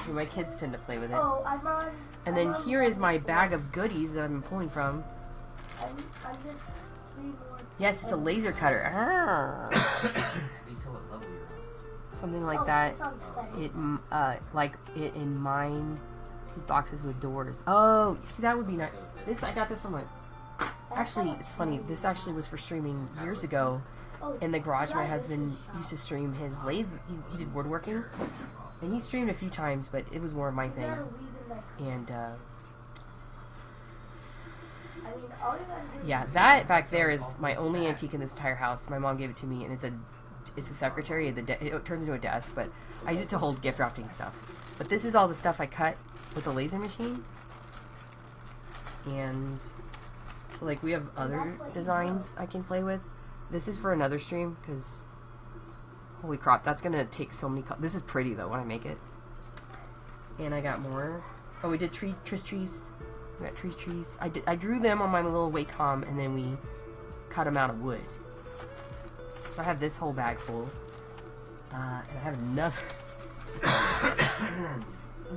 S1: My kids tend to play with it.
S4: Oh, I'm on.
S1: And then here is my bag of goodies that I've been pulling from.
S4: I'm just 3 more.
S1: Yes, it's a laser cutter. Something like that. It in mine. These boxes with doors. Oh, see, that would be nice. This, I got this from my. Actually, it's funny. This actually was for streaming years ago. In the garage, my husband used to stream his lathe. He did woodworking, and he streamed a few times, but it was more of my thing. And yeah, that back there is my only antique in this entire house. My mom gave it to me, and it's a secretary. It turns into a desk, but I use it to hold gift wrapping stuff. But this is all the stuff I cut with the laser machine. And so, like, we have other designs I can play with. This is for another stream, because holy crap, that's gonna take so many this is pretty though when I make it. And I got more. Oh, we did trees. We got trees. I drew them on my little Wacom, and then we cut them out of wood. So I have this whole bag full. And I have another. It's just so messed up.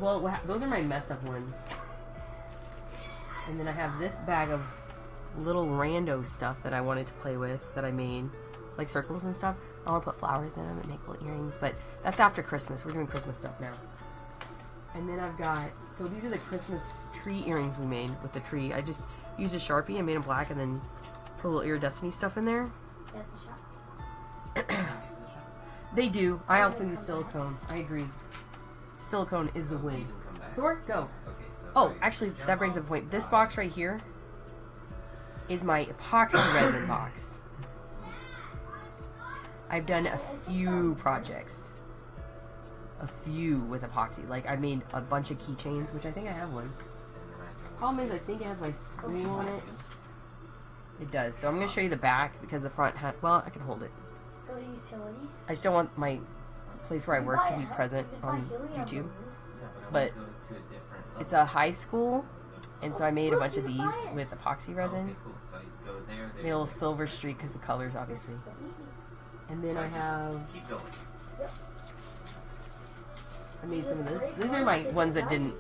S1: Well, those are my mess up ones. And then I have this bag of little rando stuff that I wanted to play with that I made, like circles and stuff. I want to put flowers in them and make little earrings, but that's after Christmas. We're doing Christmas stuff now. And then I've got, so these are the Christmas tree earrings we made with the tree. I just used a Sharpie and made them black and then put a little iridescent stuff in there. They do. I also use silicone. I agree. Silicone is the win. Thor, go. Oh, actually, that brings up a point. This box right here is my epoxy resin box. I've done a few projects. A few with epoxy. Like, I made a bunch of keychains, which I think I have one. Problem is, I think it has my screen on it. It does. So I'm going to show you the back, because the front had, well, I can hold it.
S4: Go to utilities.
S1: I just don't want my place where I work to be present on YouTube. But it's a high school, and so I made a bunch of these with epoxy resin. Made a little silver streak because the colors, obviously. And then I have. I made some of this. These are my ones that didn't.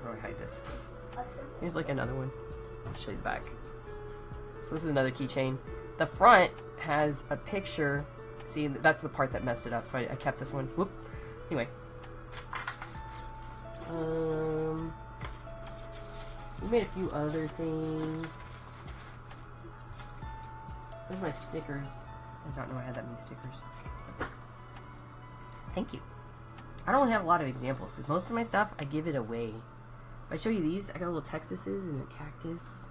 S1: How do I hide this? Here's like another one. I'll show you the back. So this is another keychain. The front has a picture. See, that's the part that messed it up. So I kept this one. Whoop. Anyway. We made a few other things. There's my stickers. I did not know I had that many stickers. Thank you. I don't have a lot of examples because most of my stuff I give it away. If I show you these, I got little Texases and a cactus.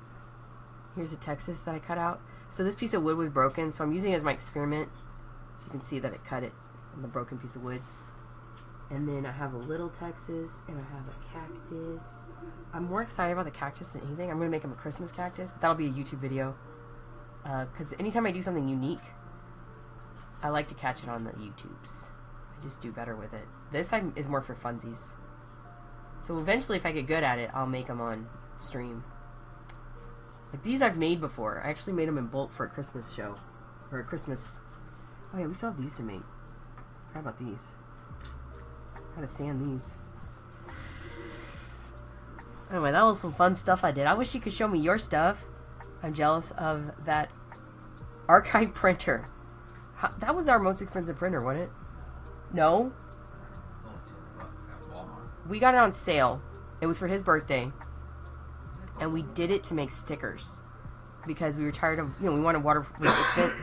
S1: Here's a Texas that I cut out. So this piece of wood was broken, so I'm using it as my experiment. So you can see that it cut it on the broken piece of wood. And then I have a little Texas, and I have a cactus. I'm more excited about the cactus than anything. I'm going to make him a Christmas cactus, but that'll be a YouTube video. Because anytime I do something unique, I like to catch it on the YouTubes. I just do better with it. This is more for funsies. So eventually, if I get good at it, I'll make them on stream. Like these I've made before. I actually made them in bulk for a Christmas show. For a Christmas... Oh yeah, we still have these to make. How about these? Gotta sand these. Anyway, that was some fun stuff I did. I wish you could show me your stuff. I'm jealous of that archive printer. That was our most expensive printer, wasn't it? No?
S2: It's only $10 at Walmart.
S1: We got it on sale. It was for his birthday. And we did it to make stickers. Because we were tired of, we wanted water resistant.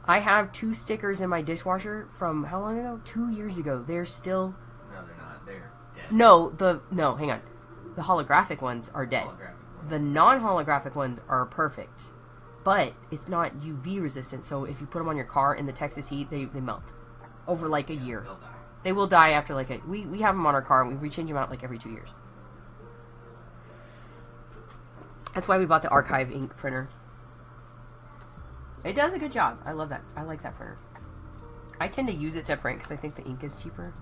S1: I have 2 stickers in my dishwasher from how long ago? 2 years ago. They're still...
S2: No, they're not. They're dead.
S1: No, hang on. The holographic ones are dead. The non-holographic ones are perfect. But it's not UV resistant, so if you put them on your car in the Texas heat, they melt. Over like a year.
S2: They'll die.
S1: They will die after like a... We have them on our car, and we change them out like every 2 years. That's why we bought the archive ink printer. It does a good job. I love that. I like that printer. I tend to use it to print because I think the ink is cheaper.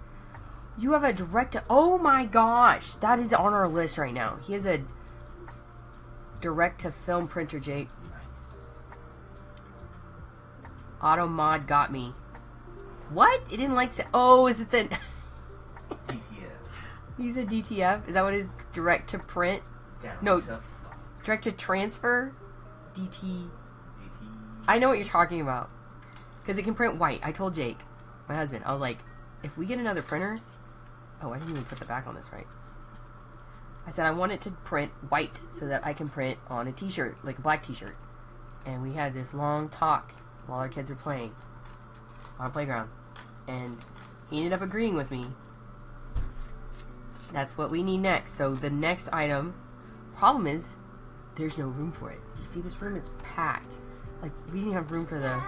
S1: You have a direct... Oh my gosh! That is on our list right now. He has a direct-to-film printer, Jake.
S2: Nice.
S1: Auto mod got me. What? It didn't like... Oh, is it the...
S2: DTF.
S1: You said DTF? Is that what it is? Direct-to-print?
S2: Down
S1: No.
S2: to fuck.
S1: Direct-to-transfer? DT...
S2: DT.
S1: I know what you're talking about. Because it can print white. I told Jake, my husband, I was like, if we get another printer... Oh, I didn't even put the back on this right. I said I want it to print white so that I can print on a t-shirt, like a black t-shirt. And we had this long talk while our kids were playing on a playground. And he ended up agreeing with me. That's what we need next. So the next item, problem is, there's no room for it. You see this room? It's packed. Like, we didn't have room for the...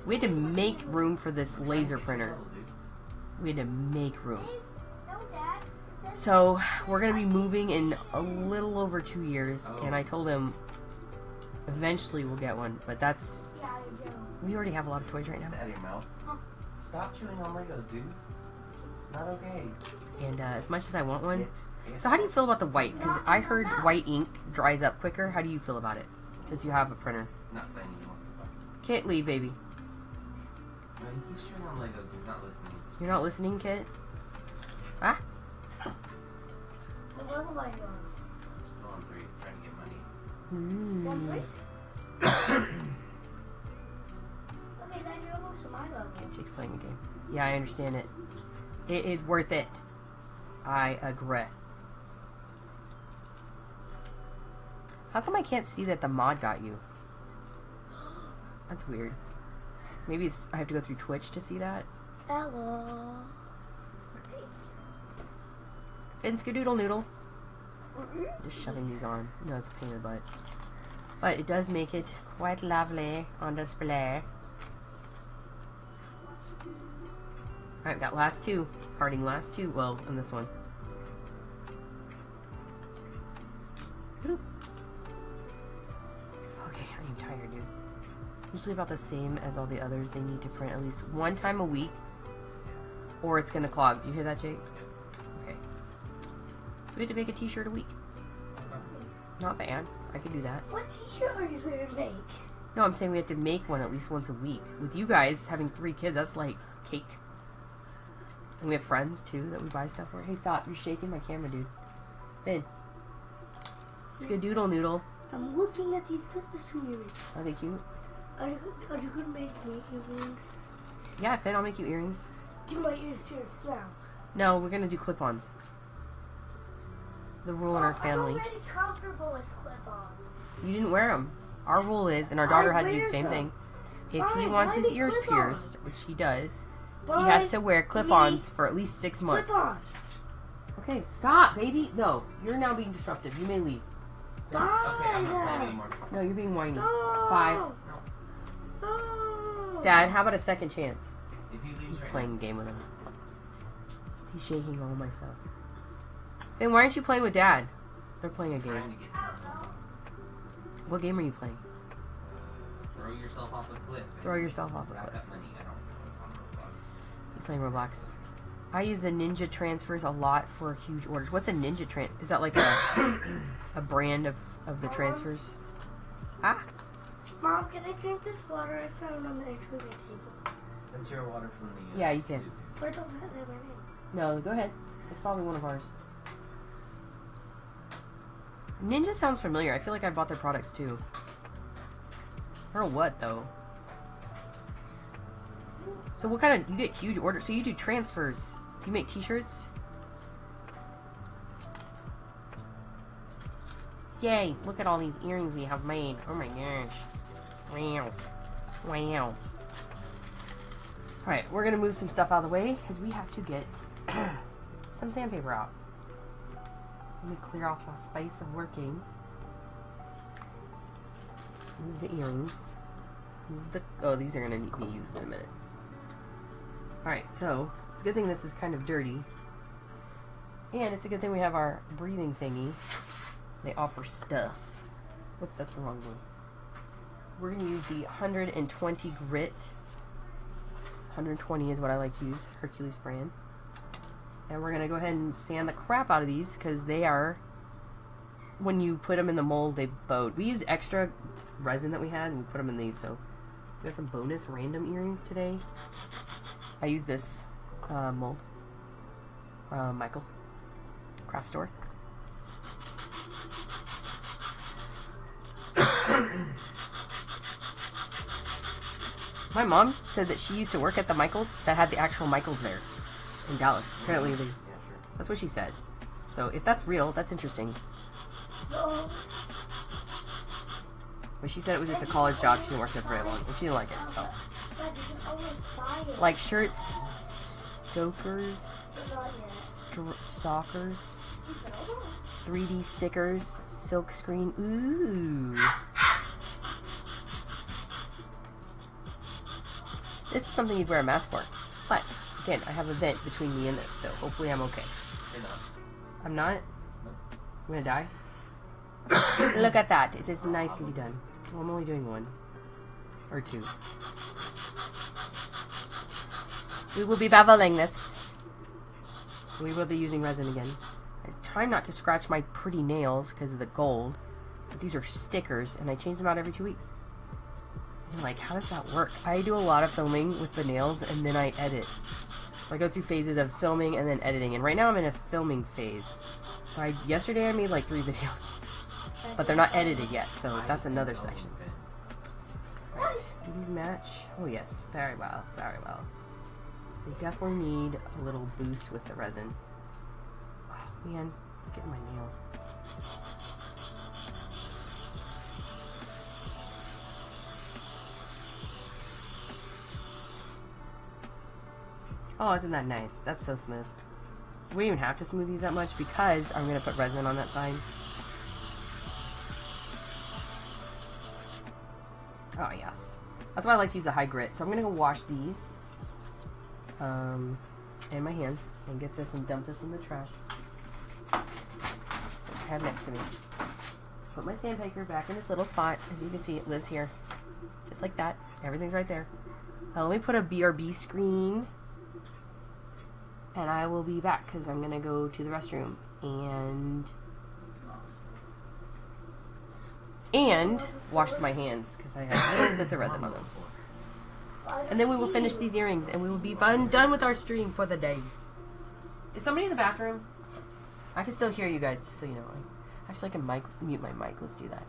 S1: We had to make room for this laser printer. We had to make room. So, we're going to be moving in a little over 2 years, and I told him eventually we'll get one, but that's... We already have a lot of toys right now.
S2: Out of your mouth. Stop chewing on Legos, dude. Not okay.
S1: And as much as I want one... So how do you feel about the white? Because I heard white ink dries up quicker. How do you feel about it? Since you have a printer.
S2: Not playing anymore.
S1: Can't leave, baby.
S2: No, he keeps chewing on Legos. He's not listening.
S1: You're not listening, Kit? Ah?
S4: What level are you on?
S2: Still on 3, trying to get money.
S1: Mm.
S4: Okay, then you're almost to my level.
S1: Jake's playing a game. Yeah, I understand it. It is worth it. I agree. How come I can't see that the mod got you? That's weird. Maybe I have to go through Twitch to see that.
S4: Hello.
S1: Finskadoodle noodle. Just shoving these on. No, it's a pain in the butt. But it does make it quite lovely on display. Alright, we got last 2. Parting last 2. Well, on this one. Oop. Okay, I am tired, dude. Usually about the same as all the others. They need to print at least 1 time a week, or it's gonna clog. Do you hear that, Jake? Okay. So we have to make a t-shirt a week. Not bad. I could do that.
S4: What t-shirt are you going to make?
S1: No, I'm saying we have to make one at least once a week. With you guys having 3 kids, that's like cake. And we have friends, too, that we buy stuff for. Hey, stop. You're shaking my camera, dude. Finn. Skadoodle noodle.
S4: I'm looking at these Christmas tree earrings.
S1: Are they cute?
S4: Are you going to make me earrings?
S1: Yeah, Finn, I'll make you earrings.
S4: Do my ears pierced now.
S1: No, we're gonna do clip-ons. The rule in our family.
S4: I'm already comfortable with clip-ons.
S1: You didn't wear them. Our rule is, and our daughter had to do the same thing. If he wants his ears pierced, which he does, he has to wear clip-ons for at least 6 months.
S4: Clip-on.
S1: Okay, stop, baby. No, you're now being disruptive. You may leave.
S2: Okay, I'm not playing anymore.
S1: No, you're being whiny.
S4: No.
S1: 5.
S4: No.
S1: Dad, how about a second chance?
S2: If he leaves
S1: He's
S2: right
S1: playing a game with him. He's shaking all my stuff. Then why aren't you playing with Dad? They're playing a
S2: now, trying
S1: game.
S2: to get something.
S1: What game are you playing?
S2: Throw yourself off a cliff.
S1: Throw yourself off a
S2: Without
S1: cliff.
S2: that money. I don't know what's on Roblox.
S1: You're playing Roblox. I use the Ninja transfers a lot for huge orders. What's a Ninja tran? Is that like a brand of the transfers? Ah,
S4: Mom, can I drink this water I found on the entryway table?
S2: That's your water from the...
S1: Yeah, you can.
S2: soup.
S4: But it doesn't have my name.
S1: no, go ahead. It's probably one of ours. Ninja sounds familiar. I feel like I bought their products too. I don't know what though. So what kind of, you get huge orders, so you do transfers. Do you make t-shirts? Yay, look at all these earrings we have made. Oh my gosh. Wow. Wow. Alright, we're gonna move some stuff out of the way because we have to get some sandpaper out. Let me clear off my space of working. Move the earrings. Oh, these are gonna need to be used in a minute. Alright, so it's a good thing this is kind of dirty. And it's a good thing we have our breathing thingy. They offer stuff. Whoop, that's the wrong one. We're going to use the 120 grit. 120 is what I like to use, Hercules brand. And we're going to go ahead and sand the crap out of these because they are, when you put them in the mold, they bowed. We used extra resin that we had and we put them in these, so we got some bonus random earrings today. I used this mold from Michael's craft store. My mom said that she used to work at the Michaels that had the actual Michaels there in Dallas. Apparently,
S2: Yeah, sure.
S1: that's what she said. So if that's real, that's interesting. But she said it was just a college job. She didn't work there for very long, and she didn't like it. So, like shirts, stokers, stalkers, 3D stickers, silk screen. Ooh. This is something you'd wear a mask for. But, again, I have a vent between me and this, so hopefully I'm okay.
S2: You're not.
S1: I'm not? I'm gonna die? Look at that. It is nicely done. Well, I'm only doing one. Or two. We will be beveling this. We will be using resin again. I try not to scratch my pretty nails because of the gold. But these are stickers, and I change them out every 2 weeks. I'm like, how does that work? I do a lot of filming with the nails, and then I edit. So I go through phases of filming and then editing, and right now I'm in a filming phase. So yesterday I made like 3 videos, but they're not edited yet, so that's another section. Right. Do these match? Oh yes, very well, very well. They definitely need a little boost with the resin. Oh man, getting my nails. Oh, isn't that nice? That's so smooth. We don't even have to smooth these that much because I'm going to put resin on that side. Oh, yes. That's why I like to use the high grit. So I'm going to go wash these in my hands and get this and dump this in the trash. Which I have next to me. Put my sandpaper back in its little spot. As you can see, it lives here. Just like that. Everything's right there. Let me put a BRB screen. And I will be back because I'm going to go to the restroom and wash my hands because I have little bits of resin on them. And then we will finish these earrings and we will be done with our stream for the day. Is somebody in the bathroom? I can still hear you guys, just so you know. Actually, I can mute my mic. Let's do that.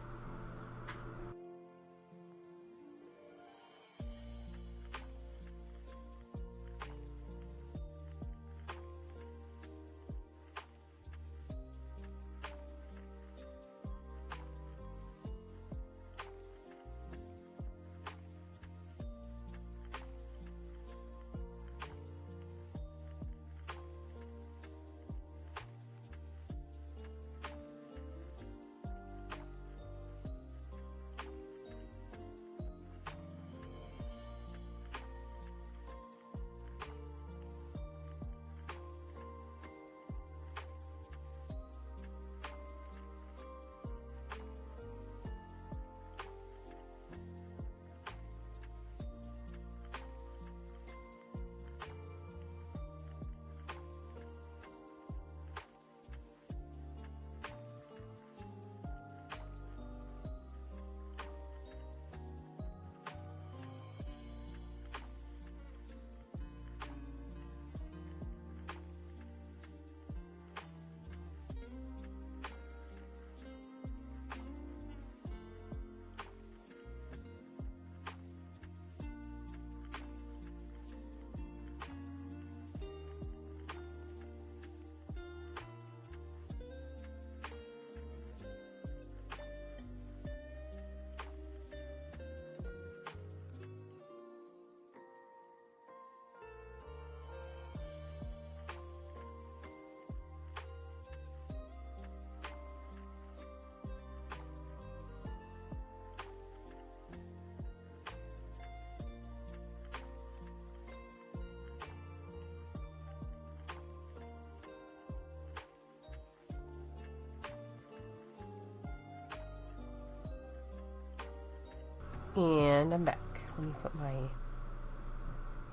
S1: And I'm back. Let me put my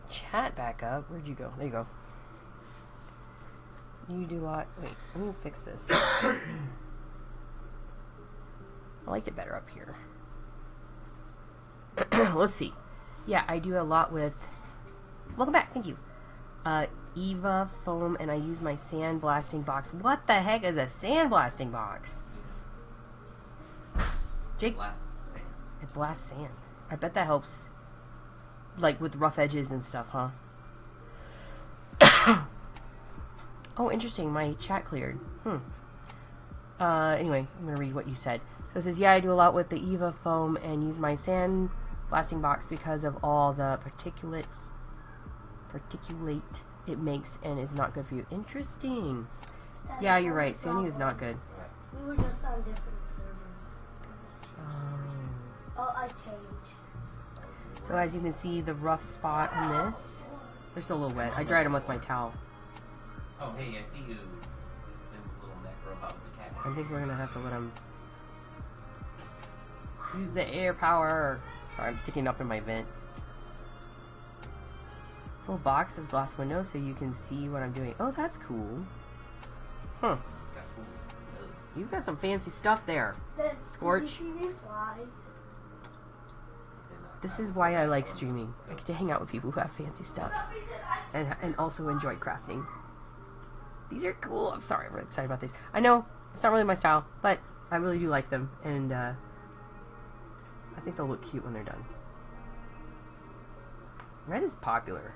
S1: chat back up. Where'd you go? There you go. You do a lot. Wait, let me fix this. I liked it better up here. Let's see. Yeah, I do a lot with... Welcome back. Thank you. Eva foam, and I use my sand blasting box. What the heck is a sand blasting box? Jake, it blasts sand. I bet that helps, like with rough edges and stuff, huh? Oh, interesting. My chat cleared. Anyway, I'm gonna read what you said. So it says, yeah, I do a lot with the Eva foam and use my sand blasting box because of all the particulate it makes and is not good for you. Interesting. Yeah, you're right. Sanding is not good.
S3: We were just on different servers. Oh, I changed.
S1: So as you can see, the rough spot on this, they're still a little wet. I dried them with my towel.
S2: Oh, hey, I see you. There's a little neck robot with the cat.
S1: I think we're gonna have to let them use the air power. Sorry, I'm sticking it up in my vent. This little box has glass windows so you can see what I'm doing. Oh, that's cool. Huh.
S2: It's got cool nose.
S1: You've got some fancy stuff there. Scorch.
S3: Did you see me fly?
S1: This is why I like streaming. I get to hang out with people who have fancy stuff. And also enjoy crafting. These are cool. I'm sorry, I'm really excited about these. I know, it's not really my style, but I really do like them. And I think they'll look cute when they're done. Red is popular.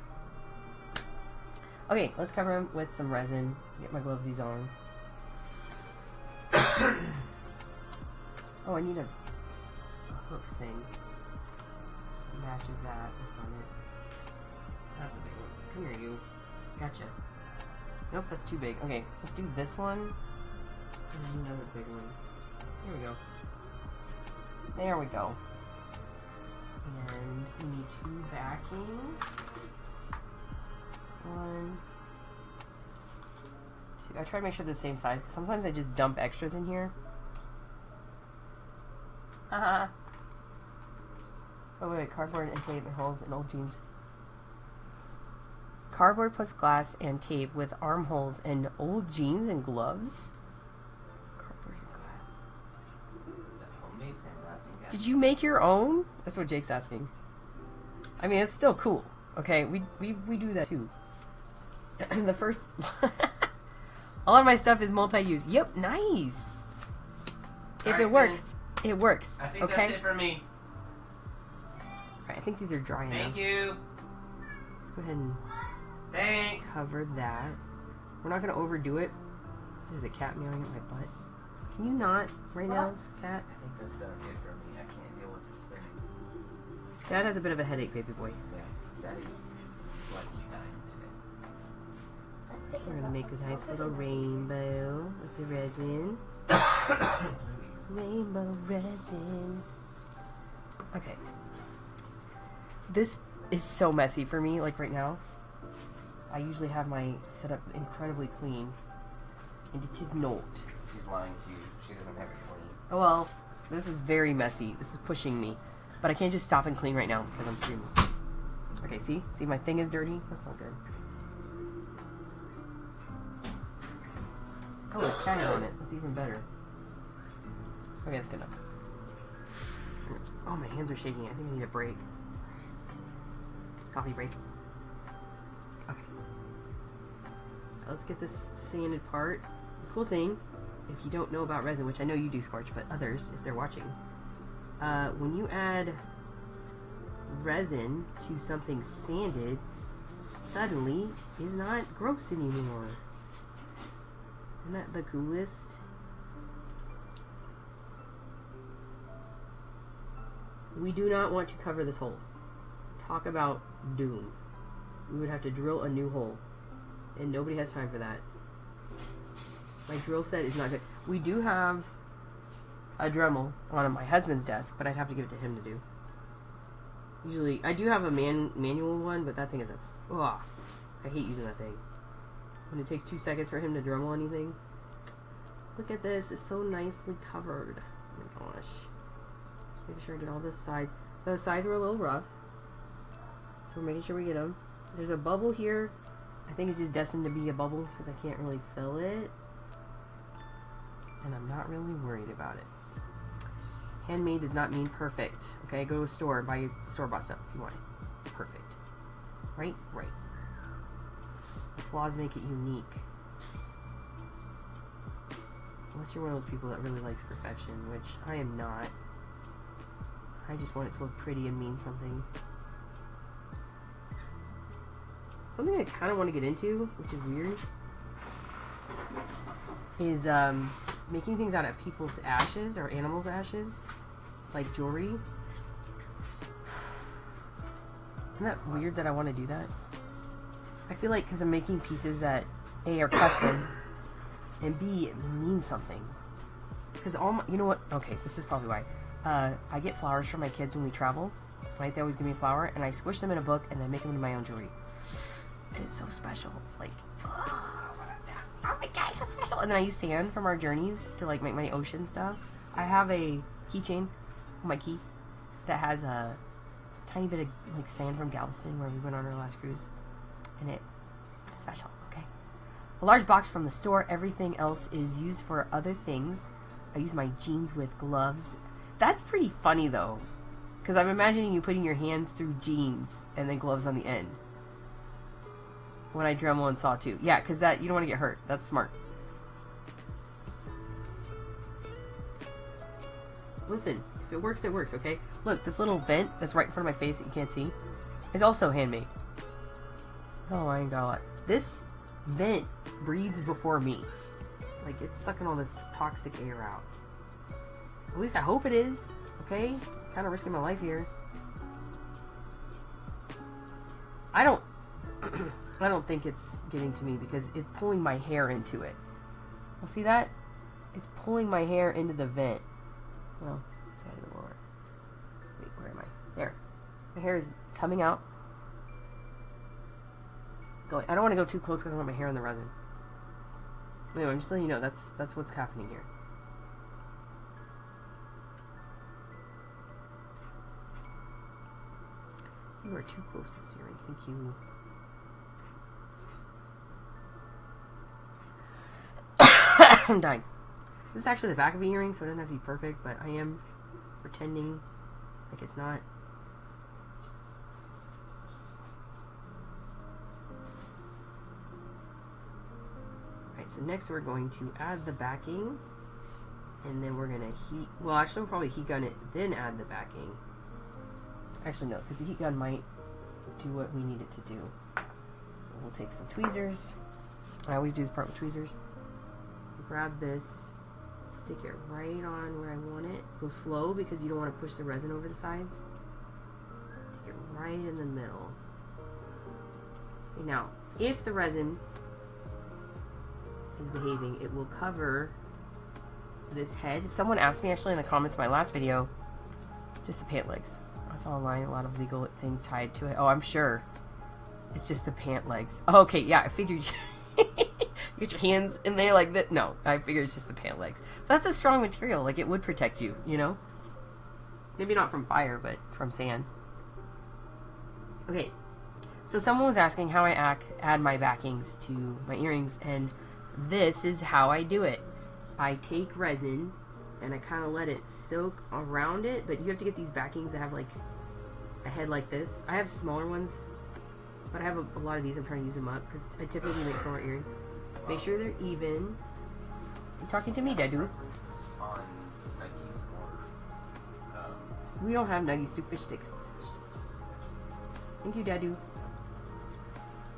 S1: Okay, let's cover them with some resin. Get my glovesies on. Oh, I need a hook thing. Matches that. That's not it. That's a big one. Come here, you. Gotcha. Nope, that's too big. Okay, let's do this one. And then another big one. Here we go. There we go. And we need 2 backings. 1, 2. I try to make sure they're the same size. Sometimes I just dump extras in here. Haha. Oh wait, cardboard and tape and holes in old jeans. Cardboard plus glass and tape with armholes and old jeans and gloves? Cardboard and glass.
S2: That's homemade sandblasting.
S1: Did you make your own? That's what Jake's asking. I mean, it's still cool. Okay, we do that too. The first... All of my stuff is multi-use. Yep, nice. If it works, it works.
S2: I think
S1: okay?
S2: that's it for me.
S1: Alright, I think these are dry enough.
S2: Thank you.
S1: Let's go ahead and
S2: Thanks.
S1: cover that. We're not going to overdo it. There's a cat meowing at my butt. Can you not right now, cat?
S2: I think that's done it for me. I can't deal with this spinning.
S1: Dad has a bit of a headache, baby boy.
S2: Yeah, that is slightly dying today.
S1: We're going to make a nice little rainbow with the resin. Rainbow resin. Okay. This is so messy for me, like right now. I usually have my setup incredibly clean. And it is not.
S2: She's lying to you. She doesn't have it clean.
S1: Oh well, this is very messy. This is pushing me. But I can't just stop and clean right now because I'm streaming. Okay, see? See, my thing is dirty? That's not good. Oh, a cat on it. That's even better. Okay, that's good enough. Oh, my hands are shaking. I think I need a break. Coffee break. Okay. Let's get this sanded part. The cool thing, if you don't know about resin, which I know you do, Scorch, but others, if they're watching, when you add resin to something sanded, suddenly is not gross anymore. Isn't that the coolest? We do not want to cover this hole. Talk about doom. We would have to drill a new hole. And nobody has time for that. My drill set is not good. We do have a Dremel on my husband's desk, but I'd have to give it to him to do. Usually, I do have a manual one, but that thing is a... Ugh, I hate using that thing. When it takes 2 seconds for him to Dremel anything. Look at this. It's so nicely covered. Oh my gosh. Just making sure I get all the sides. The sides were a little rough, so we're making sure we get them. There's a bubble here. I think it's just destined to be a bubble because I can't really fill it, and I'm not really worried about it. Handmade does not mean perfect. Okay, go to a store, buy store-bought stuff if you want it. Perfect. Right? Right. The flaws make it unique. Unless you're one of those people that really likes perfection, which I am not. I just want it to look pretty and mean something. Something I kind of want to get into, which is weird, is making things out of people's ashes or animals' ashes, like jewelry. Isn't that weird that I want to do that? I feel like because I'm making pieces that A, are custom, and B, it means something. Because all my, you know what? Okay, this is probably why. I get flowers from my kids when we travel, right? They always give me a flower, and I squish them in a book, and then make them into my own jewelry. And it's so special. Like, oh my god, so special. And then I use sand from our journeys to like make my ocean stuff. I have a keychain on my key that has a tiny bit of like sand from Galveston where we went on our last cruise, and it's special. Okay, a large box from the store. Everything else is used for other things. I use my jeans with gloves. That's pretty funny though, because I'm imagining you putting your hands through jeans and then gloves on the end. When I Dremel and saw too. Yeah, because that you don't want to get hurt. That's smart. Listen, if it works, it works, okay? Look, this little vent that's right in front of my face that you can't see is also handmade. Oh, I ain't got a lot. This vent breathes before me. Like, it's sucking all this toxic air out. At least I hope it is, okay? Kind of risking my life here. I don't think it's getting to me because it's pulling my hair into it. Well, see that? It's pulling my hair into the vent. Well, it's out of the water. Wait, where am I? There. My hair is coming out. Going. I don't want to go too close because I want my hair in the resin. Anyway, I'm just letting you know that's what's happening here. You are too close to this earring. Thank you. I'm dying. This is actually the back of the earring, so it doesn't have to be perfect, but I am pretending like it's not. Alright, so next we're going to add the backing, and then we're going to heat, well actually we'll probably heat gun it, then add the backing. Actually no, because the heat gun might do what we need it to do. So we'll take some tweezers. I always do this part with tweezers. Grab this, stick it right on where I want it. Go slow because you don't want to push the resin over the sides. Stick it right in the middle. Okay, now, if the resin is behaving, it will cover this head. Someone asked me actually in the comments of my last video, just the pant legs. I saw online a lot of legal things tied to it. Oh, I'm sure it's just the pant legs. Oh, okay, yeah, I figured. Get your hands in there like that. No, I figure it's just the pant legs. But that's a strong material. Like, it would protect you, you know? Maybe not from fire, but from sand. Okay. So someone was asking how I add my backings to my earrings, and this is how I do it. I take resin, and I kind of let it soak around it, but you have to get these backings that have, like, a head like this. I have smaller ones, but I have a lot of these. I'm trying to use them up, because I typically make smaller earrings. Make sure they're even. You talking to me, Dadu?
S2: On Nuggies or
S1: we don't have Nuggies, do fish sticks. Thank you, Dadu.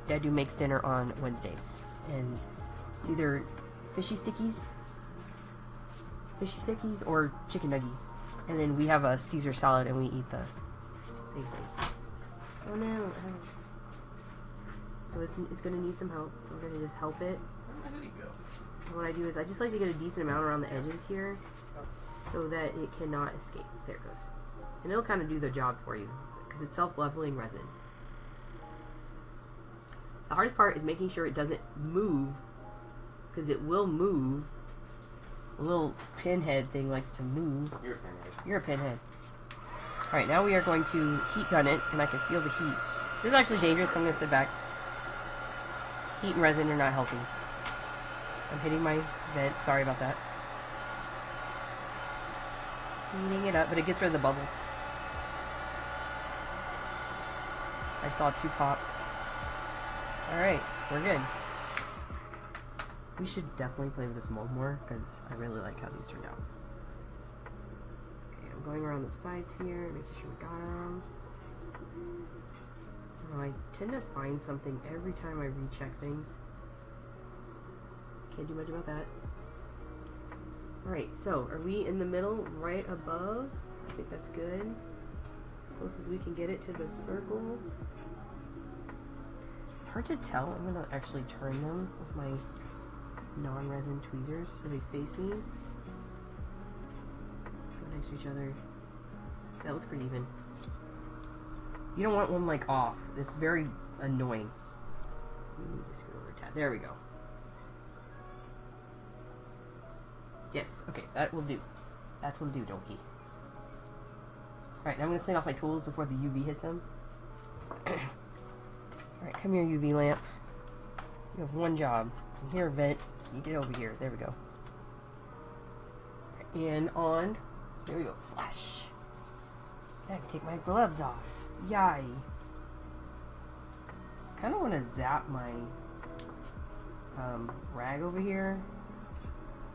S1: Dadu makes dinner on Wednesdays, and it's either fishy stickies or chicken nuggies, and then we have a Caesar salad and we eat the same thing. Oh no! So it's gonna need some help. So we're gonna just help it.
S2: There you go.
S1: What I do is I just like to get a decent amount around the edges here so that it cannot escape. There it goes. And it'll kind of do the job for you because it's self-leveling resin. The hardest part is making sure it doesn't move, because it will move. A little pinhead thing likes to move.
S2: You're a pinhead.
S1: You're a pinhead. Alright, now we are going to heat gun it, and I can feel the heat. This is actually dangerous, so I'm going to sit back. Heat and resin are not healthy. I'm hitting my vent. Sorry about that. Heating it up, but it gets rid of the bubbles. I saw 2 pop. Alright, we're good. We should definitely play with this mold more, because I really like how these turned out. Okay, I'm going around the sides here, making sure we got them. I tend to find something every time I recheck things. Can't do much about that. Alright, so are we in the middle, right above? I think that's good. As close as we can get it to the circle. It's hard to tell. I'm going to actually turn them with my non-resin tweezers so they face me. Go next to each other. That looks pretty even. You don't want one like off. It's very annoying. Just go over tab. There we go. Yes, okay, that will do. That will do, donkey. Alright, now I'm going to clean off my tools before the UV hits them. Alright, come here, UV lamp. You have one job. Here, vent. You get over here. There we go. And on. There we go. Flash. I can take my gloves off. Yay. Kind of want to zap my rag over here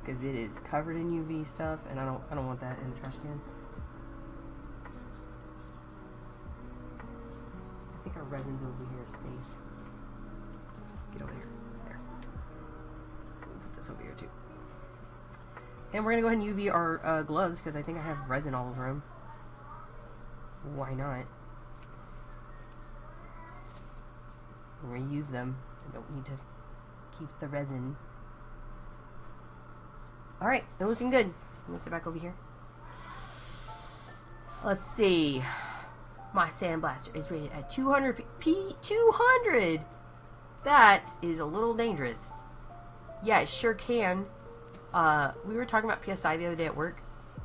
S1: because it is covered in UV stuff, and I don't want that in the trash can. I think our resin's over here is safe. Get over here. There. Put this over here too. And we're gonna go ahead and UV our gloves because I think I have resin all over them. Why not? Reuse them. I don't need to keep the resin. Alright, they're looking good. I'm gonna sit back over here. Let's see. My sandblaster is rated at 200 200! That is a little dangerous. Yeah, it sure can. We were talking about PSI the other day at work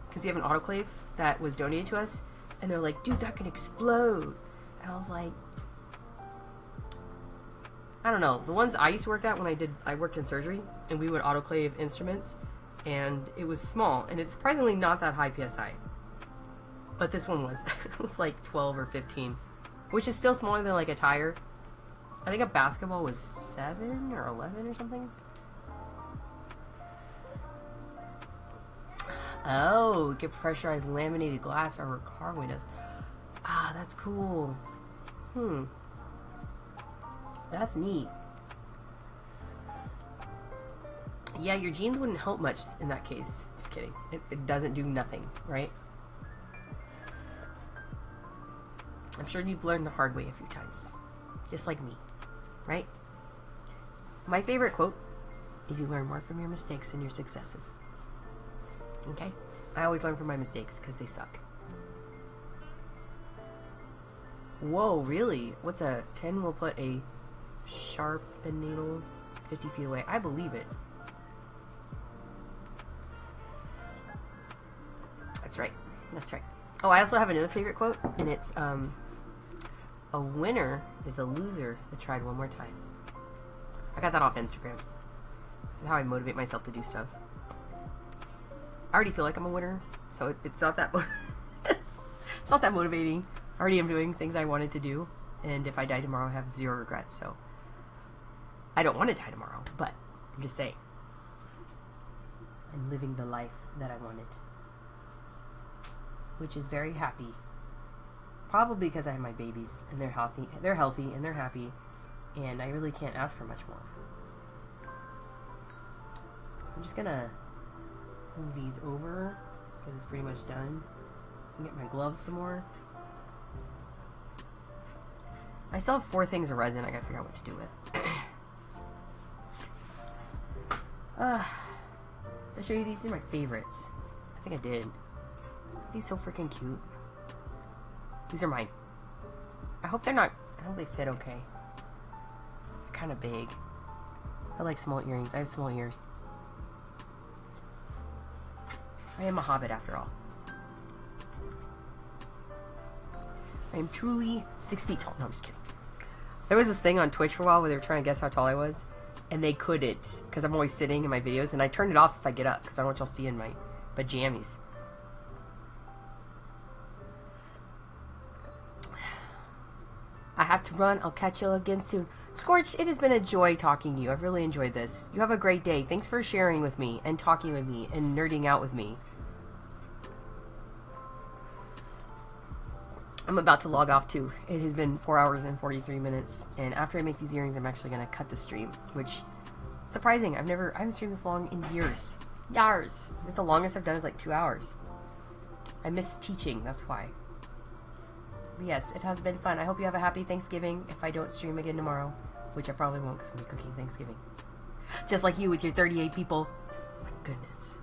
S1: because we have an autoclave that was donated to us, and they're like, dude, that can explode. And I was like, I don't know. The ones I used to work at when I worked in surgery, and we would autoclave instruments, and it was small, and it's surprisingly not that high PSI. But this one was. It was like 12 or 15, which is still smaller than like a tire. I think a basketball was 7 or 11 or something. Oh, get pressurized laminated glass over car windows. Ah, that's cool. That's neat. Yeah, your jeans wouldn't help much in that case. Just kidding. It doesn't do nothing, right? I'm sure you've learned the hard way a few times. Just like me, right? My favorite quote is you learn more from your mistakes than your successes. Okay? I always learn from my mistakes because they suck. Whoa, really? What's a 10 will put a sharpened needle 50 feet away? I believe it. That's right. That's right. Oh, I also have another favorite quote, and it's, a winner is a loser that tried one more time. I got that off Instagram. This is how I motivate myself to do stuff. I already feel like I'm a winner, so it's not that it's not that motivating. I already am doing things I wanted to do, and if I die tomorrow, I have 0 regrets, so I don't want to die tomorrow, but I'm just saying. I'm living the life that I wanted, which is very happy. Probably because I have my babies, and they're healthy, and they're happy, and I really can't ask for much more. So I'm just gonna move these over, because it's pretty much done. I can get my gloves some more. I still have 4 things of resin I gotta figure out what to do with. I'll show you these are my favorites. I think I did. Are these so freaking cute? These are mine. I hope I hope they fit okay. They're kind of big. I like small earrings. I have small ears. I am a hobbit after all. I am truly 6 feet tall. No, I'm just kidding. There was this thing on Twitch for a while where they were trying to guess how tall I was. And they couldn't, because I'm always sitting in my videos. And I turned it off if I get up, because I don't want y'all seeing my pajamas. I have to run. I'll catch you again soon. Scorch, it has been a joy talking to you. I've really enjoyed this. You have a great day. Thanks for sharing with me and talking with me and nerding out with me. I'm about to log off too. It has been 4 hours and 43 minutes. And after I make these earrings, I'm actually going to cut the stream, which surprising. I haven't streamed this long in years. Years. I think the longest I've done is like 2 hours. I miss teaching. That's why. But yes, it has been fun. I hope you have a happy Thanksgiving if I don't stream again tomorrow. Which I probably won't because I'll be cooking Thanksgiving. Just like you with your 38 people. My goodness.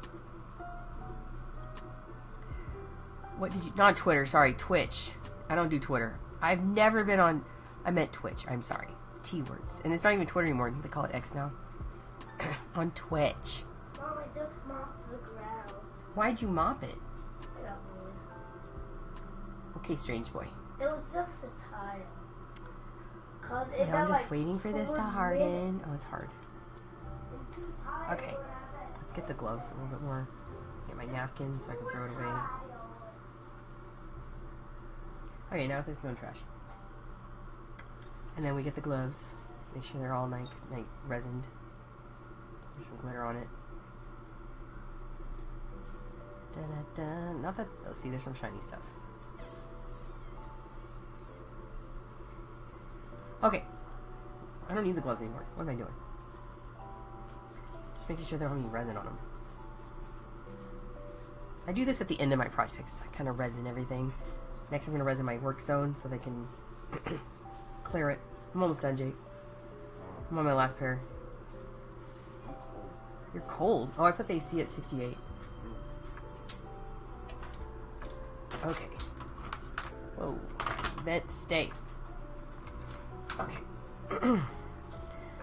S1: What did you... Not Twitter, sorry. Twitch. I don't do Twitter. I've never been on... I meant Twitch. I'm sorry. T-words. And it's not even Twitter anymore. They call it X now. On Twitch.
S3: Mom, I just mopped the ground.
S1: Why'd you mop it?
S3: I got bored.
S1: Okay, strange boy.
S3: It was just a time. Cause it
S1: Now I'm
S3: got,
S1: just
S3: like,
S1: waiting for this to
S3: 4
S1: harden.
S3: minutes.
S1: Oh, it's hard. Okay. Let's get the gloves a little bit more. Get my napkin so I can throw it away. Okay, now this going trash. And then we get the gloves. Make sure they're all nice resined. There's some glitter on it. Da-da-da. Not that... Oh, see, there's some shiny stuff. Okay. I don't need the gloves anymore. What am I doing? Just making sure there don't have any resin on them. I do this at the end of my projects. I kind of resin everything. Next I'm going to resin my work zone so they can clear it. I'm almost done, Jake. I'm on my last pair. You're cold. Oh, I put the AC at 68. Okay. Whoa. Vent stay. Okay.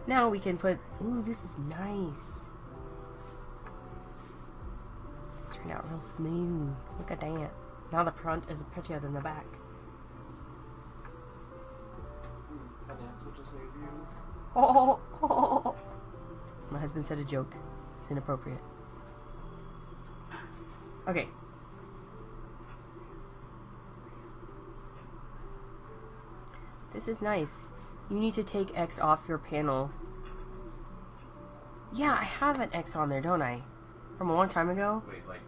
S1: Now we can put... Ooh, this is nice. It's turned out real smooth. Look at that. Now the front is prettier than the back.
S5: Finance will just save you.
S1: Oh. My husband said a joke. It's inappropriate. Okay. This is nice. You need to take X off your panel. Yeah, I have an X on there, don't I? From a long time ago?
S5: Wait, like...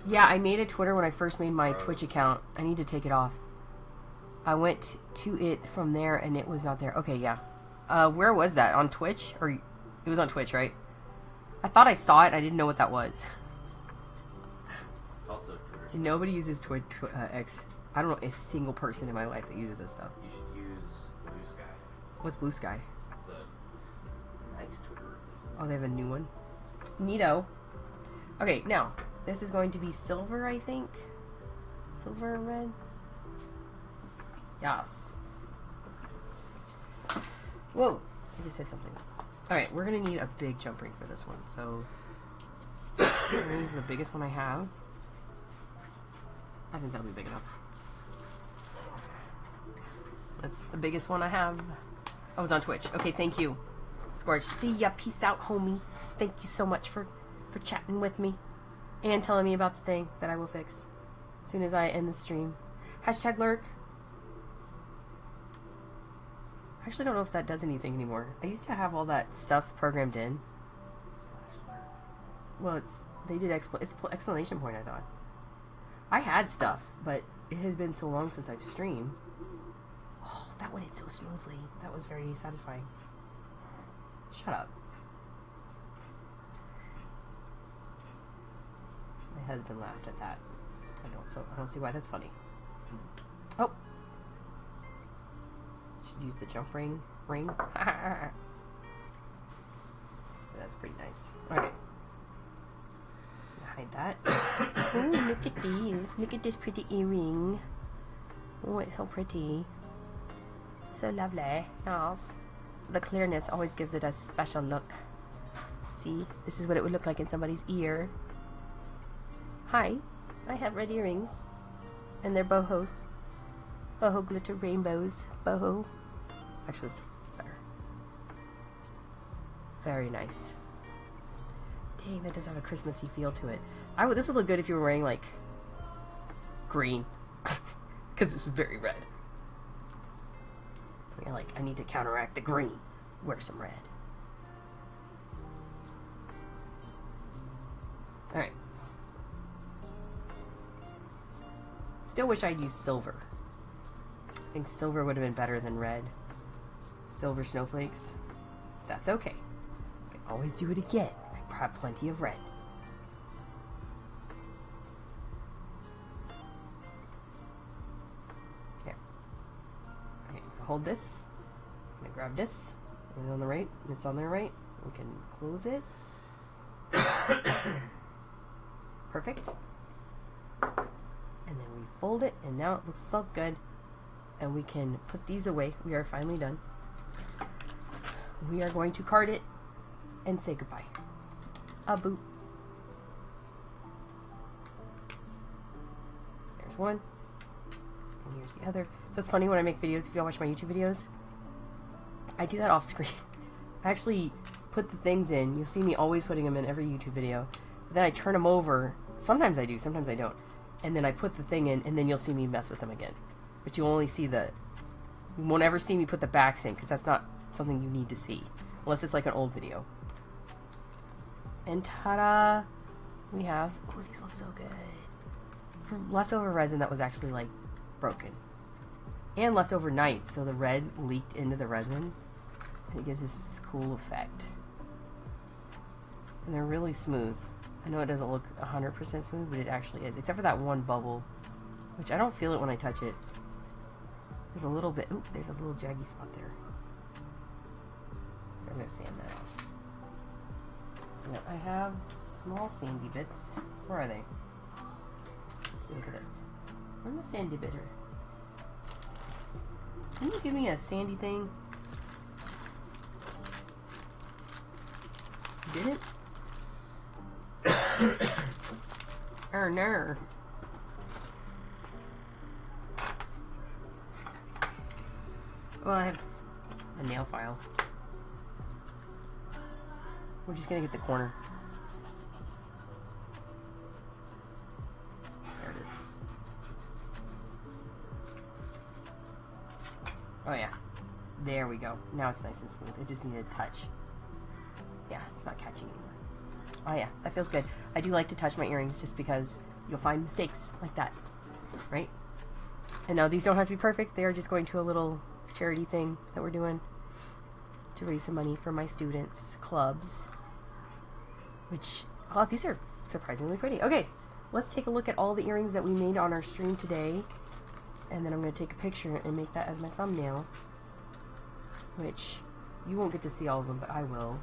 S1: Yeah, I made a Twitter when I first made my Twitch account. I need to take it off. I went to it from there and it was not there. Okay, yeah. Where was that? On Twitch? Or it was on Twitch, right? I thought I saw it. I didn't know what that was.
S5: Also Twitter.
S1: Nobody uses Twitch X. I don't know a single person in my life that uses this stuff.
S5: You should use Blue Sky.
S1: What's Blue Sky?
S5: The nice Twitter.
S1: Oh, they have a new one. Neato. Okay, now this is going to be silver, I think. Silver and red. Yes. Whoa! I just said something. Alright, we're gonna need a big jump ring for this one, so... this is the biggest one I have. I think that'll be big enough. That's the biggest one I have. I was on Twitch. Okay, thank you. Scorch. See ya. Peace out, homie. Thank you so much for chatting with me. And telling me about the thing that I will fix. As soon as I end the stream. Hashtag lurk. I actually don't know if that does anything anymore. I used to have all that stuff programmed in. Well, they did it's explanation point, I thought. I had stuff, but it has been so long since I've streamed. Oh, that went in so smoothly. That was very satisfying. Shut up. My husband laughed at that. I don't see why that's funny. Oh. Should use the jump ring. That's pretty nice. Okay. Hide that. Oh, look at these. Look at this pretty earring. Oh, it's so pretty. So lovely. Yes. The clearness always gives it a special look. See? This is what it would look like in somebody's ear. Hi. I have red earrings. And they're boho. Boho glitter rainbows. Boho. Actually, this is better. Very nice. Dang, that does have a Christmassy feel to it. This would look good if you were wearing, like, green. Because it's very red. You're like, I need to counteract the green. Wear some red. Alright. Still wish I'd used silver. I think silver would have been better than red. Silver snowflakes. That's okay. I can always do it again. I have plenty of red. Here. Okay, hold this. I'm gonna grab this. It's on the right. It's on there right. We can close it. Perfect. And then we fold it, and now it looks so good. And we can put these away. We are finally done. We are going to card it and say goodbye. A boop. There's one. And here's the other. So it's funny when I make videos, if y'all watch my YouTube videos, I do that off screen. I actually put the things in. You'll see me always putting them in every YouTube video. But then I turn them over. Sometimes I do, sometimes I don't. And then I put the thing in, and then you'll see me mess with them again. But you only see you won't ever see me put the backs in, because that's not something you need to see. Unless it's like an old video. And ta-da! We have, oh, these look so good. For leftover resin that was actually, like, broken. And left overnight, so the red leaked into the resin. And it gives us this cool effect. And they're really smooth. I know it doesn't look 100% smooth, but it actually is. Except for that one bubble, which I don't feel it when I touch it. There's a little bit, oop, there's a little jaggy spot there. I'm going to sand that off. Now I have small sandy bits. Where are they? Look at this. Where's the sandy bitter? Can you give me a sandy thing? You didn't? No. Well, I have a nail file. We're just gonna get the corner. There it is. Oh yeah. There we go. Now it's nice and smooth. It just needed a touch. Yeah, it's not catching anymore. Oh yeah, that feels good. I do like to touch my earrings just because you'll find mistakes like that, right? And now these don't have to be perfect. They are just going to a little charity thing that we're doing to raise some money for my students' clubs. Which, oh, these are surprisingly pretty. Okay, let's take a look at all the earrings that we made on our stream today. And then I'm going to take a picture and make that as my thumbnail. Which, you won't get to see all of them, but I will.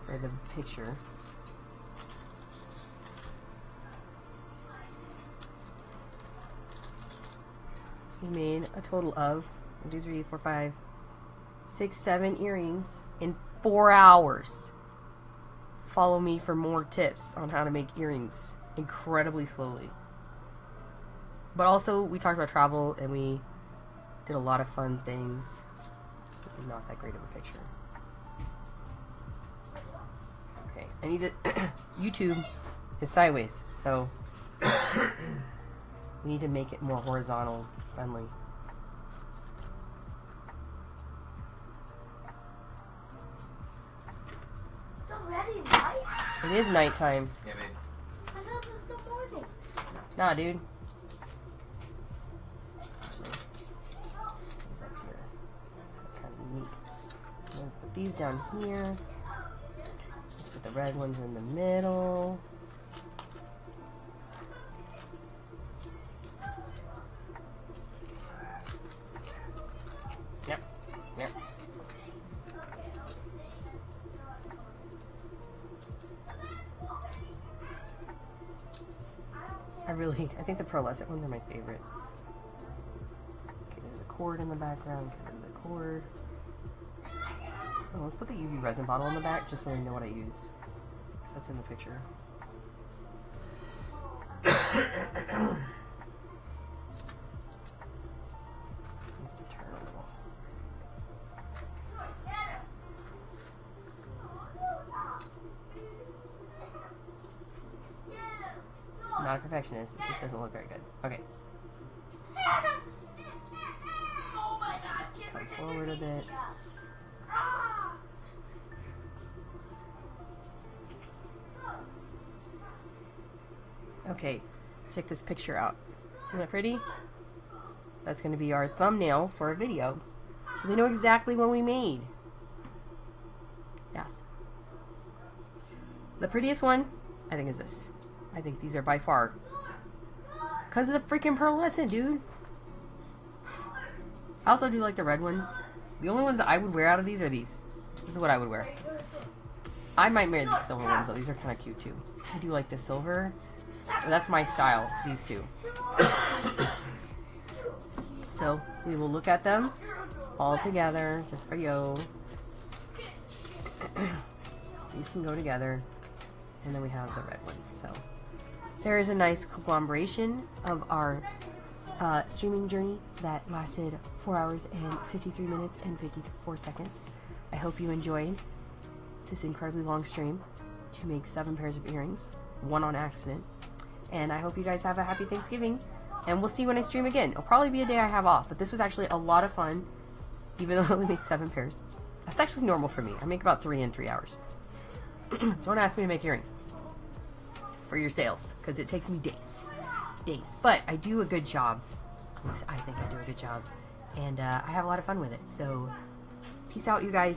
S1: For the picture. So we made a total of 1, 2, 3, 4, 5, 6, 7 earrings in 4 hours. Follow me for more tips on how to make earrings incredibly slowly. But also, we talked about travel and we did a lot of fun things. This is not that great of a picture. Okay, I need to... YouTube is sideways, so we need to make it more horizontal friendly.
S4: It's already night?
S1: It is nighttime.
S2: Yeah, babe.
S4: I thought it was the morning.
S1: Nah, dude. Actually, these up here. Kind of unique. I'm gonna put these down here. Let's put the red ones in the middle. Yep. Yep. I think the pearlescent ones are my favorite. Okay, there's a cord in the background. Get rid of the cord. Oh, let's put the UV resin bottle in the back just so we know what I used. Because that's in the picture. perfectionist. It just doesn't look very good. Okay.
S4: Oh my gosh, kid,
S1: Come forward a bit. Okay, check this picture out. Isn't that pretty? That's going to be our thumbnail for a video. So they know exactly what we made. Yes. The prettiest one, I think, is this. I think these are by far. Because of the freaking pearlescent, dude. I also do like the red ones. The only ones I would wear out of these are these. This is what I would wear. I might wear the silver ones, though. These are kind of cute, too. I do like the silver. That's my style, these two. So, we will look at them all together, just for you. These can go together. And then we have the red ones. So, there is a nice conglomeration of our streaming journey that lasted 4 hours and 53 minutes and 54 seconds. I hope you enjoyed this incredibly long stream to make 7 pairs of earrings, 1 on accident. And I hope you guys have a happy Thanksgiving. And we'll see when I stream again. It'll probably be a day I have off, but this was actually a lot of fun, even though I only made 7 pairs. That's actually normal for me. I make about 3 in 3 hours. Don't ask me to make earrings for your sales, because it takes me days. But I do a good job. At least I think I do a good job. And I have a lot of fun with it. So, peace out, you guys.